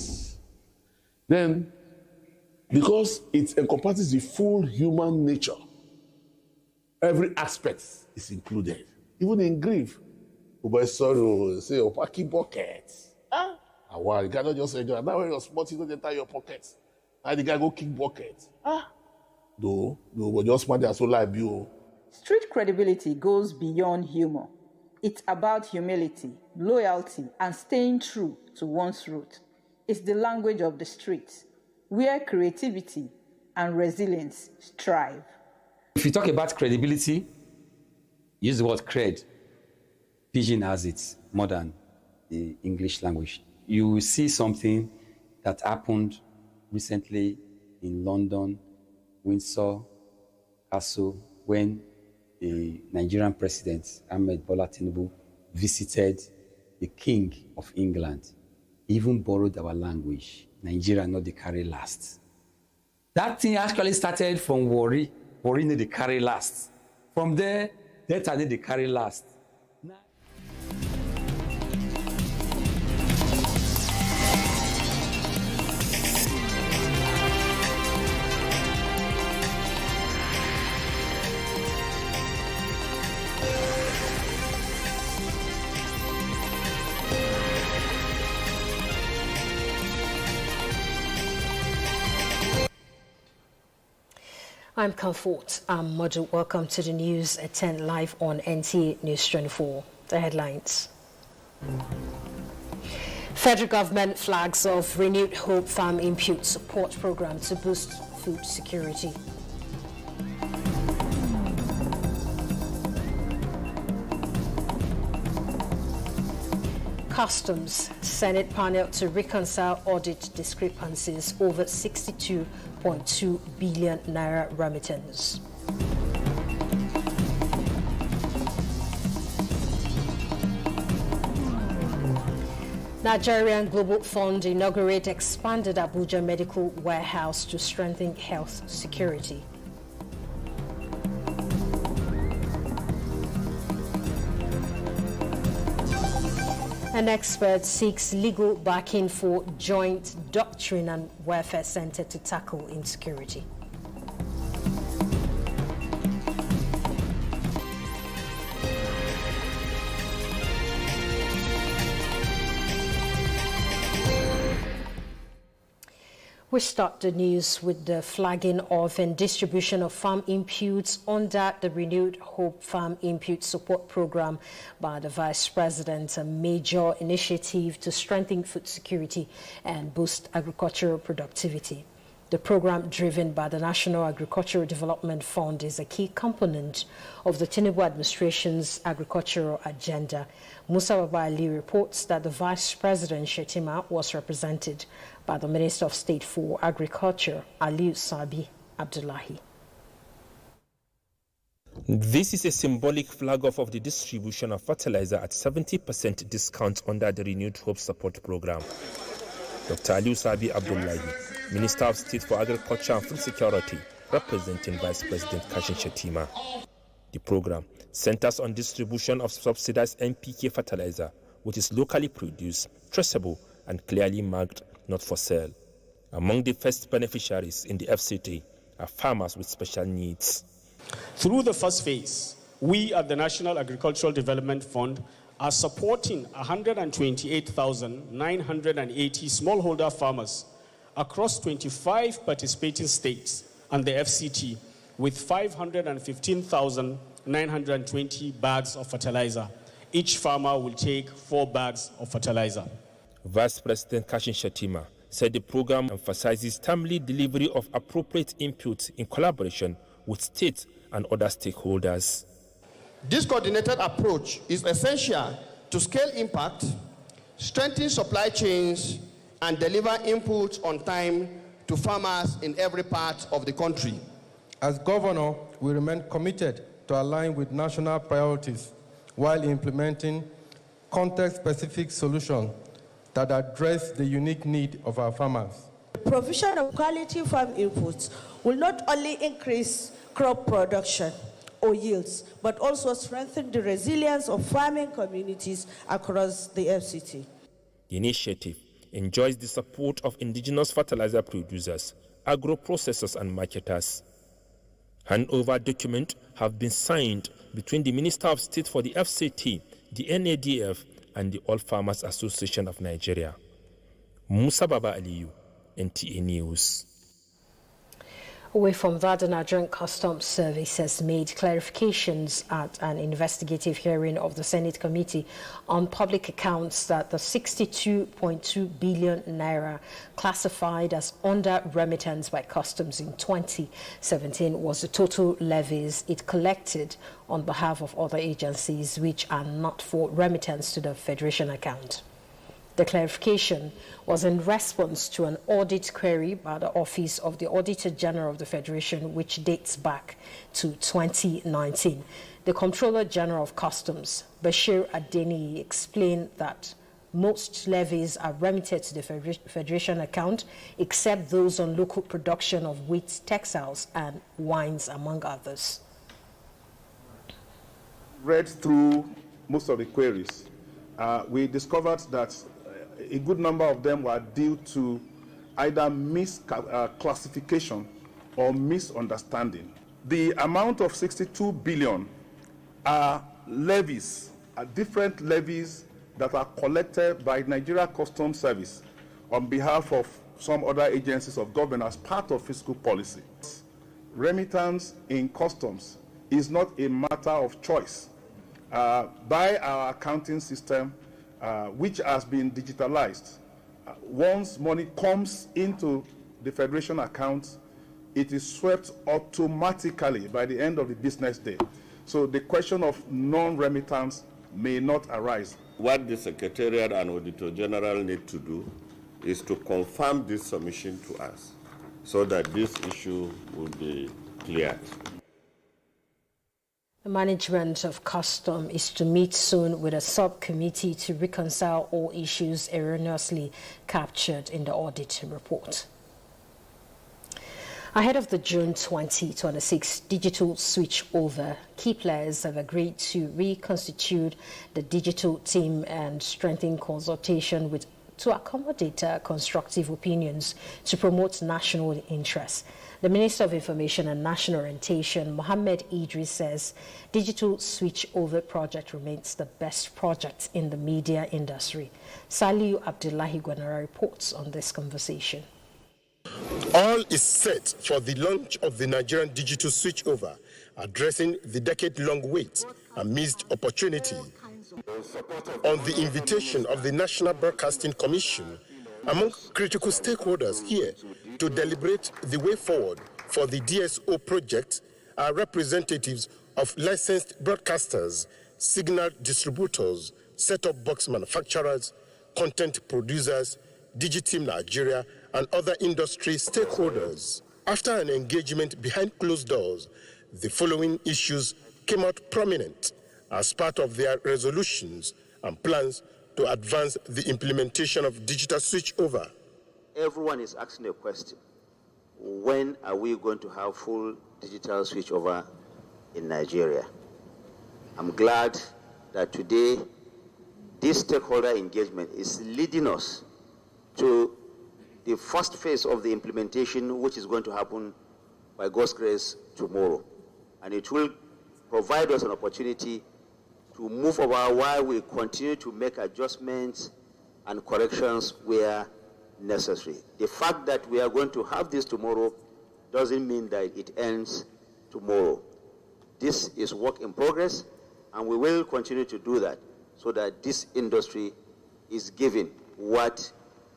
Then, because it encompasses the full human nature, every aspect is included. Even in grief, over sorrow, say, oh, packing bucket. Ah, wow, you cannot just enjoy. Now when you're smart, you don't enter your pocket. And the guy go kick bucket. Ah, no, but just smart, they're so like you. Street credibility goes beyond humor. It's about humility, loyalty, and staying true to one's root. It's the language of the streets, where creativity and resilience strive. If you talk about credibility, use the word cred. Pidgin has it more than the English language. You will see something that happened recently in London, Windsor Castle, when the Nigerian president, Ahmed Bola Tinubu, visited the King of England. He even borrowed our language. Nigeria not the carry last. That thing actually started from Warri need the carry last. From there, Delta need the carry last. I'm Comfort. I'm Modu. Welcome to the news at 10 live on NTA News 24. The headlines. Federal government flags off renewed Hope Farm Impute Support Program to boost food security. Customs Senate panel to reconcile audit discrepancies over 62.2 billion naira remittance. Nigerian Global Fund inaugurate expanded Abuja medical warehouse to strengthen health security. An expert seeks legal backing for Joint Doctrine and Welfare Center to tackle insecurity. We start the news with the flagging of and distribution of farm imputes under the renewed Hope Farm Impute Support Program by the Vice President, a major initiative to strengthen food security and boost agricultural productivity. The program, driven by the National Agricultural Development Fund, is a key component of the Tinubu administration's agricultural agenda. Musa Baba Ali reports that the Vice President Shetima was represented by the Minister of State for Agriculture, Aliyu Sabi Abdullahi. This is a symbolic flag-off of the distribution of fertilizer at 70% discount under the renewed Hope Support Program. Dr. Aliyu Sabi Abdullahi, Minister of State for Agriculture and Food Security, representing Vice President Kashin Shetima. The program centers on distribution of subsidized NPK fertilizer, which is locally produced, traceable, and clearly marked not for sale. Among the first beneficiaries in the FCT are farmers with special needs. Through the first phase, we at the National Agricultural Development Fund are supporting 128,980 smallholder farmers across 25 participating states and the FCT with 515,920 bags of fertilizer. Each farmer will take 4 bags of fertilizer. Vice President Kashin Shetima said the program emphasizes timely delivery of appropriate inputs in collaboration with state and other stakeholders. This coordinated approach is essential to scale impact, strengthen supply chains, and deliver inputs on time to farmers in every part of the country. As governor, we remain committed to align with national priorities while implementing context-specific solutions that address the unique need of our farmers. The provision of quality farm inputs will not only increase crop production or yields, but also strengthen the resilience of farming communities across the FCT. The initiative enjoys the support of indigenous fertilizer producers, agro-processors and marketers. Handover documents have been signed between the Minister of State for the FCT, the NADF, and the All Farmers Association of Nigeria. Musa Baba Aliyu, NTA News. Away from that, the Nigerian Customs Service has made clarifications at an investigative hearing of the Senate Committee on Public Accounts that the 62.2 billion naira classified as under remittance by Customs in 2017 was the total levies it collected on behalf of other agencies which are not for remittance to the Federation account. The clarification was in response to an audit query by the Office of the Auditor General of the Federation, which dates back to 2019. The Comptroller General of Customs, Bashir Adeni, explained that most levies are remitted to the Federation account, except those on local production of wheat, textiles, and wines, among others. Read through most of the queries. We discovered that a good number of them were due to either misclassification or misunderstanding. The amount of 62 billion are levies, different levies that are collected by Nigeria Customs Service on behalf of some other agencies of government as part of fiscal policy. Remittance in customs is not a matter of choice. By our accounting system, which has been digitalized, once money comes into the Federation account, it is swept automatically by the end of the business day. So the question of non-remittance may not arise. What the Secretariat and Auditor General need to do is to confirm this submission to us so that this issue will be cleared. The management of Custom is to meet soon with a subcommittee to reconcile all issues erroneously captured in the audit report. Ahead of the June 2026 digital switchover, key players have agreed to reconstitute the digital team and strengthen consultation to accommodate constructive opinions to promote national interests. The Minister of Information and National Orientation, Mohammed Idris, says digital switchover project remains the best project in the media industry. Saliu Abdullahi Gwanara reports on this conversation. All is set for the launch of the Nigerian digital switchover, addressing the decade-long wait and missed opportunity. On the invitation of the National Broadcasting Commission, among critical stakeholders here to deliberate the way forward for the DSO project are representatives of licensed broadcasters, signal distributors, set-top box manufacturers, content producers, Digiteam Nigeria, and other industry stakeholders. After an engagement behind closed doors, the following issues came out prominent as part of their resolutions and plans to advance the implementation of digital switchover. Everyone is asking a question. When are we going to have full digital switchover in Nigeria? I'm glad that today this stakeholder engagement is leading us to the first phase of the implementation, which is going to happen by God's grace tomorrow. And it will provide us an opportunity to move over while we continue to make adjustments and corrections where necessary. The fact that we are going to have this tomorrow doesn't mean that it ends tomorrow. This is work in progress, and we will continue to do that so that this industry is given what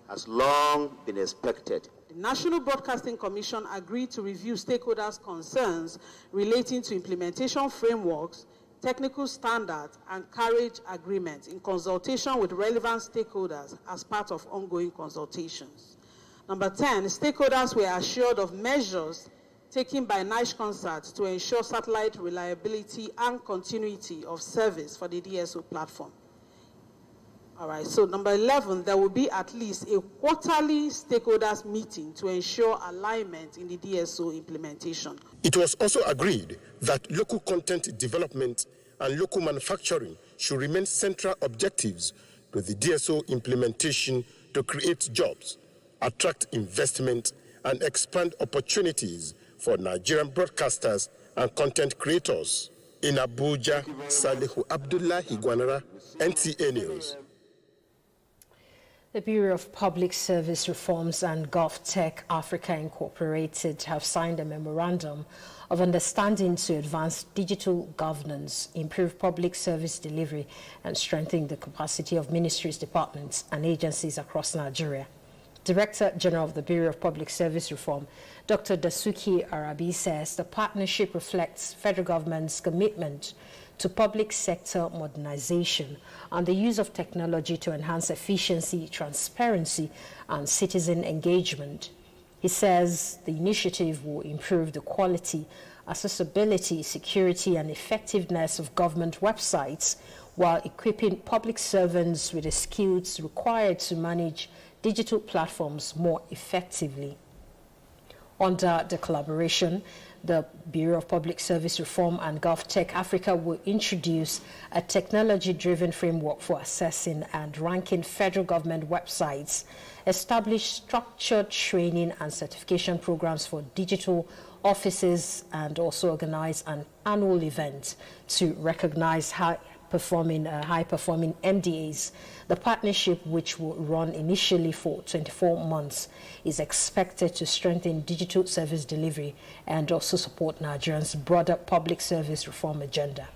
has long been expected. The National Broadcasting Commission agreed to review stakeholders' concerns relating to implementation frameworks, technical standards, and carriage agreements in consultation with relevant stakeholders as part of ongoing consultations. Number 10, stakeholders were assured of measures taken by NICE to ensure satellite reliability and continuity of service for the DSO platform. All right, so number 11, there will be at least a quarterly stakeholders meeting to ensure alignment in the DSO implementation. It was also agreed that local content development and local manufacturing should remain central objectives to the DSO implementation to create jobs, attract investment, and expand opportunities for Nigerian broadcasters and content creators. In Abuja, Salihu Abdullah Higuanara, NTA News. The Bureau of Public Service Reforms and GovTech Africa Incorporated have signed a memorandum of understanding to advance digital governance, improve public service delivery, and strengthen the capacity of ministries, departments, and agencies across Nigeria. Director General of the Bureau of Public Service Reform, Dr. Dasuki Arabi, says the partnership reflects federal government's commitment to public sector modernization and the use of technology to enhance efficiency, transparency, and citizen engagement. He says the initiative will improve the quality, accessibility, security, and effectiveness of government websites while equipping public servants with the skills required to manage digital platforms more effectively. Under the collaboration, the Bureau of Public Service Reform and GovTech Africa will introduce a technology-driven framework for assessing and ranking federal government websites, establish structured training and certification programs for digital offices, and also organize an annual event to recognize high-performing MDAs. The partnership, which will run initially for 24 months, is expected to strengthen digital service delivery and also support Nigerians' broader public service reform agenda.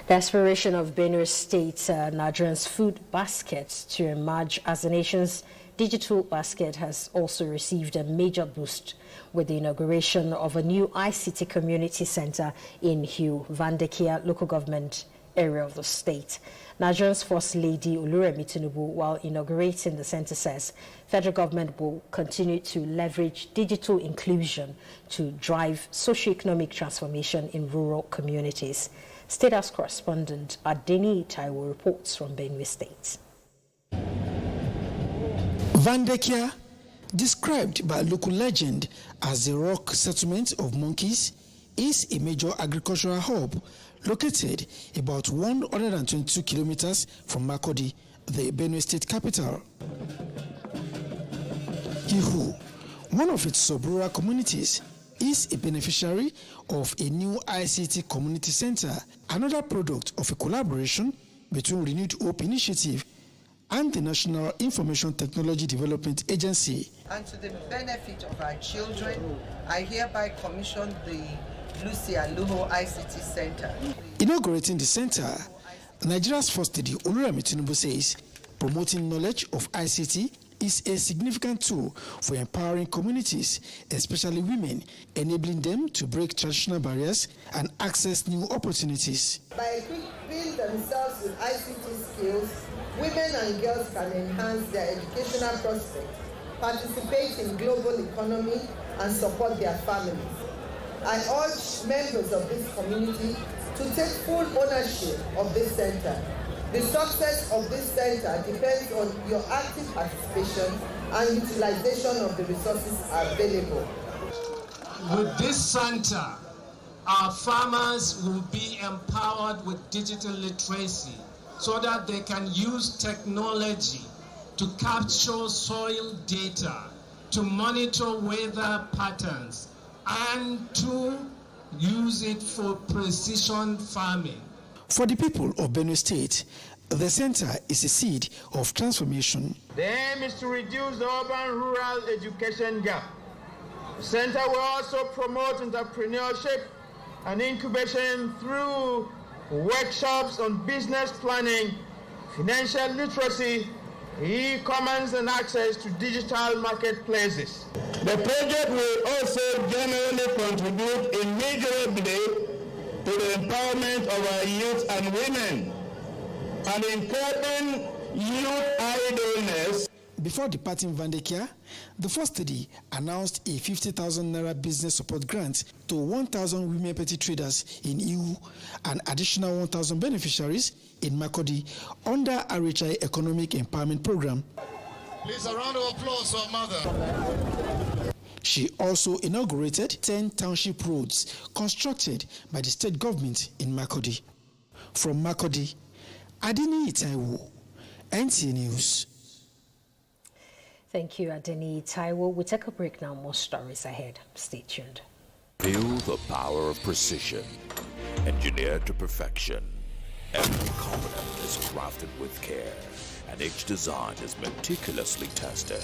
The aspiration of Benue State, Nigerians' food basket to emerge as the nation's digital basket has also received a major boost with the inauguration of a new ICT community center in Hugh Vandekia local government area of the state. Nigeria's First Lady Oluremi Tinubu, while inaugurating the center, says federal government will continue to leverage digital inclusion to drive socio-economic transformation in rural communities. State House correspondent Adeni Taiwo reports from Benue State. Vandekia, described by local legend as the rock settlement of monkeys, is a major agricultural hub located about 122 kilometers from Makurdi, the Benue State capital. Ihu, one of its sub-rural communities, is a beneficiary of a new ICT community center, another product of a collaboration between Renewed Hope Initiative and the National Information Technology Development Agency. And to the benefit of our children, I hereby commission the Lucy Aluho ICT Center. Inaugurating the center, Nigeria's First Lady Oluremi Tinubu says promoting knowledge of ICT is a significant tool for empowering communities, especially women, enabling them to break traditional barriers and access new opportunities. By equipping themselves with ICT skills, women and girls can enhance their educational prospects, participate in global economy, and support their families. I urge members of this community to take full ownership of this center. The success of this center depends on your active participation and utilization of the resources available. With this center, our farmers will be empowered with digital literacy so that they can use technology to capture soil data, to monitor weather patterns, and to use it for precision farming. For the people of Benue State, the center is a seed of transformation. The aim is to reduce the urban-rural education gap. The center will also promote entrepreneurship and incubation through workshops on business planning, financial literacy, e-commerce and access to digital marketplaces. The project will also generally contribute immeasurably to the empowerment of our youth and women and in curbing youth idleness. Before departing Vandekia, the First Lady announced a 50,000 Naira business support grant to 1,000 women petty traders in EU and additional 1,000 beneficiaries in Makurdi under RHI Economic Empowerment Program. Please, a round of applause for our mother. She also inaugurated 10 township roads constructed by the state government in Makurdi. From Makurdi, Adini Taiwo, NTA News. Thank you, Adeni Taiwo. We'll take a break now. More stories ahead. Stay tuned. Feel the power of precision, engineered to perfection. Every component is crafted with care, and each design is meticulously tested.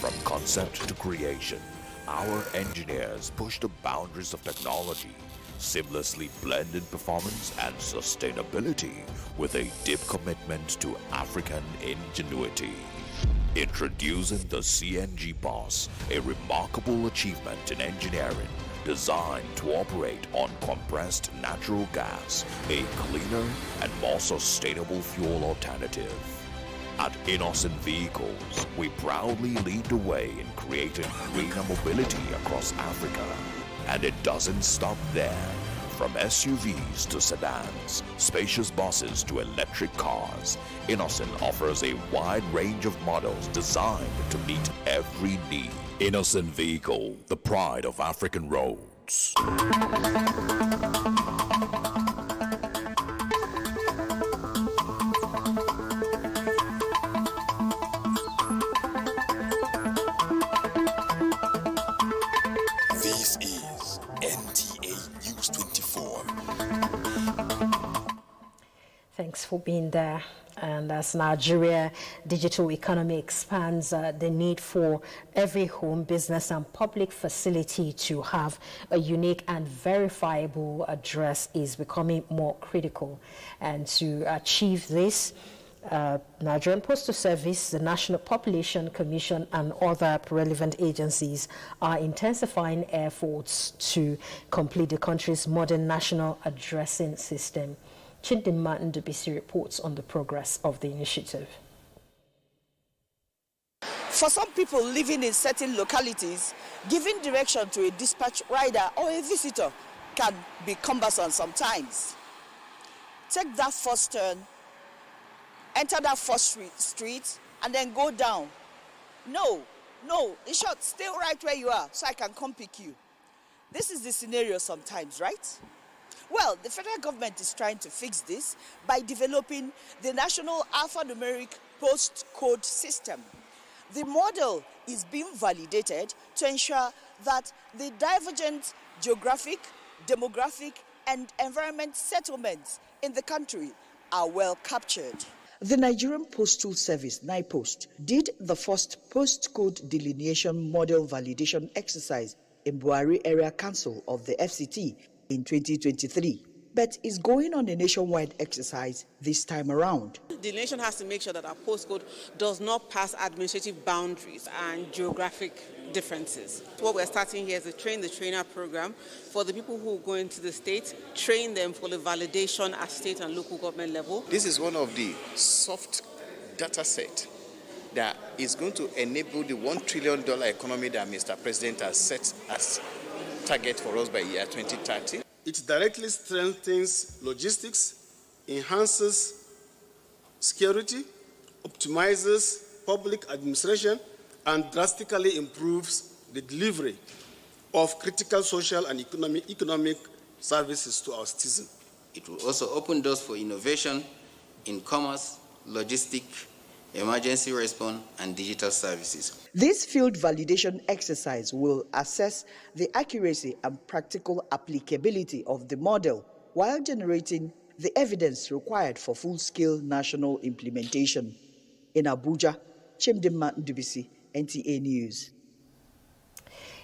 From concept to creation, our engineers push the boundaries of technology, seamlessly blending performance and sustainability with a deep commitment to African ingenuity. Introducing the CNG Boss, a remarkable achievement in engineering designed to operate on compressed natural gas, a cleaner and more sustainable fuel alternative. At Innocent Vehicles, we proudly lead the way in creating greener mobility across Africa. And it doesn't stop there. From SUVs to sedans, spacious buses to electric cars, Innocent offers a wide range of models designed to meet every need. Innocent Vehicle, the pride of African roads. This is NTA News 24. Thanks for being there. And as Nigeria digital economy expands, the need for every home, business and public facility to have a unique and verifiable address is becoming more critical. And to achieve this, Nigerian Postal Service, the National Population Commission and other relevant agencies are intensifying efforts to complete the country's modern national addressing system. Chindinma Ndubisi reports on the progress of the initiative. For some people living in certain localities, giving direction to a dispatch rider or a visitor can be cumbersome sometimes. Take that first turn, enter that first street, and then go down. No, in short, stay right where you are so I can come pick you. This is the scenario sometimes, right? Well, the federal government is trying to fix this by developing the National Alphanumeric Postcode System. The model is being validated to ensure that the divergent geographic, demographic, and environment settlements in the country are well captured. The Nigerian Postal Service, NIPOST, did the first postcode delineation model validation exercise in Buhari Area Council of the FCT in 2023, but is going on a nationwide exercise this time around. The nation has to make sure that our postcode does not pass administrative boundaries and geographic differences. What we're starting here is a train the trainer program for the people who go into the state, train them for the validation at state and local government level. This is one of the soft data set that is going to enable the $1 trillion economy that Mr. President has set as target for us by year 2030. It directly strengthens logistics, enhances security, optimizes public administration, and drastically improves the delivery of critical social and economic services to our citizens. It will also open doors for innovation in commerce, logistics, emergency response, and digital services. This field validation exercise will assess the accuracy and practical applicability of the model while generating the evidence required for full-scale national implementation. In Abuja, Chimdimma Ndubisi, NTA News.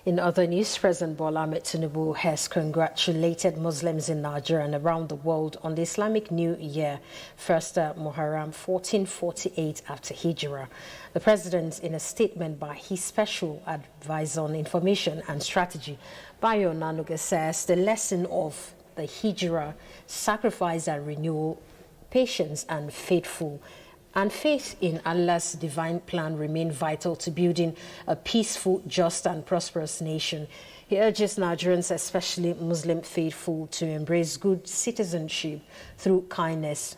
In other news, President Bola Ahmed Tinubu has congratulated Muslims in Nigeria and around the world on the Islamic New Year, first Muharram 1448 after Hijrah. The president, in a statement by his special advisor on information and strategy, Bayo Nanuga, says the lesson of the Hijrah, sacrifice and renewal, patience and faith in Allah's divine plan remain vital to building a peaceful, just and prosperous nation. He urges Nigerians, especially Muslim faithful, to embrace good citizenship through kindness,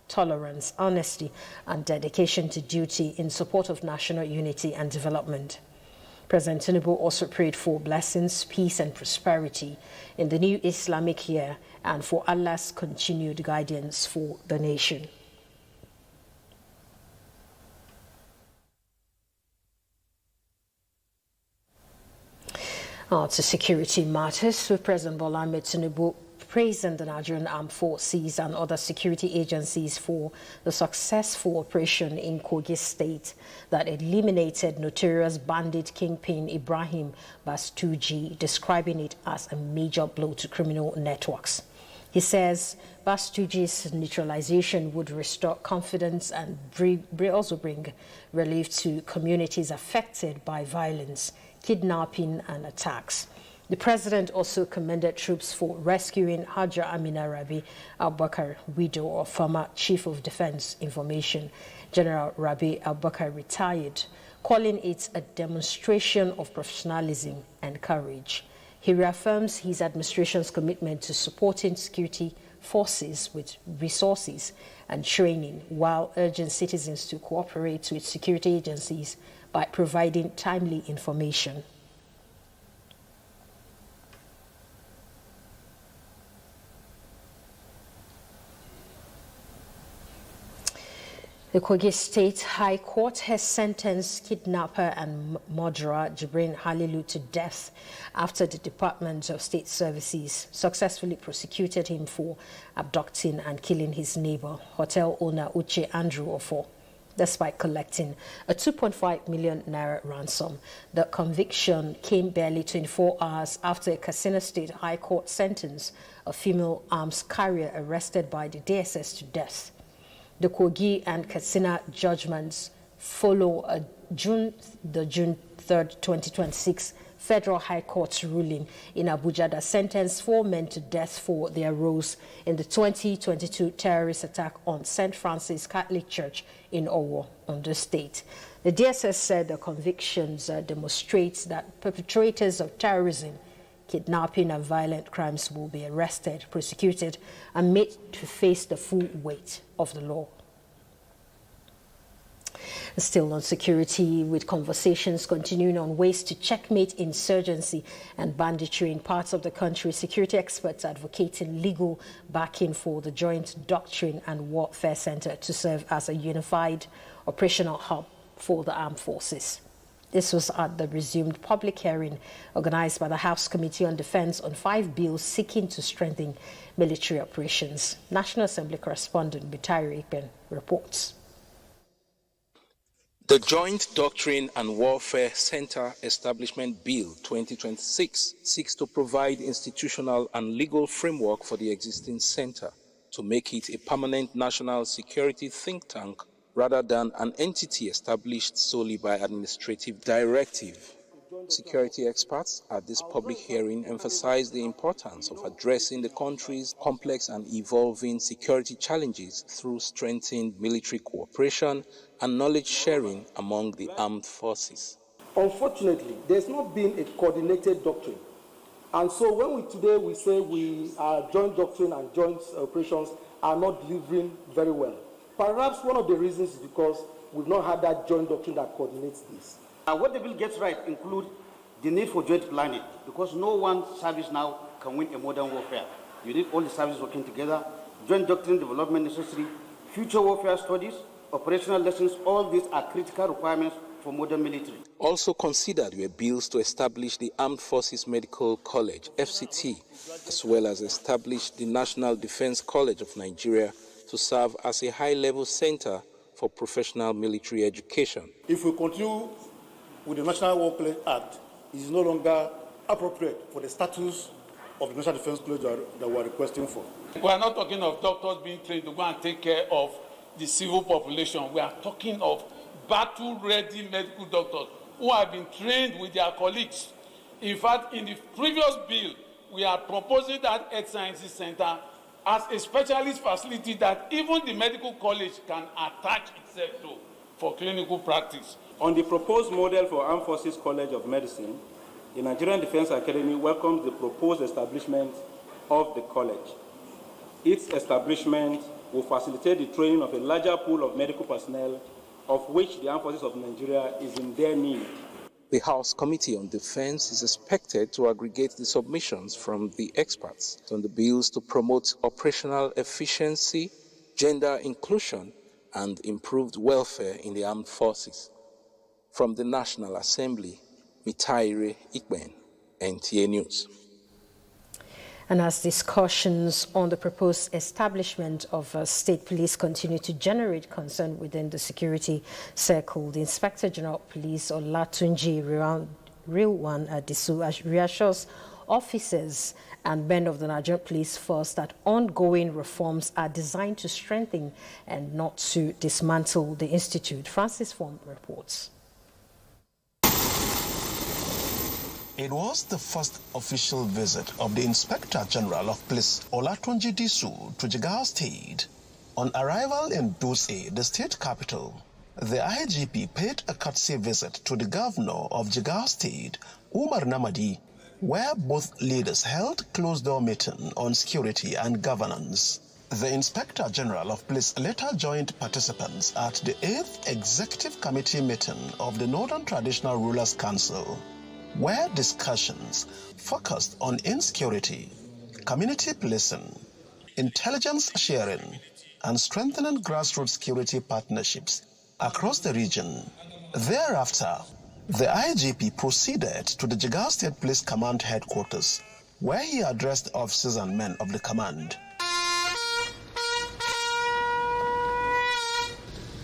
tolerance, honesty, and dedication to duty in support of national unity and development. President Tinubu also prayed for blessings, peace, and prosperity in the new Islamic year and for Allah's continued guidance for the nation. To security matters, with President Bola Ahmed Tinubu praising the Nigerian Armed Forces and other security agencies for the successful operation in Kogi State that eliminated notorious bandit kingpin Ibrahim Bastuji, describing it as a major blow to criminal networks. He says Bastuji's neutralization would restore confidence and also bring relief to communities affected by violence, kidnapping and attacks. The president also commended troops for rescuing Haja Amina Rabi Abubakar, widow of former Chief of Defense Information General Rabi Abubakar, retired, calling it a demonstration of professionalism and courage. He reaffirms his administration's commitment to supporting security forces with resources and training, while urging citizens to cooperate with security agencies by providing timely information. The Kogi State High Court has sentenced kidnapper and murderer Jibrin Halilu to death after the Department of State Services successfully prosecuted him for abducting and killing his neighbor, hotel owner Uche Andrew Ofo, despite collecting a 2.5 million naira ransom. The conviction came barely 24 hours after a Katsina State High Court sentenced a female arms carrier arrested by the DSS to death. The Kogi and Katsina judgments follow the June 3, 2026 Federal High Court's ruling in Abuja that sentenced 4 men to death for their roles in the 2022 terrorist attack on St. Francis Catholic Church in Owo, Ondo State. The DSS said the convictions demonstrate that perpetrators of terrorism, kidnapping and violent crimes will be arrested, prosecuted, and made to face the full weight of the law. Still on security, with conversations continuing on ways to checkmate insurgency and banditry in parts of the country, security experts advocating legal backing for the Joint Doctrine and Warfare Center to serve as a unified operational hub for the armed forces. This was at the resumed public hearing organized by the House Committee on Defense on 5 bills seeking to strengthen military operations. National Assembly correspondent Bitari Ikpen reports. The Joint Doctrine and Warfare Center Establishment Bill 2026 seeks to provide institutional and legal framework for the existing center to make it a permanent national security think tank rather than an entity established solely by administrative directive. Security experts at this public hearing emphasized the importance of addressing the country's complex and evolving security challenges through strengthened military cooperation and knowledge sharing among the armed forces. Unfortunately, there's not been a coordinated doctrine. And so when today we say our joint doctrine and joint operations are not delivering very well, perhaps one of the reasons is because we've not had that joint doctrine that coordinates this. What the bill gets right include the need for joint planning, because no one service now can win a modern warfare. You need all the services working together, joint doctrine development necessary, future warfare studies, operational lessons. All these are critical requirements for modern military. Also considered were bills to establish the Armed Forces Medical College, FCT, as well as establish the National Defense College of Nigeria to serve as a high-level center for professional military education. If we continue with the National Warplane Act, it is no longer appropriate for the status of the National Defense College that we are requesting for. We are not talking of doctors being trained to go and take care of the civil population. We are talking of battle-ready medical doctors who have been trained with their colleagues. In fact, in the previous bill, we are proposing that Health Sciences Center as a specialist facility that even the medical college can attach itself to for clinical practice. On the proposed model for Armed Forces College of Medicine, the Nigerian Defense Academy welcomes the proposed establishment of the college. Its establishment will facilitate the training of a larger pool of medical personnel, of which the Armed Forces of Nigeria is in their need. The House Committee on Defense is expected to aggregate the submissions from the experts on the bills to promote operational efficiency, gender inclusion, and improved welfare in the armed forces. From the National Assembly, Mitaire Ikben, NTA News. And as discussions on the proposed establishment of state police continue to generate concern within the security circle, the Inspector General of Police, Olatunji Rilwan Adisu, reassures officers and men of the Nigerian Police Force that ongoing reforms are designed to strengthen and not to dismantle the institute. Francis Form reports. It was the first official visit of the Inspector General of Police Olatunji Disu to Jigawa State. On arrival in Dutse, the state capital, the IGP paid a courtesy visit to the governor of Jigawa State, Umar Namadi, where both leaders held closed-door meeting on security and governance. The Inspector General of Police later joined participants at the 8th Executive Committee meeting of the Northern Traditional Rulers Council, where discussions focused on insecurity, community policing, intelligence sharing, and strengthening grassroots security partnerships across the region. Thereafter, the IGP proceeded to the Jigawa State Police Command headquarters, where he addressed officers and men of the command.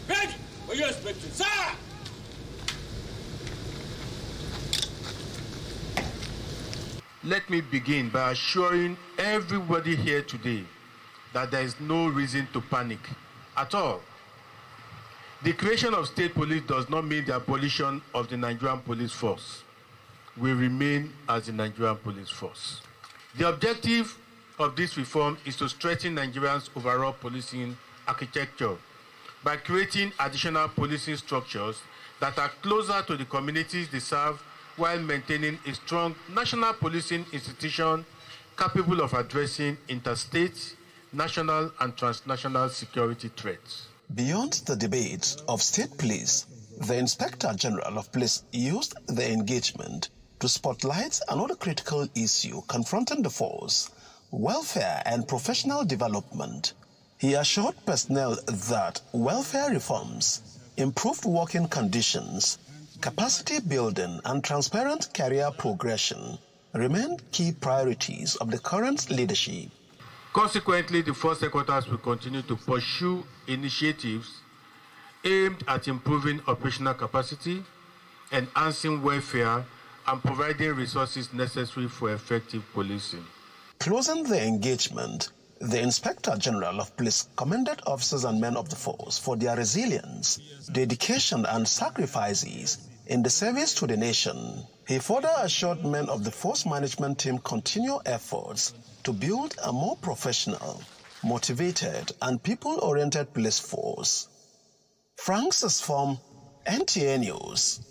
Ready? What are you expecting, sir? Let me begin by assuring everybody here today that there is no reason to panic at all. The creation of state police does not mean the abolition of the Nigerian police force. We remain as the Nigerian police force. The objective of this reform is to strengthen Nigerians' overall policing architecture by creating additional policing structures that are closer to the communities they serve, while maintaining a strong national policing institution capable of addressing interstate, national, and transnational security threats. Beyond the debates of state police, the Inspector General of Police used the engagement to spotlight another critical issue confronting the force: welfare and professional development. He assured personnel that welfare reforms, improved working conditions, capacity building, and transparent career progression remain key priorities of the current leadership. Consequently, the force headquarters will continue to pursue initiatives aimed at improving operational capacity, enhancing welfare, and providing resources necessary for effective policing. Closing the engagement, the Inspector General of Police commended officers and men of the force for their resilience, dedication, and sacrifices in the service to the nation. He further assured men of the force management team continue efforts to build a more professional, motivated, and people-oriented police force. Francis Form, NTA News.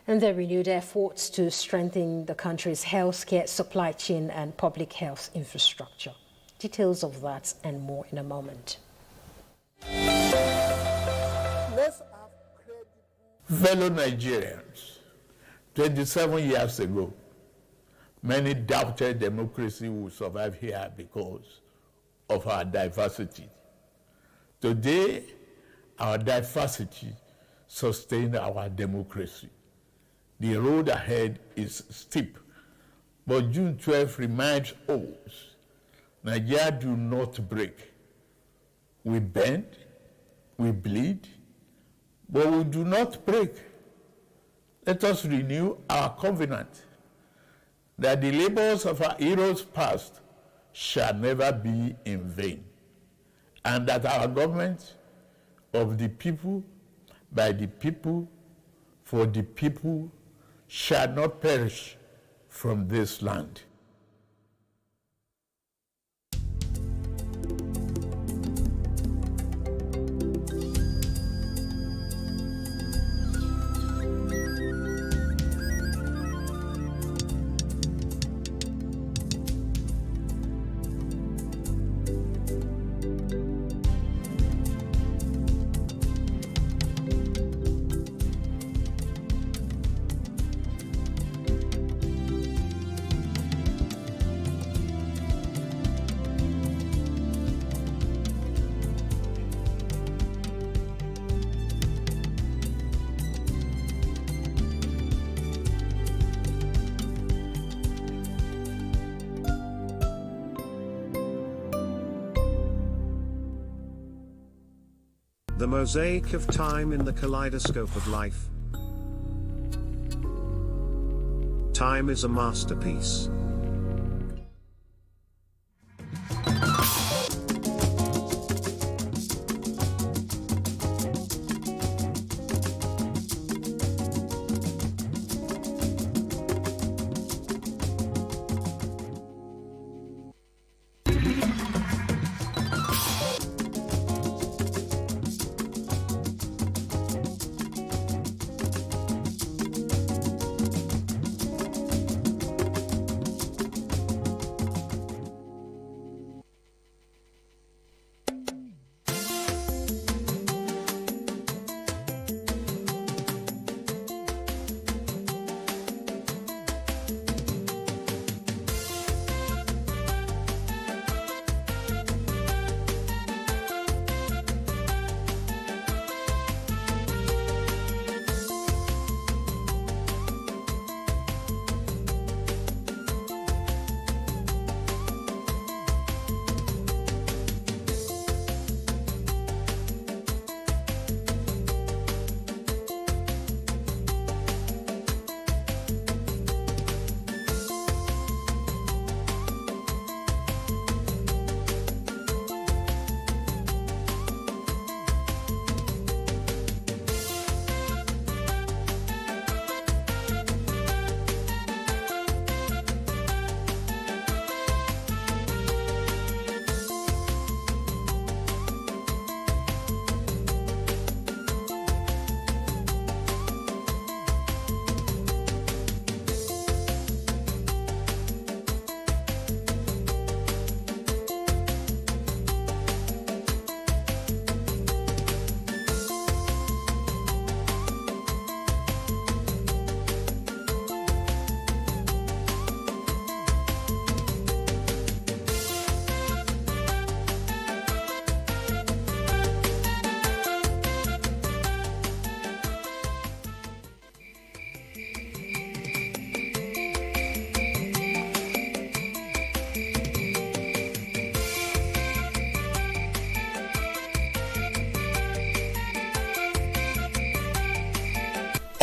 And the renewed efforts to strengthen the country's healthcare supply chain and public health infrastructure. Details of that and more in a moment. Fellow Nigerians, 27 years ago, many doubted democracy would survive here because of our diversity. Today, our diversity sustains our democracy. The road ahead is steep, but June 12 reminds us, Nigeria do not break. We bend, we bleed, but we do not break. let us renew our covenant that the labors of our heroes past shall never be in vain, and that our government of the people, by the people, for the people, shall not perish from this land. The mosaic of time in the kaleidoscope of life. Time is a masterpiece.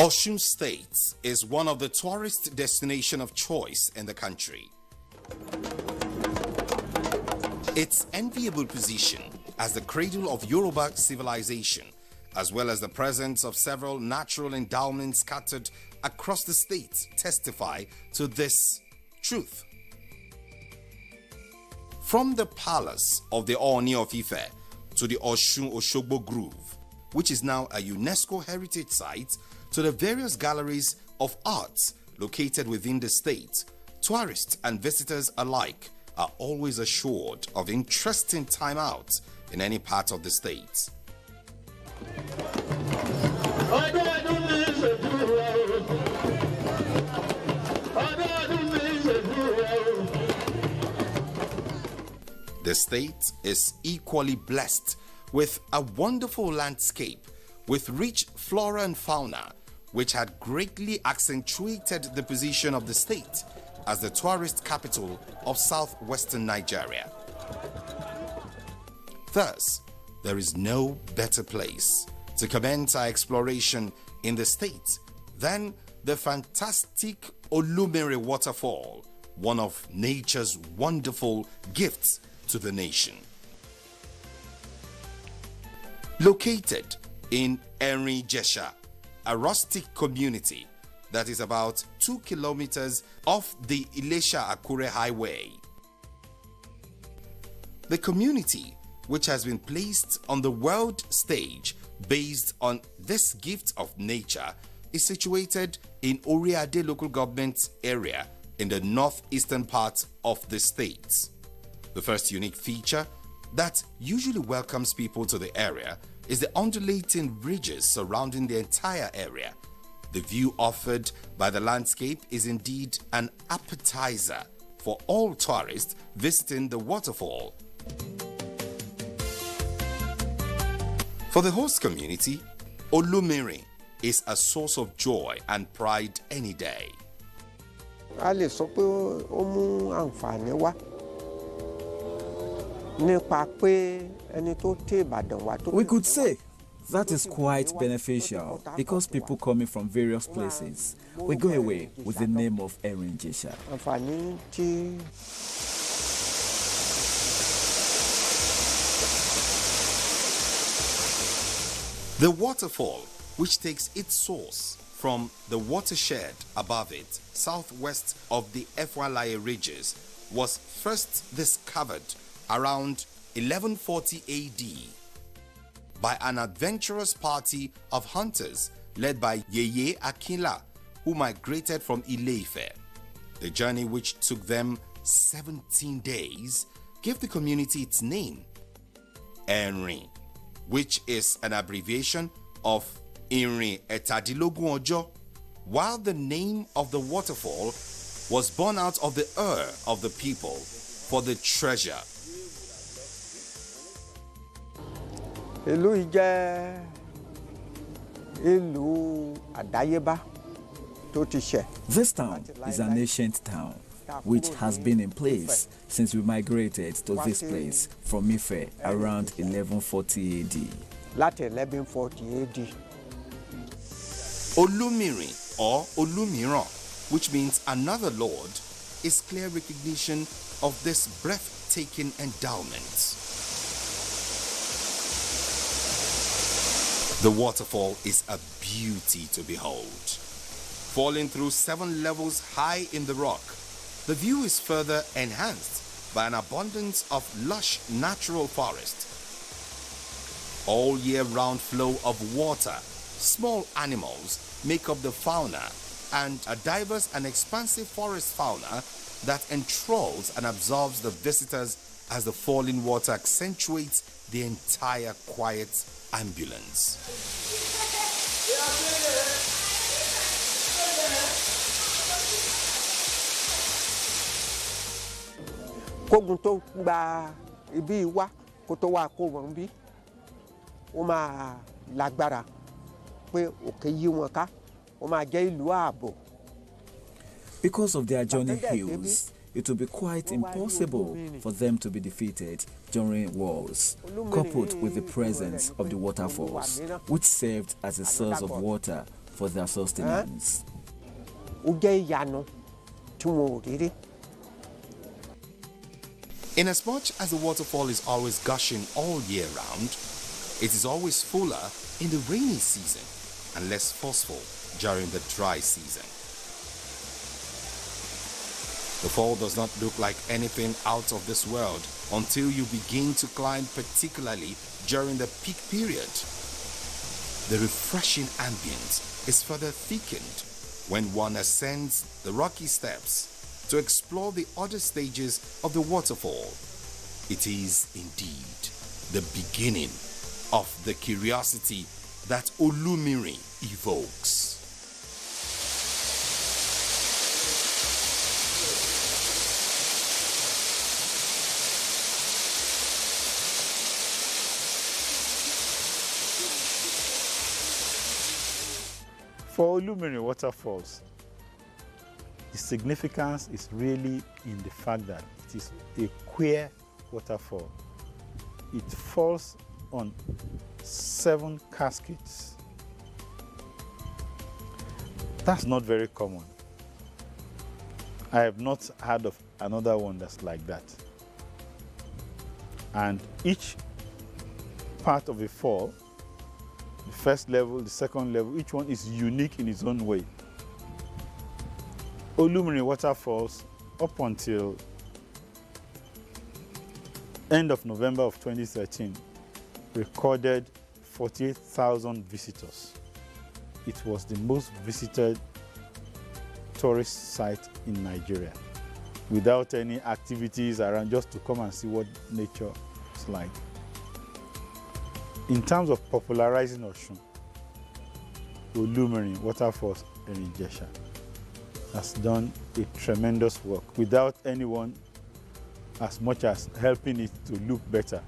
Osun State is one of the tourist destinations of choice in the country. Its enviable position as the cradle of Yoruba civilization, as well as the presence of several natural endowments scattered across the state, testify to this truth. From the palace of the Oni of Ife to the Osun Oshogbo Grove, which is now a UNESCO heritage site, to the various galleries of arts located within the state, tourists and visitors alike are always assured of interesting time out in any part of the state. The state is equally blessed with a wonderful landscape with rich flora and fauna, which had greatly accentuated the position of the state as the tourist capital of southwestern Nigeria. Thus, there is no better place to commence our exploration in the state than the fantastic Olumere waterfall, one of nature's wonderful gifts to the nation. Located in Enri-Jesha, a rustic community that is about 2 kilometers off the Ilesha-Akure highway. The community, which has been placed on the world stage based on this gift of nature, is situated in Oriade local government area in the northeastern part of the state. The first unique feature that usually welcomes people to the area is the undulating ridges surrounding the entire area. The view offered by the landscape is indeed an appetizer for all tourists visiting the waterfall. For the host community, Olumere is a source of joy and pride any day. We could say that is quite beneficial because people coming from various places will go away with the name of Enri-Jesha. The waterfall, which takes its source from the watershed above it, southwest of the Efwalaye ridges, was first discovered around 1140 AD by an adventurous party of hunters led by Yeye Akinla, who migrated from Ile-Ife. The journey, which took them 17 days, gave the community its name, Enri, which is an abbreviation of Irin Etadilogun Ojo, while the name of the waterfall was born out of the of the people for the treasure. This town is an ancient town which has been in place since we migrated to this place from Ife around 1140 AD. Olumiri or Olumiran, which means another lord, is clear recognition of this breathtaking endowment. The waterfall is a beauty to behold. Falling through 7 levels high in the rock, the view is further enhanced by an abundance of lush natural forest. All year-round flow of water, small animals make up the fauna, and a diverse and expansive forest fauna that enthralls and absorbs the visitors as the falling water accentuates the entire quiet ambulance. Kógun tó gba ibi wá kó tó wá kó wọn bí ó máa lágbára pé òkè yí wọn ká ó máa jẹ́ ìlú ààbò. Because of their journey hills, it will be quite impossible for them to be defeated during wars, coupled with the presence of the waterfalls, which served as a source of water for their sustenance. Ó jẹ́ ìyanu tí wọn ò rí rí. Inasmuch as the waterfall is always gushing all year round, it is always fuller in the rainy season and less forceful during the dry season. The fall does not look like anything out of this world until you begin to climb, particularly during the peak period. The refreshing ambience is further thickened when one ascends the rocky steps to explore the other stages of the waterfall. It is indeed the beginning of the curiosity that Olumiri evokes. For Olumiri waterfalls, the significance is really in the fact that it is a queer waterfall. It falls on 7 cascades. That's not very common. I have not heard of another one that's like that. And each part of the fall, the first level, the second level, each one is unique in its own way. Olumiri waterfalls, up until end of November of 2013, recorded 48,000 visitors. It was the most visited tourist site in Nigeria, without any activities around, just to come and see what nature is like. In terms of popularizing Osun, Olumiri waterfalls in Ijesha has done a tremendous work without anyone as much as helping it to look better.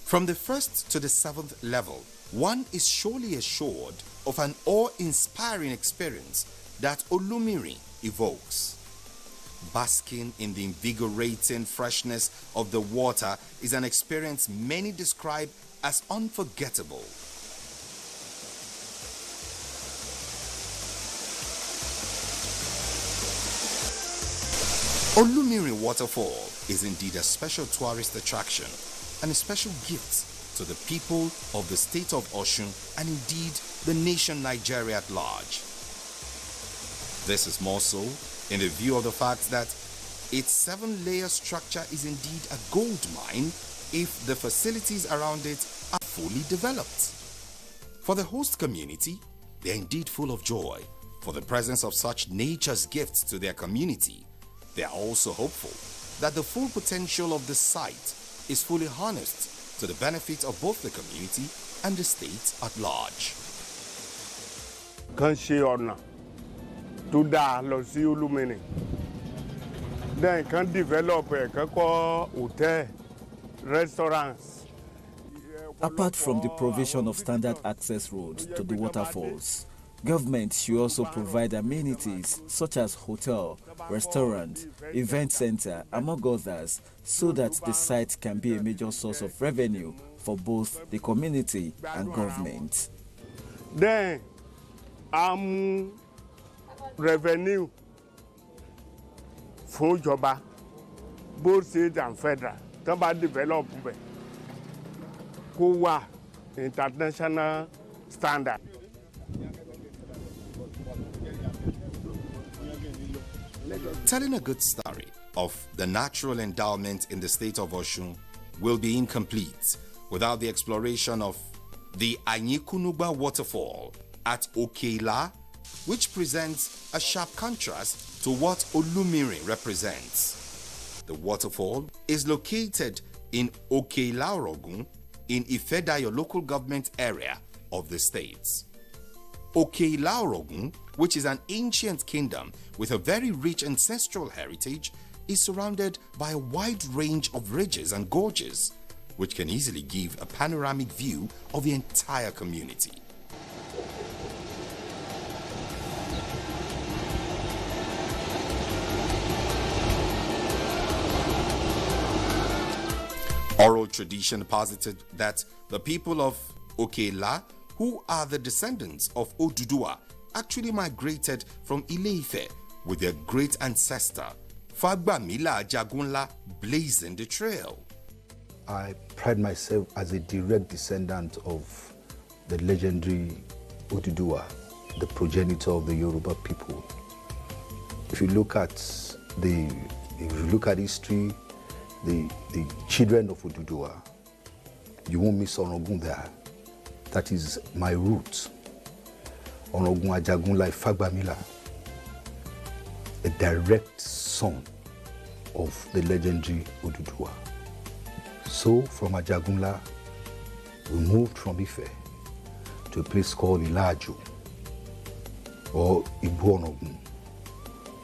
From the 1st to the 7th level, one is surely assured of an awe-inspiring experience that Olumiri evokes. Basking in the invigorating freshness of the water is an experience many describe as unforgettable. Olumiri Waterfall is indeed a special tourist attraction and a special gift to the people of the state of Osun and indeed the nation Nigeria at large. This is more so in the view of the fact that its 7-layer structure is indeed a gold mine if the facilities around it are fully developed. For the host community, they are indeed full of joy for the presence of such nature's gifts to their community. They are also hopeful that the full potential of the site is fully harnessed to the benefit of both the community and the state at large. Then can develop a hotel, restaurants. Apart from the provision of standard access roads to the waterfalls, government should also provide amenities such as hotel, restaurant, event center, among others, so that the site can be a major source of revenue for both the community and government. Then, revenue for Joba, both state and federal, about development, Kuwa international standard. Telling a good story of the natural endowment in the state of Osun will be incomplete without the exploration of the Anyikunugba waterfall at Okeila, which presents a sharp contrast to what Olumiri represents. The waterfall is located in Okeila-Orogun in Ifedayo local government area of the state. Okeila-Orogun, which is an ancient kingdom with a very rich ancestral heritage, is surrounded by a wide range of ridges and gorges, which can easily give a panoramic view of the entire community. Oral tradition posited that the people of Okeila, who are the descendants of Oduduwa, actually migrated from Ile-Ife with their great ancestor, Fagbamila Ajagunla, blazing the trail. I pride myself as a direct descendant of the legendary Oduduwa, the progenitor of the Yoruba people. If you look at history, the children of Oduduwa, you won't miss Orogun there. That is my roots. Orogun Ajagunla Fagbamila, a direct son of the legendary Oduduwa. So from Ajagunla, we moved from Ife to a place called Ilaju or Ibu Orogun.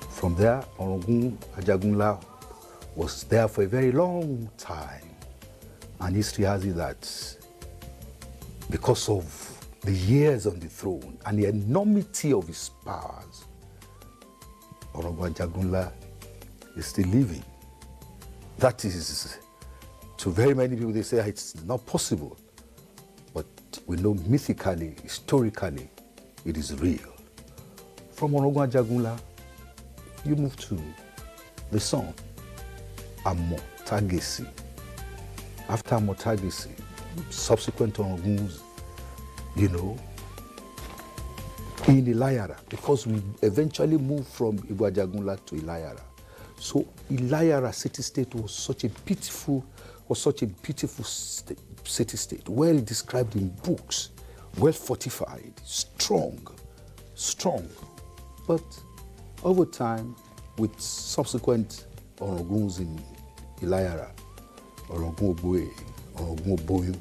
From there, Orogun Ajagunla was there for a very long time. And history has it that because of the years on the throne and the enormity of his powers, Orogun Ajagunla is still living. That is, to very many people, they say it's not possible. But we know mythically, historically, it is real. From Orogun Ajagunla, you move to the Sun, Amotagesi. After Amotagesi, subsequent Oroguns, you know, in Ilayara, because we eventually moved from Ajagunla to Ilayara. So Ilayara city-state was such a beautiful city-state, well described in books, well fortified, strong. But over time, with subsequent Oroguns in Ilayara, Orogun Ogboe, Orogun Oboyun,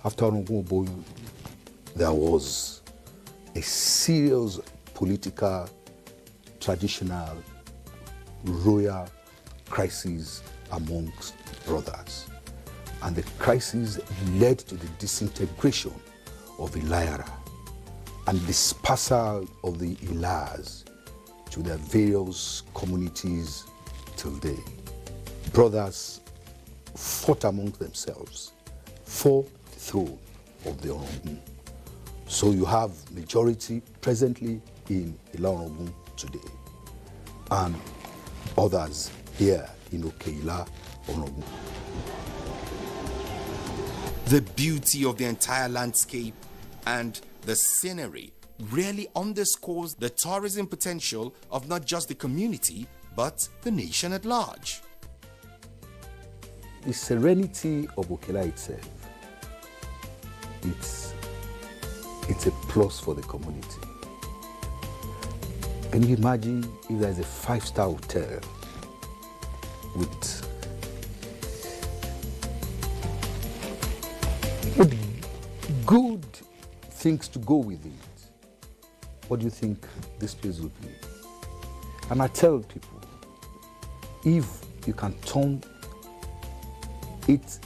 after Orogun Oboyun, there was a serious political, traditional, royal crisis amongst brothers. And the crisis led to the disintegration of Ilayara and dispersal of the Ilars to their various communities till day. Brothers fought among themselves for the throne of the Orogun. So you have majority presently in Ila-Orogun today, and others here in Okeila, Orogun. The beauty of the entire landscape and the scenery really underscores the tourism potential of not just the community, but the nation at large. The serenity of Okeila itself, it's a plus for the community. Can you imagine if there's a 5-star hotel with good things to go with it? What do you think this place would be? And I tell people, if you can turn it,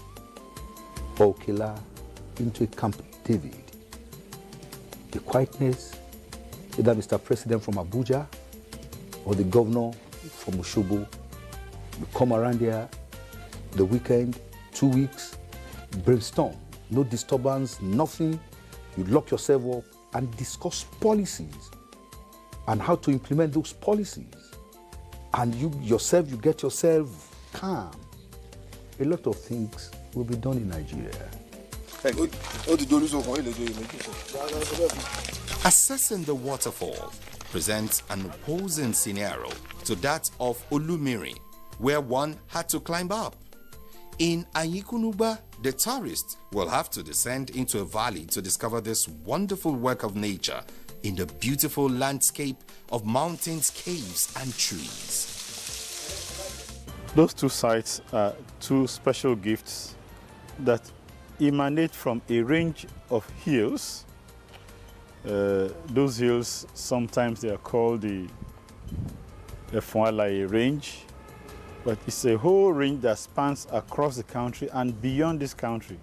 Okeila, into a Camp David, the quietness, either Mr. President from Abuja or the governor from Osogbo, you come around there the weekend, 2 weeks, brainstorm, no disturbance, nothing. You lock yourself up and discuss policies and how to implement those policies. And you get yourself calm. A lot of things will be done in Nigeria. Assessing the waterfall presents an opposing scenario to that of Olumiri, where one had to climb up. In Ayikunuba, the tourist will have to descend into a valley to discover this wonderful work of nature in the beautiful landscape of mountains, caves, and trees. Those two sites are two special gifts that emanate from a range of hills. Those hills, sometimes they are called the Efualaye range, but it's a whole range that spans across the country and beyond this country.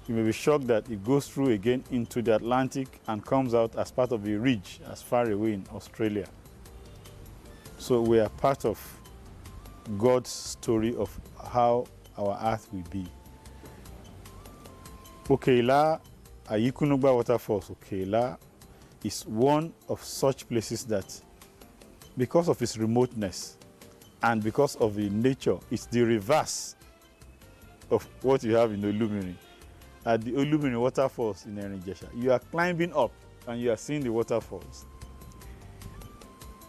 You may be shocked that it goes through again into the Atlantic and comes out as part of a ridge as far away in Australia. So we are part of God's story of how our earth will be. Okeila, Ayikunuba Waterfalls, Okeila, is one of such places that, because of its remoteness and because of the nature, it's the reverse of what you have in Olumiri. At the Olumiri Waterfalls in Erinjesha, you are climbing up and you are seeing the waterfalls.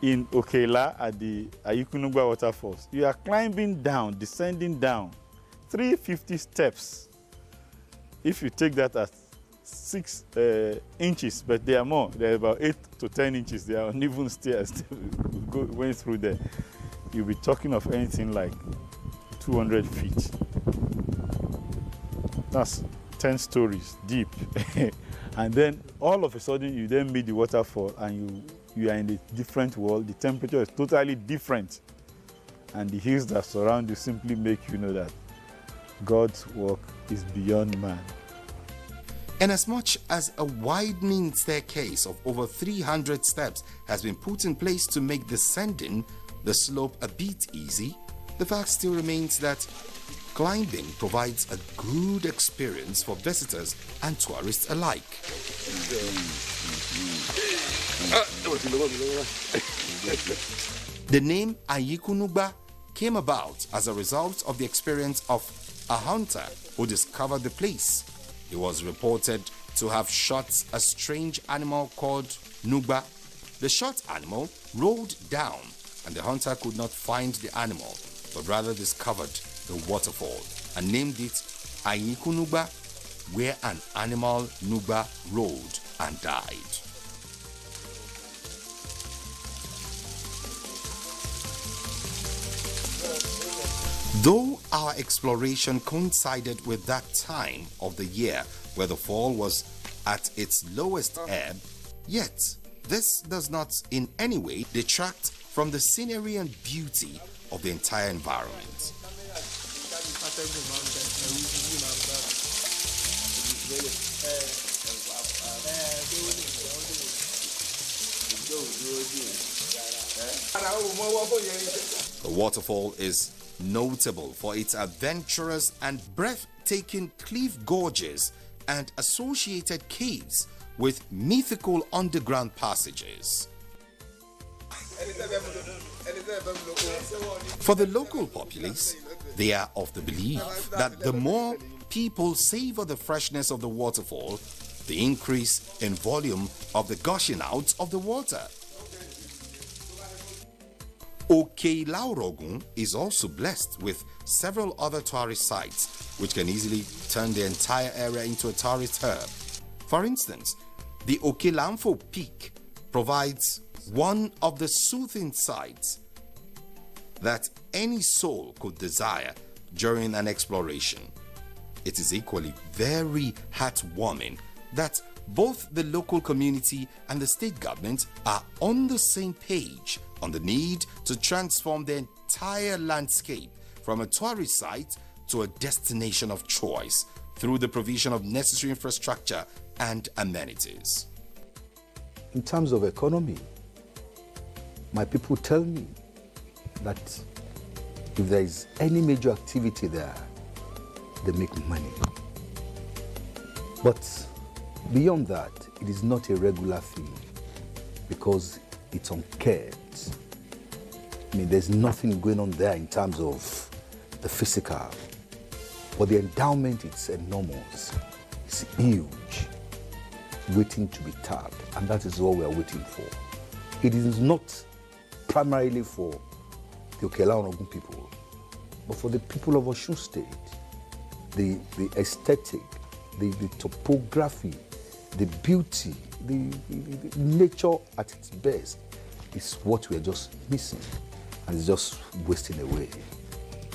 In Okeila, at the Ayikunuba Waterfalls, you are climbing down, descending down, 350 steps. If you take that as 6 inches, but they are more, they're about 8 to 10 inches, they are uneven stairs going through there. You'll be talking of anything like 200 feet. That's 10 stories deep. And then all of a sudden you then meet the waterfall and you are in a different world. The temperature is totally different. And the hills that surround you simply make you know that God's work is beyond man. And as much as a widening staircase of over 300 steps has been put in place to make descending the slope a bit easy, the fact still remains that climbing provides a good experience for visitors and tourists alike. The name Ayikunugba came about as a result of the experience of a hunter who discovered the place. He was reported to have shot a strange animal called Nugba. The shot animal rolled down and the hunter could not find the animal, but rather discovered the waterfall and named it Ayikunugba, where an animal Nugba rolled and died. Though our exploration coincided with that time of the year where the fall was at its lowest ebb, yet this does not in any way detract from the scenery and beauty of the entire environment. The waterfall is notable for its adventurous and breathtaking cliff gorges and associated caves with mythical underground passages. For the local populace, they are of the belief that the more people savor the freshness of the waterfall, the increase in volume of the gushing out of the water. Oke-Laorogun is also blessed with several other tourist sites which can easily turn the entire area into a tourist hub. For instance, the Oke-Lamfo Peak provides one of the soothing sights that any soul could desire during an exploration. It is equally very heartwarming that both the local community and the state government are on the same page on the need to transform the entire landscape from a tourist site to a destination of choice through the provision of necessary infrastructure and amenities. In terms of economy, my people tell me that if there is any major activity there, they make money. But beyond that, it is not a regular thing because it's uncared. I mean, there's nothing going on there in terms of the physical, but the endowment is enormous. It's huge, waiting to be tapped, and that is what we are waiting for. It is not primarily for the Oke-Laorogun people, but for the people of Osun State. The aesthetic, the topography, the beauty, the nature at its best is what we are just missing, and it's just wasting away.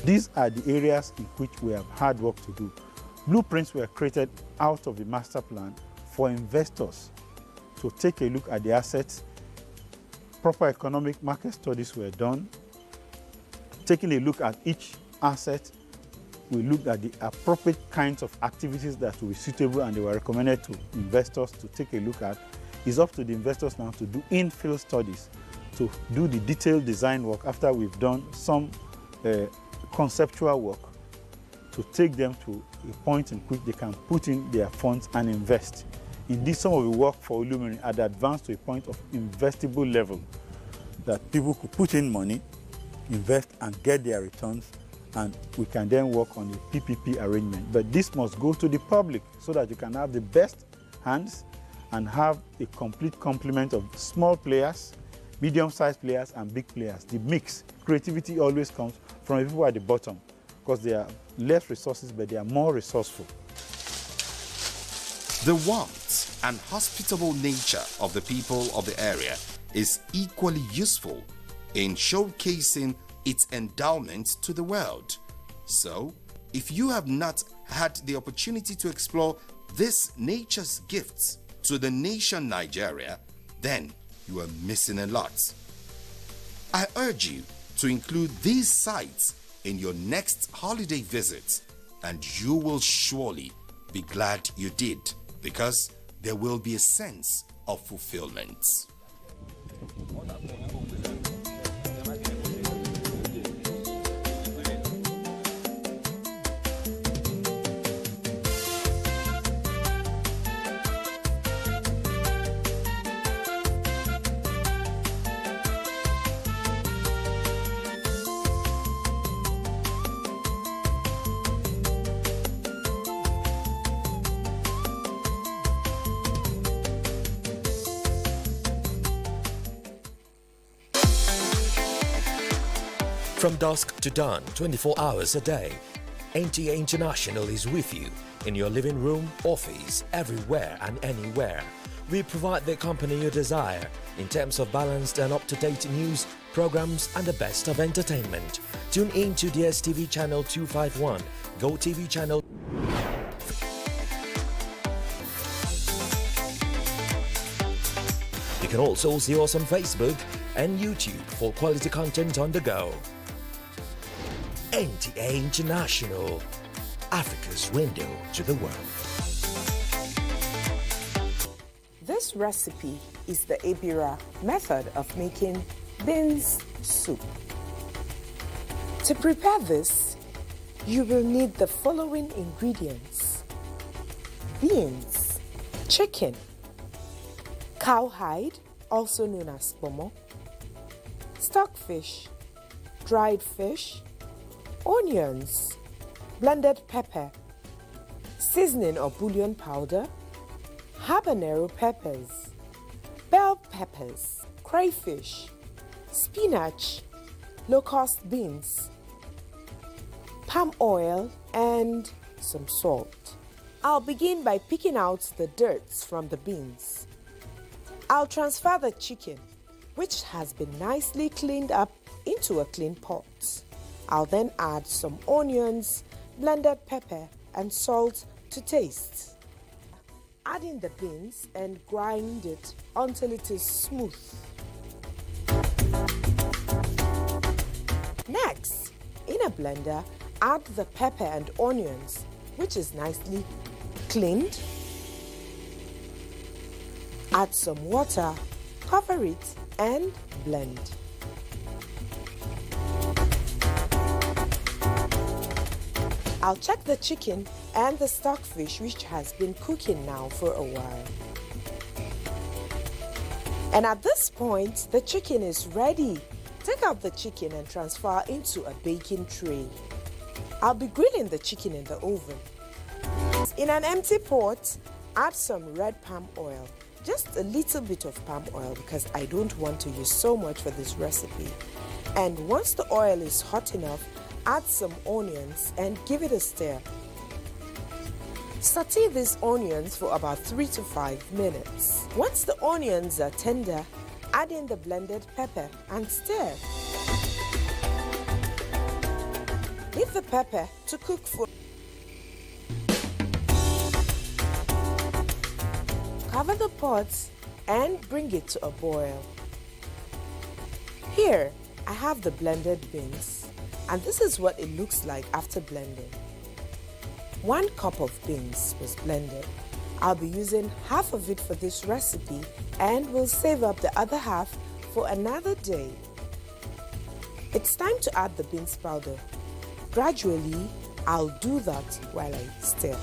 These are the areas in which we have hard work to do. Blueprints were created out of the master plan for investors to take a look at the assets. Proper economic market studies were done. Taking a look at each asset, we looked at the appropriate kinds of activities that will be suitable and they were recommended to investors to take a look at. It's up to the investors now to do in-field studies, to do the detailed design work after we've done some conceptual work, to take them to a point in which they can put in their funds and invest. Indeed, some of the work for Olumiri had advanced to a point of investable level that people could put in money, invest and get their returns, and we can then work on the PPP arrangement. But this must go to the public so that you can have the best hands and have a complete complement of small players, medium-sized players, and big players. The mix, creativity always comes from the people at the bottom because they are less resources, but they are more resourceful. The warmth and hospitable nature of the people of the area is equally useful in showcasing its endowment to the world. So, if you have not had the opportunity to explore this nature's gifts to the nation Nigeria, then you are missing a lot. I urge you to include these sites in your next holiday visit, and you will surely be glad you did, because there will be a sense of fulfillment. From dusk to dawn, 24 hours a day, NTA International is with you in your living room, office, everywhere and anywhere. We provide the company you desire in terms of balanced and up-to-date news, programs and the best of entertainment. Tune in to DSTV channel 251, GoTV channel. You can also see us on Facebook and YouTube for quality content on the go. NTA International, Africa's window to the world. This recipe is the Ebira method of making beans soup. To prepare this, you will need the following ingredients: beans, chicken, cowhide, also known as pomo, stockfish, dried fish, onions, blended pepper, seasoning or bouillon powder, habanero peppers, bell peppers, crayfish, spinach, locust beans, palm oil, and some salt. I'll begin by picking out the dirts from the beans. I'll transfer the chicken, which has been nicely cleaned up, into a clean pot. I'll then add some onions, blended pepper, and salt to taste. Add in the beans and grind it until it is smooth. Next, in a blender, add the pepper and onions, which is nicely cleaned. Add some water, cover it, and blend. I'll check the chicken and the stockfish, which has been cooking now for a while. And at this point, the chicken is ready. Take out the chicken and transfer into a baking tray. I'll be grilling the chicken in the oven. In an empty pot, add some red palm oil. Just a little bit of palm oil because I don't want to use so much for this recipe. And once the oil is hot enough, add some onions and give it a stir. Saute these onions for about 3 to 5 minutes. Once the onions are tender, add in the blended pepper and stir. Leave the pepper to cook for. Cover the pot and bring it to a boil. Here, I have the blended beans. And this is what it looks like after blending. 1 cup of beans was blended. I'll be using half of it for this recipe and will save up the other half for another day. It's time to add the beans powder. Gradually, I'll do that while I stir.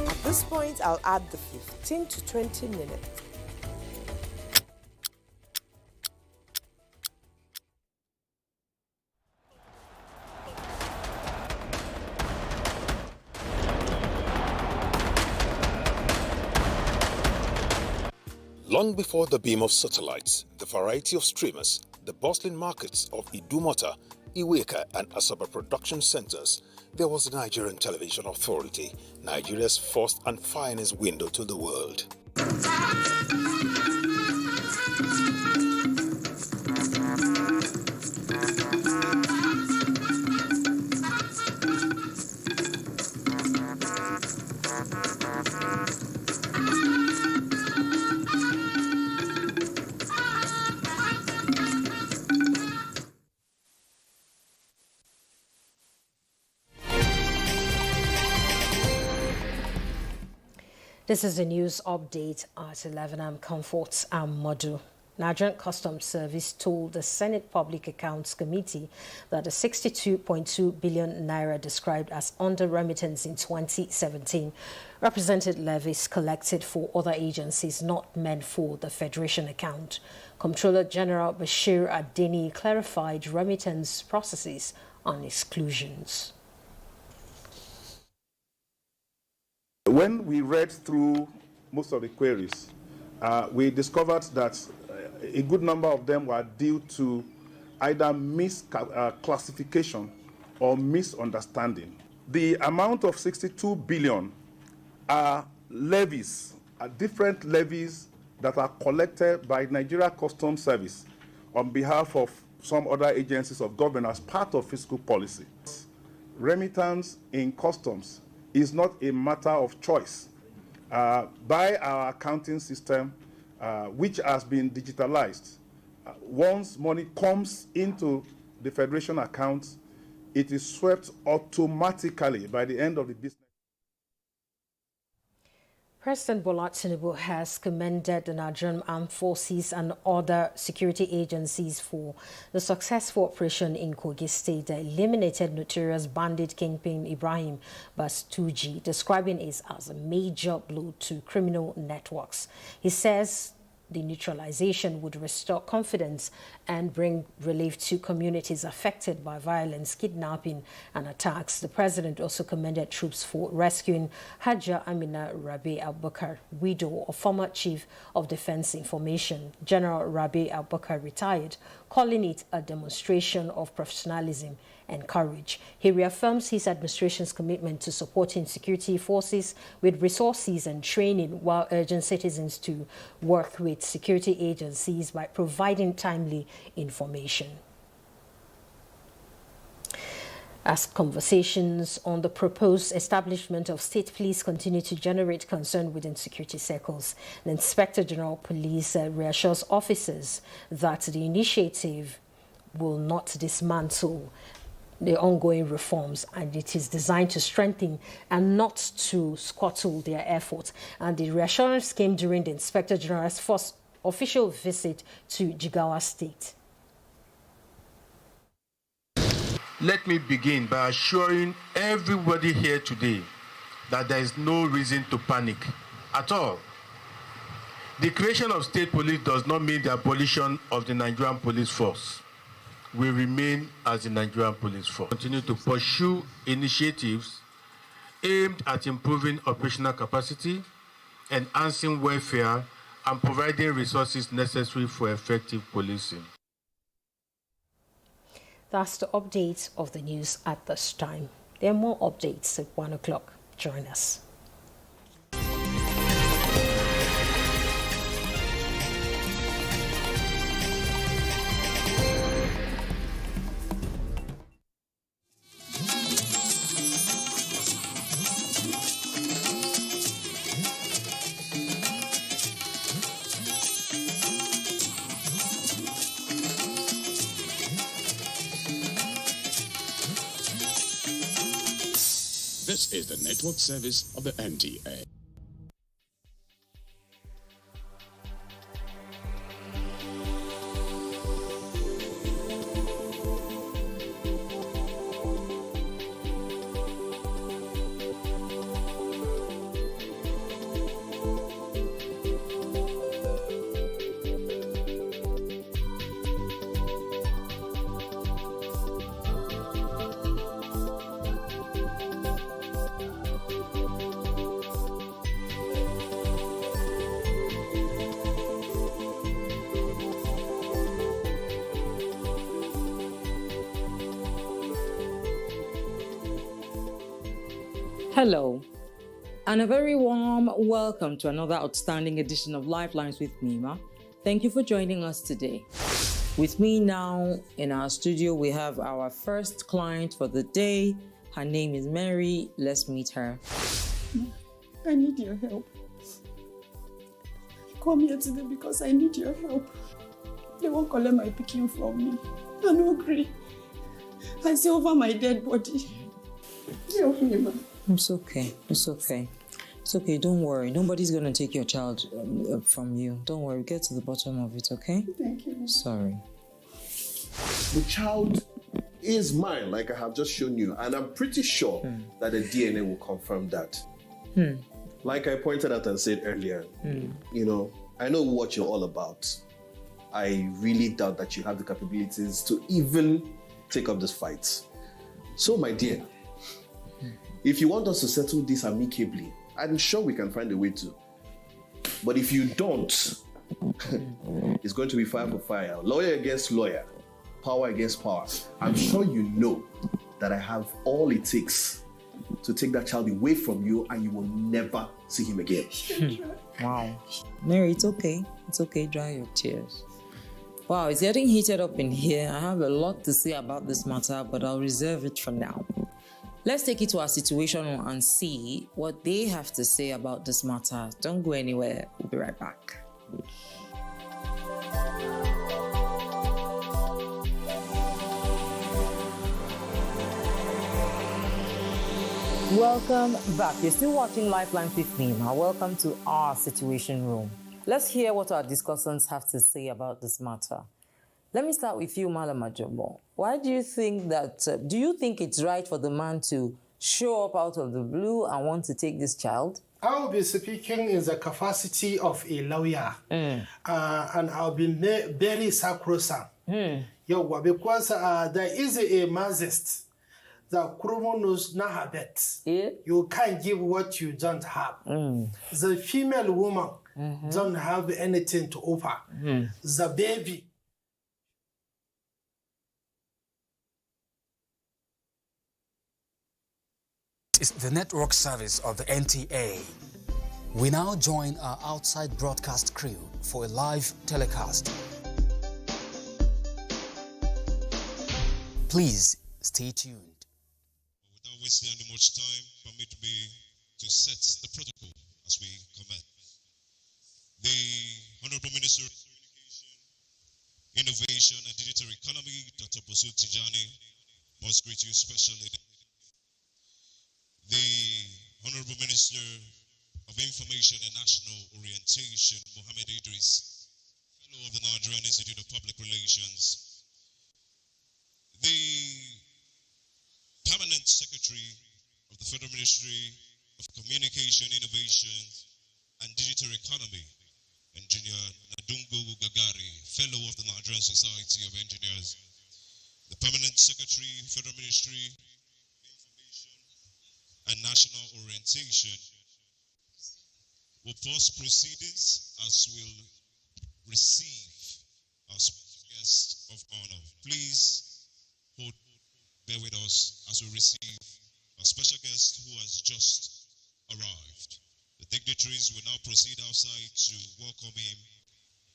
At this point, I'll add the 15 to 20 minutes. Long before the beam of satellites, the variety of streamers, the bustling markets of Idumota, Iweka and Asaba production centers, there was the Nigerian Television Authority, Nigeria's first and finest window to the world. This is a news update at 11. I'm Comfort Modu. Nigerian Customs Service told the Senate Public Accounts Committee that the 62.2 billion naira described as under remittance in 2017 represented levies collected for other agencies not meant for the Federation account. Comptroller General Bashir Adeni clarified remittance processes on exclusions. When we read through most of the queries, we discovered that a good number of them were due to either misclassification or misunderstanding. The amount of 62 billion are levies, different levies that are collected by Nigeria Customs Service on behalf of some other agencies of government as part of fiscal policy. Remittance in customs is not a matter of choice. By our accounting system, which has been digitalized, once money comes into the Federation accounts, it is swept automatically by the end of the business. President Bola Tinubu has commended the Nigerian Armed Forces and other security agencies for the successful operation in Kogi State that eliminated notorious bandit kingpin Ibrahim Bastuji, describing it as a major blow to criminal networks. He says the neutralization would restore confidence and bring relief to communities affected by violence, kidnapping, and attacks. The president also commended troops for rescuing Haja Amina Rabi Abubakar, widow of former Chief of Defense Information, General Rabi Abubakar, retired, calling it a demonstration of professionalism and courage. He reaffirms his administration's commitment to supporting security forces with resources and training, while urging citizens to work with security agencies by providing timely information. As conversations on the proposed establishment of state police continue to generate concern within security circles, the Inspector General of Police reassures officers that the initiative will not dismantle the ongoing reforms, and it is designed to strengthen and not to scuttle their efforts. And the reassurance came during the Inspector General's first official visit to Jigawa State. Let me begin by assuring everybody here today that there is no reason to panic at all. The creation of state police does not mean the abolition of the Nigerian police force. We remain as the Nigerian police force. Continue to pursue initiatives aimed at improving operational capacity, enhancing welfare, and providing resources necessary for effective policing. That's the update of the news at this time. There are more updates at 1 o'clock. Join us. This is the network service of the NTA. Hello, and a very warm welcome to another outstanding edition of Lifelines with Mima. Thank you for joining us today. With me now in our studio, we have our first client for the day. Her name is Mary. Let's meet her. I need your help. I come here today because I need your help. They won't collect my picking from me. I don't agree. I see over my dead body. Help me, ma. It's okay. It's okay. It's okay. Don't worry. Nobody's going to take your child from you. Don't worry. Get to the bottom of it, okay? Thank you. Sorry. The child is mine, like I have just shown you. And I'm pretty sure that the DNA will confirm that. Like I pointed out and said earlier, you know, I know what you're all about. I really doubt that you have the capabilities to even take up this fight. So, my dear, if you want us to settle this amicably, I'm sure we can find a way to. But if you don't, it's going to be fire for fire, lawyer against lawyer, power against power. I'm sure you know that I have all it takes to take that child away from you, and you will never see him again. Wow. Mary, it's okay. It's okay. Dry your tears. Wow, it's getting heated up in here. I have a lot to say about this matter, but I'll reserve it for now. Let's take it to our situation and see what they have to say about this matter. Don't go anywhere. We'll be right back. Welcome back. You're still watching Lifeline with me. Now, welcome to our Situation Room. Let's hear what our discussants have to say about this matter. Let me start with you, Malam Ajomo. Why do you think that, do you think it's right for the man to show up out of the blue and want to take this child? I'll be speaking in the capacity of a lawyer, and I'll be very sacrosanct. Because there is a mazest. The criminals not have it. You can't give what you don't have. The female woman don't have anything to offer. The baby. It's the network service of the NTA. We now join our outside broadcast crew for a live telecast. Please stay tuned. Without wasting any much time, permit me to set the protocol as we commence. The Honorable Minister of Communication, Innovation and Digital Economy, Dr. Bosu Tijani, most greet you specially. The Honorable Minister of Information and National Orientation, Mohammed Idris, Fellow of the Nigerian Institute of Public Relations, the Permanent Secretary of the Federal Ministry of Communication, Innovation and Digital Economy, Engineer Nadungu Gagari, Fellow of the Nigerian Society of Engineers, the Permanent Secretary, Federal Ministry and National Orientation, will pause proceedings as we'll receive our guest of honor. Please bear with us as we receive a special guest who has just arrived. The dignitaries will now proceed outside to welcome him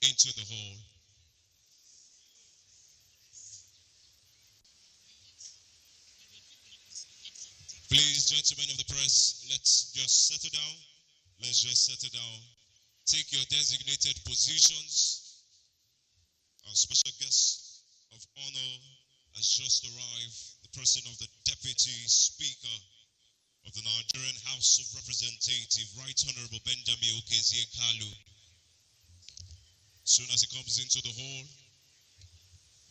into the hall. Please, gentlemen of the press, let's just settle down. Let's just settle down. Take your designated positions. Our special guest of honor has just arrived, the person of the Deputy Speaker of the Nigerian House of Representatives, Right Honorable Benjamin Okezie Kalu. As soon as he comes into the hall,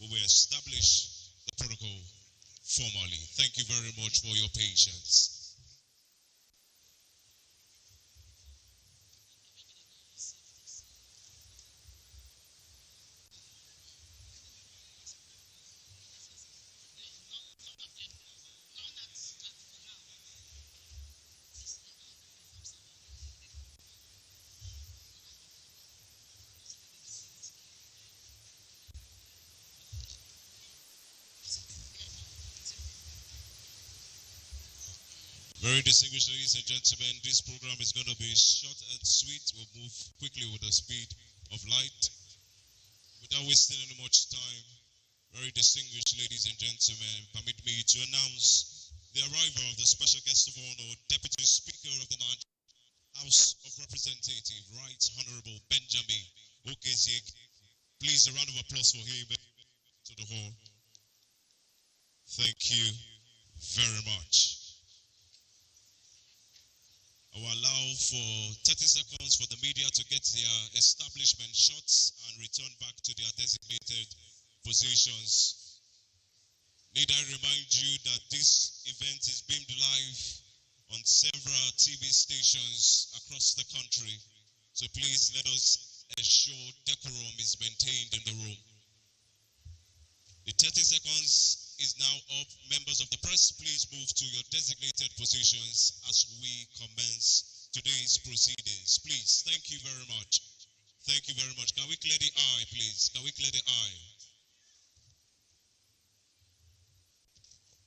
we will establish the protocol formally. Thank you very much for your patience. Very distinguished ladies and gentlemen, this program is going to be short and sweet. We'll move quickly with the speed of light. Without wasting any much time, very distinguished ladies and gentlemen, permit me to announce the arrival of the special guest of honor, Deputy Speaker of the Nigerian House of Representatives, Right Honorable Benjamin Okezie. Please, a round of applause for him to the hall. Thank you very much. I will allow for 30 seconds for the media to get their establishment shots and return back to their designated positions. Need I remind you that this event is beamed live on several TV stations across the country. So please let us ensure decorum is maintained in the room. The 30 seconds is now up. Members of the press, please move to your designated positions as we commence today's proceedings. Please, thank you very much. Thank you very much. Can we clear the aisle, please? Can we clear the aisle?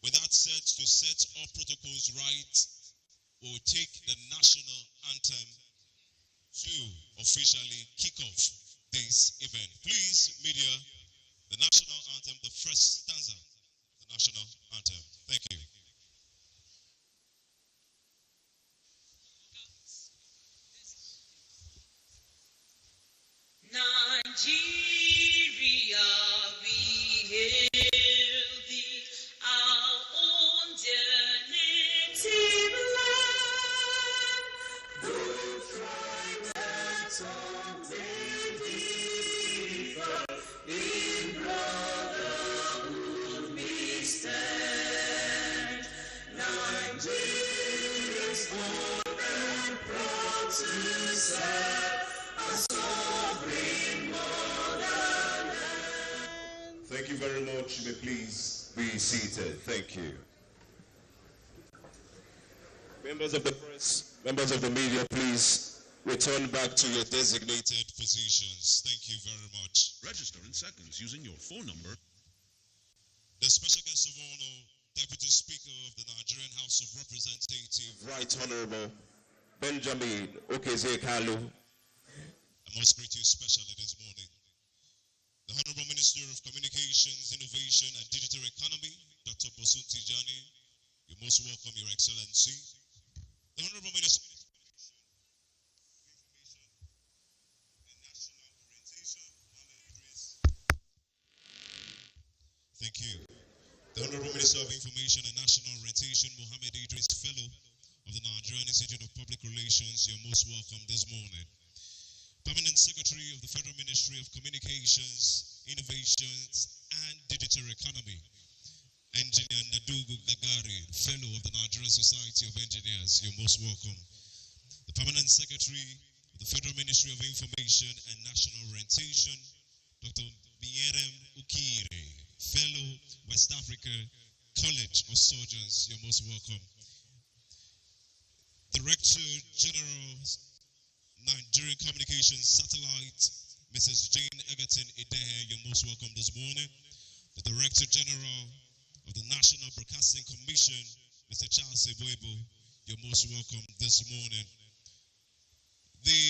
With that said, to set all protocols right, we'll take the national anthem to officially kick off this event. Please, media, the national anthem, the first stanza, the national anthem. Thank you. Nigeria, we hail thee, our own dear native land. Though tribes may differ, in brotherhood we stand. Nigeria's born and proud to serve a sovereign motherland. Thank you very much. You may please be seated. Thank you. Members of the press, members of the media, please return back to your designated positions. Thank you very much. Register in seconds using your phone number. The special guest of honor, Deputy Speaker of the Nigerian House of Representatives, Right Honorable Benjamin Okezekalu. I must greet you specially this morning. The Honorable Minister of Communications, Innovation and Digital Economy, Dr. Bosun Tijani. You're most welcome, Your Excellency. The Honorable Minister of Information and National Orientation, Mohammed Idris. Thank you. The Honorable Minister of Information and National Orientation, Mohammed Idris, Fellow of the Nigerian Institute of Public Relations. You're most welcome this morning. Permanent Secretary of the Federal Ministry of Communications, Innovations and Digital Economy, Engineer Nadugu Gagari, Fellow of the Nigerian Society of Engineers. You're most welcome. The Permanent Secretary of the Federal Ministry of Information and National Orientation, Dr. Bierem Ukire, Fellow, West Africa College of Surgeons. You're most welcome. Director General, Nigerian Communications Satellite, Mrs. Jane Egerton Idehe, you're most welcome this morning. The Director General of the National Broadcasting Commission, Mr. Charles Eboebo, you're most welcome this morning. The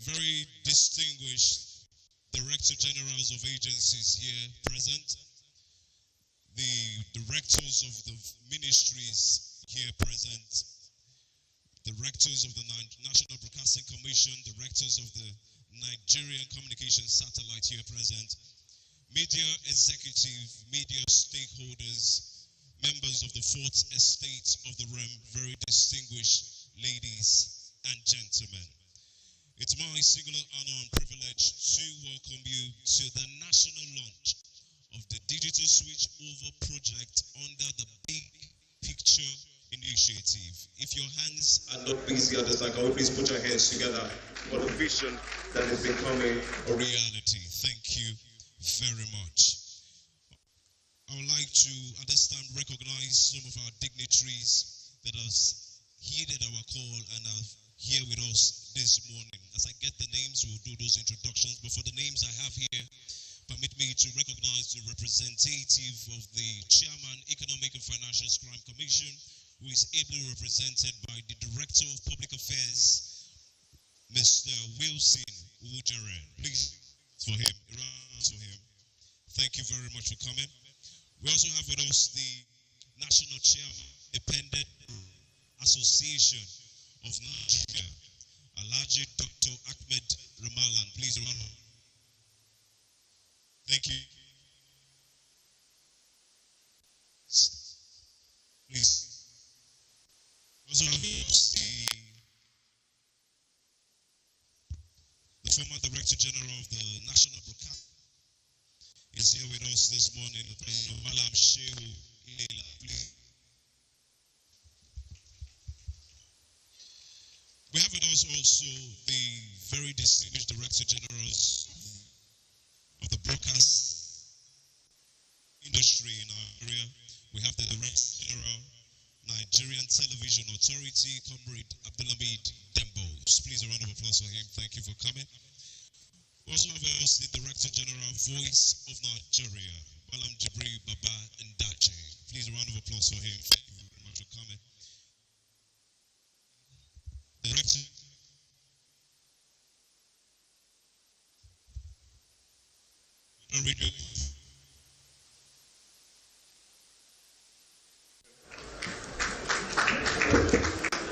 very distinguished Director Generals of agencies here present, the Directors of the ministries here present, Directors of the National Broadcasting Commission, Directors of the Nigerian Communications Satellite here present, media executive, media stakeholders, members of the Fourth Estate of the realm, very distinguished ladies and gentlemen. It's my singular honor and privilege to welcome you to the national launch of the Digital Switch Over project under the Big Picture Initiative. If your hands are not busy at this time, can we please put your hands together for the vision that is becoming a reality? Thank you very much. I would like to, at this time, recognize some of our dignitaries that have heeded our call and are here with us this morning. As I get the names, we'll do those introductions, but for the names I have here, permit me to recognize the representative of the Chairman, Economic and Financial Crime Commission, who is ably represented by the Director of Public Affairs, Mr. Wilson Ujaren. Please, for him, a round for him. Thank you very much for coming. We also have with us the National Chairman, Independent Association of Nigeria, Alhaji Dr. Ahmed Ramalan. Please, Ramalan. Thank you. Please. Also have the former Director General of the National Broadcasting is here with us this morning, Malam Shehu Ilela. Please. We have with us also the very distinguished Director Generals of the broadcast industry in our area. We have the Director General, Nigerian Television Authority, Comrade Abdulhamid Dembos. Please a round of applause for him. Thank you for coming. We also have us the Director General, Voice of Nigeria, Malam Jibri Baba Ndache. Please a round of applause for him. Thank you very much for coming. Director.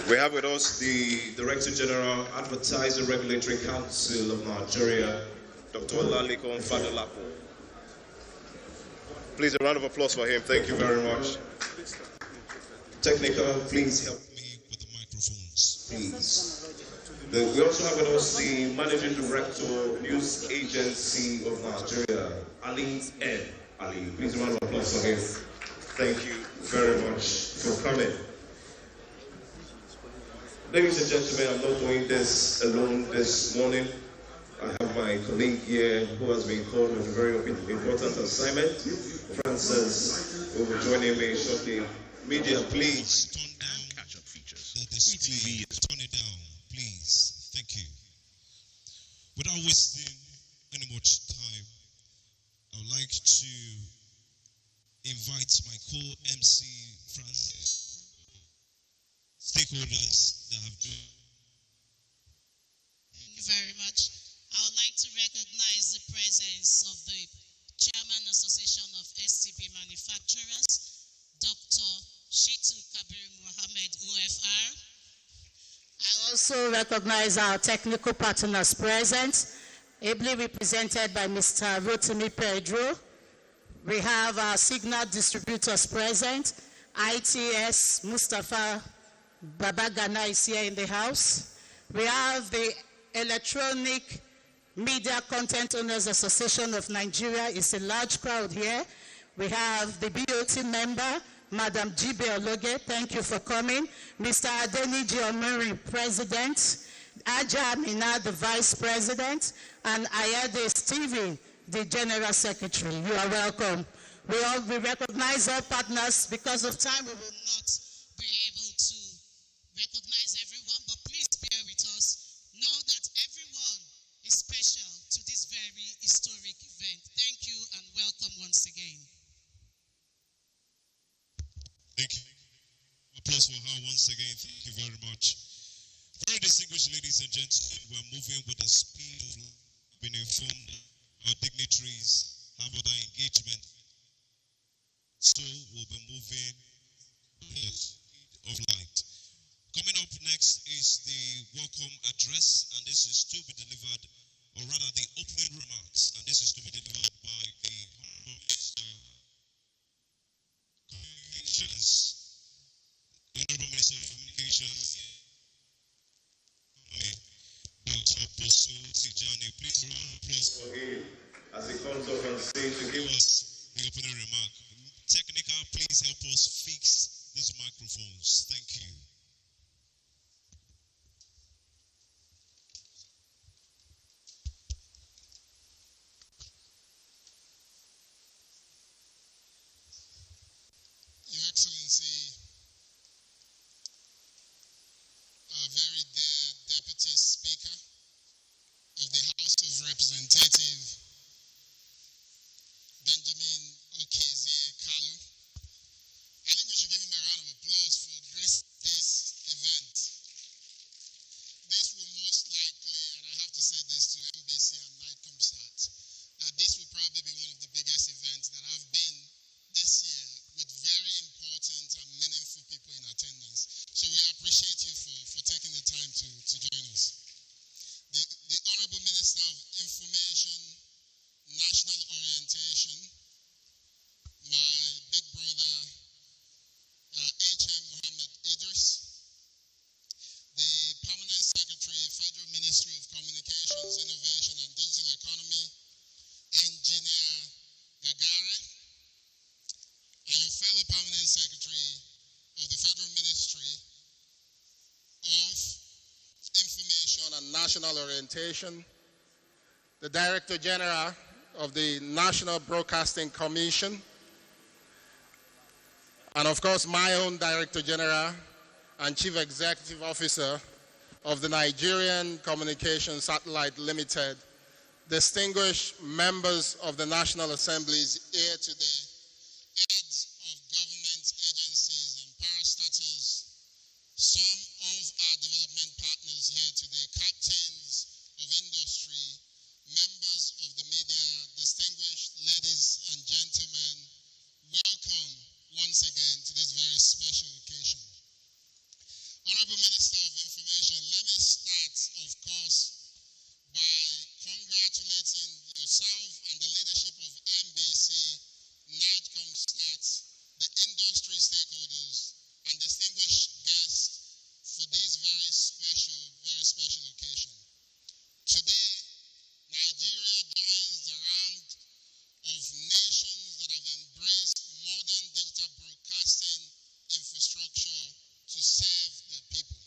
We have with us the Director General, Advertising Regulatory Council of Nigeria, Dr. Olaliko Fadolapo. Please a round of applause for him. Thank you very much. Technical, please help me with the microphones, please. We also have with us the Managing Director, News Agency of Nigeria, Ali N. Ali. Please a round of applause for him. Thank you very much for coming. Ladies and gentlemen, I'm not doing this alone this morning. I have my colleague here who has been called with a very important assignment. Francis will be joining me shortly. Media, please. Turn down catch-up features. The TV is turn it down, please. Thank you. Without wasting any much time, I would like to invite my co-MC Francis, stakeholders that have joined. Thank you very much. I would like to recognize the presence of the Chairman Association of STB Manufacturers, Dr. Shitu Kabir Mohammed, OFR. I also recognize our technical partners present, ably represented by Mr. Rotimi Pedro. We have our signal distributors present. ITS Mustafa Babagana is here in the house. We have the Electronic Media Content Owners Association of Nigeria. It's a large crowd here. We have the BOT member, Madam Jibe Ologe. Thank you for coming. Mr. Adeni Giomeri, President. Aja Amina, the Vice President. And Ayade Stephen, the General Secretary. You are welcome. We recognize all partners. Because of time, we will not be able to recognize everyone, but please bear with us. Know that everyone is special to this very historic event. Thank you and welcome once again. Thank you. Applause for her once again. Thank you very much. Very distinguished ladies and gentlemen, we're moving with the speed of light. Been informed our dignitaries have other engagement. So we'll be moving with the speed of light. Coming up next is the welcome address, and this is to be delivered, or rather the opening remarks, and this is to be delivered by the Honorable Minister of Communications. The Honorable Minister of Communications, Dr. Bosu Tijani. Please round of applause for him as he comes up on stage to give us the opening remark. Technical, please help us fix these microphones. Thank you. Your Excellency, our very dear Deputy Speaker of the House of Representatives, Benjamin Okezie Kalu. I think we should give him a round of applause for gracing this event. This will most likely, and I have to say this to MBC and Nightcomsat, that this will probably be one of the biggest events that I've been this year, with very important and meaningful people in attendance. So we appreciate you for taking the time to join us. The Honorable Minister of Information, National Orientation, my big brother, H.M. Mohammed Idris, the Permanent Secretary, Federal Ministry of Communications, Innovation and Digital Economy, Engineer Gagare, and your fellow Permanent Secretary of the Federal Ministry of Information and National Orientation, the Director General of the National Broadcasting Commission, and of course my own Director General and Chief Executive Officer of the Nigerian Communications Satellite Limited, distinguished members of the National Assemblies here today, heads of government agencies and parastatals, some of our development partners here today, captains of industry, members of the media, distinguished ladies and gentlemen, welcome once again to this very special occasion. Honorable Minister of Information, let me start, of course, by congratulating yourself and the leadership of NBC, NIGCOMSTAT, the industry stakeholders, and distinguished guests for this very special occasion. Today, Nigeria joins the round of nations that have embraced modern digital broadcasting infrastructure to serve the people.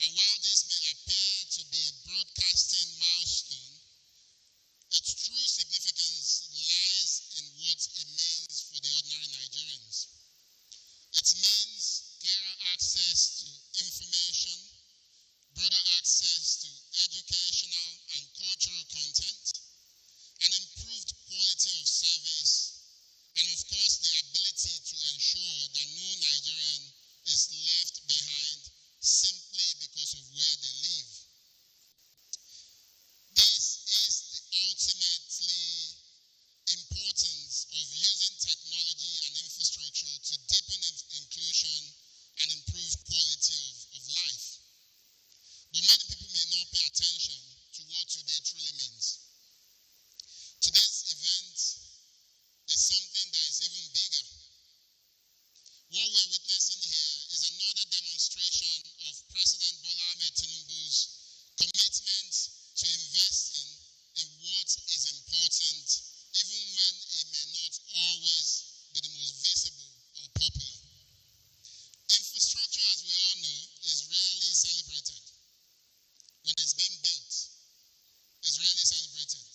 And while this may appear to be a broadcasting milestone, its true significance lies in what it means for the ordinary Nigerians. It means clearer access to information, broader access to educational and cultural content, an improved quality of service, and of course the ability to ensure that no Nigerian is left behind simply because of where they live. This is the ultimately importance of using technology and infrastructure to deepen inclusion and improve quality of life. But many people may not pay attention to what today truly means. Today's event is something that is even bigger. What we're witnessing here is another demonstration of President Bola Ahmed Tinubu's commitment to investing in what is important, even when it may not always be the most visible or popular. Infrastructure, as we all know, is rarely celebrated. When it's being built, it's rarely celebrated.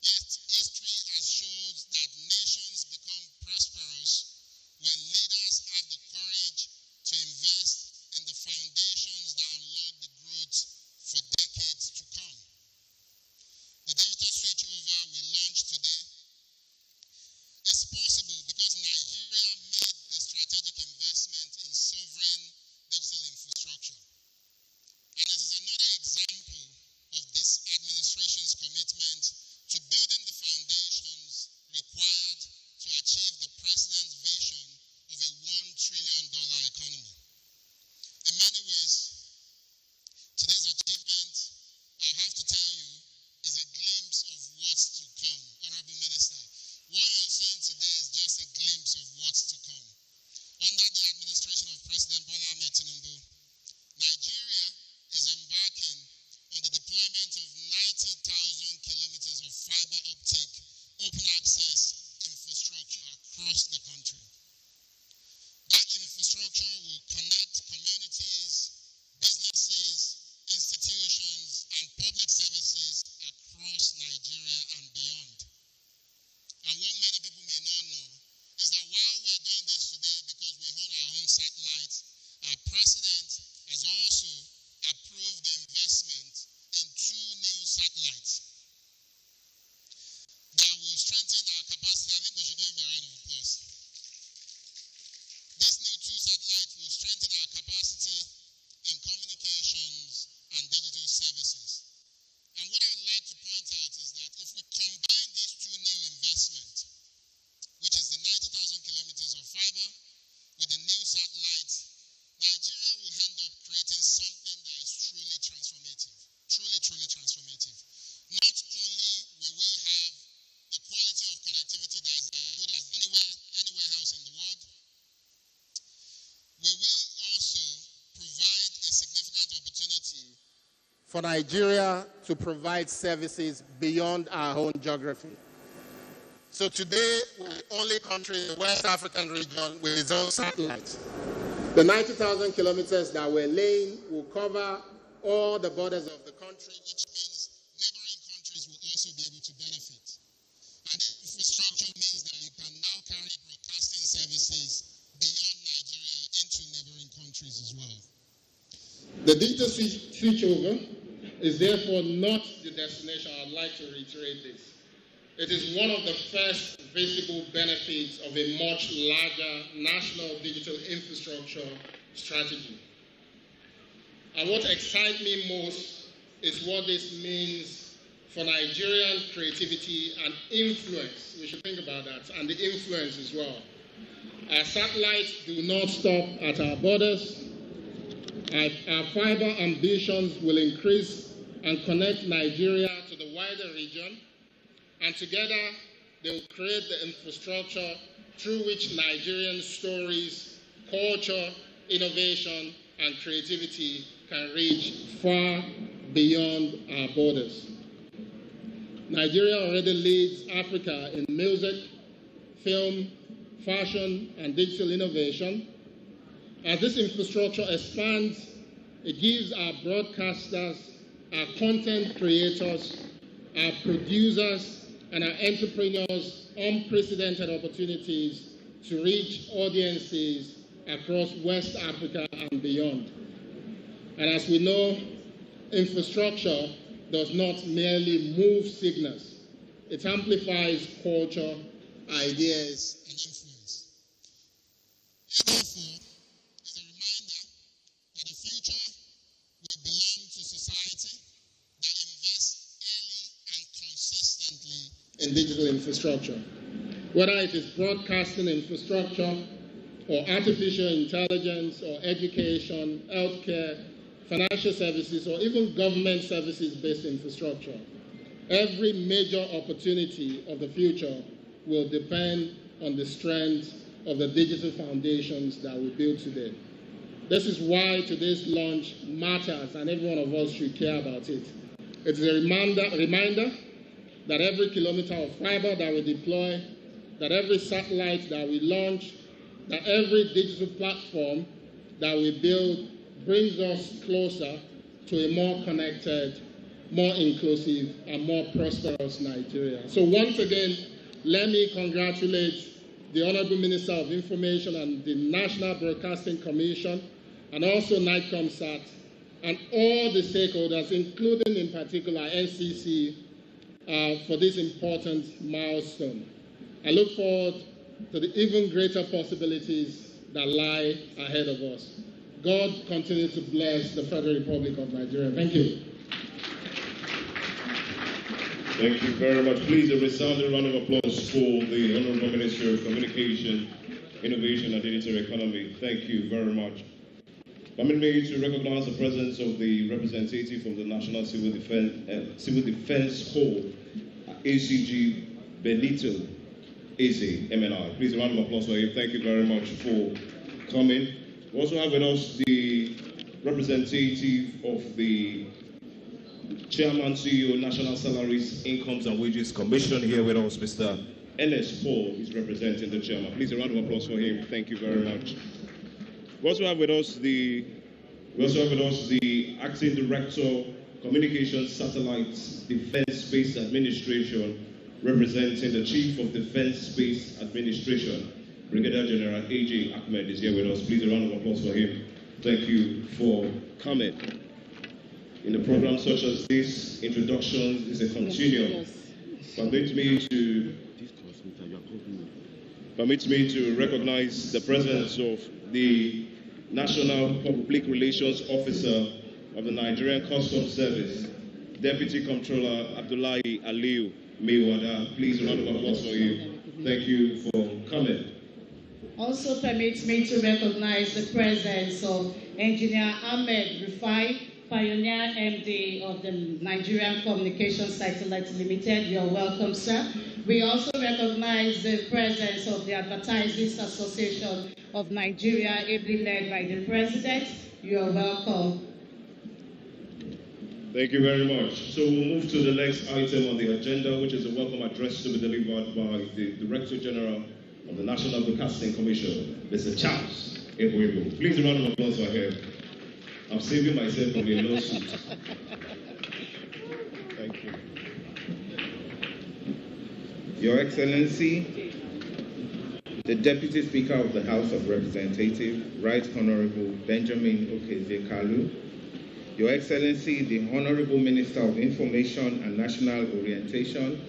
Yet history has shown that nations become prosperous when leaders have the courage to invest in the foundations that unlock the growth for decades to come. The digital switchover we launched today is possible because Nigeria made the strategic investment in sovereign digital infrastructure. And it is another example of this administration's commitment to building the foundations required to achieve the president's vision of a $1 trillion economy. In many ways, today's achievement, I have to tell you, is a glimpse of what's to come. Honorable Minister, what you're saying today is just a glimpse of what's to come. Under the administration of President Bola Ahmed Tinubu, Nigeria is embarking on the deployment of 90,000 kilometers of fiber optic open access infrastructure across the country. That infrastructure will connect communities, businesses, institutions, and public services across Nigeria and beyond. And what many people may not know is that while we're doing this today because we hold our own satellites, our president has also approved the investment in 2 new satellites that will strengthen our capacity. I think we should give him a round of applause. These new 2 satellites will strengthen our capacity in communications and digital services. And what I'd like to point out is that if we combine these 2 new investments, which is the 90,000 kilometers of fiber with the new satellites, Nigeria will end up creating something that is truly transformative. Truly transformative. Not only will we have the quality of connectivity that is as good as anywhere else in the world, we will also provide a significant opportunity for Nigeria to provide services beyond our own geography. So today, we're the only country in the West African region with its own satellites. The 90,000 kilometers that we're laying will cover all the borders of the country, which means neighboring countries will also be able to benefit. And the infrastructure means that you can now carry broadcasting services beyond countries as well. The digital switchover is therefore not the destination. I'd like to reiterate this. It is one of the first visible benefits of a much larger national digital infrastructure strategy. And what excites me most is what this means for Nigerian creativity and influence. We should think about that, and the influence as well. Our satellites do not stop at our borders. Our fiber ambitions will increase and connect Nigeria to the wider region, and together they will create the infrastructure through which Nigerian stories, culture, innovation, and creativity can reach far beyond our borders. Nigeria already leads Africa in music, film, fashion, and digital innovation. As this infrastructure expands, it gives our broadcasters, our content creators, our producers, and our entrepreneurs unprecedented opportunities to reach audiences across West Africa and beyond. And as we know, infrastructure does not merely move signals. It amplifies culture, ideas, and influence. Therefore, it's a reminder that the future will belong to society that invests early and consistently in digital infrastructure. Whether it is broadcasting infrastructure, or artificial intelligence, or education, healthcare, financial services, or even government services-based infrastructure. Every major opportunity of the future will depend on the strength of the digital foundations that we build today. This is why today's launch matters, and every one of us should care about it. It's a reminder that every kilometer of fiber that we deploy, that every satellite that we launch, that every digital platform that we build brings us closer to a more connected, more inclusive, and more prosperous Nigeria. So once again, let me congratulate the Honorable Minister of Information and the National Broadcasting Commission, and also NICOMSAT, and all the stakeholders, including in particular NCC, for this important milestone. I look forward to the even greater possibilities that lie ahead of us. God continue to bless the Federal Republic of Nigeria. Thank you. Thank you very much. Please, a resounding round of applause for the Honorable Minister of Communication, Innovation and Digital Economy. Thank you very much. Permit me to recognize the presence of the representative from the National Civil Defense Corps, ACG Benito Eze, MNI. Please, a round of applause for him. Thank you very much for coming. We also have with us the representative of the Chairman, CEO, National Salaries, Incomes and Wages Commission here with us, Mr. N.S. Paul is representing the chairman. Please, a round of applause for him. Thank you very much. We also have with us the Acting Director, Communications Satellites Defense Space Administration, representing the Chief of Defense Space Administration, Brigadier General A.J. Ahmed is here with us. Please, a round of applause for him. Thank you for coming. In a program such as this, introduction is a continuum. Permit me to recognize the presence of the National Public Relations Officer of the Nigerian Customs Service, Deputy Comptroller Abdullahi Aliu Mewada. Please, a round of applause for you. Thank you for coming. Also permits me to recognize the presence of Engineer Ahmed Rufai, Pioneer MD of the Nigerian Communications Satellites Limited. You're welcome, sir. We also recognize the presence of the Advertisers Association of Nigeria, ably led by the President. You're welcome. Thank you very much. So we'll move to the next item on the agenda, which is a welcome address to be delivered by the Director General of the National Broadcasting Commission, Mr. Charles Ebuebo. Please, a round of applause for him. I'm saving myself from a lawsuit. Thank you. Your Excellency, the Deputy Speaker of the House of Representatives, Right Honorable Benjamin Okezie-Kalu, Your Excellency, the Honorable Minister of Information and National Orientation,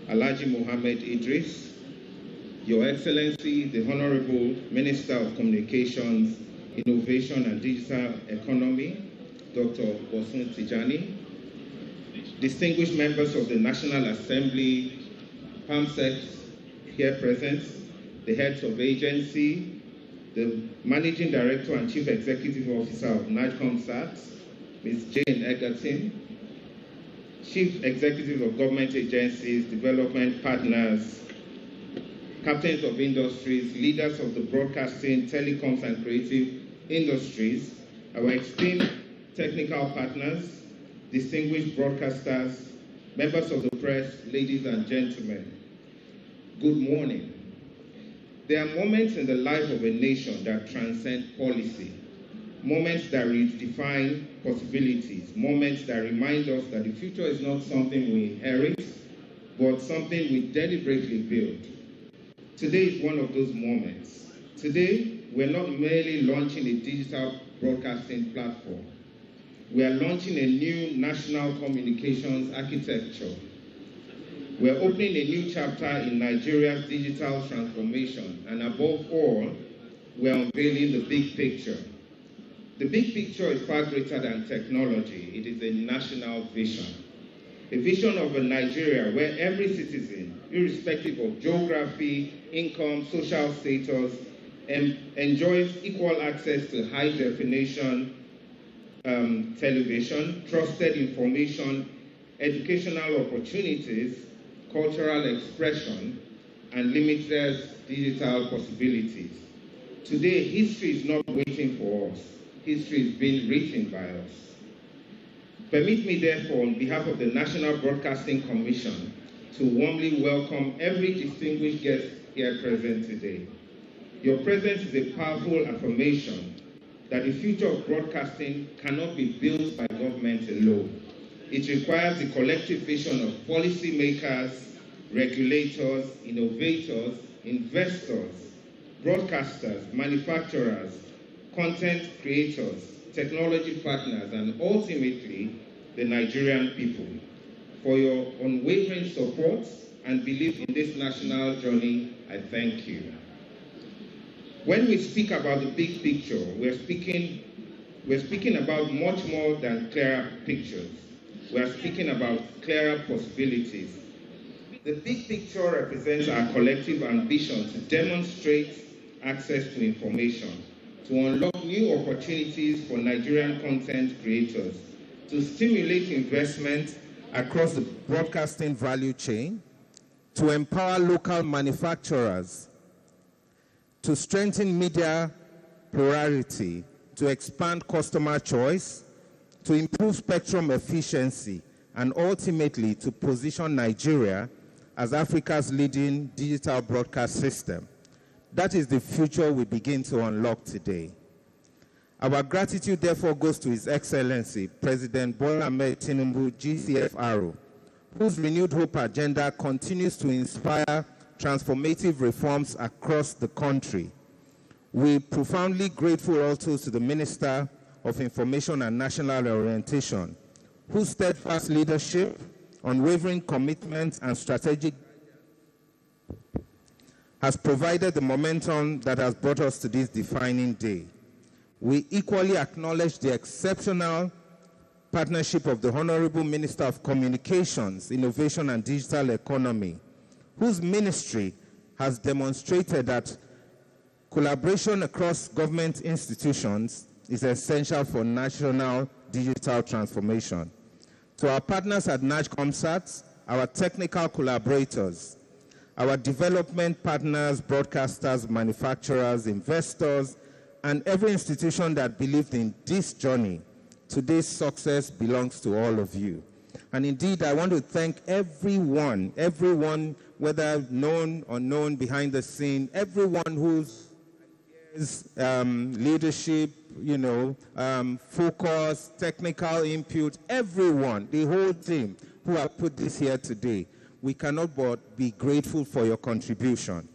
Alhaji Mohammed Idris, Your Excellency, the Honorable Minister of Communications, Innovation and Digital Economy, Dr. Bosun Tijani, distinguished members of the National Assembly, PAMSECs here present, the heads of agency, the Managing Director and Chief Executive Officer of NIGECOMSAT, Ms. Jane Egerton, Chief Executive of Government Agencies, Development Partners, Captains of Industries, leaders of the broadcasting, telecoms and creative industries, our esteemed technical partners, distinguished broadcasters, members of the press, ladies and gentlemen, good morning. There are moments in the life of a nation that transcend policy, moments that redefine possibilities, moments that remind us that the future is not something we inherit, but something we deliberately build. Today is one of those moments. Today, we're not merely launching a digital broadcasting platform. We are launching a new national communications architecture. We're opening a new chapter in Nigeria's digital transformation, and above all, we're unveiling the big picture. The big picture is far greater than technology. It is a national vision. A vision of a Nigeria where every citizen, irrespective of geography, income, social status, enjoys equal access to high-definition television, trusted information, educational opportunities, cultural expression, and limitless digital possibilities. Today, history is not waiting for us. History is being written by us. Permit me, therefore, on behalf of the National Broadcasting Commission, to warmly welcome every distinguished guest here present today. Your presence is a powerful affirmation that the future of broadcasting cannot be built by government alone. It requires the collective vision of policymakers, regulators, innovators, investors, broadcasters, manufacturers, content creators, technology partners, and ultimately, the Nigerian people. For your unwavering support and belief in this national journey, I thank you. When we speak about the big picture, we're speaking about much more than clearer pictures. We're speaking about clearer possibilities. The big picture represents our collective ambition to demonstrate access to information, to unlock new opportunities for Nigerian content creators, to stimulate investment across the broadcasting value chain, to empower local manufacturers, to strengthen media plurality, to expand customer choice, to improve spectrum efficiency, and ultimately to position Nigeria as Africa's leading digital broadcast system. That is the future we begin to unlock today. Our gratitude therefore goes to His Excellency, President Bola Ahmed Tinubu, GCFRO, whose renewed hope agenda continues to inspire transformative reforms across the country. We're profoundly grateful also to the Minister of Information and National Orientation, whose steadfast leadership, unwavering commitment, and strategic has provided the momentum that has brought us to this defining day. We equally acknowledge the exceptional partnership of the Honorable Minister of Communications, Innovation and Digital Economy, whose ministry has demonstrated that collaboration across government institutions is essential for national digital transformation. To our partners at NIGECOMSAT, our technical collaborators, our development partners, broadcasters, manufacturers, investors, and every institution that believed in this journey, today's success belongs to all of you. And indeed, I want to thank everyone, whether known or unknown behind the scene, everyone whose leadership, focus, technical input, everyone, the whole team who have put this here today. We cannot but be grateful for your contribution.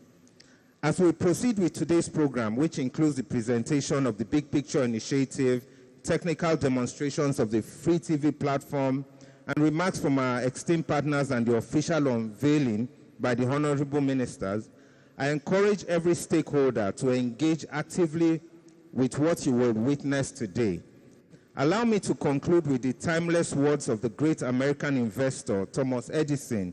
As we proceed with today's program, which includes the presentation of the Big Picture Initiative, technical demonstrations of the Free TV platform, and remarks from our esteemed partners and the official unveiling by the Honorable Ministers, I encourage every stakeholder to engage actively with what you will witness today. Allow me to conclude with the timeless words of the great American investor, Thomas Edison,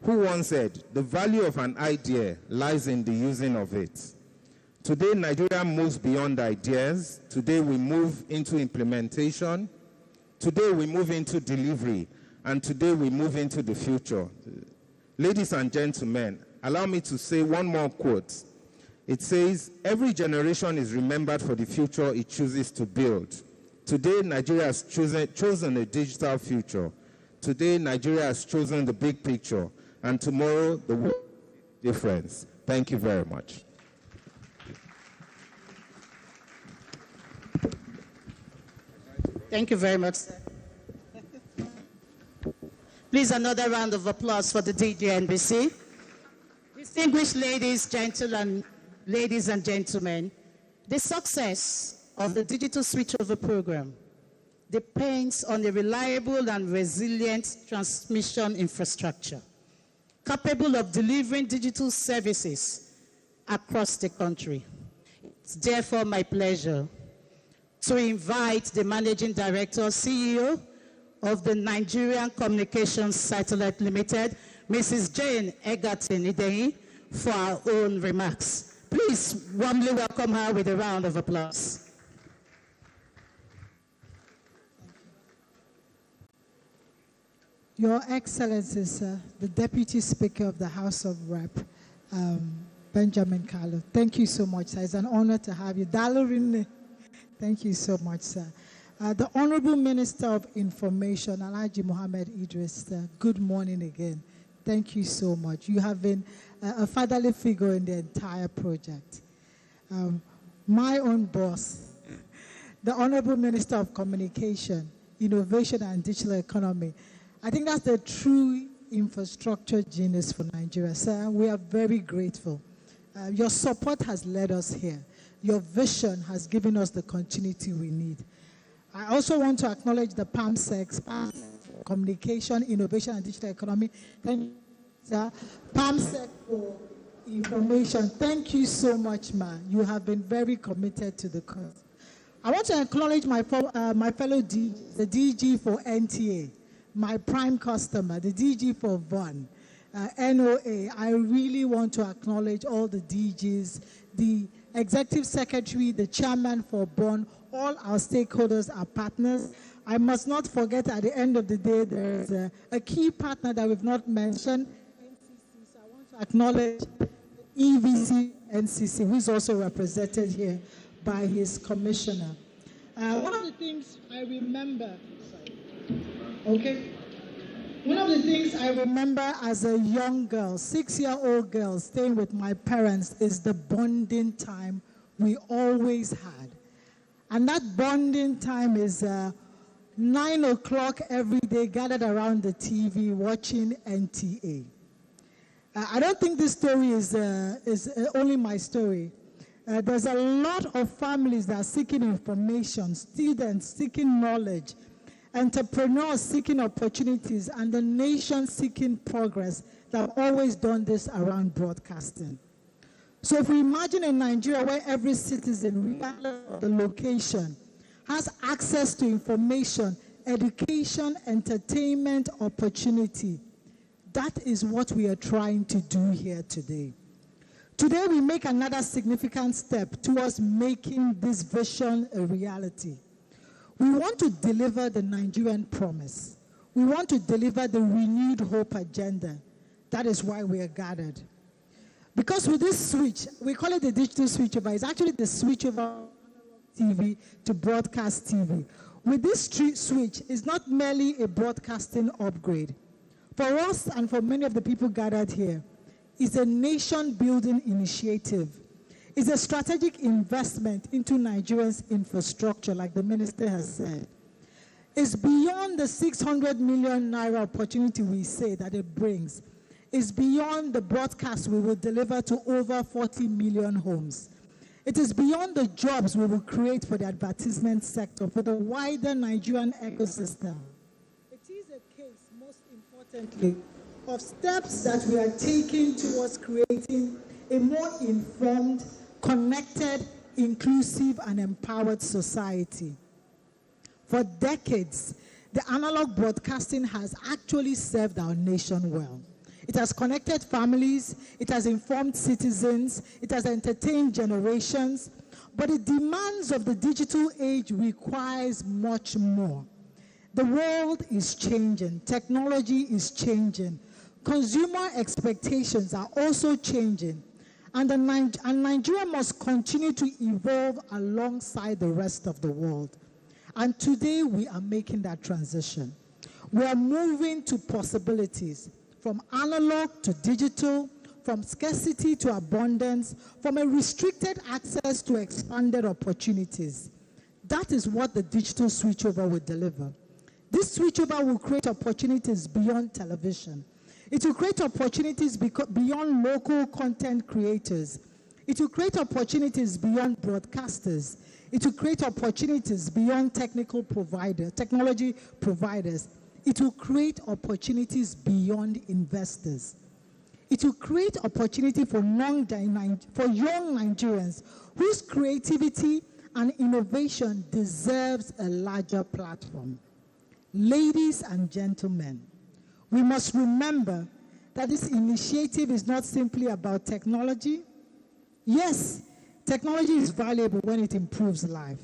who once said, "The value of an idea lies in the using of it." Today, Nigeria moves beyond ideas. Today, we move into implementation. Today, we move into delivery. And today, we move into the future. Ladies and gentlemen, allow me to say one more quote. It says, "Every generation is remembered for the future it chooses to build." Today, Nigeria has chosen a digital future. Today, Nigeria has chosen the big picture. And tomorrow, the world difference. Thank you very much. Thank you very much, sir. Please, another round of applause for the DGNBC. Distinguished ladies and gentlemen, the success of the digital switchover program depends on a reliable and resilient transmission infrastructure capable of delivering digital services across the country. It's therefore my pleasure to invite the Managing Director, CEO of the Nigerian Communications Satellite Limited, Mrs. Jane Egerton Ideyi, for our own remarks. Please warmly welcome her with a round of applause. Your Excellency, sir, the Deputy Speaker of the House of Rep, Benjamin Kalu, thank you so much, sir. It's an honor to have you. Dalorin, thank you so much, sir. The Honorable Minister of Information, Alhaji Mohammed Idris, sir, good morning again. Thank you so much. You have been a fatherly figure in the entire project. My own boss, the Honorable Minister of Communication, Innovation and Digital Economy. I think that's the true infrastructure genius for Nigeria. Sir, we are very grateful. Your support has led us here. Your vision has given us the continuity we need. I also want to acknowledge the PAMSEC, Communication, Innovation and Digital Economy. Thank you, sir. PAMSEC for information. Thank you so much, ma. You have been very committed to the cause. I want to acknowledge my fellow DG, the DG for NTA, my prime customer, the DG for VON, NOA. I really want to acknowledge all the DGs, the Executive Secretary, the Chairman for BON, all our stakeholders, our partners. I must not forget at the end of the day, there's a key partner that we've not mentioned, NCC. So I want to acknowledge EVC NCC, who's also represented here by his commissioner. One of the things I remember, one of the things I remember as a young girl, 6-year-old girl, staying with my parents is the bonding time we always had. And that bonding time is 9 o'clock every day, gathered around the TV, watching NTA. I don't think this story is only my story. There's a lot of families that are seeking information, students seeking knowledge, entrepreneurs seeking opportunities, and the nation seeking progress that have always done this around broadcasting. So if we imagine a Nigeria where every citizen, regardless of the location, has access to information, education, entertainment, opportunity, that is what we are trying to do here today. Today we make another significant step towards making this vision a reality. We want to deliver the Nigerian promise. We want to deliver the renewed hope agenda. That is why we are gathered. Because with this switch, we call it the digital switchover. It's actually the switchover TV to broadcast TV. With this switch, it's not merely a broadcasting upgrade. For us and for many of the people gathered here, it's a nation-building initiative. It's a strategic investment into Nigeria's infrastructure, like the minister has said. It's beyond the 600 million naira opportunity we say that it brings. is beyond the broadcast we will deliver to over 40 million homes. It is beyond the jobs we will create for the advertisement sector, for the wider Nigerian ecosystem. It is a case, most importantly, of steps that we are taking towards creating a more informed, connected, inclusive, and empowered society. For decades, the analog broadcasting has actually served our nation well. It has connected families, it has informed citizens, it has entertained generations, but the demands of the digital age requires much more. The world is changing, technology is changing, consumer expectations are also changing, and Nigeria must continue to evolve alongside the rest of the world. And today we are making that transition. We are moving to possibilities, from analog to digital, from scarcity to abundance, from a restricted access to expanded opportunities. That is what the digital switchover will deliver. This switchover will create opportunities beyond television. It will create opportunities beyond local content creators. It will create opportunities beyond broadcasters. It will create opportunities beyond technology providers. It will create opportunities beyond investors. It will create opportunity for young Nigerians whose creativity and innovation deserves a larger platform. Ladies and gentlemen, we must remember that this initiative is not simply about technology. Yes, technology is valuable when it improves life.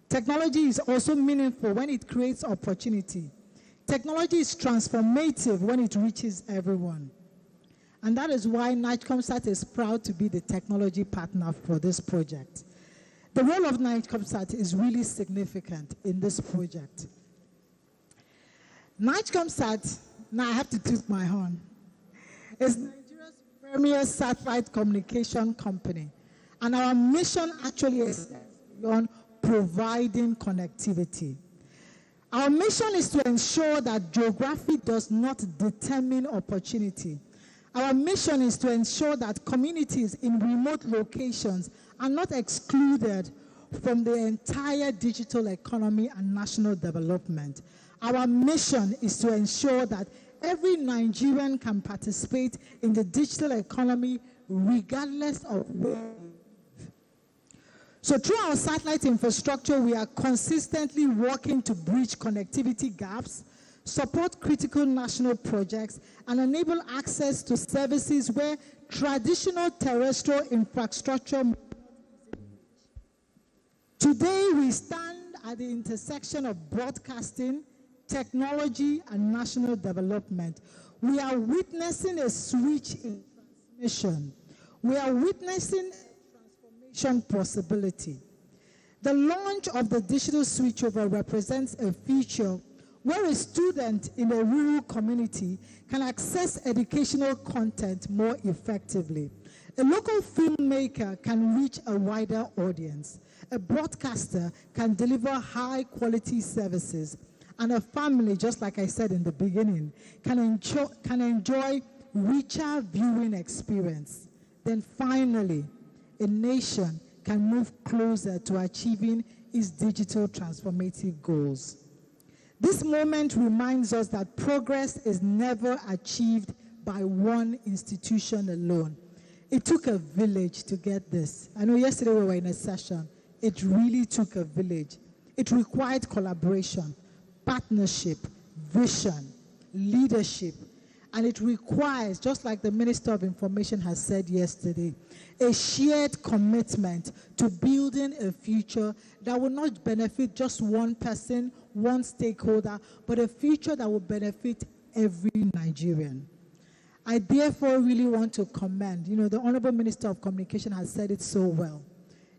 Technology is also meaningful when it creates opportunity. Technology is transformative when it reaches everyone. And that is why NIGECOMSAT is proud to be the technology partner for this project. The role of NIGECOMSAT is really significant in this project. NIGECOMSAT, now I have to toot my horn, is Nigeria's premier satellite communication company. And our mission actually is on providing connectivity. Our mission is to ensure that geography does not determine opportunity. Our mission is to ensure that communities in remote locations are not excluded from the entire digital economy and national development. Our mission is to ensure that every Nigerian can participate in the digital economy regardless of where. So through our satellite infrastructure, we are consistently working to bridge connectivity gaps, support critical national projects, and enable access to services where traditional terrestrial infrastructure. Today, we stand at the intersection of broadcasting, technology, and national development. We are witnessing a switch in transmission. We are witnessing possibility. The launch of the digital switchover represents a future where a student in a rural community can access educational content more effectively. A local filmmaker can reach a wider audience. A broadcaster can deliver high-quality services. And a family, just like I said in the beginning, can enjoy richer viewing experience. Then finally, a nation can move closer to achieving its digital transformative goals. This moment reminds us that progress is never achieved by one institution alone. It took a village to get this. I know yesterday we were in a session. It really took a village. It required collaboration, partnership, vision, leadership, and it requires, just like the Minister of Information has said yesterday, a shared commitment to building a future that will not benefit just one person, one stakeholder, but a future that will benefit every Nigerian. I therefore really want to commend, the Honorable Minister of Communication has said it so well.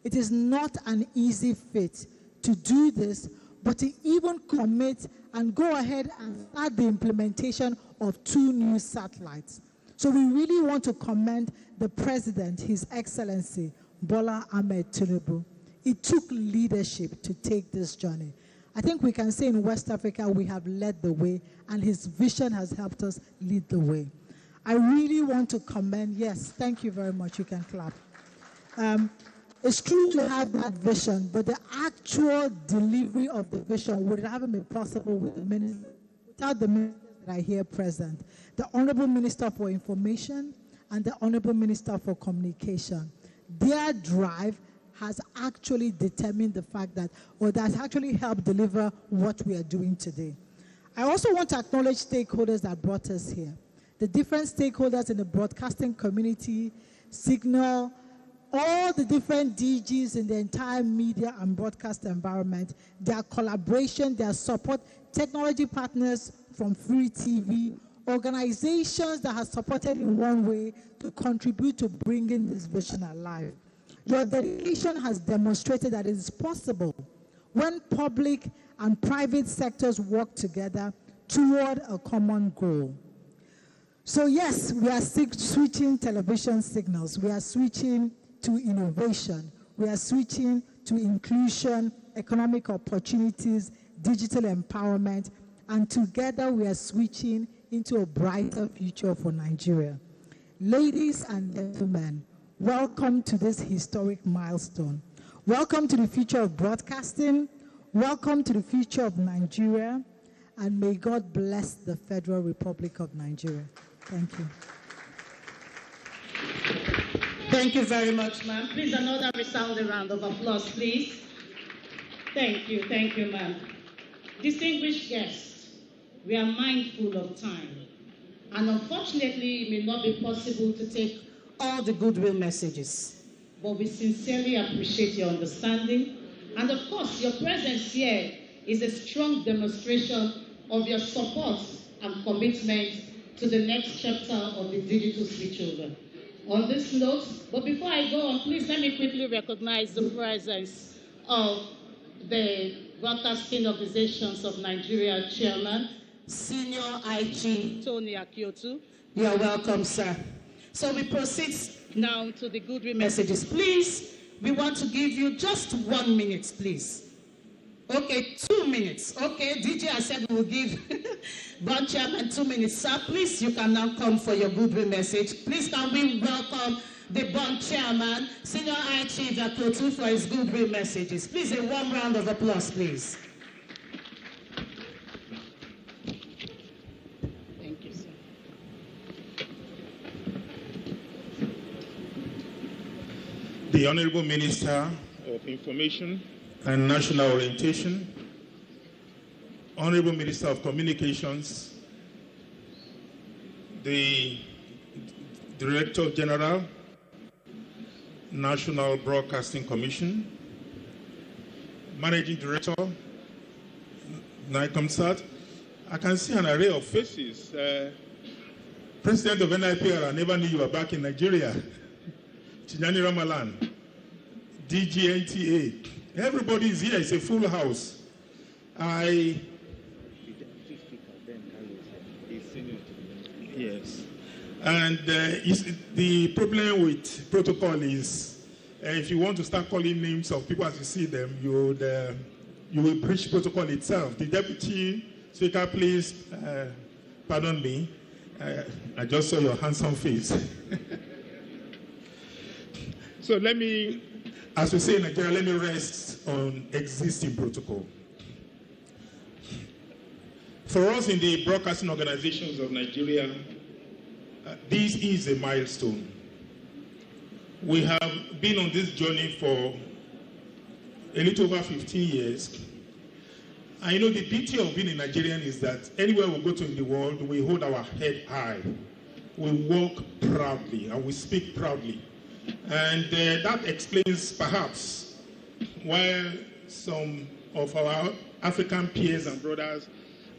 It is not an easy feat to do this, but to even commit and go ahead and start the implementation of 2 new satellites. So we really want to commend the President, His Excellency, Bola Ahmed Tinubu. It took leadership to take this journey. I think we can say in West Africa we have led the way, and his vision has helped us lead the way. I really want to commend, yes, thank you very much, you can clap. It's true to have that vision, but the actual delivery of the vision would have been possible with the minister, without the ministers that are here present. The Honorable Minister for Information and the Honorable Minister for Communication. Their drive has actually determined the fact that, or that actually helped deliver what we are doing today. I also want to acknowledge stakeholders that brought us here. The different stakeholders in the broadcasting community, Signal, all the different DGs in the entire media and broadcast environment, their collaboration, their support, technology partners from Free TV, organizations that have supported in one way to contribute to bringing this vision alive. Your dedication has demonstrated that it is possible when public and private sectors work together toward a common goal. So yes, we are switching television signals. We are switching to innovation. We are switching to inclusion, economic opportunities, digital empowerment, and together we are switching into a brighter future for Nigeria. Ladies and gentlemen, welcome to this historic milestone. Welcome to the future of broadcasting. Welcome to the future of Nigeria. And may God bless the Federal Republic of Nigeria. Thank you. Thank you very much, ma'am. Please, another resounding round of applause, please. Thank you, ma'am. Distinguished guests, we are mindful of time. And unfortunately, it may not be possible to take all the goodwill messages. But we sincerely appreciate your understanding. And of course, your presence here is a strong demonstration of your support and commitment to the next chapter of the digital switchover. On this note, but before I go on, please let me quickly recognize the presence of the Broadcasting Organizations of Nigeria Chairman, Senior IG Tony Akiotu. You are welcome, sir. So we proceed now to the goodwill messages. Please, we want to give you just 1 minute, please. Okay, 2 minutes. Okay, DJ, I said we'll give Board Chairman 2 minutes. Sir, please, you can now come for your goodwill message. Please, can we welcome the Board Chairman, Senior High Chief Akiotu, for his goodwill messages. Please, a warm round of applause, please. Thank you, sir. The Honorable Minister of Information and National Orientation, Honorable Minister of Communications, the Director General, National Broadcasting Commission, Managing Director, NICOMSAT. I can see an array of faces. President of NIPR, I never knew you were back in Nigeria. Tijani Ramalan, DG NTA. Everybody is here. It's a full house. Yes. And the problem with protocol is if you want to start calling names of people as you see them, you will breach protocol itself. The Deputy Speaker, please, pardon me. I just saw your handsome face. So let me, as we say in Nigeria, let me rest on existing protocol. For us in the broadcasting organizations of Nigeria, this is a milestone. We have been on this journey for a little over 15 years. And you know, the beauty of being a Nigerian is that anywhere we go to in the world, we hold our head high. We walk proudly and we speak proudly. And that explains perhaps why some of our African peers and brothers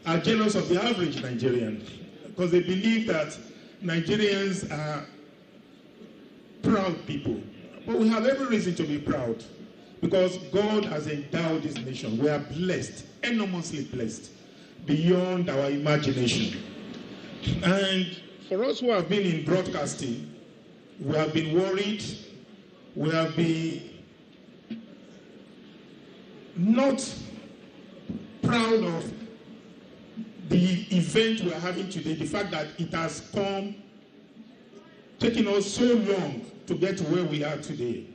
are jealous of the average Nigerian, because they believe that Nigerians are proud people. But we have every reason to be proud, because God has endowed this nation. We are blessed, enormously blessed, beyond our imagination. And for us who have been in broadcasting, we have been worried, we have been not proud of the event we are having today, the fact that it has come taken us so long to get to where we are today.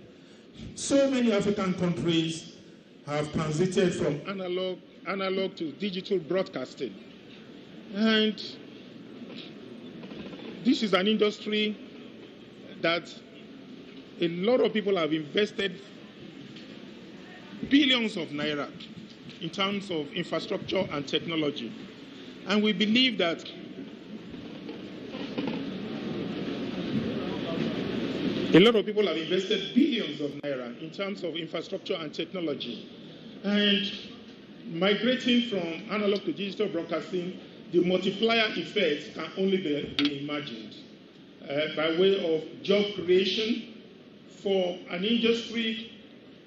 So many African countries have transited from analog to digital broadcasting. And this is an industry that a lot of people have invested billions of naira in terms of infrastructure and technology. And we believe that a lot of people have invested billions of naira in terms of infrastructure and technology. And migrating from analog to digital broadcasting, the multiplier effect can only be imagined by way of job creation for an industry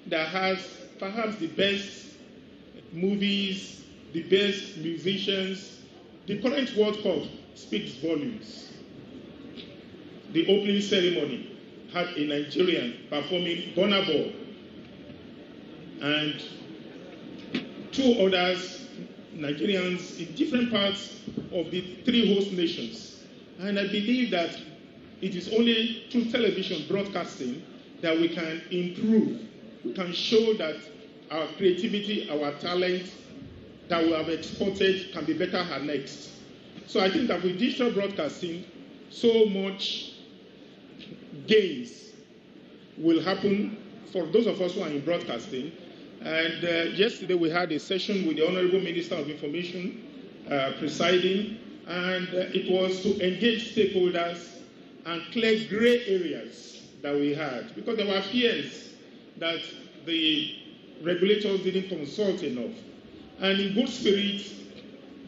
that has perhaps the best movies, the best musicians. The current World Cup speaks volumes. The opening ceremony had a Nigerian performing Burna Boy, and two others, Nigerians in different parts of the three host nations. And I believe that it is only through television broadcasting that we can improve. We can show that our creativity, our talent that we have exported can be better harnessed. So I think that with digital broadcasting, so much gains will happen for those of us who are in broadcasting. And yesterday we had a session with the Honorable Minister of Information presiding, and it was to engage stakeholders and clear gray areas that we had, because there were fears that the regulators didn't consult enough. And in good spirit,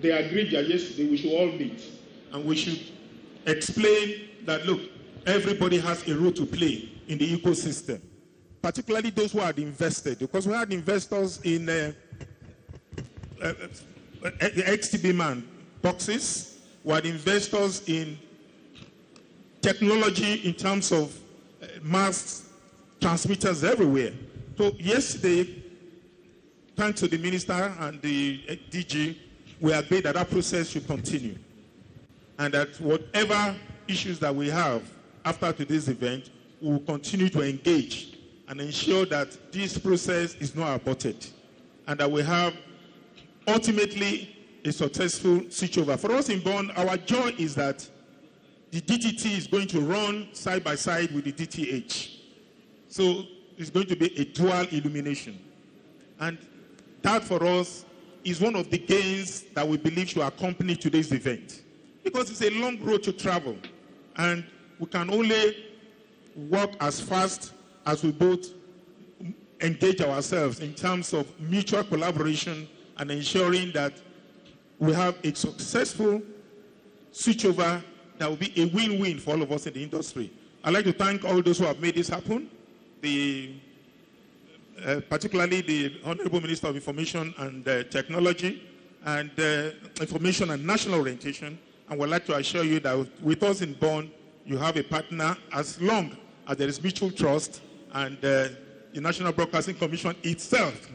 they agreed that yesterday we should all meet and we should explain that, look, everybody has a role to play in the ecosystem, particularly those who had invested, because we had investors in XTB man boxes, we had investors in technology in terms of mass transmitters everywhere. So yesterday, thanks to the minister and the DG, we agreed that that process should continue, and that whatever issues that we have after today's event, we will continue to engage and ensure that this process is not aborted, and that we have ultimately a successful switchover. For us in Bonn, our joy is that the DTT is going to run side by side with the DTH. So it's going to be a dual illumination. And that for us is one of the gains that we believe should accompany today's event, because it's a long road to travel, and we can only work as fast as we both engage ourselves in terms of mutual collaboration and ensuring that we have a successful switchover that will be a win-win for all of us in the industry. I'd like to thank all those who have made this happen, particularly the Honorable Minister of Information and Technology, and Information and National Orientation. And we'd like to assure you that with us in Bonn, you have a partner as long as there is mutual trust, and the National Broadcasting Commission itself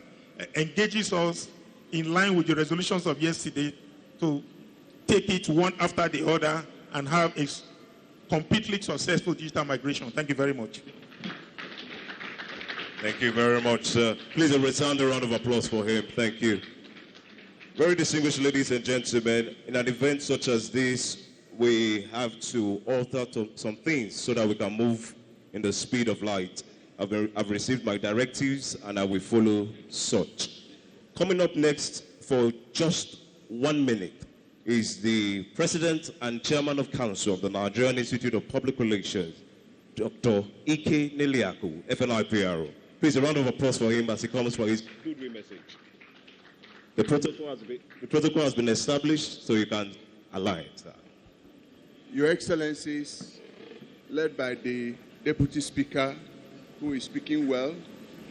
engages us in line with the resolutions of yesterday to take it one after the other and have a completely successful digital migration. Thank you very much. Thank you very much, sir. Please a resounding round of applause for him. Thank you. Very distinguished ladies and gentlemen, in an event such as this, we have to alter some things so that we can move in the speed of light. I've received my directives and I will follow such. Coming up next for just 1 minute is the President and Chairman of Council of the Nigerian Institute of Public Relations, Dr. Ike Neliaku, FNIPRO. Please a round of applause for him as he comes for his goodwill message. The protocol has been established, so you can align, sir. Your Excellencies, led by the Deputy Speaker, who is speaking well,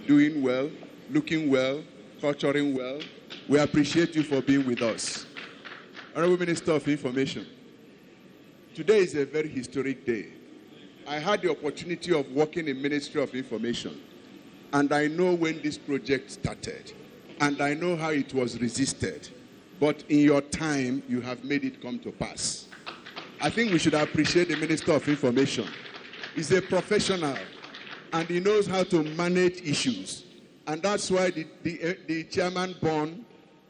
doing well, looking well, culturing well, we appreciate you for being with us. Honorable Minister of Information, today is a very historic day. I had the opportunity of working in Ministry of Information, and I know when this project started, and I know how it was resisted. But in your time, you have made it come to pass. I think we should appreciate the Minister of Information is a professional, and he knows how to manage issues. And that's why the chairman Bond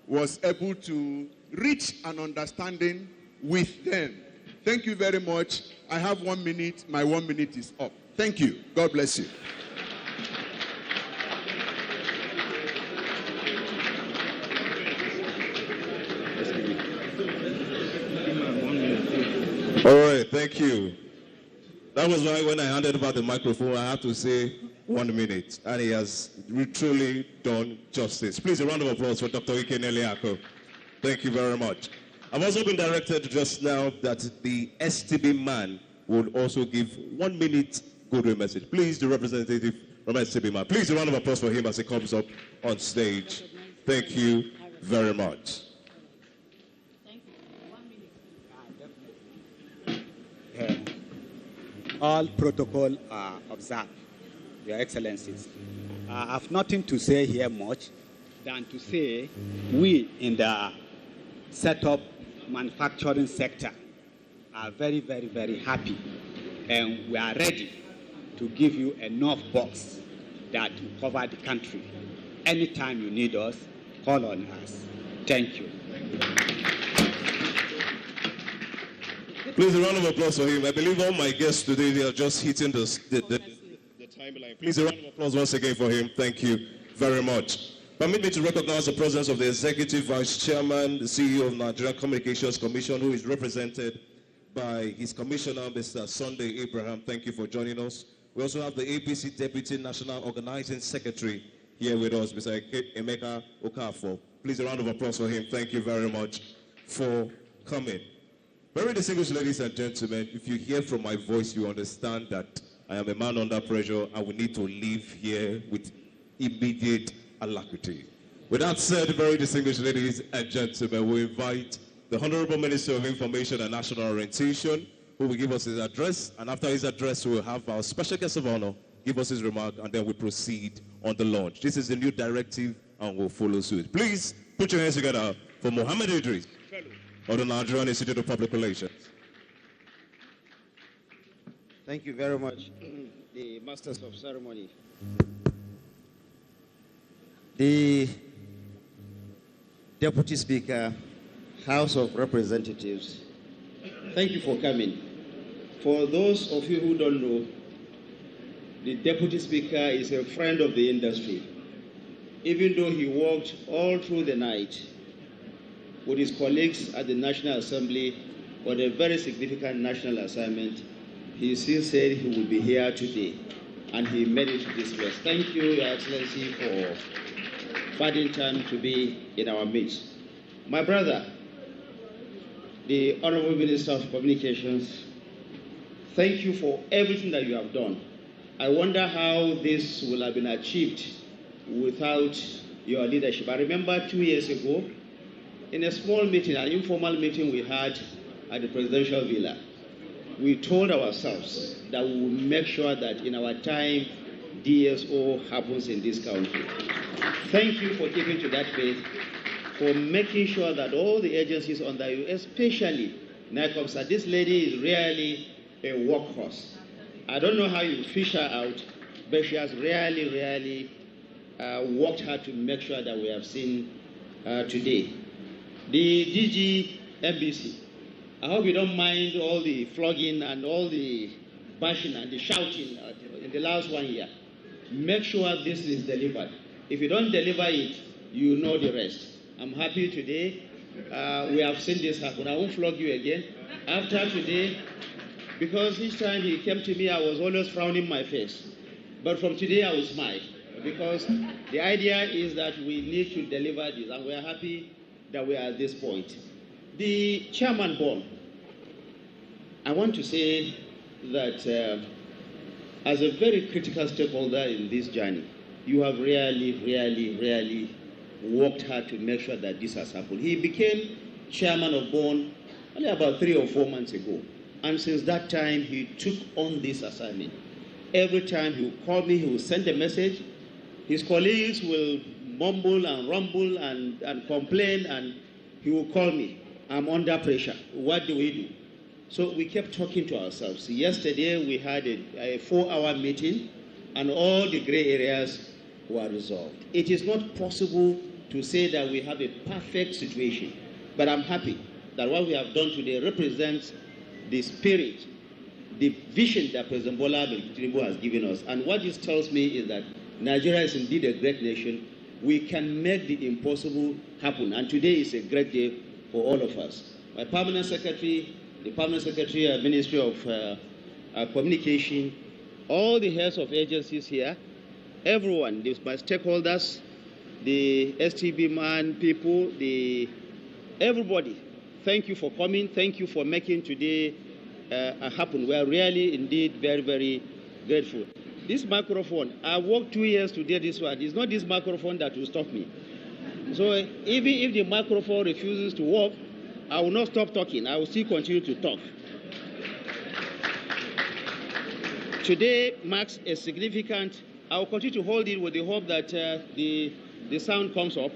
was able to reach an understanding with them. Thank you very much. I have 1 minute. My 1 minute is up. Thank you. God bless you. All right, thank you. That was why when I handed over the microphone, I had to say 1 minute, and he has truly done justice. Please, a round of applause for Dr. Ike Neliako. Thank you very much. I've also been directed just now that the STB man would also give 1 minute goodwill message. Please, the representative from STB man. Please, a round of applause for him as he comes up on stage. Thank you very much. All protocol are observed, Your Excellencies. I have nothing to say here much than to say we in the setup manufacturing sector are very, very, very happy, and we are ready to give you enough box that will cover the country. Anytime you need us, call on us. Thank you. Please, a round of applause for him. I believe all my guests today, they are just hitting the timeline. Please, a round of applause once again for him. Thank you very much. Permit me to recognize the presence of the Executive Vice Chairman, the CEO of Nigerian Communications Commission, who is represented by his Commissioner, Mr. Sunday Abraham. Thank you for joining us. We also have the APC Deputy National Organizing Secretary here with us, Mr. Emeka Okafor. Please, a round of applause for him. Thank you very much for coming. Very distinguished ladies and gentlemen, if you hear from my voice, you understand that I am a man under pressure and we need to leave here with immediate alacrity. With that said, very distinguished ladies and gentlemen, we invite the Honorable Minister of Information and National Orientation, who will give us his address, and after his address, we will have our special guest of honor give us his remark, and then we proceed on the launch. This is the new directive, and we'll follow suit. Please put your hands together for Mohammed Idris of the Nigerian Institute of Public Relations. Thank you very much, the Masters of Ceremony. The Deputy Speaker, House of Representatives, thank you for coming. For those of you who don't know, the Deputy Speaker is a friend of the industry. Even though he worked all through the night with his colleagues at the National Assembly on a very significant national assignment, he still said he would be here today, and he made it to this place. Thank you, Your Excellency, for finding time to be in our midst. My brother, the Honorable Minister of Communications, thank you for everything that you have done. I wonder how this will have been achieved without your leadership. I remember 2 years ago, in a small meeting, an informal meeting we had at the presidential villa, we told ourselves that we will make sure that in our time, DSO happens in this country. Thank you for keeping to that faith, for making sure that all the agencies under you, especially NICOMSA, this lady is really a workhorse. I don't know how you fish her out, but she has really worked hard to make sure that we have seen today. The DG MBC, I hope you don't mind all the flogging and all the bashing and the shouting in the last 1 year. Make sure this is delivered. If you don't deliver it, you know the rest. I'm happy today. We have seen this happen. I won't flog you again. After today, because each time he came to me, I was always frowning my face. But from today, I will smile. Because the idea is that we need to deliver this, and we are happy that we are at this point. The Chairman Bond, I want to say that as a very critical stakeholder in this journey, you have really worked hard to make sure that this has happened. He became chairman of Bond only about 3 or 4 months ago. And since that time, he took on this assignment. Every time he would call me, he would send a message. His colleagues will mumble and rumble and complain, and he will call me. I'm under pressure. What do we do? So we kept talking to ourselves. Yesterday we had a 4-hour meeting and all the gray areas were resolved. It is not possible to say that we have a perfect situation, but I'm happy that what we have done today represents the spirit, the vision that President Bola Tinubu has given us. And what this tells me is that Nigeria is indeed a great nation. We can make the impossible happen. And today is a great day for all of us. My permanent secretary, the permanent secretary of Ministry of Communication, all the heads of agencies here, everyone, my stakeholders, the STB man people, everybody, thank you for coming. Thank you for making today happen. We are really indeed very, very grateful. This microphone, I worked 2 years to get this one. It's not this microphone that will stop me. So even if the microphone refuses to work, I will not stop talking. I will still continue to talk. Today marks a significant, I will continue to hold it with the hope that the sound comes up.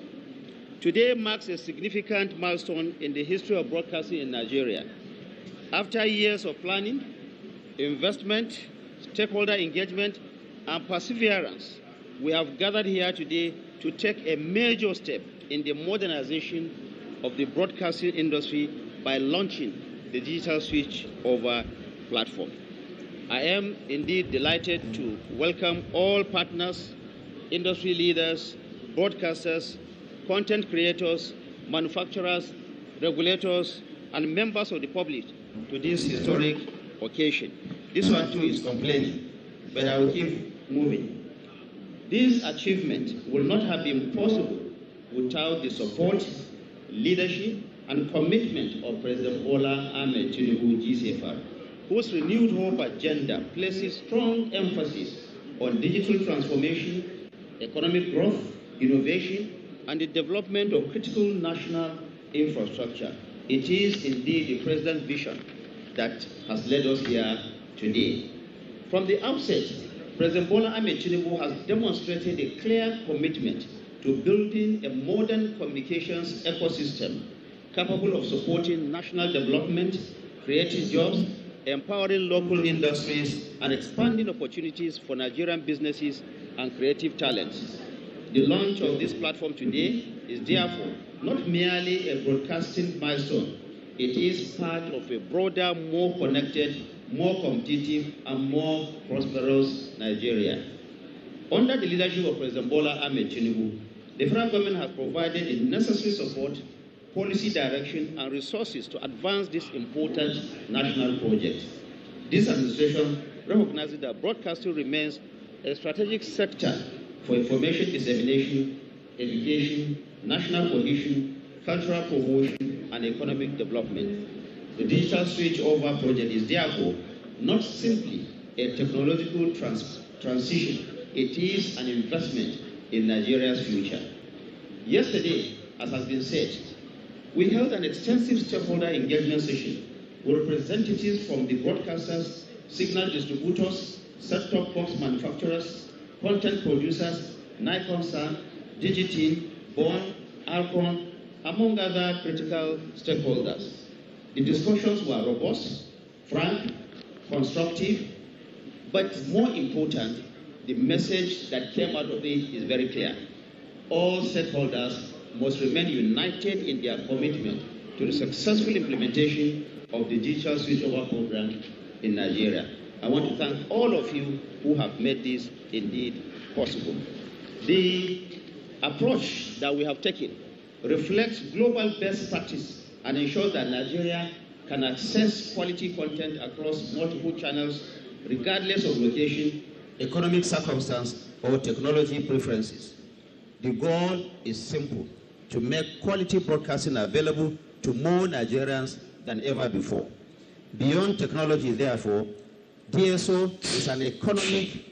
Today marks a significant milestone in the history of broadcasting in Nigeria. After years of planning, investment, stakeholder engagement, and perseverance, we have gathered here today to take a major step in the modernization of the broadcasting industry by launching the digital switch over platform. I am indeed delighted to welcome all partners, industry leaders, broadcasters, content creators, manufacturers, regulators, and members of the public to this historic occasion. This one too is complaining, but I will keep moving. This achievement will not have been possible without the support, leadership, and commitment of President Bola Ahmed Tinubu GCFR, whose renewed hope agenda places strong emphasis on digital transformation, economic growth, innovation, and the development of critical national infrastructure. It is indeed the President's vision that has led us here today. From the outset, President Bola Ahmed Tinubu has demonstrated a clear commitment to building a modern communications ecosystem capable of supporting national development, creating jobs, empowering local industries, and expanding opportunities for Nigerian businesses and creative talents. The launch of this platform today is therefore not merely a broadcasting milestone. It is part of a broader, more connected, more competitive, and more prosperous Nigeria. Under the leadership of President Bola Ahmed Tinubu, the federal government has provided the necessary support, policy direction, and resources to advance this important national project. This administration recognizes that broadcasting remains a strategic sector for information dissemination, education, national cohesion, cultural promotion, and economic development. The digital switch over project is therefore not simply a technological transition, it is an investment in Nigeria's future. Yesterday, as has been said, we held an extensive stakeholder engagement session with representatives from the broadcasters, signal distributors, set-top box manufacturers, content producers, Nikon, Digitin, Born, Alcon, among other critical stakeholders. The discussions were robust, frank, constructive, but more important, the message that came out of it is very clear. All stakeholders must remain united in their commitment to the successful implementation of the digital switchover program in Nigeria. I want to thank all of you who have made this indeed possible. The approach that we have taken reflects global best practice and ensures that Nigeria can access quality content across multiple channels regardless of location, economic circumstance, or technology preferences. The goal is simple: to make quality broadcasting available to more Nigerians than ever before. Beyond technology, therefore, DSO is an economic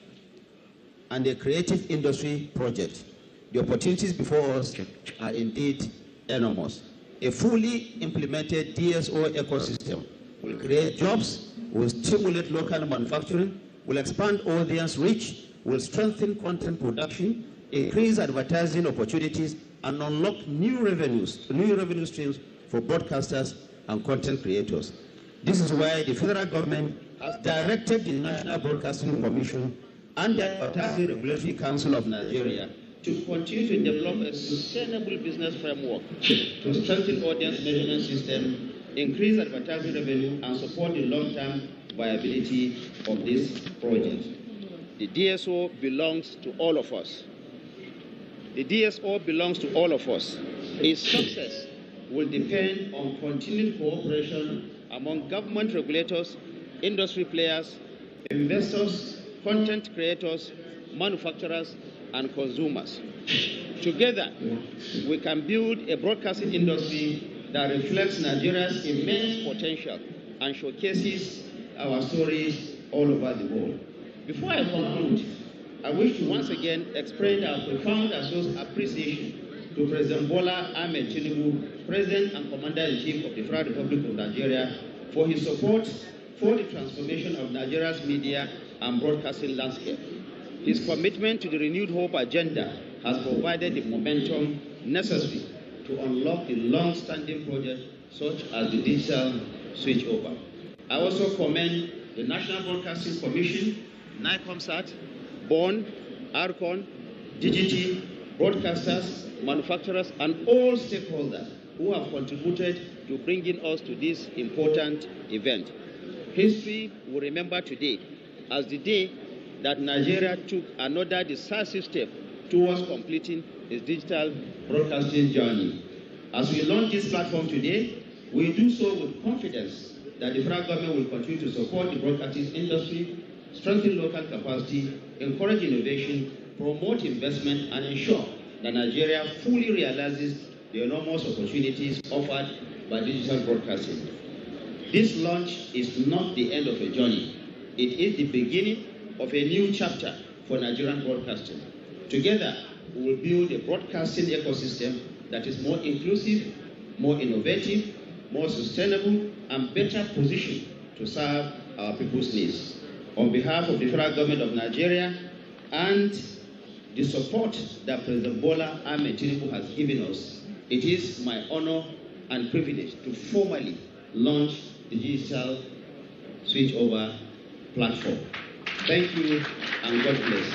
and a creative industry project. The opportunities before us are indeed enormous. A fully implemented DSO ecosystem will create jobs, will stimulate local manufacturing, will expand audience reach, will strengthen content production, increase advertising opportunities, and unlock new revenue streams for broadcasters and content creators. This is why the federal government has directed the National Broadcasting Commission and the Advertising Regulatory Council of Nigeria to continue to develop a sustainable business framework to strengthen audience measurement system, increase advertising revenue, and support the long-term viability of this project. The DSO belongs to all of us. The DSO belongs to all of us. Its success will depend on continued cooperation among government regulators, industry players, investors, content creators, manufacturers, and consumers. Together, we can build a broadcasting industry that reflects Nigeria's immense potential and showcases our stories all over the world. Before I conclude, I wish to once again express our profound appreciation to President Bola Ahmed Tinubu, President and Commander-in-Chief of the Federal Republic of Nigeria, for his support for the transformation of Nigeria's media and broadcasting landscape. His commitment to the Renewed Hope agenda has provided the momentum necessary to unlock the long-standing projects such as the digital switchover. I also commend the National Broadcasting Commission, NICOMSAT, BORN, ARCON, DGT, broadcasters, manufacturers, and all stakeholders who have contributed to bringing us to this important event. History will remember today as the day that Nigeria took another decisive step towards completing its digital broadcasting journey. As we launch this platform today, we do so with confidence that the federal government will continue to support the broadcasting industry, strengthen local capacity, encourage innovation, promote investment, and ensure that Nigeria fully realizes the enormous opportunities offered by digital broadcasting. This launch is not the end of a journey. It is the beginning of a new chapter for Nigerian broadcasting. Together, we will build a broadcasting ecosystem that is more inclusive, more innovative, more sustainable, and better positioned to serve our people's needs. On behalf of the federal government of Nigeria and the support that President Bola Ahmed Tinubu has given us, it is my honor and privilege to formally launch the digital switchover platform. Thank you and God bless.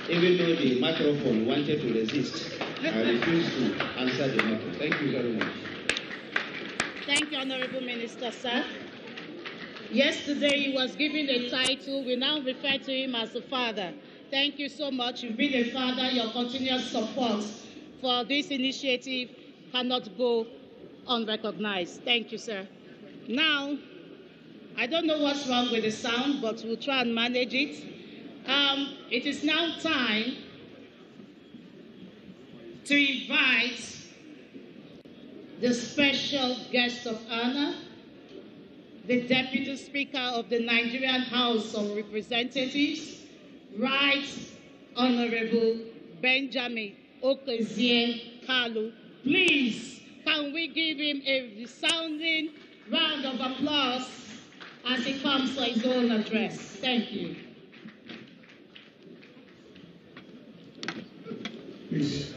Even though the microphone wanted to resist, I refuse to answer the matter. Thank you very much. Thank you, Honorable Minister, sir. Yesterday he was given a title. We now refer to him as a father. Thank you so much. You've been a father. Your continuous support for this initiative cannot go unrecognized. Thank you, sir. Now, I don't know what's wrong with the sound, but we'll try and manage it. It is now time to invite the special guest of honor, the Deputy Speaker of the Nigerian House of Representatives, Right Honorable Benjamin Okezie Kalu. Please, can we give him a resounding round of applause as he comes for his own address? Thank you. Please.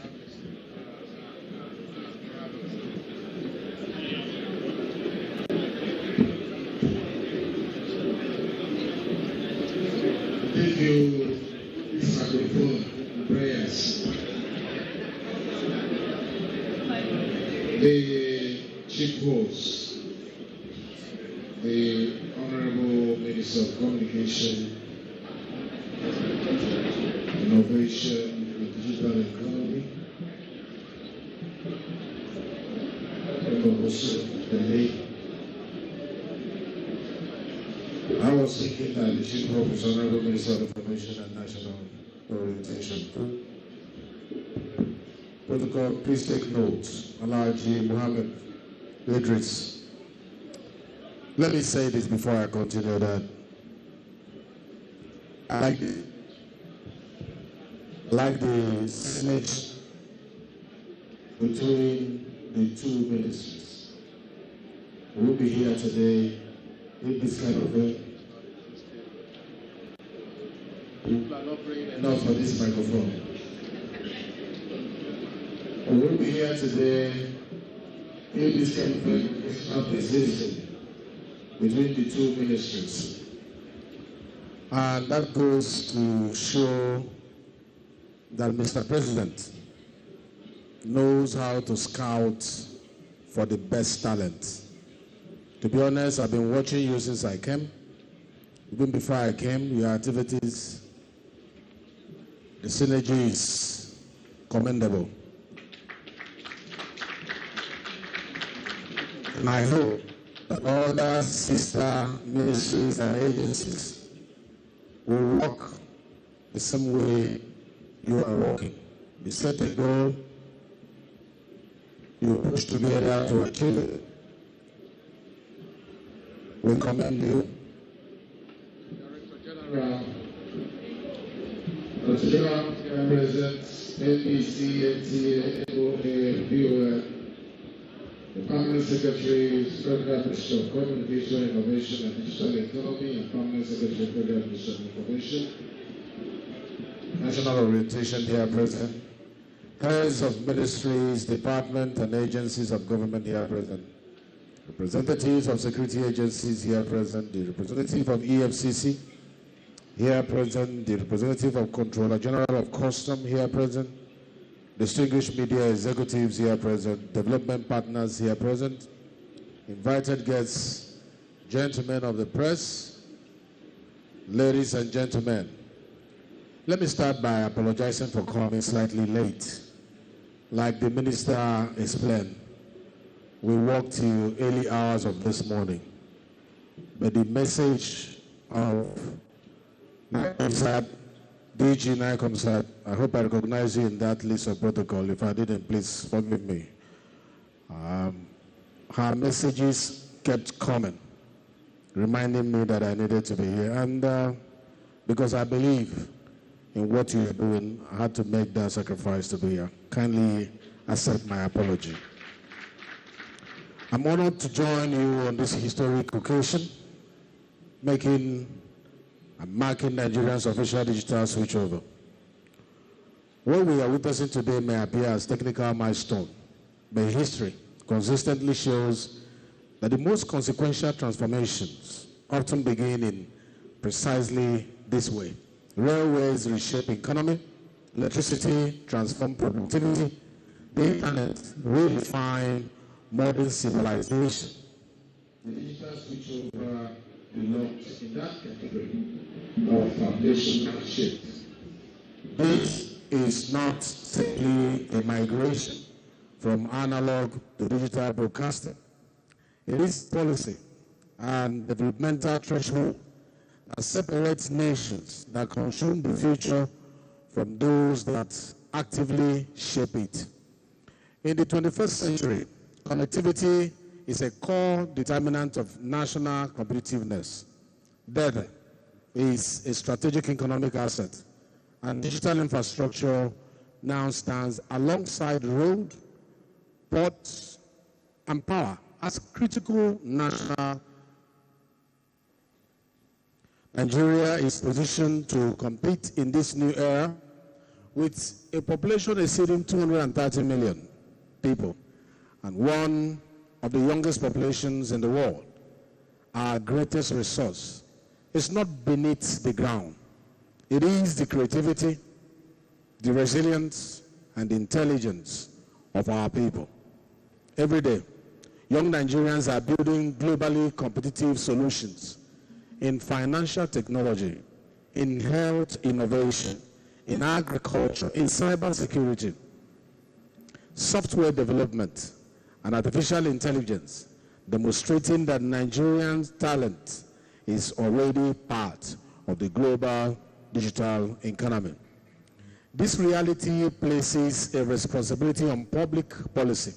Thank you, microphone prayers. The chief host, the Honorable Minister of Communication, Innovation, and Digital Economy, I was thinking that the chief host is Honorable Minister of Information and National Orientation. Protocol, please take note. Alhaji Muhammad Idris. Let me say this before I continue that I like the synergy between the two ministries. We'll be here today in this kind of way. People are not praying enough for this microphone. We'll be here today in this kind of way. It's not existing. between the two ministries. And that goes to show that Mr. President knows how to scout for the best talent. To be honest, I've been watching you since I came. Even before I came, your activities, the synergy is commendable. And I hope that other sister ministries and agencies will work the same way you are working. You set a goal, you push together to achieve it. We commend you. Director General, President, NBC, NTA, NOA, BON, the Permanent Secretary, Federal Ministry of Communication, Innovation and Digital Economy, and Permanent Secretary, Federal Ministry of Information, National Orientation here present, heads of ministries, departments, and agencies of government here present, representatives of security agencies here present, the representative of EFCC here present, the representative of Controller General of Custom here present, distinguished media executives here present, development partners here present, invited guests, gentlemen of the press, ladies and gentlemen. Let me start by apologizing for coming slightly late. Like the minister explained, we worked till early hours of this morning. But the message of DG NICOMSAT, I hope I recognize you in that list of protocol. If I didn't, please forgive me. Her messages kept coming, reminding me that I needed to be here. And because I believe in what you are doing, I had to make that sacrifice to be here. Kindly accept my apology. I'm honored to join you on this historic occasion, marking Nigeria's official digital switchover. What we are witnessing today may appear as technical milestone, but history consistently shows that the most consequential transformations often begin in precisely this way. Railways reshape economy, electricity transform productivity, the internet redefine modern civilization. The digital switchover belongs in that category of foundational shifts. This is not simply a migration from analog to digital broadcasting. It is policy and developmental threshold that separates nations that consume the future from those that actively shape it. In the 21st century, connectivity is a core determinant of national competitiveness. Data is a strategic economic asset, and digital infrastructure now stands alongside road, ports, and power as critical national. Nigeria is positioned to compete in this new era with a population exceeding 230 million people and one of the youngest populations in the world. Our greatest resource is not beneath the ground. It is the creativity, the resilience, and the intelligence of our people. Every day, young Nigerians are building globally competitive solutions in financial technology, in health innovation, in agriculture, in cybersecurity, software development, and artificial intelligence, demonstrating that Nigerian talent is already part of the global digital economy. This reality places a responsibility on public policy.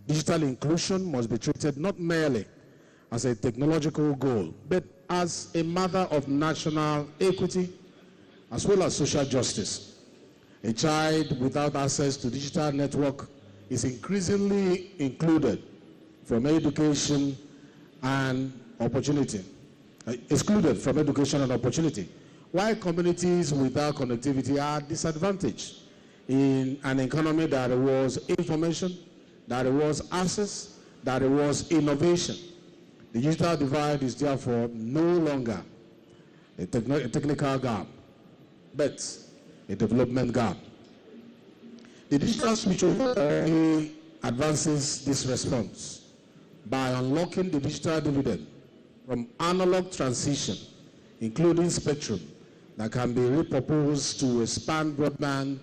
Digital inclusion must be treated not merely as a technological goal, but as a matter of national equity, as well as social justice. A child without access to digital network is increasingly excluded from education and opportunity, while communities without connectivity are disadvantaged in an economy that rewards information, that rewards access, that rewards innovation. The digital divide is therefore no longer a technical gap, but a development gap. The digital switchover advances this response by unlocking the digital dividend from analog transition, including spectrum, that can be repurposed to expand broadband,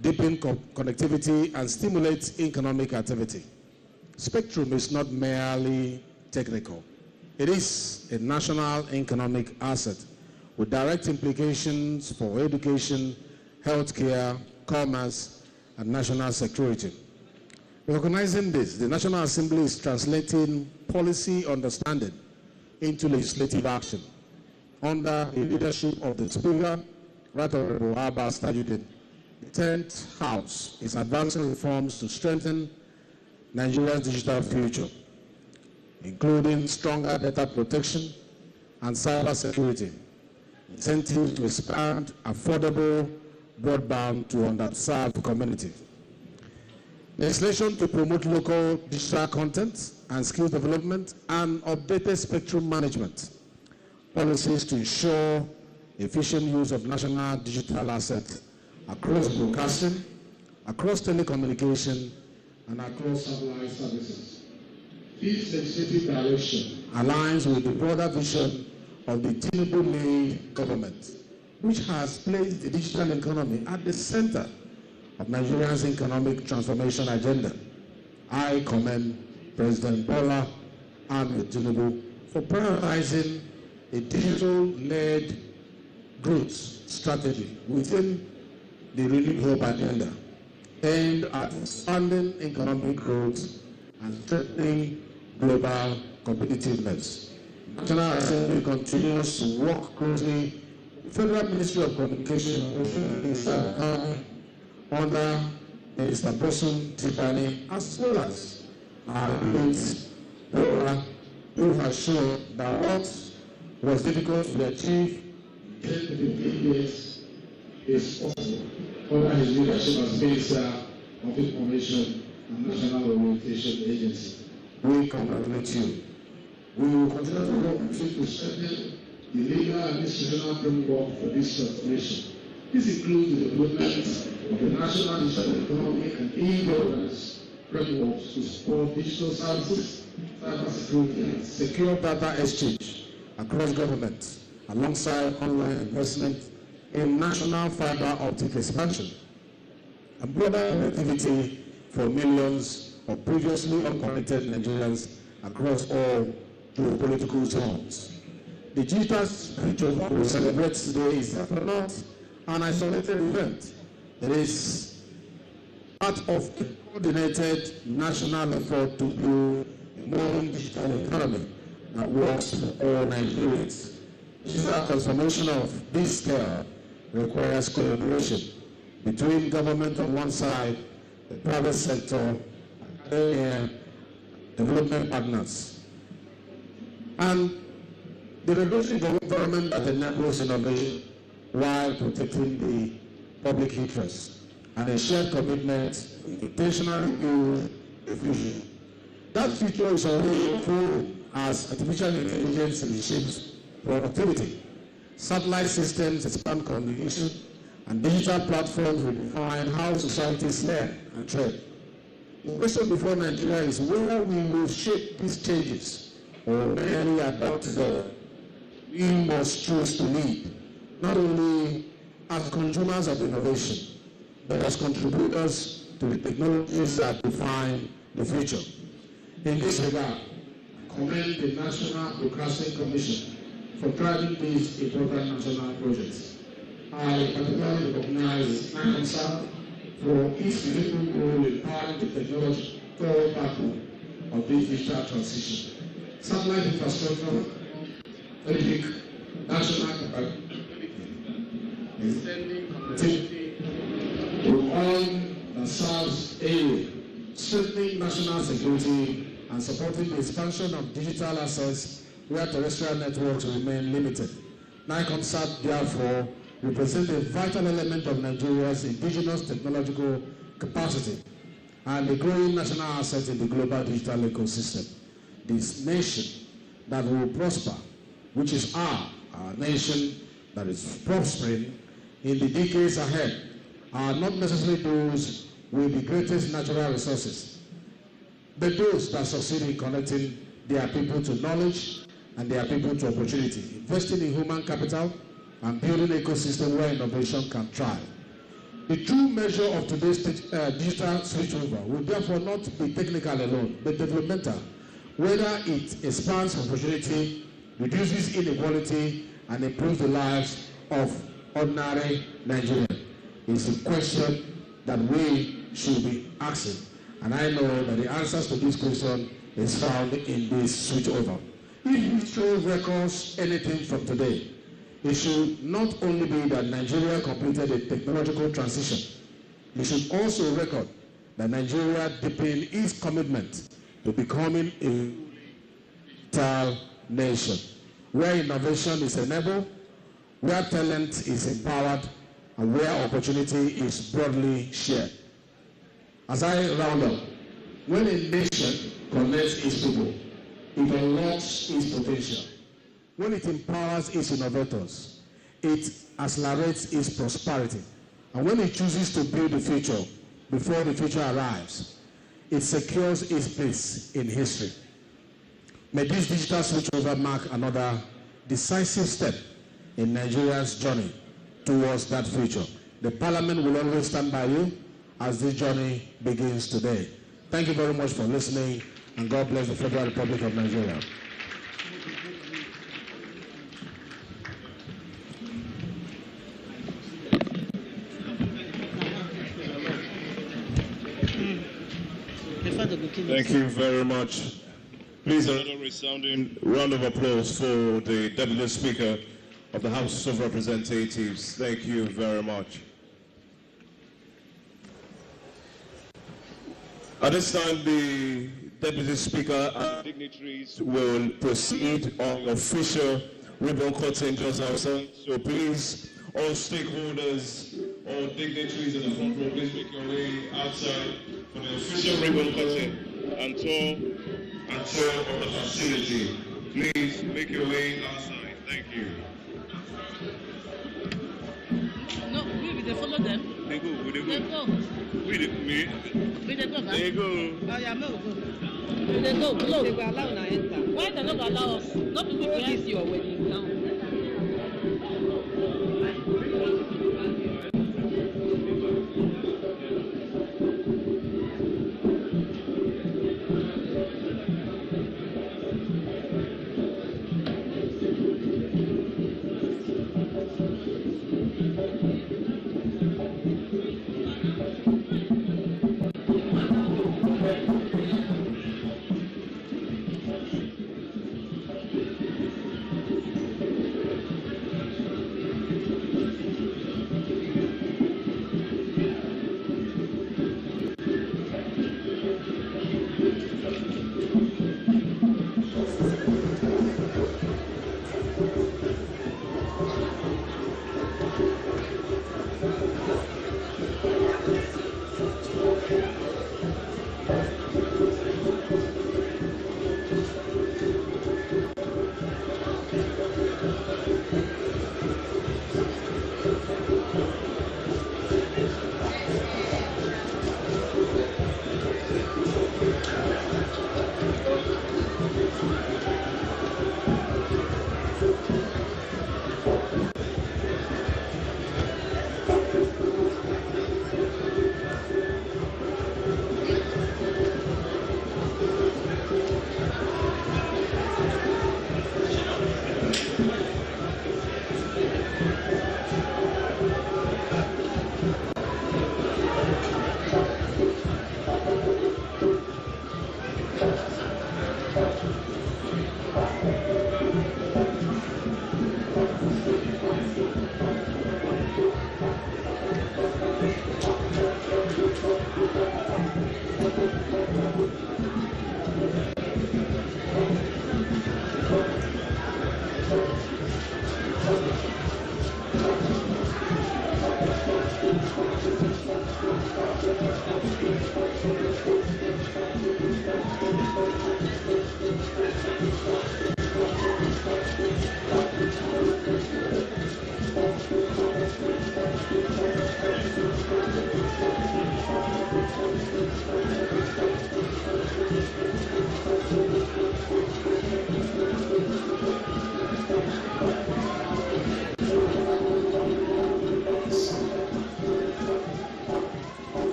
deepen connectivity, and stimulate economic activity. Spectrum is not merely technical. It is a national economic asset with direct implications for education, healthcare, commerce, and national security. Recognizing this, the National Assembly is translating policy understanding into legislative action. Under the leadership of the Speaker, Right Honorable Abbas Tajuddin, the 10th House is advancing reforms to strengthen Nigeria's digital future, including stronger data protection and cyber security, incentives to expand affordable broadband to underserved communities. Legislation to promote local digital content and skill development and updated spectrum management. Policies to ensure efficient use of national digital assets across broadcasting, across telecommunication, and across satellite services. This legislative direction aligns with the broader vision of the Tinubu-led government, which has placed the digital economy at the center of Nigeria's economic transformation agenda. I commend President Bola Ahmed Tinubu for prioritizing a digital-led growth strategy within the Renewed Hope agenda, aimed at expanding economic growth and strengthening global competitiveness. The National Assembly continues to work closely with the Federal Ministry of Communication under Minister Bosun Tipani, as well as our leads, who has shown that what was difficult to achieve in 10 to 15 years is possible under his leadership as Minister of Information and National Orientation Agency. We congratulate you. We will continue to work with you to strengthen the legal and institutional framework for this transformation. This includes the development of the national digital economy and e-governance frameworks to support digital services, cybersecurity, and secure data exchange across government, alongside online investment in national fiber optic expansion and broader connectivity for millions of previously unconnected Nigerians across all geopolitical zones. The digital switchover we celebrate today is therefore not an isolated event. It is part of a coordinated national effort to build a modern digital economy that works for all Nigerians. Digital transformation of this scale requires collaboration between government on one side, the private sector, and development partners, and the regulatory government that enables innovation while protecting the public interest, and a shared commitment to intentionally build the future. That future is already unfolding as artificial intelligence reshapes productivity. Satellite systems expand communication, and digital platforms redefine how societies learn and trade. The question before Nigeria is whether we will shape these changes or merely adapt to them. We must choose to lead, not only as consumers of innovation, but as contributors to the technologies that define the future. In this regard, I commend the National Broadcasting Commission for driving these important national projects. I particularly recognize NICOMSAT for its significant role in powering the technological backbone of this digital transition. Satellite infrastructure, strategic national capability, extending connectivity to all that serves area, strengthening national security, and supporting the expansion of digital assets where terrestrial networks remain limited. NICOMSAT, therefore, represents a vital element of Nigeria's indigenous technological capacity and a growing national asset in the global digital ecosystem. This nation that will prosper, which is our nation that is prospering in the decades ahead, are not necessarily those with the greatest natural resources, but those that succeed in connecting their people to knowledge and their people to opportunity, investing in human capital and building an ecosystem where innovation can thrive. The true measure of today's digital switchover will therefore not be technical alone, but developmental, whether it expands opportunity, reduces inequality, and improves the lives of ordinary Nigerians. It's a question that we should be asking, and I know that the answers to this question is found in this switchover. If history records anything from today, it should not only be that Nigeria completed a technological transition, it should also record that Nigeria deepened its commitment to becoming a digital nation, where innovation is enabled, where talent is empowered, and where opportunity is broadly shared. As I round up, when a nation connects its people, it unlocks its potential. When it empowers its innovators, it accelerates its prosperity. And when it chooses to build the future before the future arrives, it secures its place in history. May this digital switchover mark another decisive step in Nigeria's journey towards that future. The Parliament will always stand by you as this journey begins today. Thank you very much for listening, and God bless the Federal Republic of Nigeria. Thank you very much. Please, another resounding round of applause for the Deputy Speaker of the House of Representatives. Thank you very much. At this time, the Deputy Speaker and dignitaries will proceed on official ribbon cutting just outside. So please, all stakeholders, all dignitaries in the front row, please make your way outside for the official ribbon cutting and tour of the facility. Please make your way outside. Thank you. No, we follow them. They go. They go. We They go. They go. Oh, yeah, no, go. They go. Close. They go allow now enter. Why they not allow us? Not people behind your wedding now.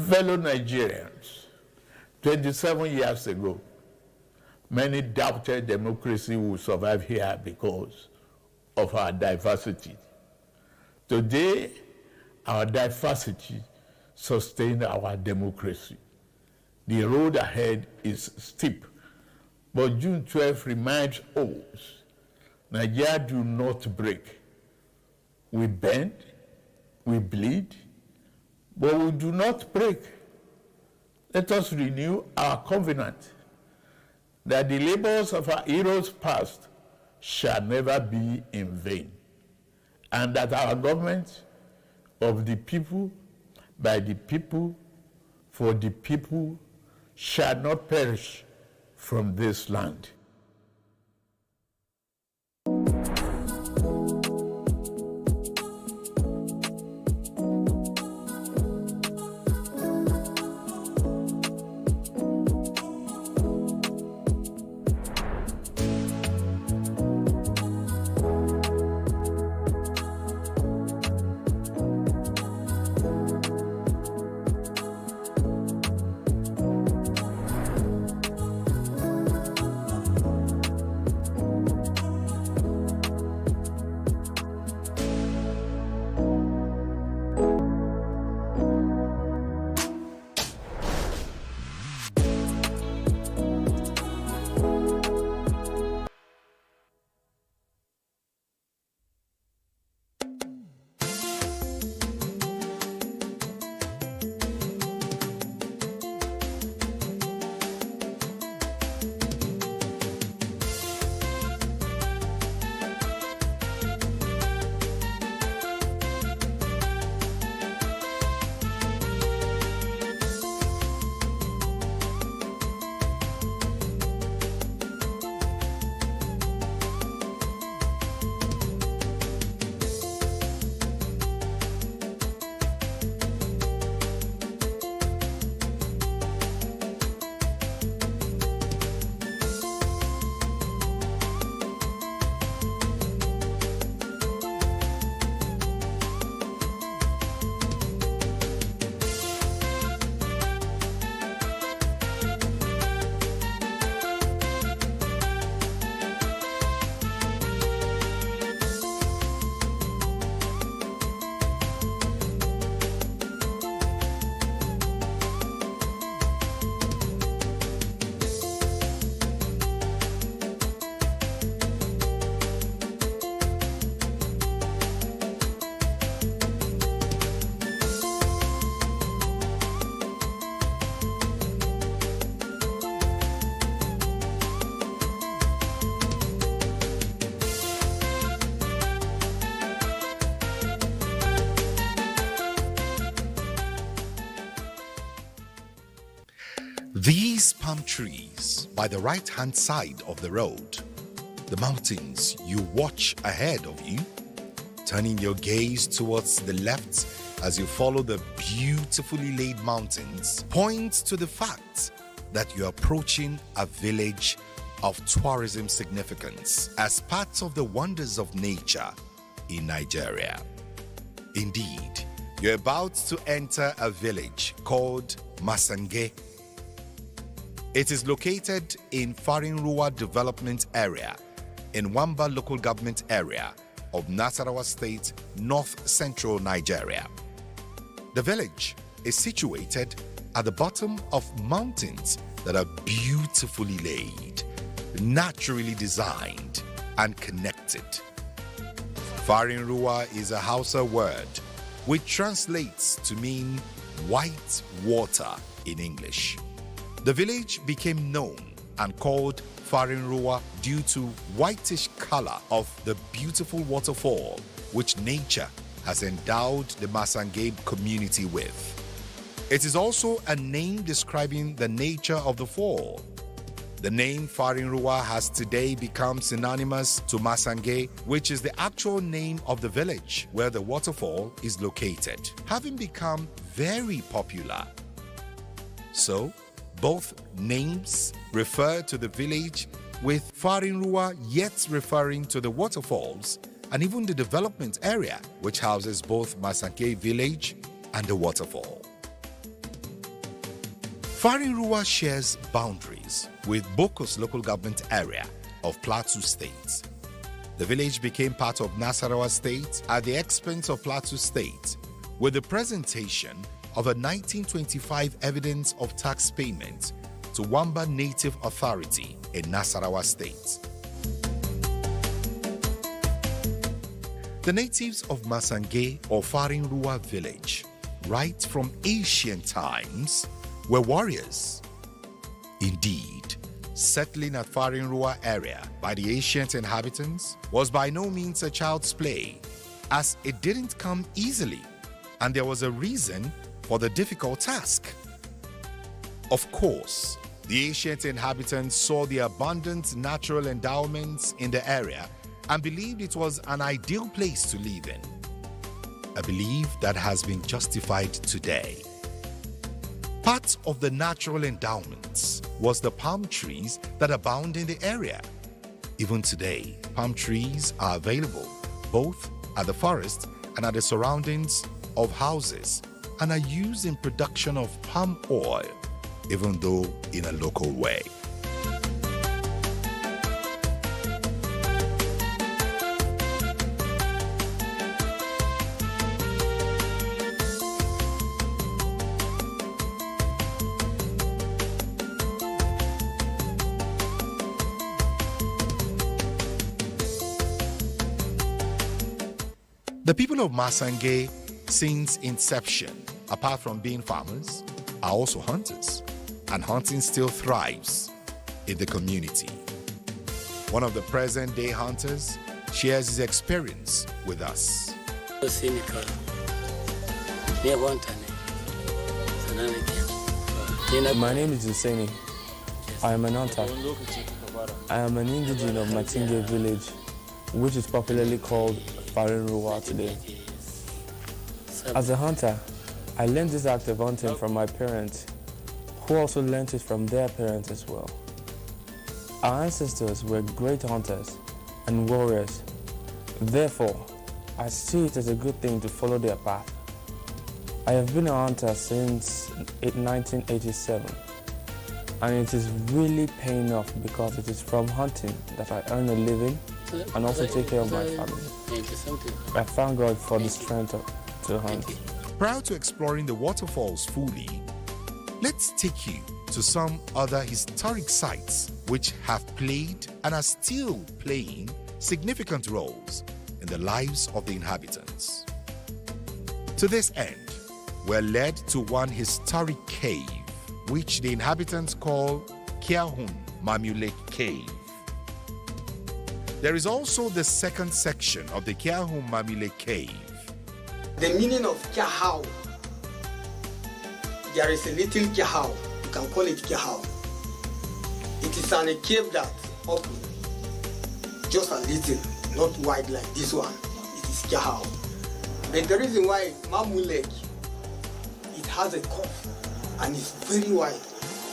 Fellow Nigerians, 27 years ago, many doubted democracy would survive here because of our diversity. Today, our diversity sustains our democracy. The road ahead is steep, but June 12 reminds us, Nigeria do not break. We bend, we bleed, but we do not break. Let us renew our covenant that the labors of our heroes past shall never be in vain, and that our government of the people, by the people, for the people, shall not perish from this land. These palm trees by the right-hand side of the road, the mountains you watch ahead of you, turning your gaze towards the left as you follow the beautifully laid mountains, points to the fact that you're approaching a village of tourism significance as part of the wonders of nature in Nigeria. Indeed, you're about to enter a village called Masange. It is located in Farinruwa Development Area in Wamba Local Government Area of Nasarawa State, north-central Nigeria. The village is situated at the bottom of mountains that are beautifully laid, naturally designed, and connected. Farinruwa is a Hausa word which translates to mean white water in English. The village became known and called Farinruwa due to whitish color of the beautiful waterfall which nature has endowed the Masange community with. It is also a name describing the nature of the fall. The name Farinruwa has today become synonymous to Masange, which is the actual name of the village where the waterfall is located, having become very popular. So, both names refer to the village, with Farinruwa yet referring to the waterfalls and even the development area, which houses both Masange village and the waterfall. Farinruwa shares boundaries with Bokos local government area of Plateau State. The village became part of Nasarawa State at the expense of Plateau State, with the presentation of a 1925 evidence of tax payment to Wamba Native Authority in Nasarawa State. The natives of Masange or Farinruwa village, right from ancient times, were warriors. Indeed, settling at Farinruwa area by the ancient inhabitants was by no means a child's play, as it didn't come easily, and there was a reason for the difficult task. Of course, the ancient inhabitants saw the abundant natural endowments in the area and believed it was an ideal place to live in. A belief that has been justified today. Part of the natural endowments was the palm trees that abound in the area. Even today, palm trees are available both at the forest and at the surroundings of houses and are used in production of palm oil, even though in a local way. The people of Masange, since inception, apart from being farmers, are also hunters, and hunting still thrives in the community. One of the present-day hunters shares his experience with us. My name is Husseini. I am an hunter. I am an indigene of Matinge village, which is popularly called Farinruwa today. As a hunter, I learned this act of hunting from my parents, who also learned it from their parents as well. Our ancestors were great hunters and warriors. Therefore, I see it as a good thing to follow their path. I have been a hunter since 1987, and it is really paying off because it is from hunting that I earn a living and also take care of my family. I thank God for the strength to hunt. Prior to exploring the waterfalls fully, let's take you to some other historic sites which have played and are still playing significant roles in the lives of the inhabitants. To this end, we're led to one historic cave, which the inhabitants call Kiahun Mamule Cave. There is also the second section of the Kiahun Mamule Cave. The meaning of Kiahau, there is a little Kiahau, You can call it Kehau. It is a cave that open just a little, not wide like this one. It is Kehau. But the reason why Mamu Lake, it has a curve and it's very wide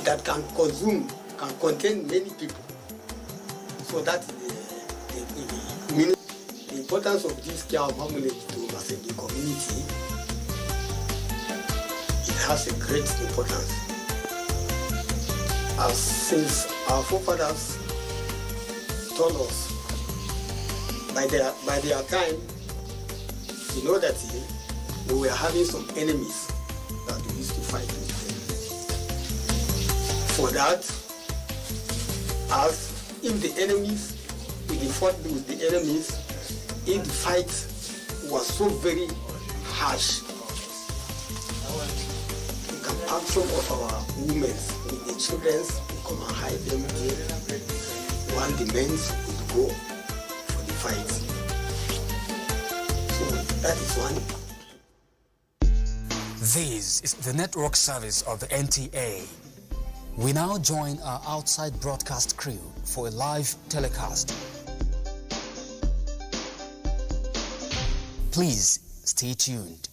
that can contain many people. So that's the meaning. The importance of this Kehau Mamu Lake to the community. It has a great importance. Since our forefathers told us, by their time, you know that we were having some enemies that we used to fight with them. For that, as if the enemies, if we fought with the enemies, if the fight was so very harsh, we can pack some of our women with the children, we come and hide them there, while the men would go for the fight. So that is one. This is the network service of the NTA. We now join our outside broadcast crew for a live telecast. Please stay tuned.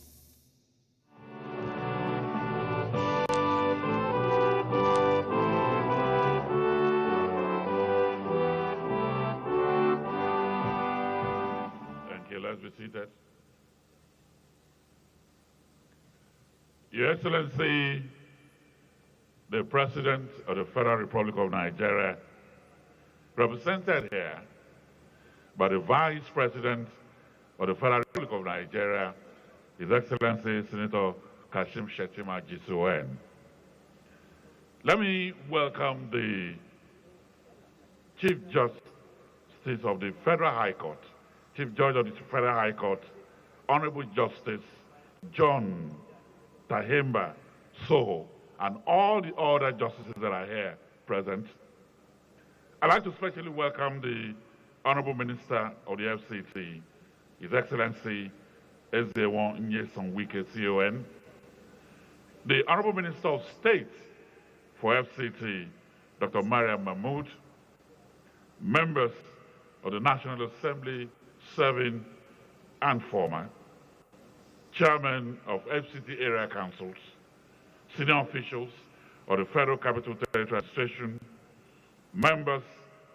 Thank you. Let's be seated. Your Excellency, the President of the Federal Republic of Nigeria, represented here by the Vice President of the Federal Republic of Nigeria, His Excellency Senator Kashim Shettima GCON. Let me welcome the Chief Justice of the Federal High Court, Chief Judge of the Federal High Court, Honorable Justice John Tahimba Soho, and all the other justices that are here present. I'd like to especially welcome the Honorable Minister of the FCT, His Excellency Ezewon Nyesom Wike CON, the Honorable Minister of State for FCT, Dr. Mariam Mahmood, members of the National Assembly, serving and former, chairman of FCT area councils, senior officials of the Federal Capital Territory Administration, members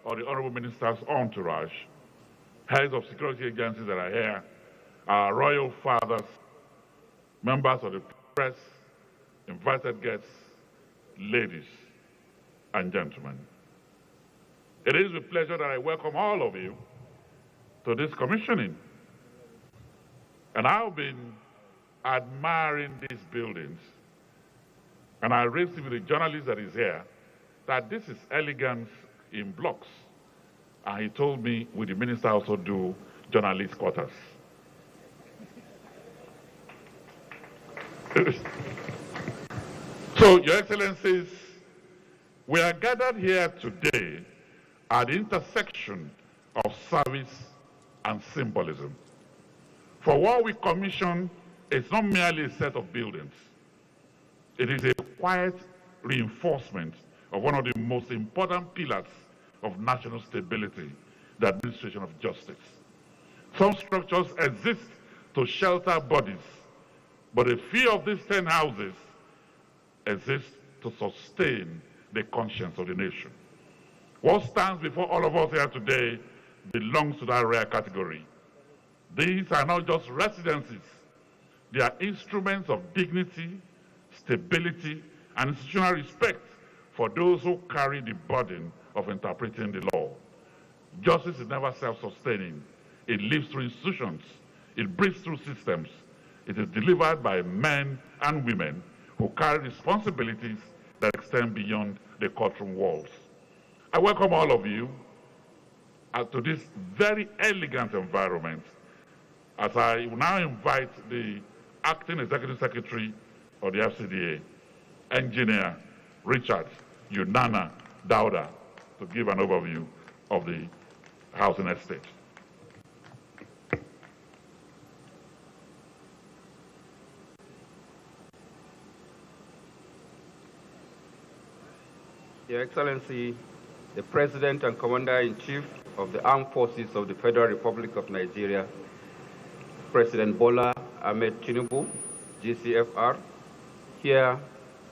of the Honorable Minister's entourage, heads of security agencies that are here, our royal fathers, members of the press, invited guests, ladies and gentlemen. It is with pleasure that I welcome all of you to this commissioning. And I've been admiring these buildings, and I raised with the journalist that is here that this is elegance in blocks. And he told me, will the minister also do journalist quarters? So, Your Excellencies, we are gathered here today at the intersection of service and symbolism. For what we commission is not merely a set of buildings. It is a quiet reinforcement of one of the most important pillars of national stability, the administration of justice. Some structures exist to shelter bodies, but a few of these 10 houses exist to sustain the conscience of the nation. What stands before all of us here today belongs to that rare category. These are not just residences. They are instruments of dignity, stability, and institutional respect for those who carry the burden of interpreting the law. Justice is never self-sustaining. It lives through institutions. It breathes through systems. It is delivered by men and women who carry responsibilities that extend beyond the courtroom walls. I welcome all of you to this very elegant environment, as I now invite the Acting Executive Secretary of the FCDA, Engineer Richard Yunana Dauda, to give an overview of the housing estate. Your Excellency, the President and Commander-in-Chief of the Armed Forces of the Federal Republic of Nigeria, President Bola Ahmed Tinubu, GCFR, here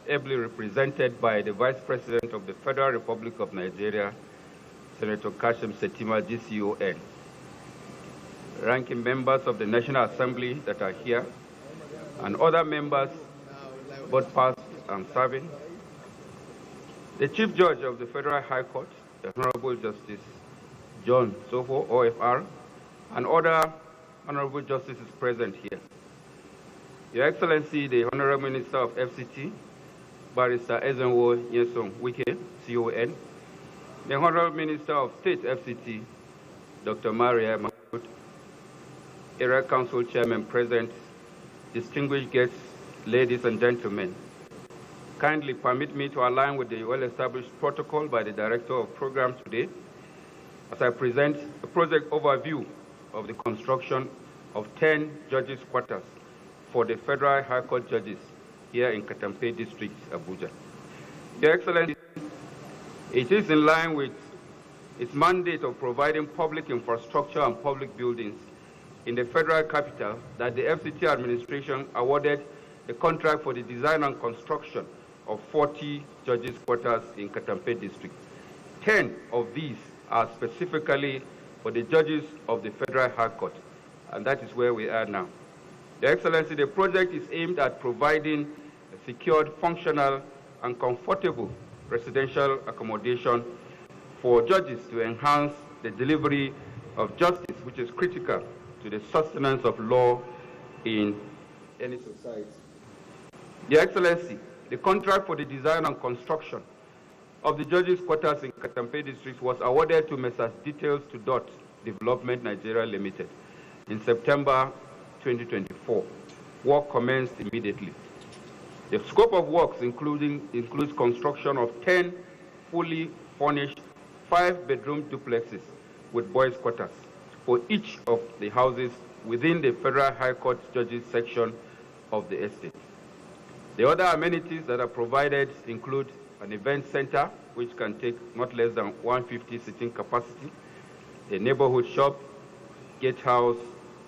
ably represented by the Vice President of the Federal Republic of Nigeria, Senator Kashim Shettima, GCON, ranking members of the National Assembly that are here, and other members, both past and serving, the Chief Judge of the Federal High Court, the Honorable Justice John Sofo, OFR, and other Honorable Justices present here. Your Excellency, the Honorable Minister of FCT, Barrister Ezenwo Nyesom Wike, CON, the Honorable Minister of State FCT, Dr. Maria Mahmoud, Area Council Chairman present, distinguished guests, ladies and gentlemen. Kindly permit me to align with the well-established protocol by the Director of Program today as I present a project overview of the construction of 10 judges' quarters for the Federal High Court judges here in Katampe District, Abuja. Your Excellency, it is in line with its mandate of providing public infrastructure and public buildings in the federal capital that the FCT administration awarded the contract for the design and construction of 40 judges' quarters in Katampe District. 10 of these are specifically for the judges of the Federal High Court, and that is where we are now. Your Excellency, the project is aimed at providing a secured, functional, and comfortable residential accommodation for judges to enhance the delivery of justice, which is critical to the sustenance of law in any society. Your Excellency, the contract for the design and construction of the judges' quarters in Katampe District was awarded to Messrs. Details to Dot Development Nigeria Limited in September 2024. Work commenced immediately. The scope of works includes construction of 10 fully furnished 5-bedroom duplexes with boys' quarters for each of the houses within the Federal High Court judges section of the estate. The other amenities that are provided include an event center, which can take not less than 150 seating capacity, a neighborhood shop, gate house,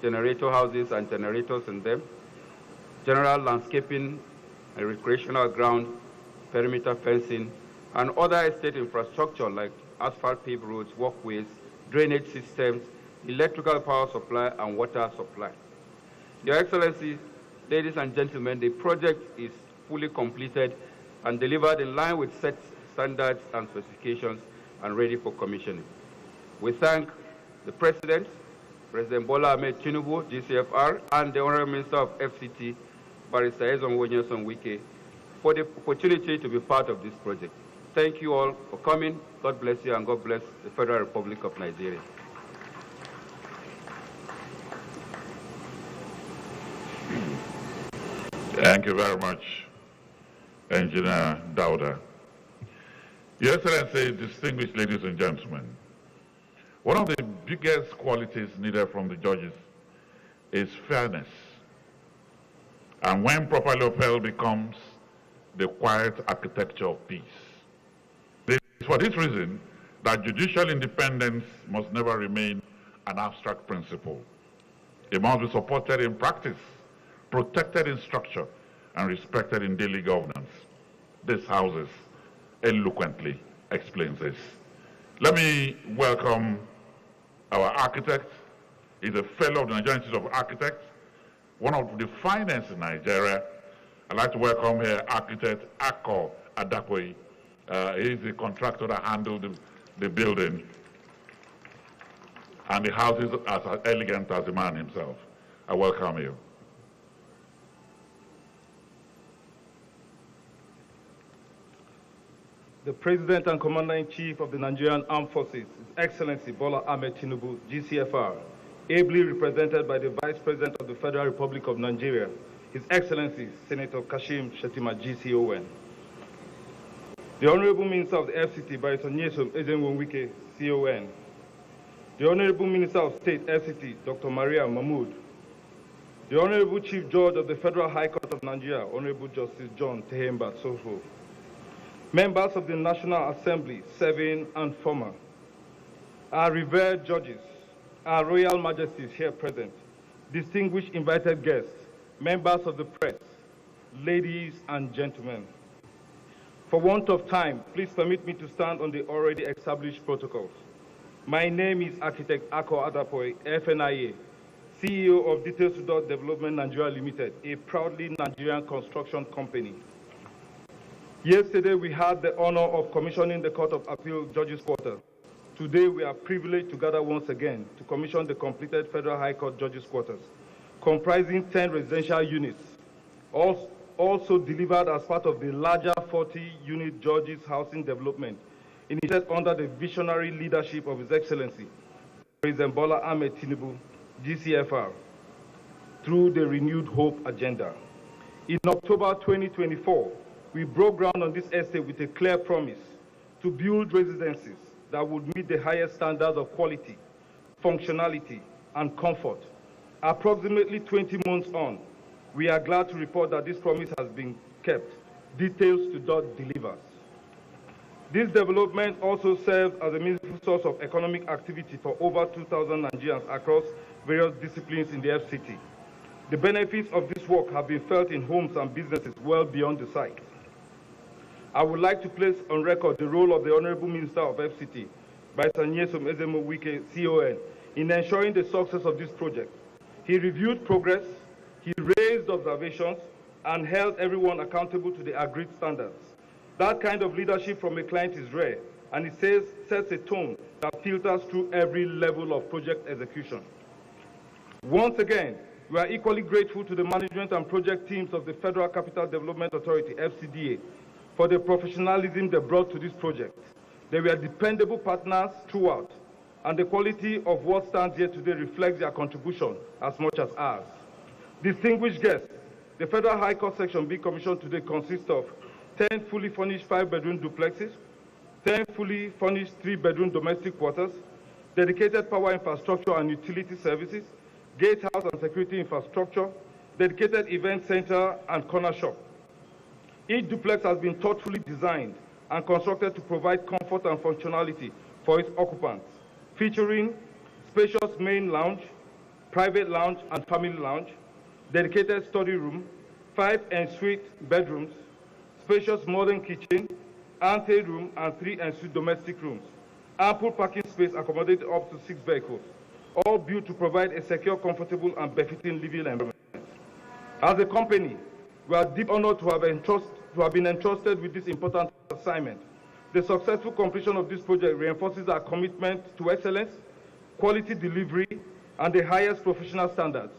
generator houses and generators in them, general landscaping, a recreational ground, perimeter fencing, and other estate infrastructure like asphalt paved roads, walkways, drainage systems, electrical power supply, and water supply. Your Excellency, ladies and gentlemen, the project is fully completed and delivered in line with set standards and specifications and ready for commissioning. We thank the President, President Bola Ahmed Tinubu, GCFR, and the Honorable Minister of FCT, Barrister Ezenwo Nyesom Wike, for the opportunity to be part of this project. Thank you all for coming. God bless you, and God bless the Federal Republic of Nigeria. Thank you very much, Engineer Dauda. Your Excellency, distinguished ladies and gentlemen, one of the biggest qualities needed from the judges is fairness. And when properly upheld, becomes the quiet architecture of peace. It is for this reason that judicial independence must never remain an abstract principle. It must be supported in practice, protected in structure, and respected in daily governance. This House eloquently explains this. Let me welcome our architect. He's a fellow of the Nigerian Institute of Architects, one of the finest in Nigeria. I'd like to welcome here architect Ako Adakwe. He's the contractor that handled the building, and the house is as elegant as the man himself. I welcome you. The President and Commander-in-Chief of the Nigerian Armed Forces, His Excellency Bola Ahmed Tinubu, GCFR, ably represented by the Vice President of the Federal Republic of Nigeria, His Excellency Senator Kashim Shettima, GCON. The Honorable Minister of the FCT, Barrister Nyesom Wike, CON. The Honorable Minister of State, FCT, Dr. Maria Mahmoud. The Honorable Chief Judge of the Federal High Court of Nigeria, Honorable Justice John Tehemba Sofo. members of the National Assembly, serving and former, our revered judges, our royal majesties here present, distinguished invited guests, members of the press, ladies and gentlemen. For want of time, please permit me to stand on the already established protocols. My name is Architect Ako Adapoy, FNIA, CEO of Details to Dot Development Nigeria Limited, a proudly Nigerian construction company. Yesterday, we had the honor of commissioning the Court of Appeal Judges' Quarters. Today, we are privileged to gather once again to commission the completed Federal High Court Judges' Quarters, comprising 10 residential units, also delivered as part of the larger 40-unit Judges' Housing Development, initiated under the visionary leadership of His Excellency, President Bola Ahmed Tinubu, GCFR, through the Renewed Hope Agenda. In October 2024, we broke ground on this estate with a clear promise to build residences that would meet the highest standards of quality, functionality, and comfort. Approximately 20 months on, we are glad to report that this promise has been kept. Details to Dot delivers. This development also serves as a meaningful source of economic activity for over 2,000 Nigerians across various disciplines in the FCT. The benefits of this work have been felt in homes and businesses well beyond the site. I would like to place on record the role of the Honorable Minister of FCT, Barrister Nyesom Ezemo Wike, CON, in ensuring the success of this project. He reviewed progress, he raised observations, and held everyone accountable to the agreed standards. That kind of leadership from a client is rare, and it sets a tone that filters through every level of project execution. Once again, we are equally grateful to the management and project teams of the Federal Capital Development Authority, FCDA, for the professionalism they brought to this project. They were dependable partners throughout, and the quality of what stands here today reflects their contribution as much as ours. Distinguished guests, the Federal High Court section being commissioned today consists of 10 fully furnished 5-bedroom duplexes, 10 fully furnished 3-bedroom domestic quarters, dedicated power infrastructure and utility services, gatehouse and security infrastructure, dedicated event center and corner shop. Each duplex has been thoughtfully designed and constructed to provide comfort and functionality for its occupants, featuring spacious main lounge, private lounge and family lounge, dedicated study room, 5 en-suite bedrooms, spacious modern kitchen, ante room, and 3 en-suite domestic rooms. Ample parking space accommodating up to 6 vehicles, all built to provide a secure, comfortable, and befitting living environment. As a company, we are deep honored to have been entrusted with this important assignment. The successful completion of this project reinforces our commitment to excellence, quality delivery, and the highest professional standards.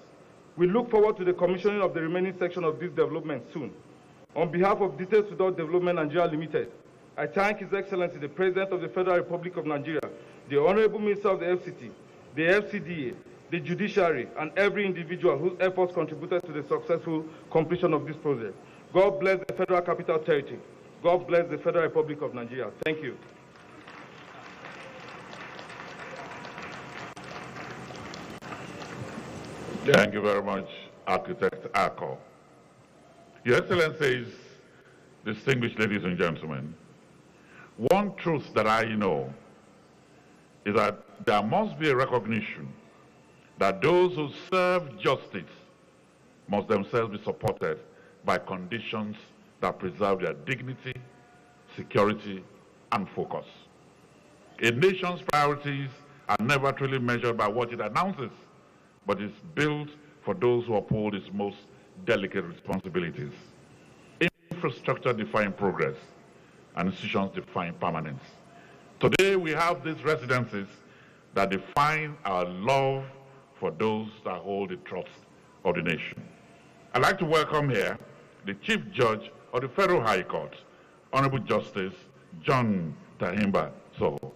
We look forward to the commissioning of the remaining section of this development soon. On behalf of Details to Dot Development Nigeria Limited, I thank His Excellency, the President of the Federal Republic of Nigeria, the Honorable Minister of the FCT, the FCDA, the Judiciary, and every individual whose efforts contributed to the successful completion of this project. God bless the Federal Capital Territory. God bless the Federal Republic of Nigeria. Thank you. Thank you very much, Architect Ako. Your Excellencies, distinguished ladies and gentlemen, one truth that I know is that there must be a recognition that those who serve justice must themselves be supported by conditions that preserve their dignity, security, and focus. A nation's priorities are never truly measured by what it announces, but is built for those who uphold its most delicate responsibilities. Infrastructure defines progress, and institutions define permanence. Today we have these residences that define our love for those that hold the trust of the nation. I'd like to welcome here the Chief Judge of the Federal High Court, Honorable Justice John Tahimba Soho.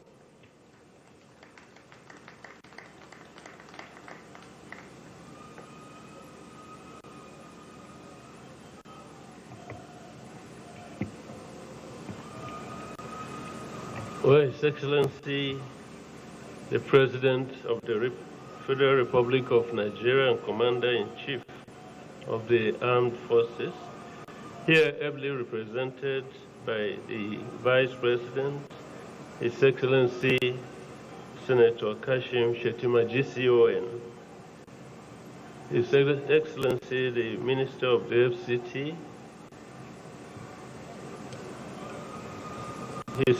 Well, His Excellency, the President of the Federal Republic of Nigeria and Commander-in-Chief of the Armed Forces, here ably represented by the Vice President, His Excellency Senator Kashim Shettima GCON, His Excellency the Minister of the FCT, His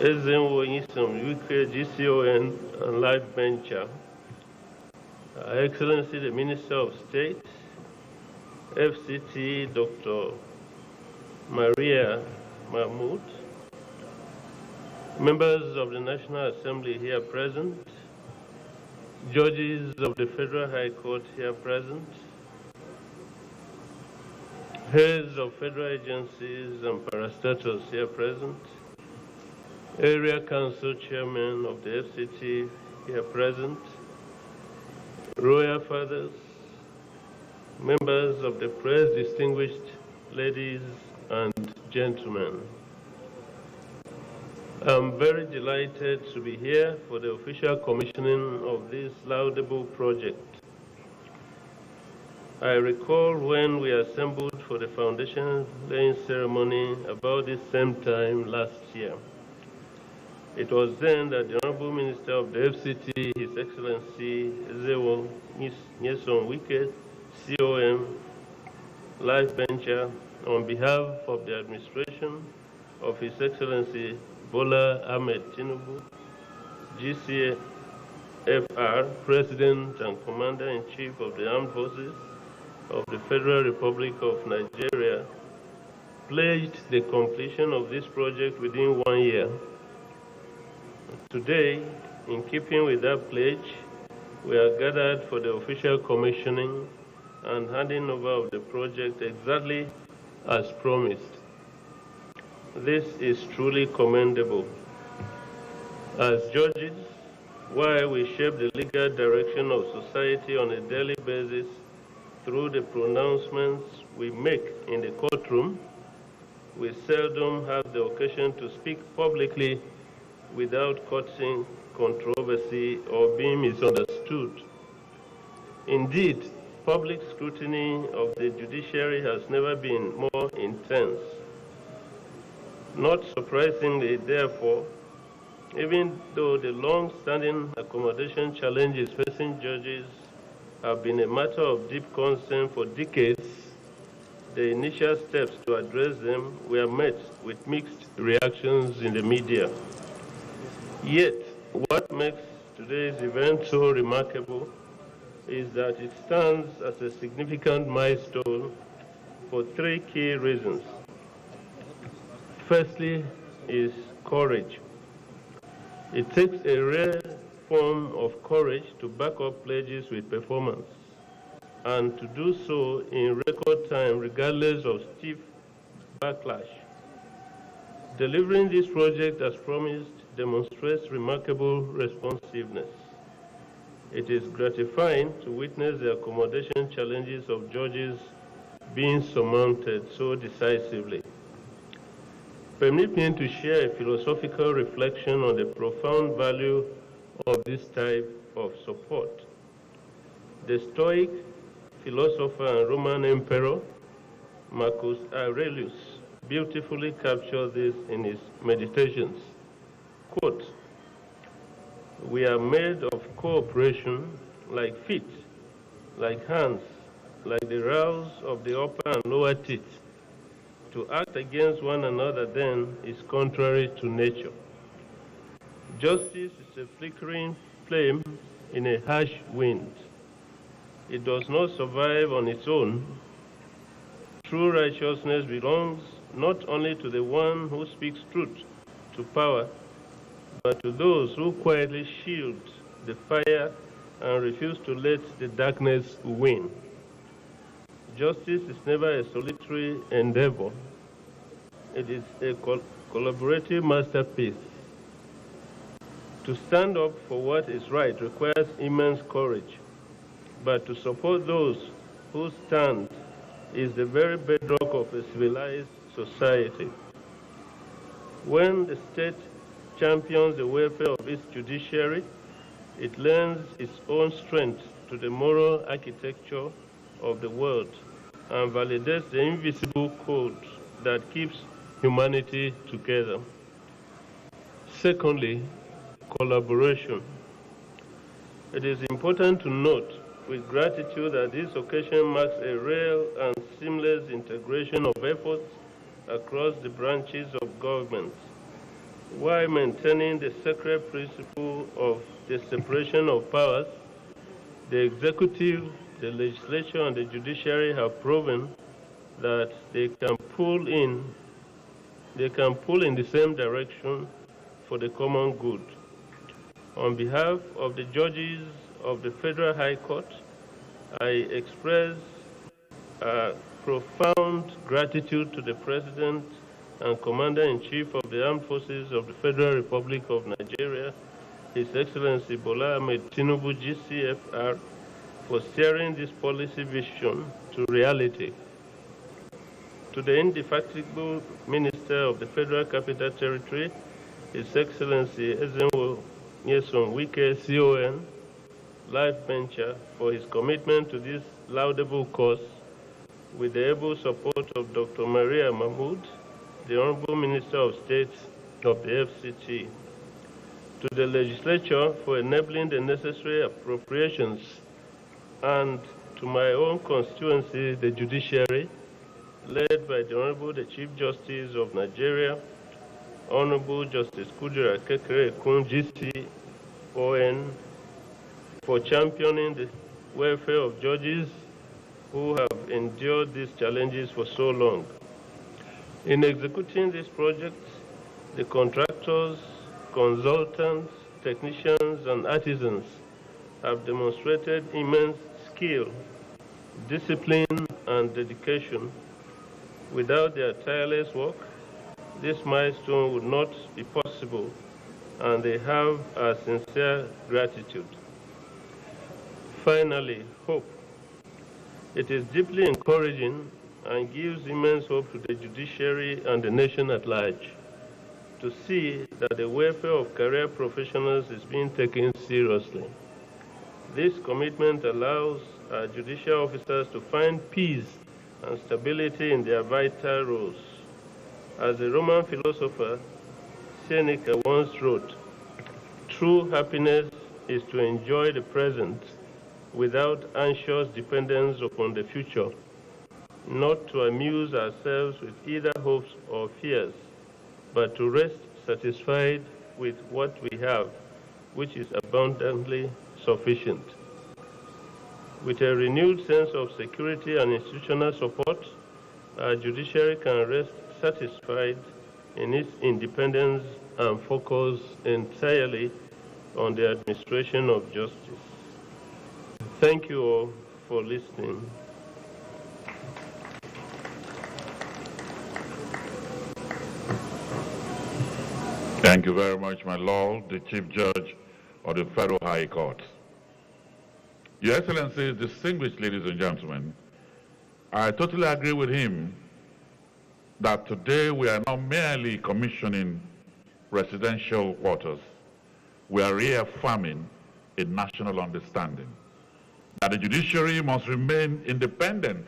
Ezenwo Nyisom UK GCON and Life Venture, Her Excellency the Minister of State, FCT Dr. Maria Mahmoud, members of the National Assembly here present, judges of the Federal High Court here present, heads of federal agencies and parastatals here present, area council chairman of the FCT here present, royal fathers, members of the press, distinguished ladies and gentlemen. I'm very delighted to be here for the official commissioning of this laudable project. I recall when we assembled for the foundation laying ceremony about this same time last year. It was then that the Honorable Minister of the FCT, His Excellency Ezenwo Nyisom Wike, COM, Life Venture, on behalf of the administration of His Excellency Bola Ahmed Tinubu, GCFR, President and Commander-in-Chief of the Armed Forces of the Federal Republic of Nigeria, pledged the completion of this project within 1 year. Today, in keeping with that pledge, we are gathered for the official commissioning and handing over of the project exactly as promised. This is truly commendable. As judges, while we shape the legal direction of society on a daily basis through the pronouncements we make in the courtroom, we seldom have the occasion to speak publicly without causing controversy or being misunderstood. Indeed, public scrutiny of the judiciary has never been more intense. Not surprisingly, therefore, even though the long-standing accommodation challenges facing judges have been a matter of deep concern for decades, the initial steps to address them were met with mixed reactions in the media. Yet, what makes today's event so remarkable is that it stands as a significant milestone for three key reasons. Firstly is courage. It takes a rare form of courage to back up pledges with performance, and to do so in record time regardless of stiff backlash. Delivering this project as promised demonstrates remarkable responsiveness. It is gratifying to witness the accommodation challenges of judges being surmounted so decisively. Permit me to share a philosophical reflection on the profound value of this type of support. The Stoic philosopher and Roman emperor Marcus Aurelius beautifully captured this in his Meditations. Quote, "We are made of cooperation like feet, like hands, like the rowels of the upper and lower teeth. To act against one another then is contrary to nature. Justice is a flickering flame in a harsh wind. It does not survive on its own. True righteousness belongs not only to the one who speaks truth to power, but to those who quietly shield the fire and refuse to let the darkness win. Justice is never a solitary endeavor. It is a collaborative masterpiece. To stand up for what is right requires immense courage, but to support those who stand is the very bedrock of a civilized society. When the state champions the welfare of its judiciary, it lends its own strength to the moral architecture of the world. and validates the invisible code that keeps humanity together. Secondly, collaboration. It is important to note with gratitude that this occasion marks a real and seamless integration of efforts across the branches of government, while maintaining the sacred principle of the separation of powers. The executive, the legislature, and the judiciary have proven that they can pull in the same direction for the common good. On behalf of the judges of the Federal High Court, I express profound gratitude to the President and Commander-in-Chief of the Armed Forces of the Federal Republic of Nigeria, His Excellency Bola Ahmed Tinubu, GCFR, for steering this policy vision to reality. To the indefatigable Minister of the Federal Capital Territory, His Excellency Ezenwo Nyesom Wike, CON, Life Venture, for his commitment to this laudable cause, with the able support of Dr. Maria Mahmood, the Honorable Minister of State of the FCT. To the legislature for enabling the necessary appropriations, and to my own constituency, the judiciary, led by the Honorable the Chief Justice of Nigeria, Honorable Justice Kudira Kekere-Ekun, GCON, for championing the welfare of judges who have endured these challenges for so long. In executing this project, the contractors, consultants, technicians, and artisans have demonstrated immense skill, discipline, and dedication. Without their tireless work, this milestone would not be possible, and they have our sincere gratitude. Finally, hope. It is deeply encouraging and gives immense hope to the judiciary and the nation at large to see that the welfare of career professionals is being taken seriously. This commitment allows our judicial officers to find peace and stability in their vital roles. As the Roman philosopher Seneca once wrote, true happiness is to enjoy the present without anxious dependence upon the future, not to amuse ourselves with either hopes or fears, but to rest satisfied with what we have, which is abundantly sufficient. With a renewed sense of security and institutional support, our judiciary can rest satisfied in its independence and focus entirely on the administration of justice. Thank you all for listening. Thank you very much, my Lord, the Chief Judge of the Federal High Court. Your Excellencies, distinguished ladies and gentlemen, I totally agree with him that today we are not merely commissioning residential quarters, we are reaffirming a national understanding that the judiciary must remain independent,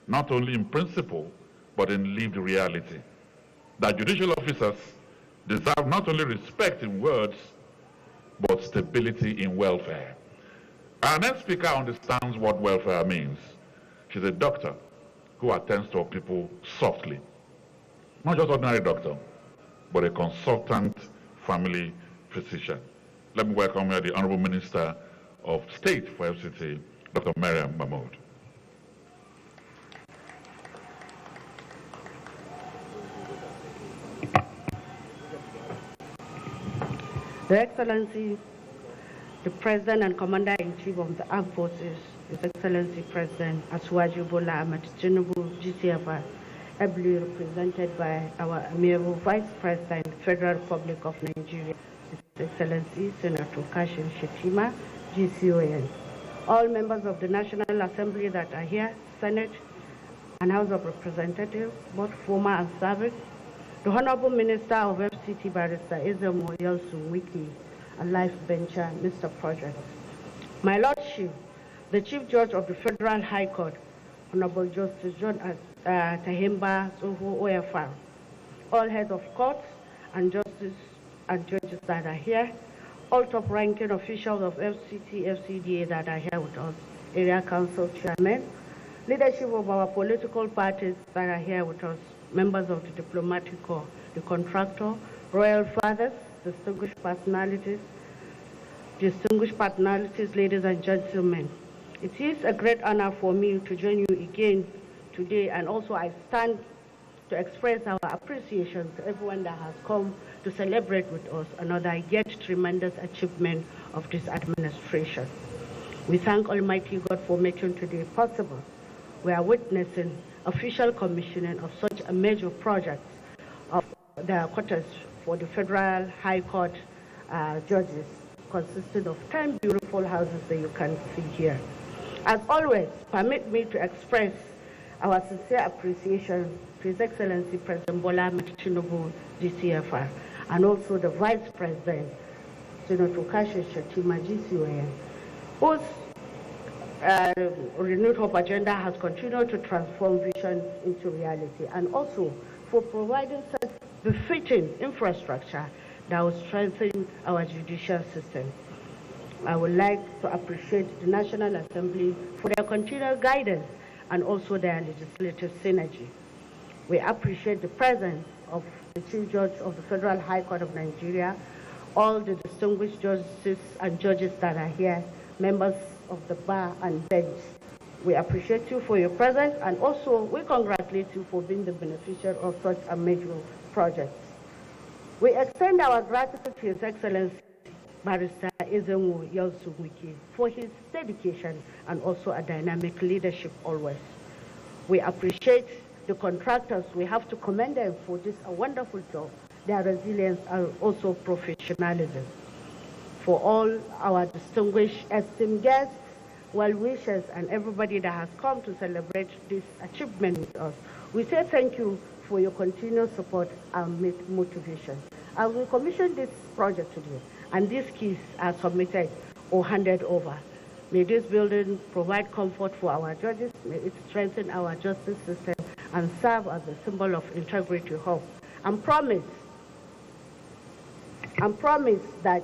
not only in principle, but in lived reality. That judicial officers deserve not only respect in words, but stability in welfare. Our next speaker understands what welfare means. She's a doctor who attends to people softly. Not just ordinary doctor, but a consultant family physician. Let me welcome here the Honorable Minister of State for FCT, Dr. Maria Mahmood. Your Excellency, the President and Commander-in-Chief of the Armed Forces, His Excellency President Asiwaju Bola Ahmed Tinubu, GCFR, ably represented by our Amiable Vice President, Federal Republic of Nigeria, His Excellency Senator Kashim Shettima, GCON. All members of the National Assembly that are here, Senate and House of Representatives, both former and serving, the Honorable Minister of FCT Barrister Ezenwo Nyesom Wike, and Life Venture, Mr. Project. My Lordship, the Chief Judge of the Federal High Court, Honorable Justice John Tahimba Soho OFR, all heads of courts and justice and judges that are here, all top-ranking officials of FCT, FCDA that are here with us, area council chairmen, leadership of our political parties that are here with us, members of the diplomatic corps, the contractor, royal fathers, distinguished personalities, ladies and gentlemen. It is a great honor for me to join you again today, and also I stand to express our appreciation to everyone that has come to celebrate with us another yet tremendous achievement of this administration. We thank Almighty God for making today possible. We are witnessing official commissioning of such a major project of the quarters for the Federal High Court judges, consisting of 10 beautiful houses that you can see here. As always, permit me to express our sincere appreciation to His Excellency President Bola Ahmed Tinubu, GCFR, and also the Vice President, Senator Kashi Shatima, GCON, whose renewed hope agenda has continued to transform vision into reality, and also for providing such befitting infrastructure that will strengthen our judicial system. I would like to appreciate the National Assembly for their continued guidance and also their legislative synergy. We appreciate the presence of the Chief Judge of the Federal High Court of Nigeria, all the distinguished judges and judges that are here, members of the bar and bench. We appreciate you for your presence, and also we congratulate you for being the beneficiary of such a major project. We extend our gratitude to His Excellency Barrister Ezenwo Yelsuwike for his dedication and also a dynamic leadership always. We appreciate the contractors. We have to commend them for this a wonderful job, their resilience and also professionalism. For all our distinguished esteemed guests, well-wishers, and everybody that has come to celebrate this achievement with us, we say thank you for your continued support and motivation. I will commission this project today, and these keys are submitted or handed over. May this building provide comfort for our judges, may it strengthen our justice system and serve as a symbol of integrity, hope, and promise that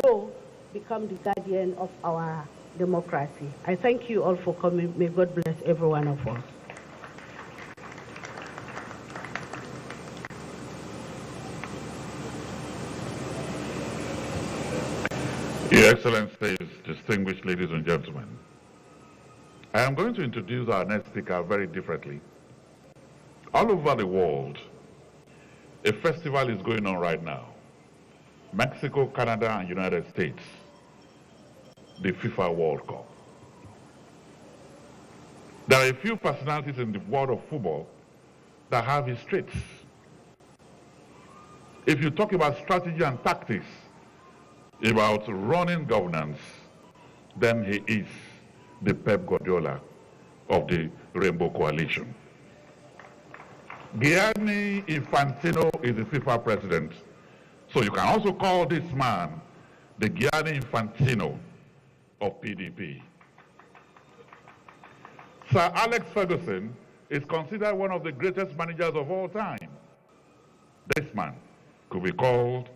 law become the guardian of our democracy. I thank you all for coming. May God bless every one of us. Your Excellencies, distinguished ladies and gentlemen, I am going to introduce our next speaker very differently. All over the world, a festival is going on right now. Mexico, Canada, and United States, the FIFA World Cup. There are a few personalities in the world of football that have his traits. If you talk about strategy and tactics, about running governance, then he is the Pep Guardiola of the Rainbow Coalition. Gianni Infantino is the FIFA president, so you can also call this man the Gianni Infantino of PDP. Sir Alex Ferguson is considered one of the greatest managers of all time. This man could be called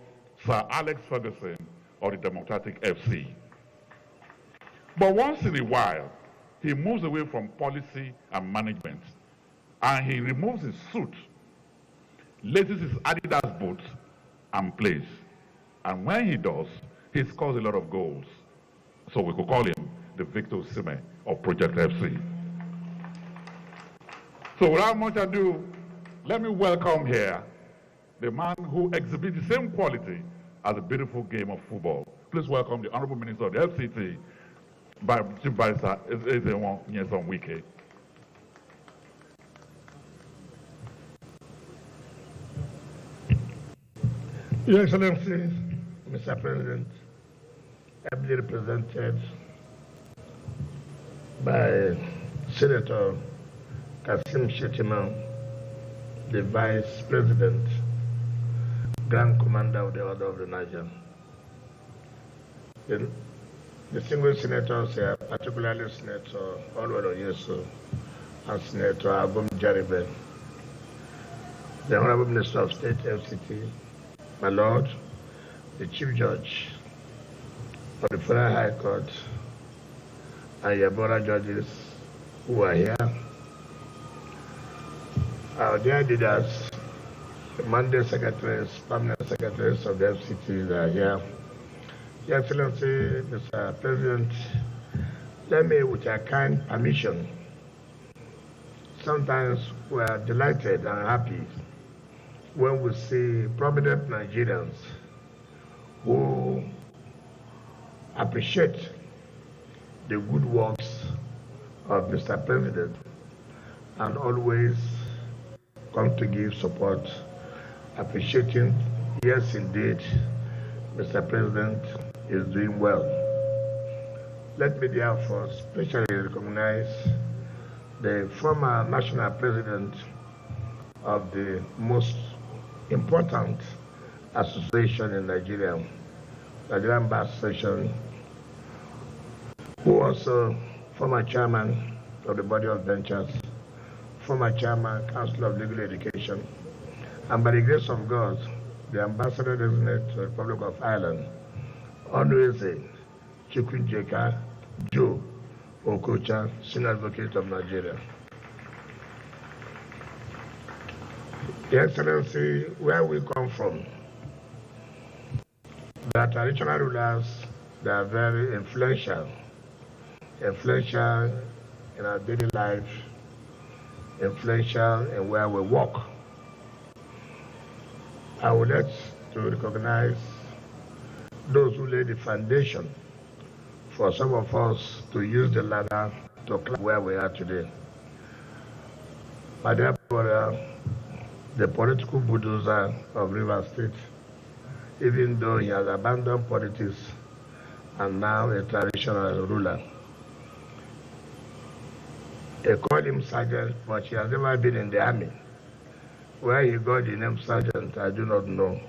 Sir Alex Ferguson or the Democratic FC. But once in a while, he moves away from policy and management, and he removes his suit, laces his Adidas boots, and plays. And when he does, he scores a lot of goals. So we could call him the Victor Osimhen of Project FC. So without much ado, let me welcome here the man who exhibits the same quality as a beautiful game of football. Please welcome the Honorable Minister of the FCT, Chief Barrister Ezenwo Yelsuwike. Your Excellencies, Mr. President, ably represented by Senator Kasim Shettima, the Vice President, Grand Commander of the Order of the Niger. The distinguished senators here, particularly Senator Olwero Yeso, and Senator Abum Jaribe, the Honorable Minister of State, FCT, my Lord, the Chief Judge of the Federal High Court, and your brother judges who are here, our dear leaders, the Monday secretaries, permanent secretaries of the FCT are here. Your Excellency, Mr. President, let me, with your kind permission, sometimes we are delighted and happy when we see prominent Nigerians who appreciate the good works of Mr. President and always come to give support, appreciating, yes indeed, Mr. President is doing well. Let me therefore especially recognize the former national president of the most important association in Nigeria, Nigerian Bar Association, who also former chairman of the Body of Ventures, former chairman, Council of Legal Education, and by the grace of God, the ambassador designate to the Republic of Ireland, Onweze Chukwujeka Joe Okocha, Senior Advocate of Nigeria. Your Excellency, where we come from, the traditional rulers, they are very influential in our daily life, influential in where we walk. I would like to recognize those who laid the foundation for some of us to use the ladder to climb where we are today. My dear brother, the political bulldozer of Rivers State, even though he has abandoned politics and now a traditional ruler. They call him sergeant, but he has never been in the army. Where he got the name sergeant, I do not know.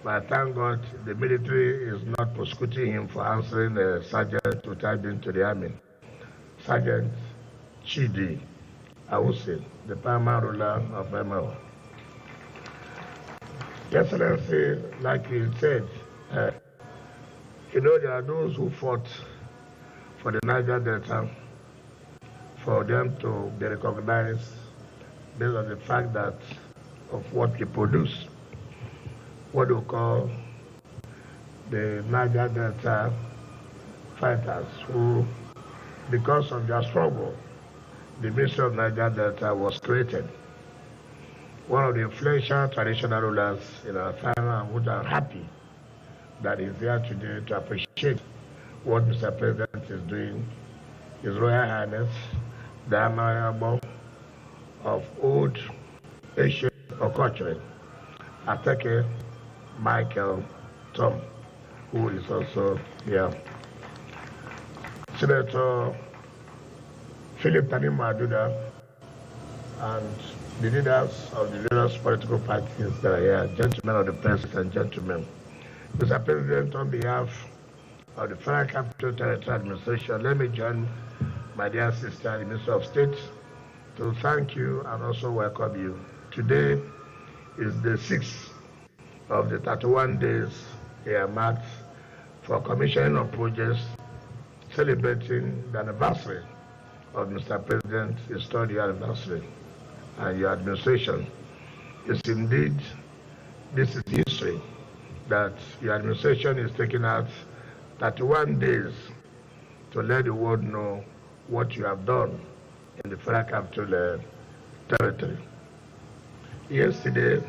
But thank God the military is not prosecuting him for answering a sergeant without being to the army. Sergeant Chidi Awusi, the paramount ruler of Emmanuel. Excellency, like you said, there are those who fought for the Niger Delta, for them to be recognized based on the fact that of what we produce, what we call the Niger Delta fighters, who, because of their struggle, the Ministry of Niger Delta was created. One of the influential traditional rulers in our time, and which I'm happy that he's here today to appreciate what Mr. President is doing, His Royal Highness, the Honorable of Old Ancient Okochre, Ateke Michael Tom, who is also here. Senator Philip Tanima Aduda and the leaders of the various political parties that are here, gentlemen of the press and gentlemen. Mr. President, on behalf of the Federal Capital Territory Administration, let me join my dear sister, the Minister of State, to thank you and also welcome you. Today is the 6th of the 31 days earmarked for commissioning of projects celebrating the anniversary of Mr. President's historic anniversary and your administration. Yes, indeed, this is history that your administration is taking out 31 days to let the world know what you have done in the Federal Capital Territory. Yesterday,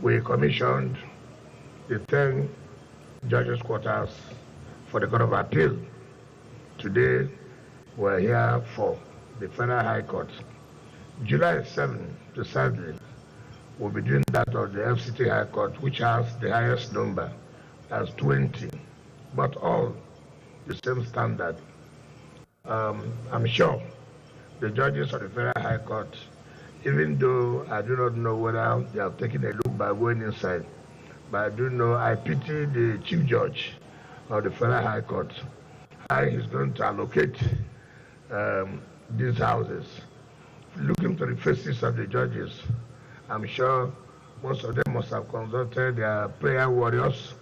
we commissioned the 10 judges' quarters for the Court of Appeal. Today, we're here for the Federal High Court. July 7, precisely, we'll be doing that of the FCT High Court, which has the highest number, as 20, but all the same standard. I'm sure the judges of the Federal High Court, even though I do not know whether they have taken a look by going inside, but I do know I pity the Chief Judge of the Federal High Court, how he's going to allocate these houses look into the faces of the judges. I'm sure most of them must have consulted their prayer warriors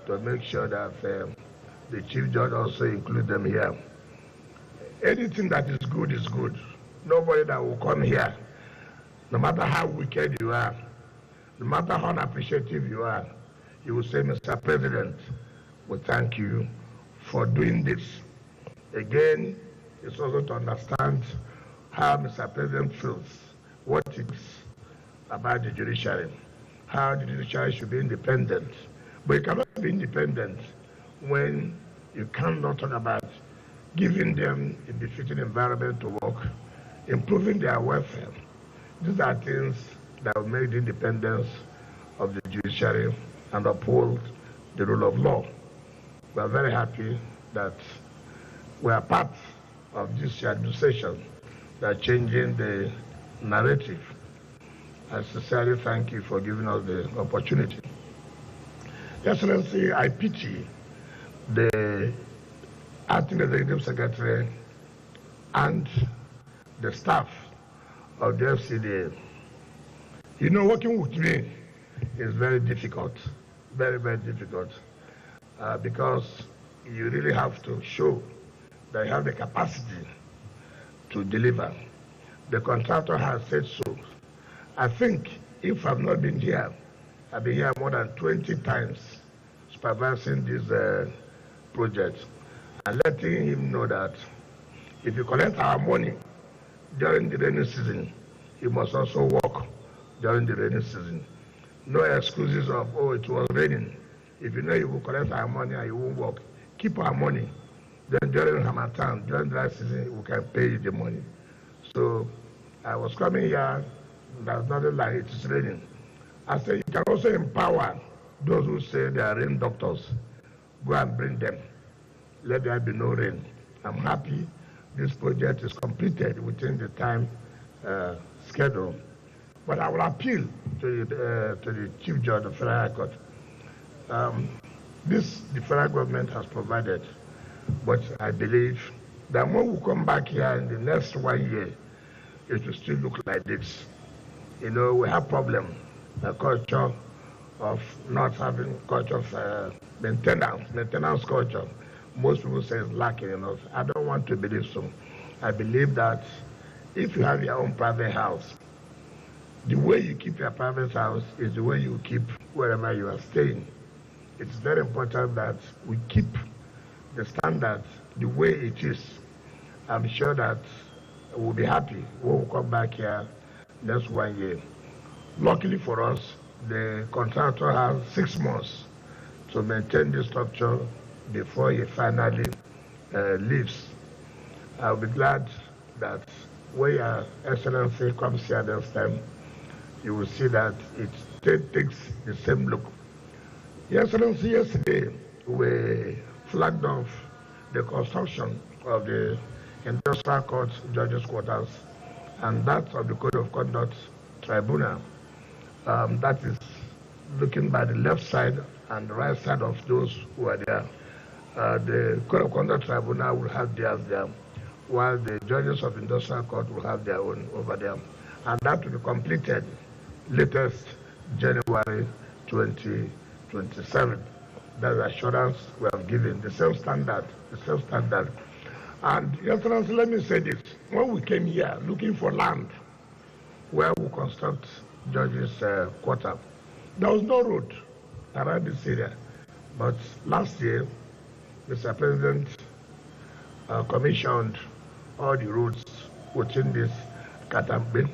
to make sure that the Chief Judge also include them here. Anything that is good is good. Nobody that will come here, no matter how wicked you are, no matter how unappreciative you are, you will say, Mr. President, we thank you for doing this. Again, it's also to understand how Mr. President feels, what it's about the judiciary, how the judiciary should be independent. But you cannot be independent when you cannot talk about giving them a befitting environment to work, improving their welfare. These are things that will make the independence of the judiciary and uphold the rule of law. We are very happy that we are part of this administration that are changing the narrative. I sincerely thank you for giving us the opportunity. Excellency, I pity the Acting Executive Secretary and the staff of the FCDA. You know, working with me is very difficult, very, very difficult, because you really have to show that you have the capacity to deliver. The contractor has said so. I think if I've not been here, I've been here more than 20 times supervising this project and letting him know that if you collect our money during the rainy season, you must also work during the rainy season. No excuses of, oh, it was raining. If you know you will collect our money and you won't work, keep our money. Then during Hamatan, during dry season, we can pay you the money. So I was coming here, there's nothing like it is raining. I said, you can also empower those who say they are rain doctors. Go and bring them. Let there be no rain. I'm happy this project is completed within the time schedule. But I will appeal to the Chief Judge of the Federal High Court. The federal government has provided, but I believe that when we come back here in the next 1 year, it will still look like this. You know, we have problem, a culture of not having culture of maintenance culture. Most people say it's lacking enough. I don't want to believe so. I believe that if you have your own private house, the way you keep your private house is the way you keep wherever you are staying. It's very important that we keep the standard the way it is. I'm sure that we'll be happy when we come back here next 1 year. Luckily for us, the contractor has 6 months to maintain the structure before he finally leaves. I'll be glad that when Your Excellency comes here next time, you will see that it takes the same look. Your Excellency, yesterday we flagged off the construction of the Industrial Court Judges' Quarters and that of the Code of Conduct Tribunal. That is looking by the left side and the right side of those who are there. The Code of Conduct Tribunal will have theirs there, while the judges of Industrial Court will have their own over there. And that will be completed latest January 2027. That's the assurance we have given, the same standard, And, Your Excellency, let me say this. When we came here looking for land where we construct judges' quarter, there was no road around this area. But last year, Mr. President commissioned all the roads within this Katambe.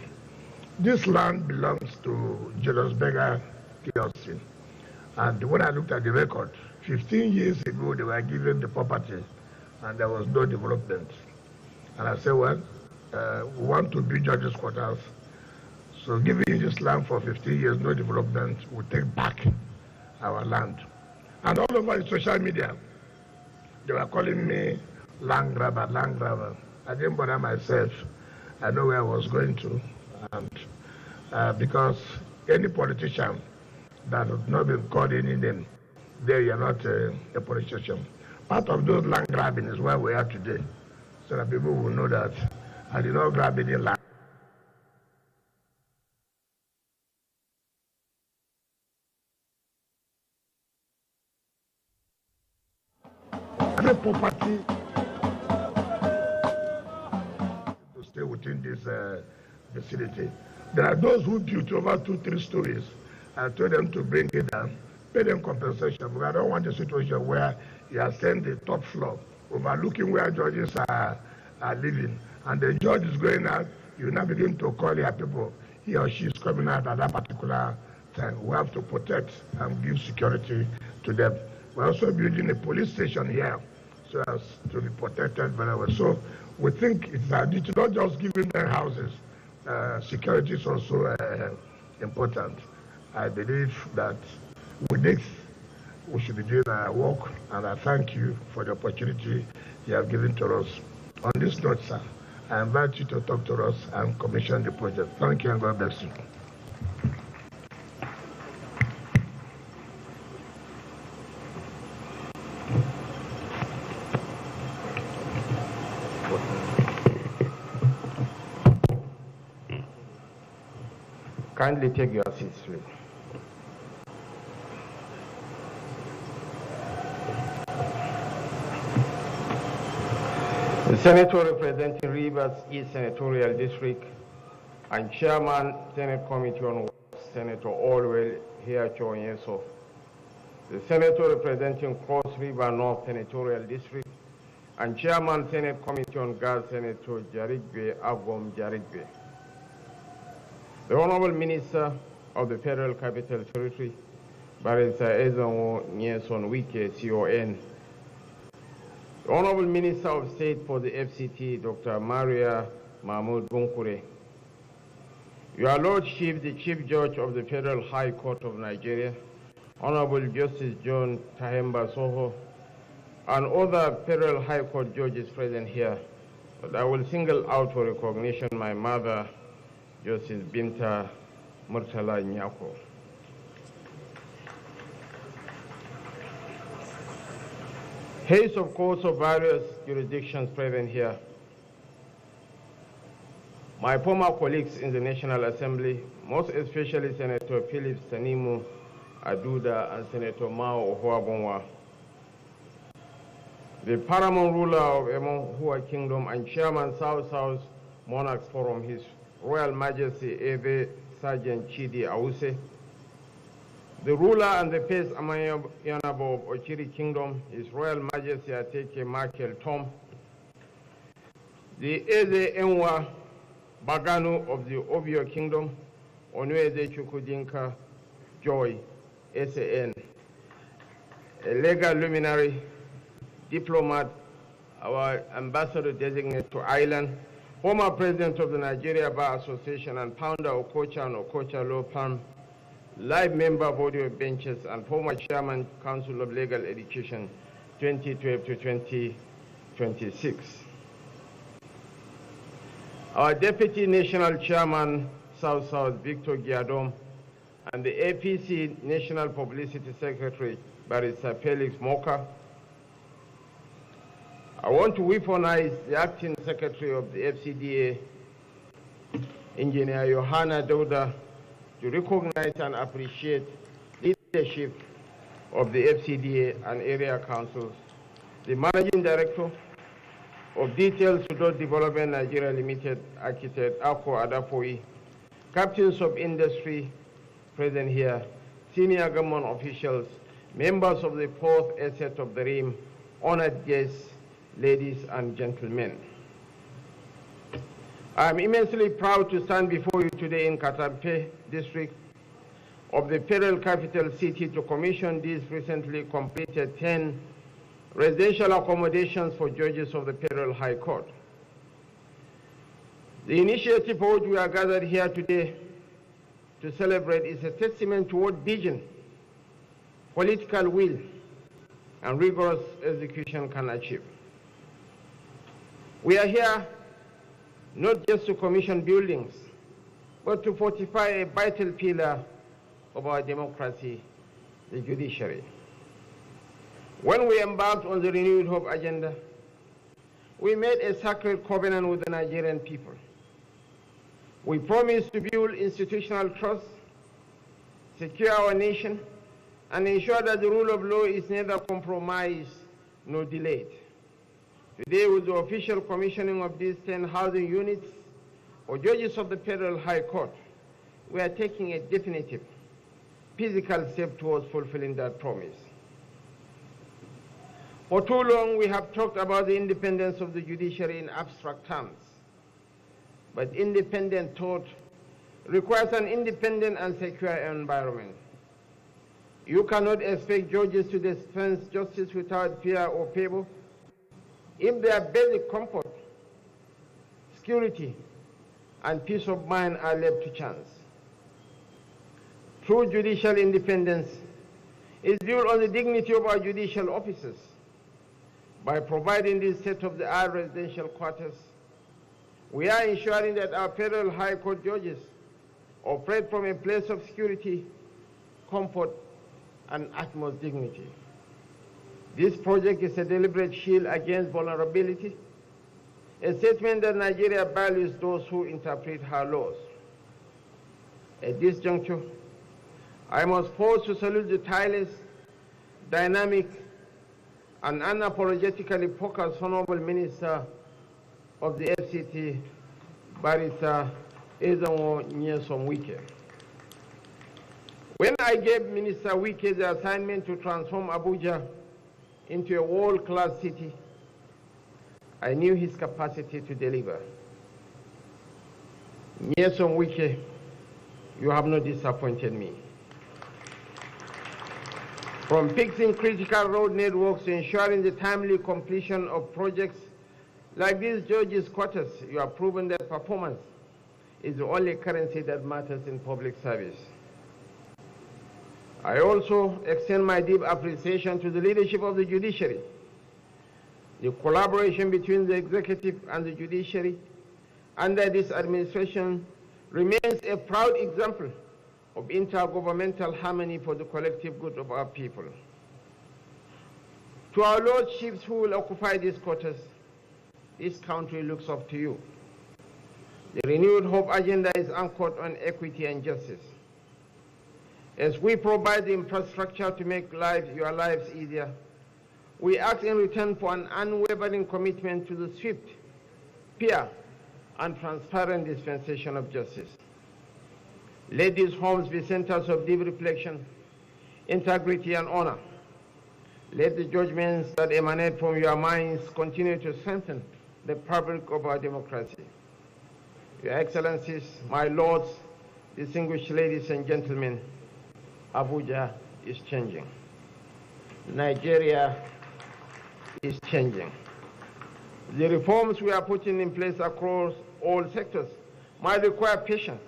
This land belongs to Julius Berger PLC. And when I looked at the record, 15 years ago, they were given the property and there was no development. And I said, well, we want to build judges' quarters. So giving this land for 15 years, no development, we'll take back our land. And all over the social media, they were calling me land grabber, land grabber. I didn't bother myself. I know where I was going to. And because any politician that has not been called any name, they are not a politician. Part of those land grabbing is where we are today. So that people will know that I did not grab any land. sacred property to stay within this vicinity. There are those who built over 2-3 stories. I told them to bring it down, pay them compensation, because I don't want a situation where you are staying the top floor, overlooking where judges are living, and the judge is going out, you now begin to call your people, he or she is coming out at that particular time. We have to protect and give security to them. We're also building a police station here, so as to be protected very well. So we think it's not just giving them houses. Security is also important. I believe that with this, we should be doing our work, and I thank you for the opportunity you have given to us. On this note, sir, I invite you to talk to us and commission the project. Thank you, and God bless you. Kindly take your seats, please. The Senator representing Rivers East Senatorial District and Chairman Senate Committee on Works, Senator Allwell Hiacho-Nyeso. The Senator representing Cross River North Senatorial District and Chairman Senate Committee on Gas, Senator Jarigbe Agom Jarigbe. The Honorable Minister of the Federal Capital Territory, Barrister Ezongo Nyeson Wike, CON. The Honorable Minister of State for the FCT, Dr. Maria Mahmoud Bunkure. Your Lordship, the Chief Judge of the Federal High Court of Nigeria, Honorable Justice John Tahemba Soho, and other Federal High Court judges present here. But I will single out for recognition my mother, Justice Binta Murtala Nyako. Heads of courts of various jurisdictions present here. My former colleagues in the National Assembly, most especially Senator Philip Sanimu Aduda and Senator Mao Ohuabonwa. The paramount ruler of Emonhua Kingdom and Chairman South Monarchs Forum, His Royal Majesty Eve Sergeant Chidi Awuse. The ruler and the pace Yanabo of Ochiri Kingdom, His Royal Majesty Ateke Michael Tom. The Eze Enwa Baganu of the Obio Kingdom, Onweze Chukudinka Joy, SAN. A legal luminary, diplomat, our ambassador designate to Ireland, former president of the Nigeria Bar Association and founder of Okocha and Okocha Law Firm, live member of audio benches and former chairman, Council of Legal Education, 2012 to 2026. Our deputy national chairman, South Victor Giadom, and the APC National Publicity Secretary, Barrister Felix Moka. I want to weaponize the acting secretary of the FCDA, Engineer Johanna Dauda, to recognize and appreciate leadership of the FCDA and area councils, the managing director of Details Sudot Development Nigeria Limited, Architect Ako Adapoi, captains of industry present here, senior government officials, members of the fourth asset of the RIM, honored guests, ladies and gentlemen. I am immensely proud to stand before you today in Katampe district of the Federal Capital City to commission these recently completed 10 residential accommodations for judges of the Federal High Court. The initiative for which we are gathered here today to celebrate is a testament to what vision, political will, and rigorous execution can achieve. We are here not just to commission buildings, but to fortify a vital pillar of our democracy, the judiciary. When we embarked on the Renewed Hope agenda, we made a sacred covenant with the Nigerian people. We promised to build institutional trust, secure our nation, and ensure that the rule of law is neither compromised no delayed. Today, with the official commissioning of these 10 housing units for judges of the Federal High Court, we are taking a definitive physical step towards fulfilling that promise. For too long, we have talked about the independence of the judiciary in abstract terms. But independent thought requires an independent and secure environment. You cannot expect judges to dispense justice without fear or favor if their basic comfort, security, and peace of mind are left to chance. True judicial independence is built on the dignity of our judicial officers. By providing this state-of-the-art residential quarters, we are ensuring that our Federal High Court judges operate from a place of security, comfort, and utmost dignity. This project is a deliberate shield against vulnerability, a statement that Nigeria values those who interpret her laws. At this juncture, I must pause to salute the tireless, dynamic, and unapologetically focused Honorable Minister of the FCT, Barrister Ezenwo Nyesom Wike. When I gave Minister Wike the assignment to transform Abuja into a world-class city, I knew his capacity to deliver. Nyesom Wike, you have not disappointed me. From fixing critical road networks to ensuring the timely completion of projects like these judges' quarters, you have proven that performance is the only currency that matters in public service. I also extend my deep appreciation to the leadership of the judiciary. The collaboration between the executive and the judiciary under this administration remains a proud example of intergovernmental harmony for the collective good of our people. To our lordships who will occupy these quarters, this country looks up to you. The renewed hope agenda is anchored on equity and justice. As we provide the infrastructure to make your lives easier, we ask in return for an unwavering commitment to the swift, fair, and transparent dispensation of justice. Let these homes be centers of deep reflection, integrity, and honor. Let the judgments that emanate from your minds continue to strengthen the fabric of our democracy. Your Excellencies, my lords, distinguished ladies and gentlemen, Abuja is changing. Nigeria is changing. The reforms we are putting in place across all sectors might require patience,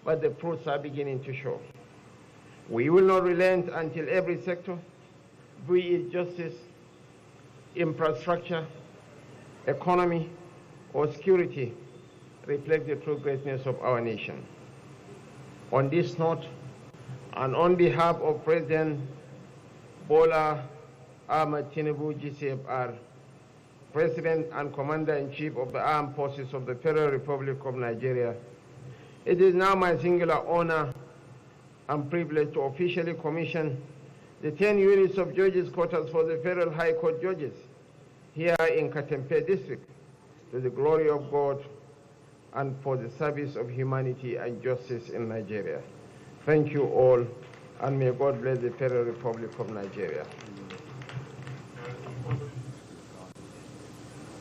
but the fruits are beginning to show. We will not relent until every sector, be it justice, infrastructure, economy, or security, reflect the true greatness of our nation. On this note, and on behalf of President Bola Ahmed Tinubu, GCFR, President and Commander-in-Chief of the Armed Forces of the Federal Republic of Nigeria, it is now my singular honor and privilege to officially commission the 10 units of judges' quarters for the Federal High Court judges here in Katempe District, to the glory of God and for the service of humanity and justice in Nigeria. Thank you all, and may God bless the Federal Republic of Nigeria.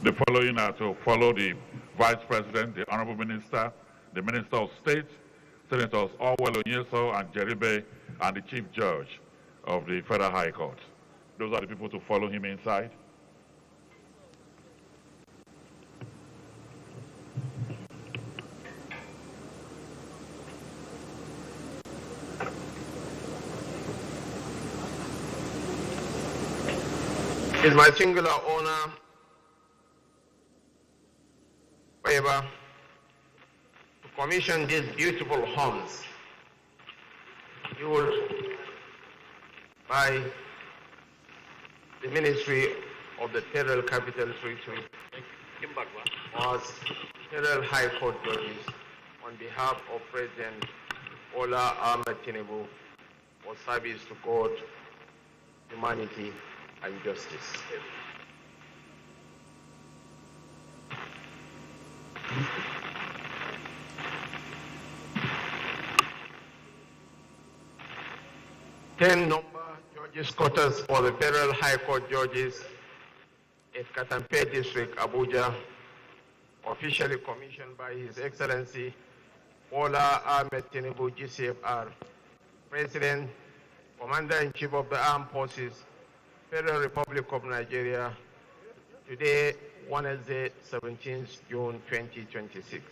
The following are to follow the Vice President, the Honorable Minister, the Minister of State, Senators Orwell Onyeso and Jeribe, and the Chief Judge of the Federal High Court. Those are the people to follow him inside. It is my singular honor, however, to commission these beautiful homes built by the Ministry of the Federal Capital Territory as Federal High Court judges on behalf of President Bola Ahmed Tinubu for service to God, humanity, and justice. Ten number judges' quarters for the Federal High Court judges at Katampe District, Abuja, officially commissioned by His Excellency Bola Ahmed Tinubu, GCFR, President, Commander-in-Chief of the Armed Forces, Federal Republic of Nigeria, today, Wednesday, 17th June 2026.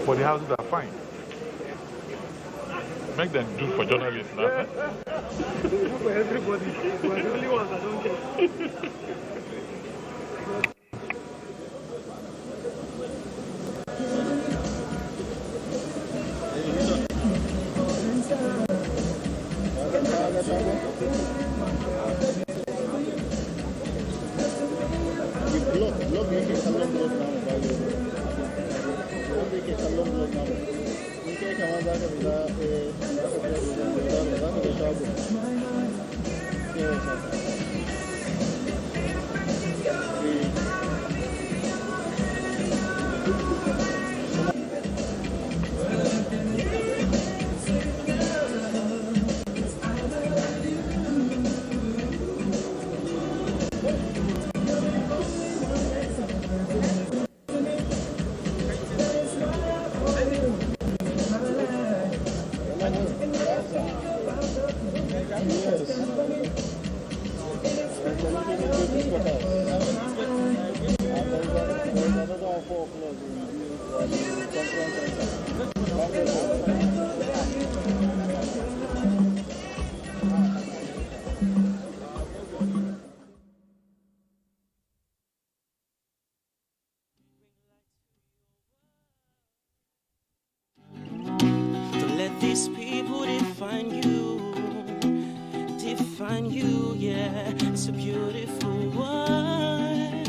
For the houses are fine. Make them do for journalists now. For everybody. But the only ones that don't get. These people define you, yeah. It's a beautiful one.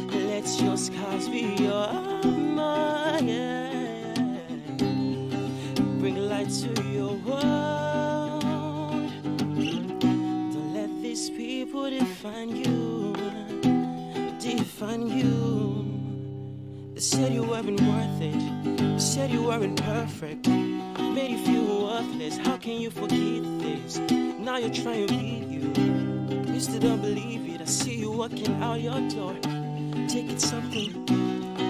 Let your scars be your armor, yeah. Bring light to your world. Don't let these people define you. They said you weren't worth it. They said you weren't perfect. Made you feel worthless. How can you forget this? Now you're trying to be you. You still don't believe it. I see you walking out your door. Take it something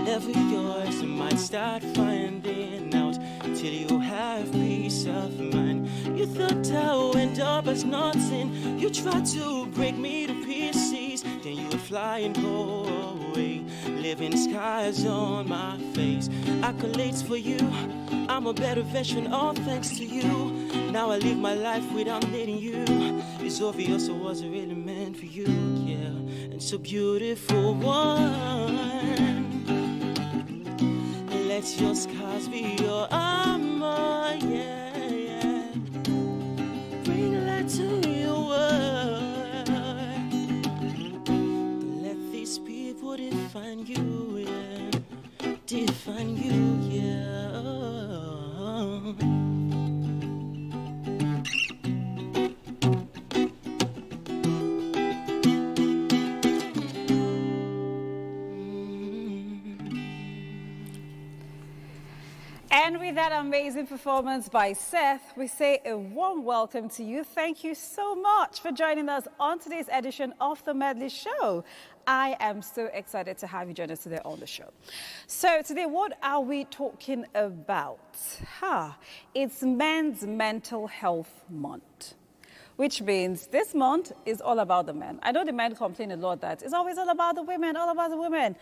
ever yours. You might start finding out till you have peace of mind. You thought I would end up as nothing. You tried to break me to pieces. Then you would fly and go away, leaving scars on my face. Accolades for you. I'm a better version, all thanks to you. Now I live my life without needing you. It's obvious I wasn't really meant for you, yeah. And it's a beautiful one. Let your scars be your armor, yeah, yeah. Bring light to your world. Don't let these people define you, yeah. define you, yeah. And with that amazing performance by Seth, we say a warm welcome to you. Thank you so much for joining us on today's edition of The Medley Show. I am so excited to have you join us today on the show. So today, what are we talking about? It's Men's Mental Health Month, which means this month is all about the men. I know the men complain a lot that it's always all about the women, all about the women.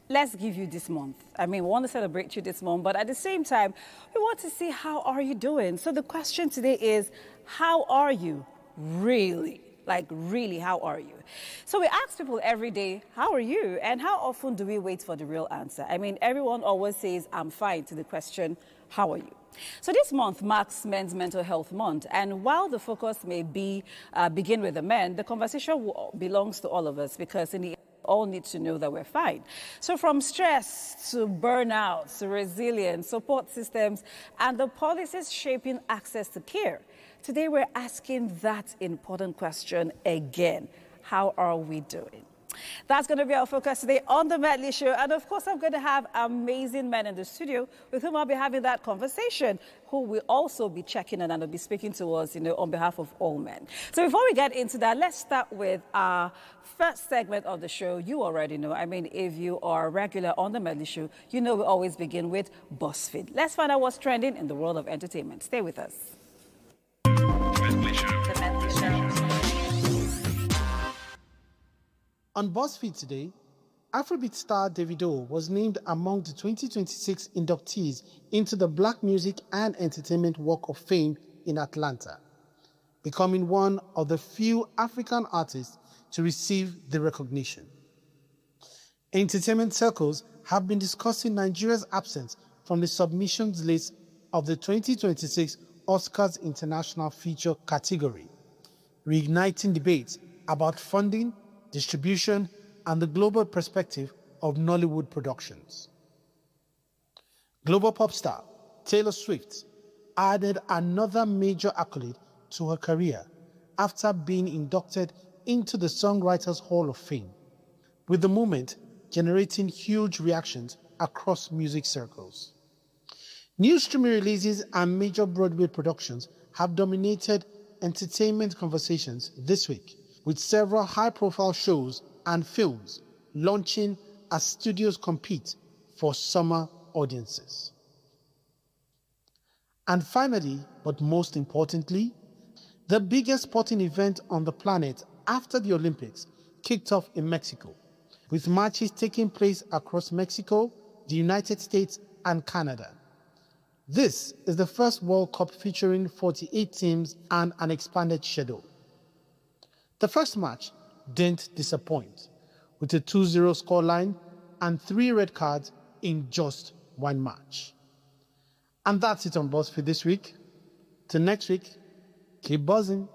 Let's give you this month. I mean, we want to celebrate you this month, but at the same time, we want to see how are you doing. So the question today is, how are you really? Like, really, how are you? So we ask people every day, how are you? And how often do we wait for the real answer? I mean, everyone always says, I'm fine, to the question, how are you? So this month marks Men's Mental Health Month. And while the focus may be begin with the men, the conversation belongs to all of us, because in the all need to know that we're fine. So from stress to burnout to resilience, support systems, and the policies shaping access to care. Today we're asking that important question again. How are we doing? That's going to be our focus today on The Medley Show. And of course, I'm going to have amazing men in the studio with whom I'll be having that conversation, who will also be checking in and will be speaking to us, on behalf of all men. So before we get into that, let's start with our first segment of the show. You already know. I mean, if you are regular on The Medley Show, you know we always begin with BuzzFeed. Let's find out what's trending in the world of entertainment. Stay with us. The Medley Show. On BuzzFeed today, Afrobeat star Davido was named among the 2026 inductees into the Black Music and Entertainment Walk of Fame in Atlanta, becoming one of the few African artists to receive the recognition. Entertainment circles have been discussing Nigeria's absence from the submissions list of the 2026 Oscars International Feature category, reigniting debates about funding, distribution, and the global perspective of Nollywood productions. Global pop star Taylor Swift added another major accolade to her career after being inducted into the Songwriters Hall of Fame, with the movement generating huge reactions across music circles. New streaming releases and major Broadway productions have dominated entertainment conversations this week, with several high-profile shows and films launching as studios compete for summer audiences. And finally, but most importantly, the biggest sporting event on the planet after the Olympics kicked off in Mexico, with matches taking place across Mexico, the United States, and Canada. This is the first World Cup featuring 48 teams and an expanded schedule. The first match didn't disappoint, with a 2-0 scoreline and 3 red cards in just one match. And that's it on BuzzFeed this week. Till next week, keep buzzing.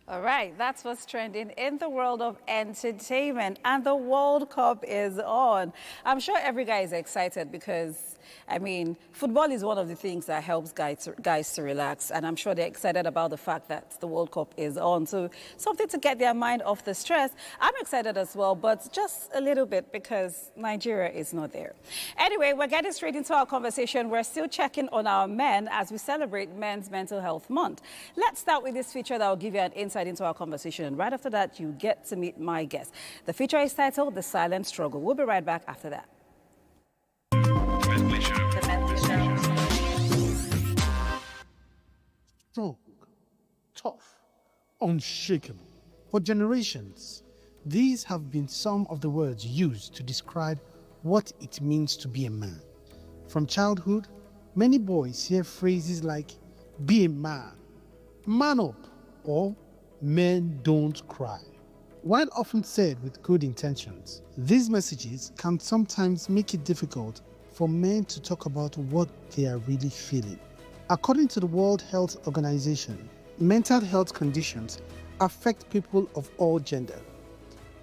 All right, that's what's trending in the world of entertainment, and the World Cup is on. I'm sure every guy is excited because, I mean, football is one of the things that helps guys to relax, and I'm sure they're excited about the fact that the World Cup is on. So something to get their mind off the stress. I'm excited as well, but just a little bit because Nigeria is not there. Anyway, we're getting straight into our conversation. We're still checking on our men as we celebrate Men's Mental Health Month. Let's start with this feature that will give you an insight into our conversation, and right after that, you get to meet my guest. The feature is titled The Silent Struggle. We'll be right back after that. Strong, tough, unshakable. For generations, these have been some of the words used to describe what it means to be a man. From childhood, many boys hear phrases like, be a man up, or men don't cry. While often said with good intentions, these messages can sometimes make it difficult for men to talk about what they are really feeling. According to the World Health Organization, mental health conditions affect people of all gender,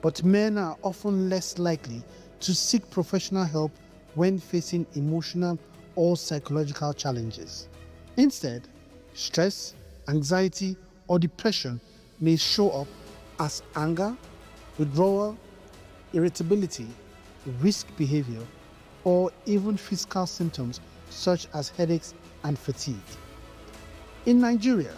but men are often less likely to seek professional help when facing emotional or psychological challenges. Instead, stress, anxiety, or depression may show up as anger, withdrawal, irritability, risk behavior, or even physical symptoms such as headaches and fatigue. In Nigeria,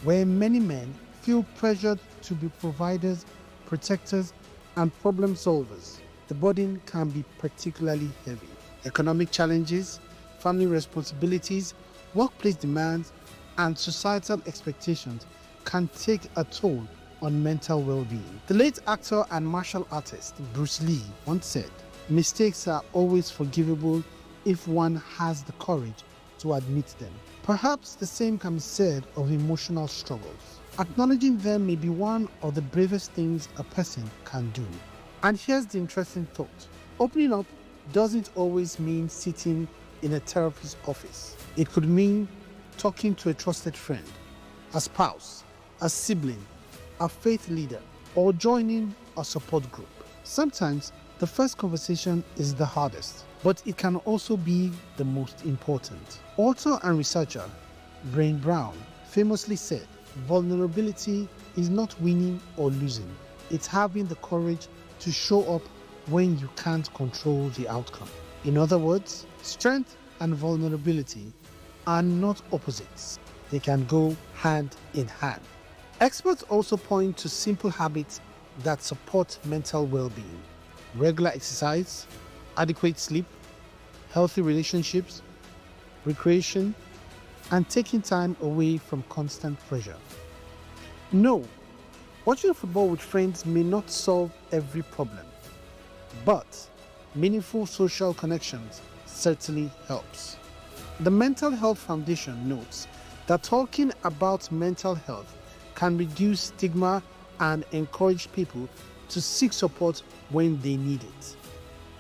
where many men feel pressured to be providers, protectors, and problem solvers, the burden can be particularly heavy. Economic challenges, family responsibilities, workplace demands, and societal expectations can take a toll on mental well-being. The late actor and martial artist Bruce Lee once said, "Mistakes are always forgivable if one has the courage to admit them." Perhaps the same can be said of emotional struggles. Acknowledging them may be one of the bravest things a person can do. And here's the interesting thought. Opening up doesn't always mean sitting in a therapist's office. It could mean talking to a trusted friend, a spouse, a sibling, a faith leader, or joining a support group. Sometimes the first conversation is the hardest, but it can also be the most important. Author and researcher Brain Brown famously said, "Vulnerability is not winning or losing. It's having the courage to show up when you can't control the outcome." In other words, strength and vulnerability are not opposites. They can go hand in hand. Experts also point to simple habits that support mental well-being: regular exercise, adequate sleep, healthy relationships, recreation, and taking time away from constant pressure. No, watching football with friends may not solve every problem, but meaningful social connections certainly helps. The Mental Health Foundation notes that talking about mental health can reduce stigma and encourage people to seek support when they need it.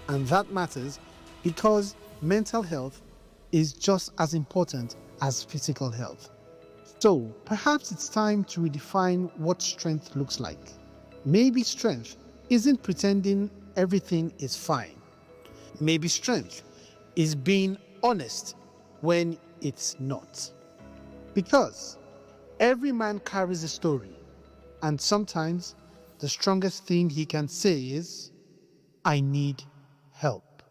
And that matters because mental health is just as important as physical health. So perhaps it's time to redefine what strength looks like. Maybe strength isn't pretending everything is fine. Maybe strength is being honest when it's not. Because every man carries a story, and sometimes the strongest thing he can say is, "I need help."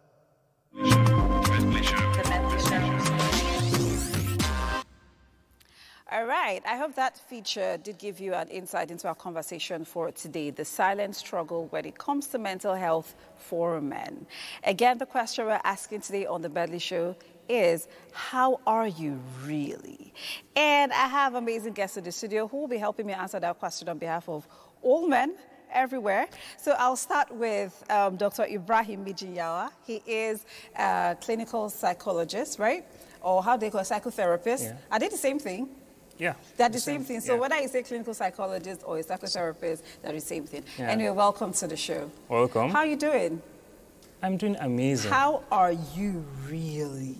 All right, I hope that feature did give you an insight into our conversation for today, the silent struggle when it comes to mental health for men. Again, the question we're asking today on the Medley Show is, how are you really? And I have amazing guests in the studio who will be helping me answer that question on behalf of all men everywhere. So I'll start with Dr. Ibrahim Mijinyawa. He is a clinical psychologist, right? Or how they call it, psychotherapist. Yeah. Are they the same thing? Yeah. They're the same thing. So yeah. whether you say clinical psychologist or a psychotherapist, they're the same thing. Yeah. Anyway, welcome to the show. Welcome. How are you doing? I'm doing amazing. How are you really?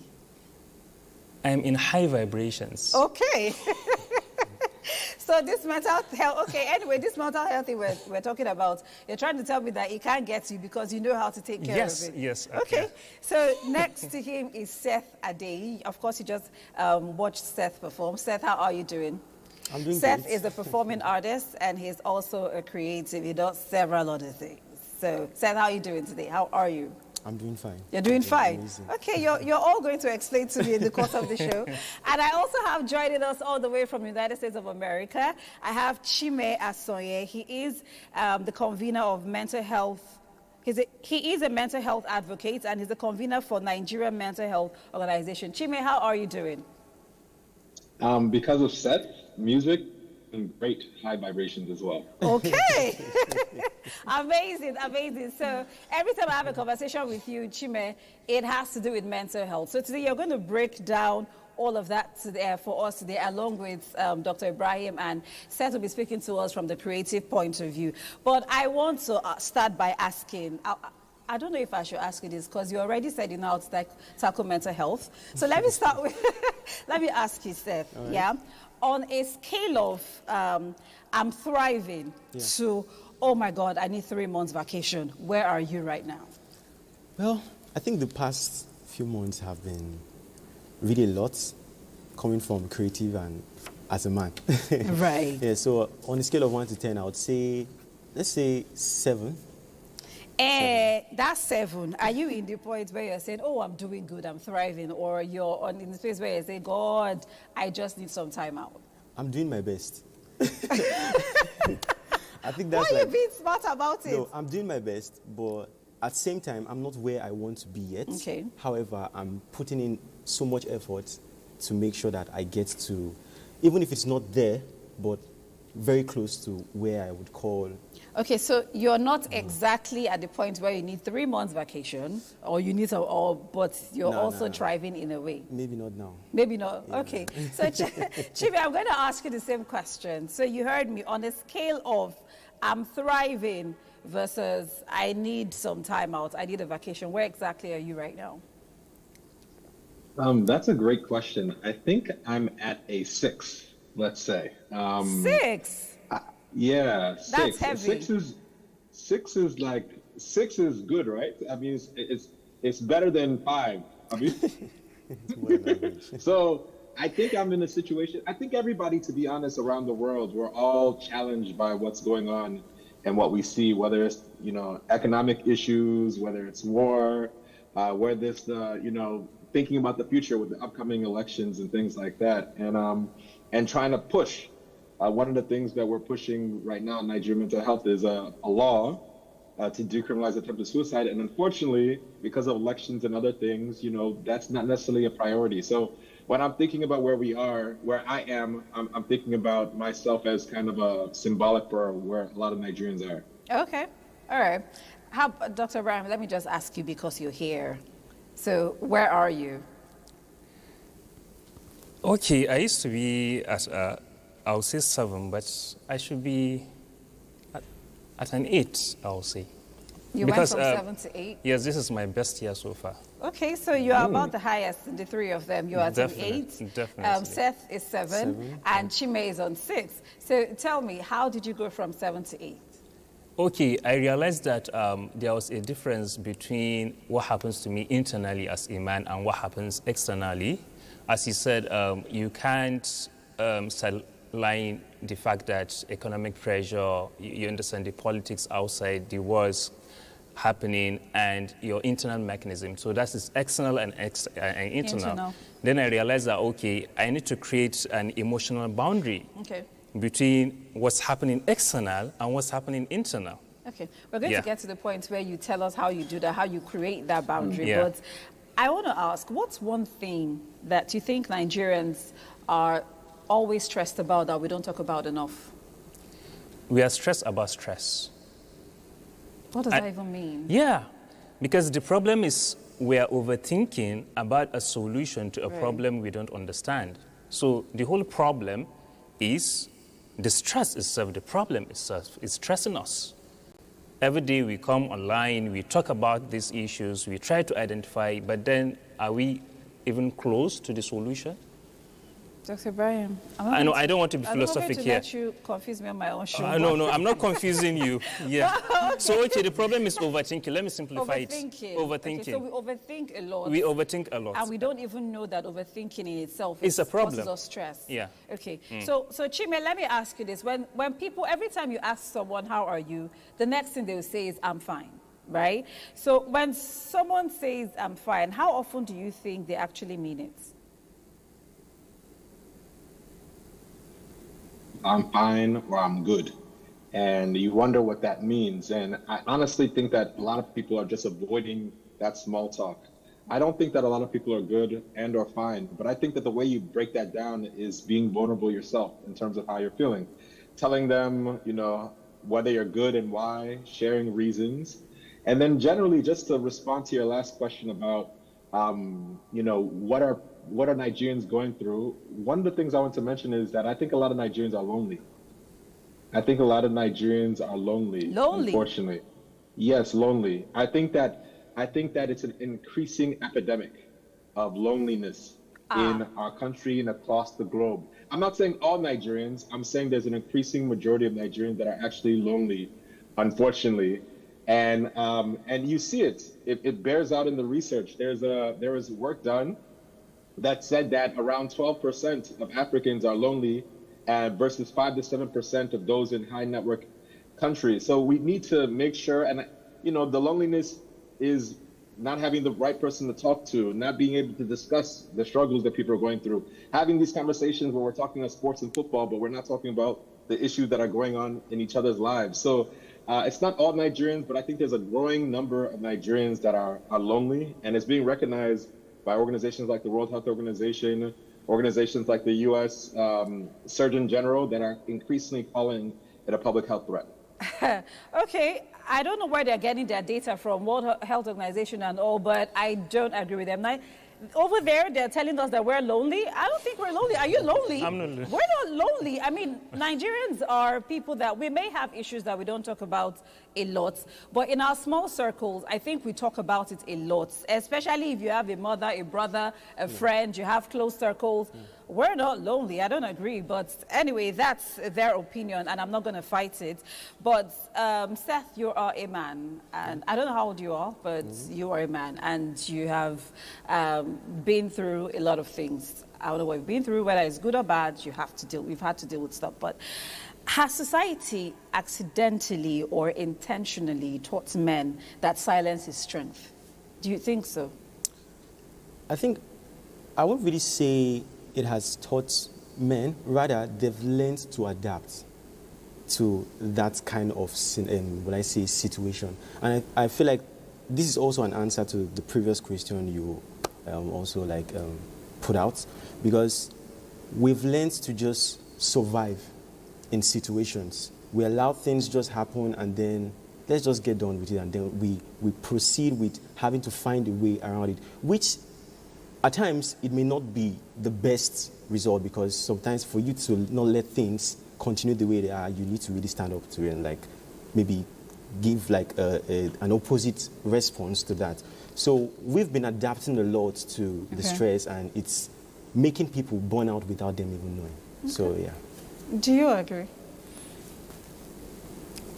I'm in high vibrations. Okay. So this mental health, okay, anyway, this mental health thing we're talking about, you're trying to tell me that it can't get you because you know how to take care of it. Yes. Okay, so next to him is Seth Adeyi. Of course, you just watched Seth perform. Seth, how are you doing? I'm doing Seth great. is a performing artist and he's also a creative. He does several other things. So Seth, how are you doing today? How are you? I'm doing fine. You're doing fine? Amazing. Okay, you're all going to explain to me in the course of the show. And I also have joining us all the way from the United States of America, I have Chime Asonye. He is the convener of mental health. He is a mental health advocate and he's the convener for Nigerian Mental Health Organization. Chime, how are you doing? Because of Seth, music, and great high vibrations as well. Okay. Amazing. So every time I have a conversation with you, Chime, it has to do with mental health. So today you're going to break down all of that today, for us today, along with Dr. Ibrahim, and Seth will be speaking to us from the creative point of view. But I want to start by asking, I don't know if I should ask you this because you already said you know how to tackle mental health. So let me start with, let me ask you, Seth, right. Yeah? on a scale of I'm thriving to, oh my God, I need 3 months vacation, where are you right now? Well, I think the past few months have been really a lot coming from creative and as a man. Right. Yeah, so on a scale of 1 to 10, I would say, let's say 7. That's 7. Are you in the point where you're saying, oh, I'm doing good, I'm thriving, or you're in the space where you say, God, I just need some time out? I'm doing my best. I think that's Why are you being smart about it? No, I'm doing my best, but at the same time, I'm not where I want to be yet. Okay. However, I'm putting in so much effort to make sure that I get to, even if it's not there, but very close to where I would call. Okay, so you're not exactly at the point where you need 3 months vacation, or you need but you're also thriving in a way. Maybe not now. Maybe not. Yeah. Okay. So Chibi, I'm going to ask you the same question. So you heard me on a scale of I'm thriving versus I need some time out, I need a vacation. Where exactly are you right now? That's a great question. I think I'm at a 6, let's say. 6? Yeah, 6. That's heavy. 6 is good, right? I mean, it's better than 5. I mean, so I think I'm in a situation. I think everybody, to be honest, around the world, we're all challenged by what's going on and what we see, whether it's economic issues, whether it's war, whether it's thinking about the future with the upcoming elections and things like that, and trying to push. One of the things that we're pushing right now in Nigerian mental health is a law to decriminalize attempted suicide. And unfortunately, because of elections and other things, that's not necessarily a priority. So when I'm thinking about where we are, where I am, I'm thinking about myself as kind of a symbolic for where a lot of Nigerians are. Okay. All right. Dr. Abraham, let me just ask you because you're here. So where are you? Okay, I used to be at I'll say 7, but I should be at an 8, I'll say. You went from 7 to 8? Yes, this is my best year so far. Okay, so you're about the highest in the 3 of them. You're at an 8. Definitely. Seth is 7, and Chime is on 6. So tell me, how did you go from 7 to 8? Okay, I realized that there was a difference between what happens to me internally as a man and what happens externally. As you said, you can't line the fact that economic pressure, you understand the politics outside, the wars happening, and your internal mechanism. So that is external and internal. Then I realized that, okay, I need to create an emotional boundary between what's happening external and what's happening internal. Okay, we're going to get to the point where you tell us how you do that, how you create that boundary. But I want to ask, what's one thing that you think Nigerians are always stressed about that we don't talk about enough? We are stressed about stress. What does that even mean? Yeah, because the problem is we are overthinking about a solution to a problem we don't understand. So the whole problem is the stress itself, the problem itself is stressing us. Every day we come online, we talk about these issues, we try to identify, but then are we even close to the solution? Dr. Brian, I know I don't want to be philosophic here. I'm not going to let you confuse me on my own show. No, I'm not confusing you. Yeah. Okay. So, okay, the problem is overthinking. Let me simplify it. Overthinking. Okay, so we overthink a lot. We overthink a lot. And we don't even know that overthinking in itself is a problem. Causes us stress. Yeah. Okay. So Chime, let me ask you this. When people, every time you ask someone, how are you, the next thing they will say is, I'm fine. Right? So when someone says, I'm fine, how often do you think they actually mean it? I'm fine or I'm good. And you wonder what that means. And I honestly think that a lot of people are just avoiding that small talk. I don't think that a lot of people are good and or fine, but I think that the way you break that down is being vulnerable yourself in terms of how you're feeling. Telling them, whether you're good and why, sharing reasons. And then generally just to respond to your last question about, what are Nigerians going through? One of the things I want to mention is that I think a lot of Nigerians are lonely. I think a lot of Nigerians are lonely. Lonely? Unfortunately. Yes, lonely. I think that it's an increasing epidemic of loneliness in our country and across the globe. I'm not saying all Nigerians. I'm saying there's an increasing majority of Nigerians that are actually lonely, unfortunately, and you see it. It bears out in the research. There was work done that said that around 12% of Africans are lonely, versus 5 to 7% of those in high network countries. So we need to make sure, and the loneliness is not having the right person to talk to, not being able to discuss the struggles that people are going through, having these conversations where we're talking about sports and football, but we're not talking about the issues that are going on in each other's lives. So it's not all Nigerians, but I think there's a growing number of Nigerians that are lonely, and it's being recognized by organizations like the World Health Organization, organizations like the U.S. Surgeon General that are increasingly calling it a public health threat. Okay, I don't know where they're getting their data from, World Health Organization and all, but I don't agree with them. Now, over there, they're telling us that we're lonely. I don't think we're lonely. Are you lonely? I'm not lonely. We're not lonely. I mean, Nigerians are people that we may have issues that we don't talk about a lot, but in our small circles, I think we talk about it a lot, especially if you have a mother, a brother, a friend, you have close circles. We're not lonely. I don't agree, but anyway, that's their opinion, and I'm not going to fight it. But Seth, you are a man, and I don't know how old you are, but you are a man, and you have been through a lot of things. I don't know what you've been through, whether it's good or bad. We've had to deal with stuff, but has society accidentally or intentionally taught men that silence is strength? Do you think so? I think I won't really say it has taught men. Rather, they've learned to adapt to that kind of situation. And I feel like this is also an answer to the previous question you also put out, because we've learned to just survive in situations. We allow things just happen, and then let's just get done with it, and then we proceed with having to find a way around it, which at times it may not be the best result, because sometimes for you to not let things continue the way they are, you need to really stand up to it and maybe give an opposite response to that. So we've been adapting a lot to the stress, and it's making people burn out without them even knowing. Okay. So yeah. Do you agree?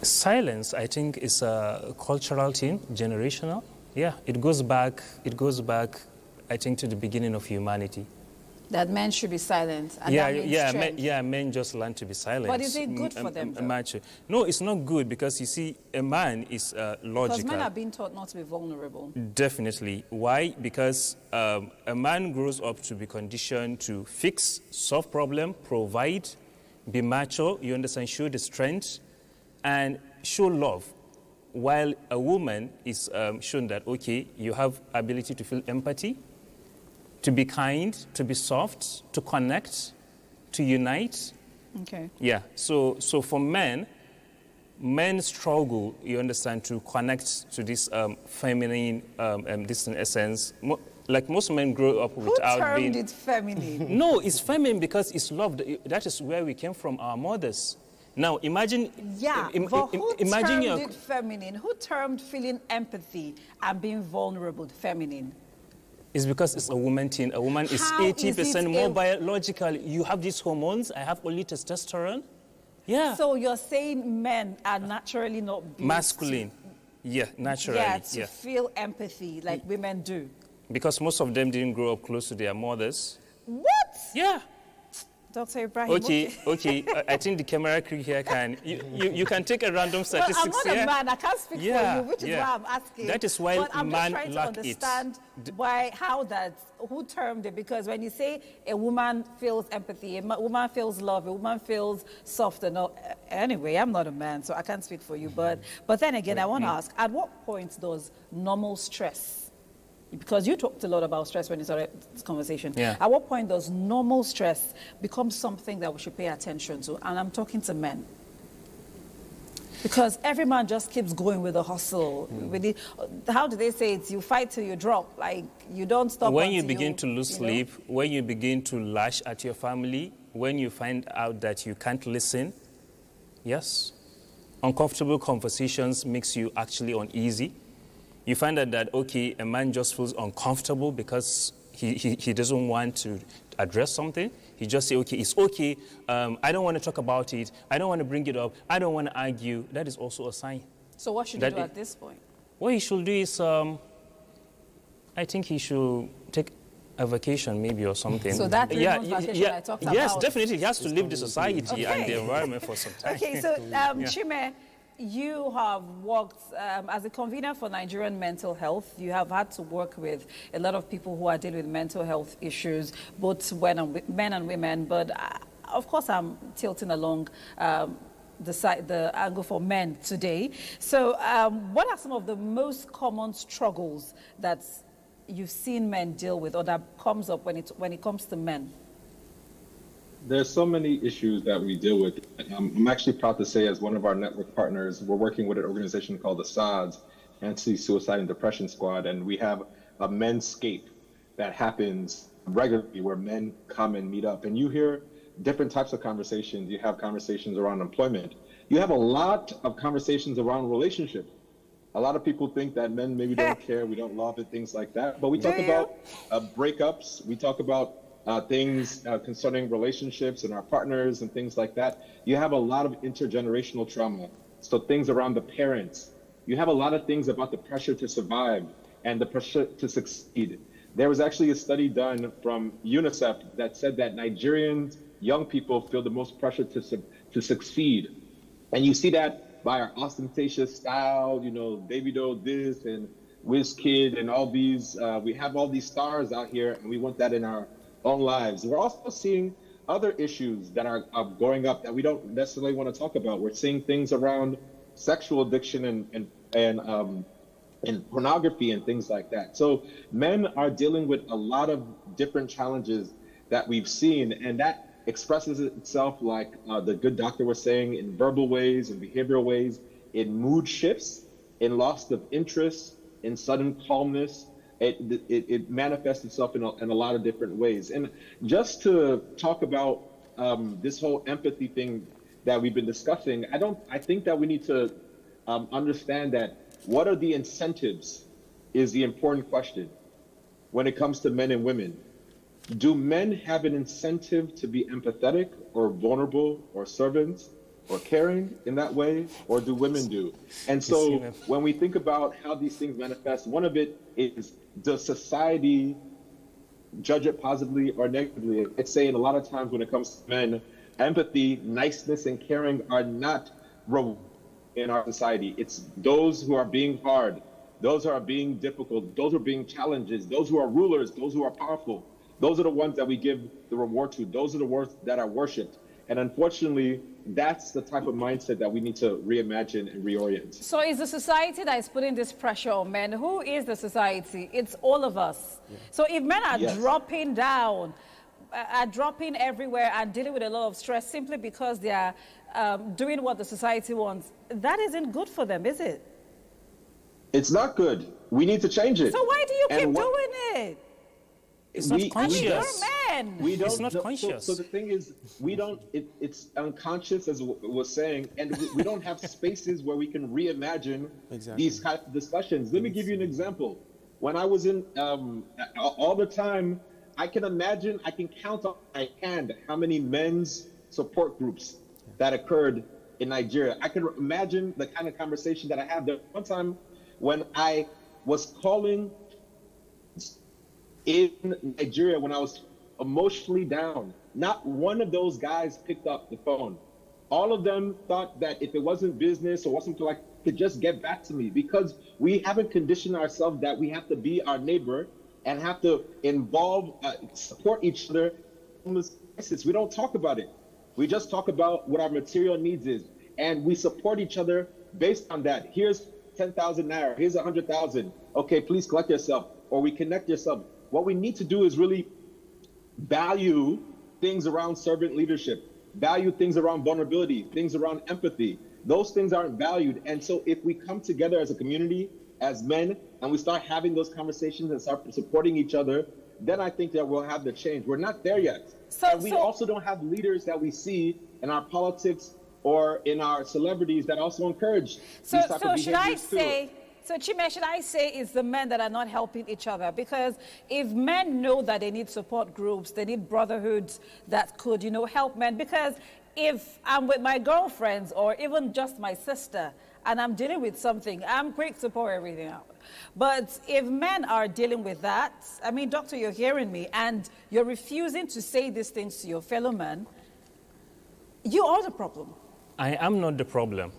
Silence, I think, is a cultural thing, generational. Yeah, it goes back, I think, to the beginning of humanity. That men should be silent. And men just learn to be silent. But is it good for them? No, it's not good, because you see, a man is logical. Because men are being taught not to be vulnerable. Definitely. Why? Because a man grows up to be conditioned to fix, solve problem, provide, be macho, you understand, show the strength, and show love. While a woman is shown that, okay, you have ability to feel empathy, to be kind, to be soft, to connect, to unite. Okay. Yeah. So for men struggle, you understand, to connect to this feminine, this in essence. Like most men grow up without being... Who termed it feminine? No, it's feminine because it's love. That is where we came from, our mothers. Now, imagine... Yeah, but who termed it feminine? Who termed feeling empathy and being vulnerable feminine? It's because it's a woman thing. A woman is 80% more biological. You have these hormones. I have only testosterone. Yeah. So you're saying men are naturally not built masculine. Yeah, naturally. Yeah, to feel empathy like women do. Because most of them didn't grow up close to their mothers. What? Yeah. Dr. Ibrahim. Okay. I think the camera crew here can... You can take a random statistics I'm not a man. I can't speak for you, which is why I'm asking. That is why I'm just trying to understand who termed it. Because when you say a woman feels empathy, a woman feels love, a woman feels soft and all. Anyway, I'm not a man, so I can't speak for you. But then again, I want to ask, at what point does normal stress... Because you talked a lot about stress when you started this conversation. Yeah. At what point does normal stress become something that we should pay attention to? And I'm talking to men. Because every man just keeps going with the hustle. How do they say it? You fight till you drop. Like, you don't stop when you begin to lose sleep, when you begin to lash at your family, when you find out that you can't listen, yes. Uncomfortable conversations makes you actually uneasy. You find out that, okay, a man just feels uncomfortable because he doesn't want to address something. He just say, okay, it's okay. I don't want to talk about it. I don't want to bring it up. I don't want to argue. That is also a sign. So what should he do at this point? What he should do is, I think he should take a vacation maybe or something. So that vacation I talked about. Yes, definitely. He has to leave the society and the environment for some time. Okay, so Chime, you have worked as a convener for Nigerian mental health. You have had to work with a lot of people who are dealing with mental health issues, both men and women. But of course, I'm tilting along the angle for men today. So what are some of the most common struggles that you've seen men deal with, or that comes up when it comes to men? There's so many issues that we deal with. I'm actually proud to say, as one of our network partners, we're working with an organization called the SODS, Anti-Suicide and Depression Squad, and we have a menscape that happens regularly where men come and meet up. And you hear different types of conversations. You have conversations around employment. You have a lot of conversations around relationships. A lot of people think that men maybe don't care, we don't love it, things like that. But we talk about breakups. We talk about things concerning relationships and our partners and things like that. You have a lot of intergenerational trauma. So things around the parents. You have a lot of things about the pressure to survive and the pressure to succeed. There was actually a study done from UNICEF that said that Nigerian young people feel the most pressure to succeed. And you see that by our ostentatious style, you know, Davido this and WizKid and all these. We have all these stars out here, and we want that in our own lives. We're also seeing other issues that are growing up that we don't necessarily want to talk about. We're seeing things around sexual addiction and pornography and things like that. So men are dealing with a lot of different challenges that we've seen, and that expresses itself, like the good doctor was saying, in verbal ways and behavioral ways, in mood shifts, in loss of interest, in sudden calmness. It manifests itself in a lot of different ways. And just to talk about this whole empathy thing that we've been discussing, I think that we need to understand that what are the incentives is the important question when it comes to men and women. Do men have an incentive to be empathetic or vulnerable or servants or caring in that way, or do women do? And so when we think about how these things manifest, one of it is, does society judge it positively or negatively? It's saying a lot of times when it comes to men, empathy, niceness, and caring are not in our society. It's those who are being hard, those who are being difficult, those who are being challenges, those who are rulers, those who are powerful. Those are the ones that we give the reward to. Those are the ones that are worshipped. And unfortunately, that's the type of mindset that we need to reimagine and reorient. So is the society that is putting this pressure on men? Who is the society? It's all of us. Yeah. So if men are dropping down, are dropping everywhere and dealing with a lot of stress simply because they are doing what the society wants, that isn't good for them, is it? It's not good. We need to change it. So why do you keep doing it? It's not conscious. It's not conscious. So the thing is, it's unconscious, as was saying, and we don't have spaces where we can reimagine these kind of discussions. Let me give you an example. When I was in, all the time, I can count on my hand how many men's support groups that occurred in Nigeria. I can imagine the kind of conversation that I had there. One time when I was calling in Nigeria, when I was emotionally down, not one of those guys picked up the phone. All of them thought that if it wasn't business or wasn't like, to just get back to me, because we haven't conditioned ourselves that we have to be our neighbor and have to support each other. We don't talk about it. We just talk about what our material needs is, and we support each other based on that. Here's 10,000 naira, here's 100,000. Okay, please collect yourself, or we connect yourself. What we need to do is really value things around servant leadership, value things around vulnerability, things around empathy. Those things aren't valued. And so if we come together as a community, as men, and we start having those conversations and start supporting each other, then I think that we'll have the change. We're not there yet. And we also don't have leaders that we see in our politics or in our celebrities that also encourage these type of behaviors too. So Chime, should I say it's the men that are not helping each other? Because if men know that they need support groups, they need brotherhoods that could, you know, help men. Because if I'm with my girlfriends or even just my sister and I'm dealing with something, I'm quick to pour everything out. But if men are dealing with that, I mean, doctor, you're hearing me, and you're refusing to say these things to your fellow man, you are the problem. I am not the problem.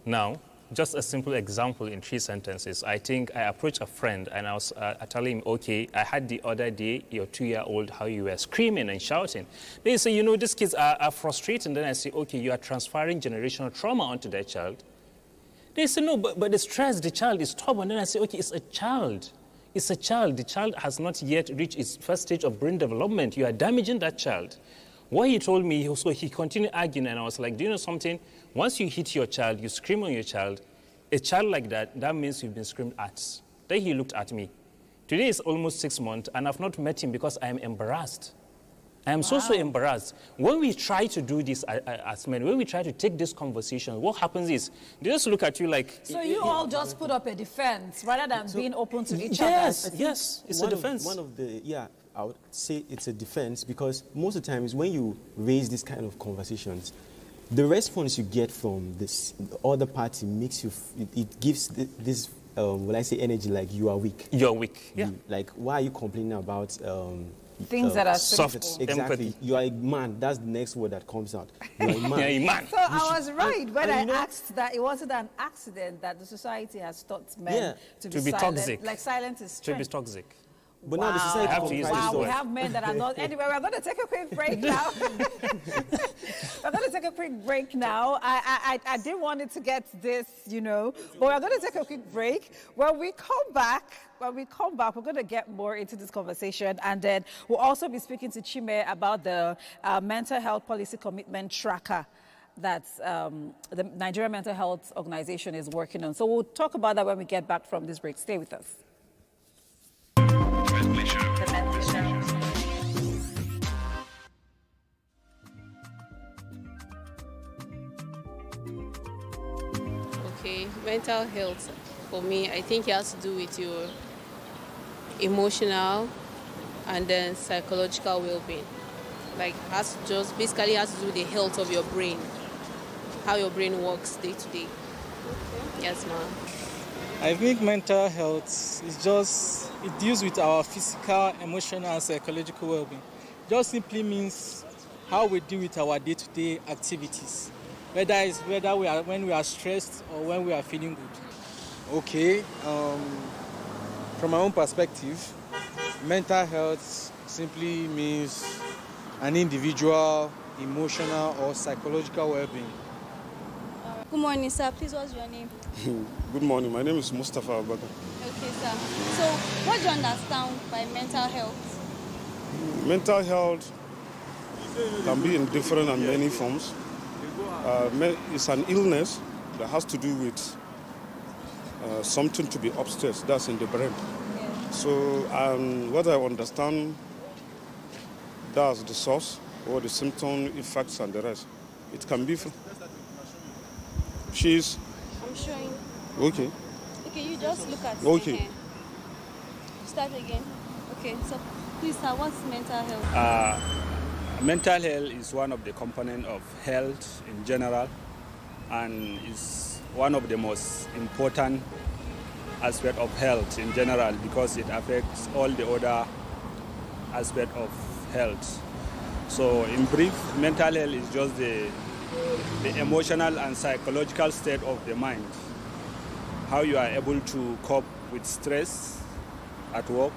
Now, just a simple example in 3 sentences. I think I approached a friend and I was telling him, okay, I had the other day your 2-year-old, how you were screaming and shouting. They say, you know, these kids are frustrated. Then I say, okay, you are transferring generational trauma onto that child. They say, no, but the stress, the child is stubborn. Then I say, okay, it's a child. It's a child. The child has not yet reached its first stage of brain development. You are damaging that child. What he told me, so he continued arguing, and I was like, do you know something? Once you hit your child, you scream on your child, a child like that, that means you've been screamed at. Then he looked at me. Today is almost 6 months, and I've not met him because I am embarrassed. I am so embarrassed. When we try to do this as men, when we try to take this conversation, what happens is, they just look at you like... So you all just put up a defense rather than being open to each other? Yes, it's a defense. I would say it's a defense because most of the times when you raise this kind of conversations, the response you get from the other party makes you, it gives this, will I say energy like you are weak. You're weak, yeah. Like, why are you complaining about... things that are soft. Exactly. Empathy. You are a man. That's the next word that comes out. You are a man. You're a man. So I was right when I asked that it wasn't an accident that the society has taught men to be silent. Toxic. Like silence is strength. To be toxic. But now the society we have men that are not. Anyway, we're going to take a quick break now. We're going to take a quick break now. I didn't want it to get this, you know, but we're going to take a quick break. When we come back, we're going to get more into this conversation, and then we'll also be speaking to Chime about the mental health policy commitment tracker that the Nigerian Mental Health Organization is working on. So we'll talk about that when we get back from this break. Stay with us. Okay, mental health for me, I think it has to do with your emotional and then psychological well-being. Like basically has to do with the health of your brain, how your brain works day to day. Yes, ma'am. I think mental health is it deals with our physical, emotional, and psychological well-being. Just simply means how we deal with our day-to-day activities, when we are stressed or when we are feeling good. Okay, from my own perspective, mental health simply means an individual emotional or psychological well-being. Good morning, sir. Please, what's your name? Good morning. My name is Mustafa Abubakar. Okay, sir. So, what do you understand by mental health? Mental health can be in different and many forms. It's an illness that has to do with something to be upstairs, that's in the brain. Yeah. So, what I understand, that's the source or the symptom, effects, and the rest. It can be from... She's... I'm showing. Okay. Okay, you just look at Okay. Start again. Okay, so please, sir, what's mental health? Mental health is one of the components of health in general, and is one of the most important aspects of health in general because it affects all the other aspects of health. So in brief, mental health is just the emotional and psychological state of the mind. How you are able to cope with stress at work,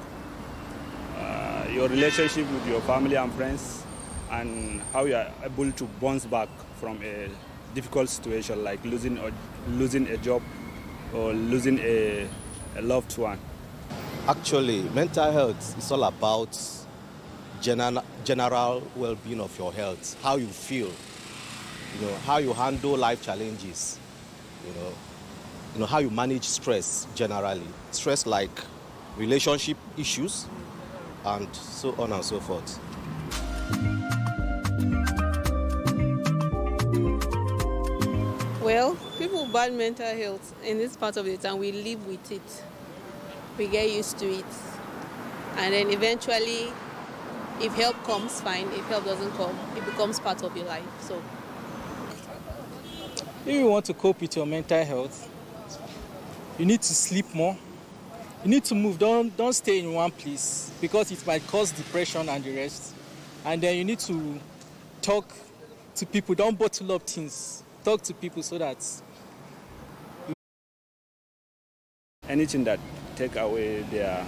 your relationship with your family and friends, and how you are able to bounce back from a difficult situation like losing a job or losing a loved one. Actually, mental health is all about general well-being of your health, how you feel, how you handle life challenges, how you manage stress generally. Stress like relationship issues and so on and so forth. Well, people with bad mental health in this part of the town, we live with it. We get used to it. And then eventually, if help comes, fine. If help doesn't come, it becomes part of your life. So, if you want to cope with your mental health, you need to sleep more. You need to move. Don't stay in one place because it might cause depression and the rest. And then you need to talk to people. Don't bottle up things. Talk to people so that anything that take away their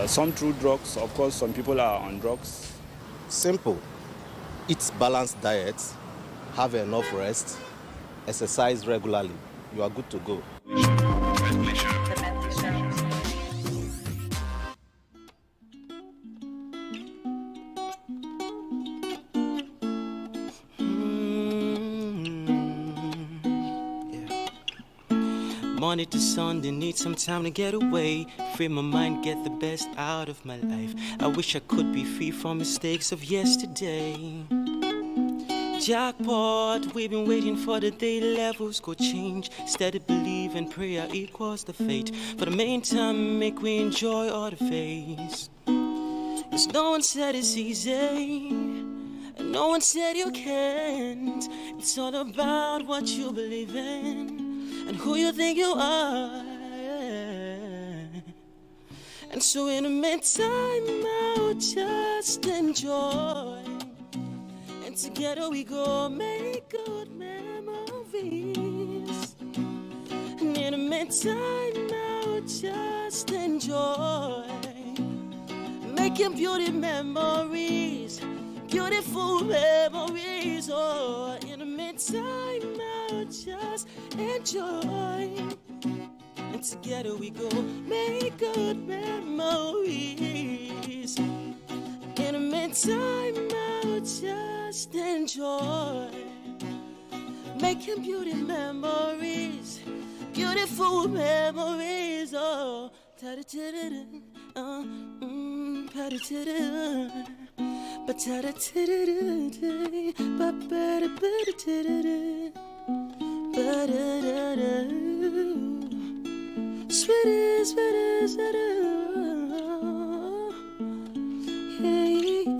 some through drugs. Of course, some people are on drugs. Simple. Eat balanced diet, have enough rest, exercise regularly. You are good to go. Monday to Sunday, need some time to get away. Free my mind, get the best out of my life. I wish I could be free from mistakes of yesterday. Jackpot, we've been waiting for the day levels go change. Steady believe and prayer equals the fate. For the meantime, make we enjoy all the phase. Cause no one said it's easy, and no one said you can't. It's all about what you believe in and who you think you are. And so in the meantime, I'll just enjoy. And together we go make good memories. And in the meantime, I'll just enjoy. Making beauty memories, beautiful memories. Oh, in the meantime, I'll just enjoy. And together we go make good memories. In the meantime, I'll just enjoy. Making beauty memories, beautiful memories. Oh, ta-da-ta-da-da, pa-da-ta-da, ba-ta-da-ta-da-da, ba-ba-da-ba-da-ta-da-da, ba-da-da-da. Sweetie, sweetie, sweetie.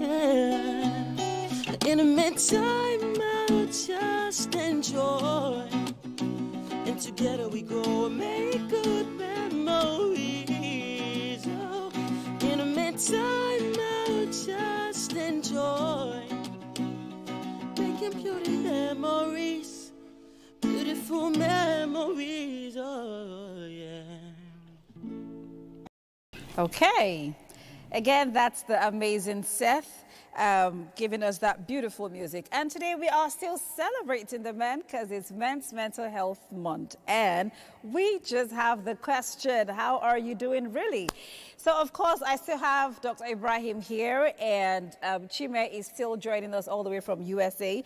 Yeah. In the meantime, I'll just enjoy. And together we go make good memories. Oh, in the meantime, I'll just enjoy. Making beauty memories, beautiful memories. Oh, yeah. Okay. Again, that's the amazing Seth giving us that beautiful music. And today we are still celebrating the men because it's Men's Mental Health Month. And we just have the question, how are you doing really? So, of course, I still have Dr. Ibrahim here, and Chime is still joining us all the way from USA.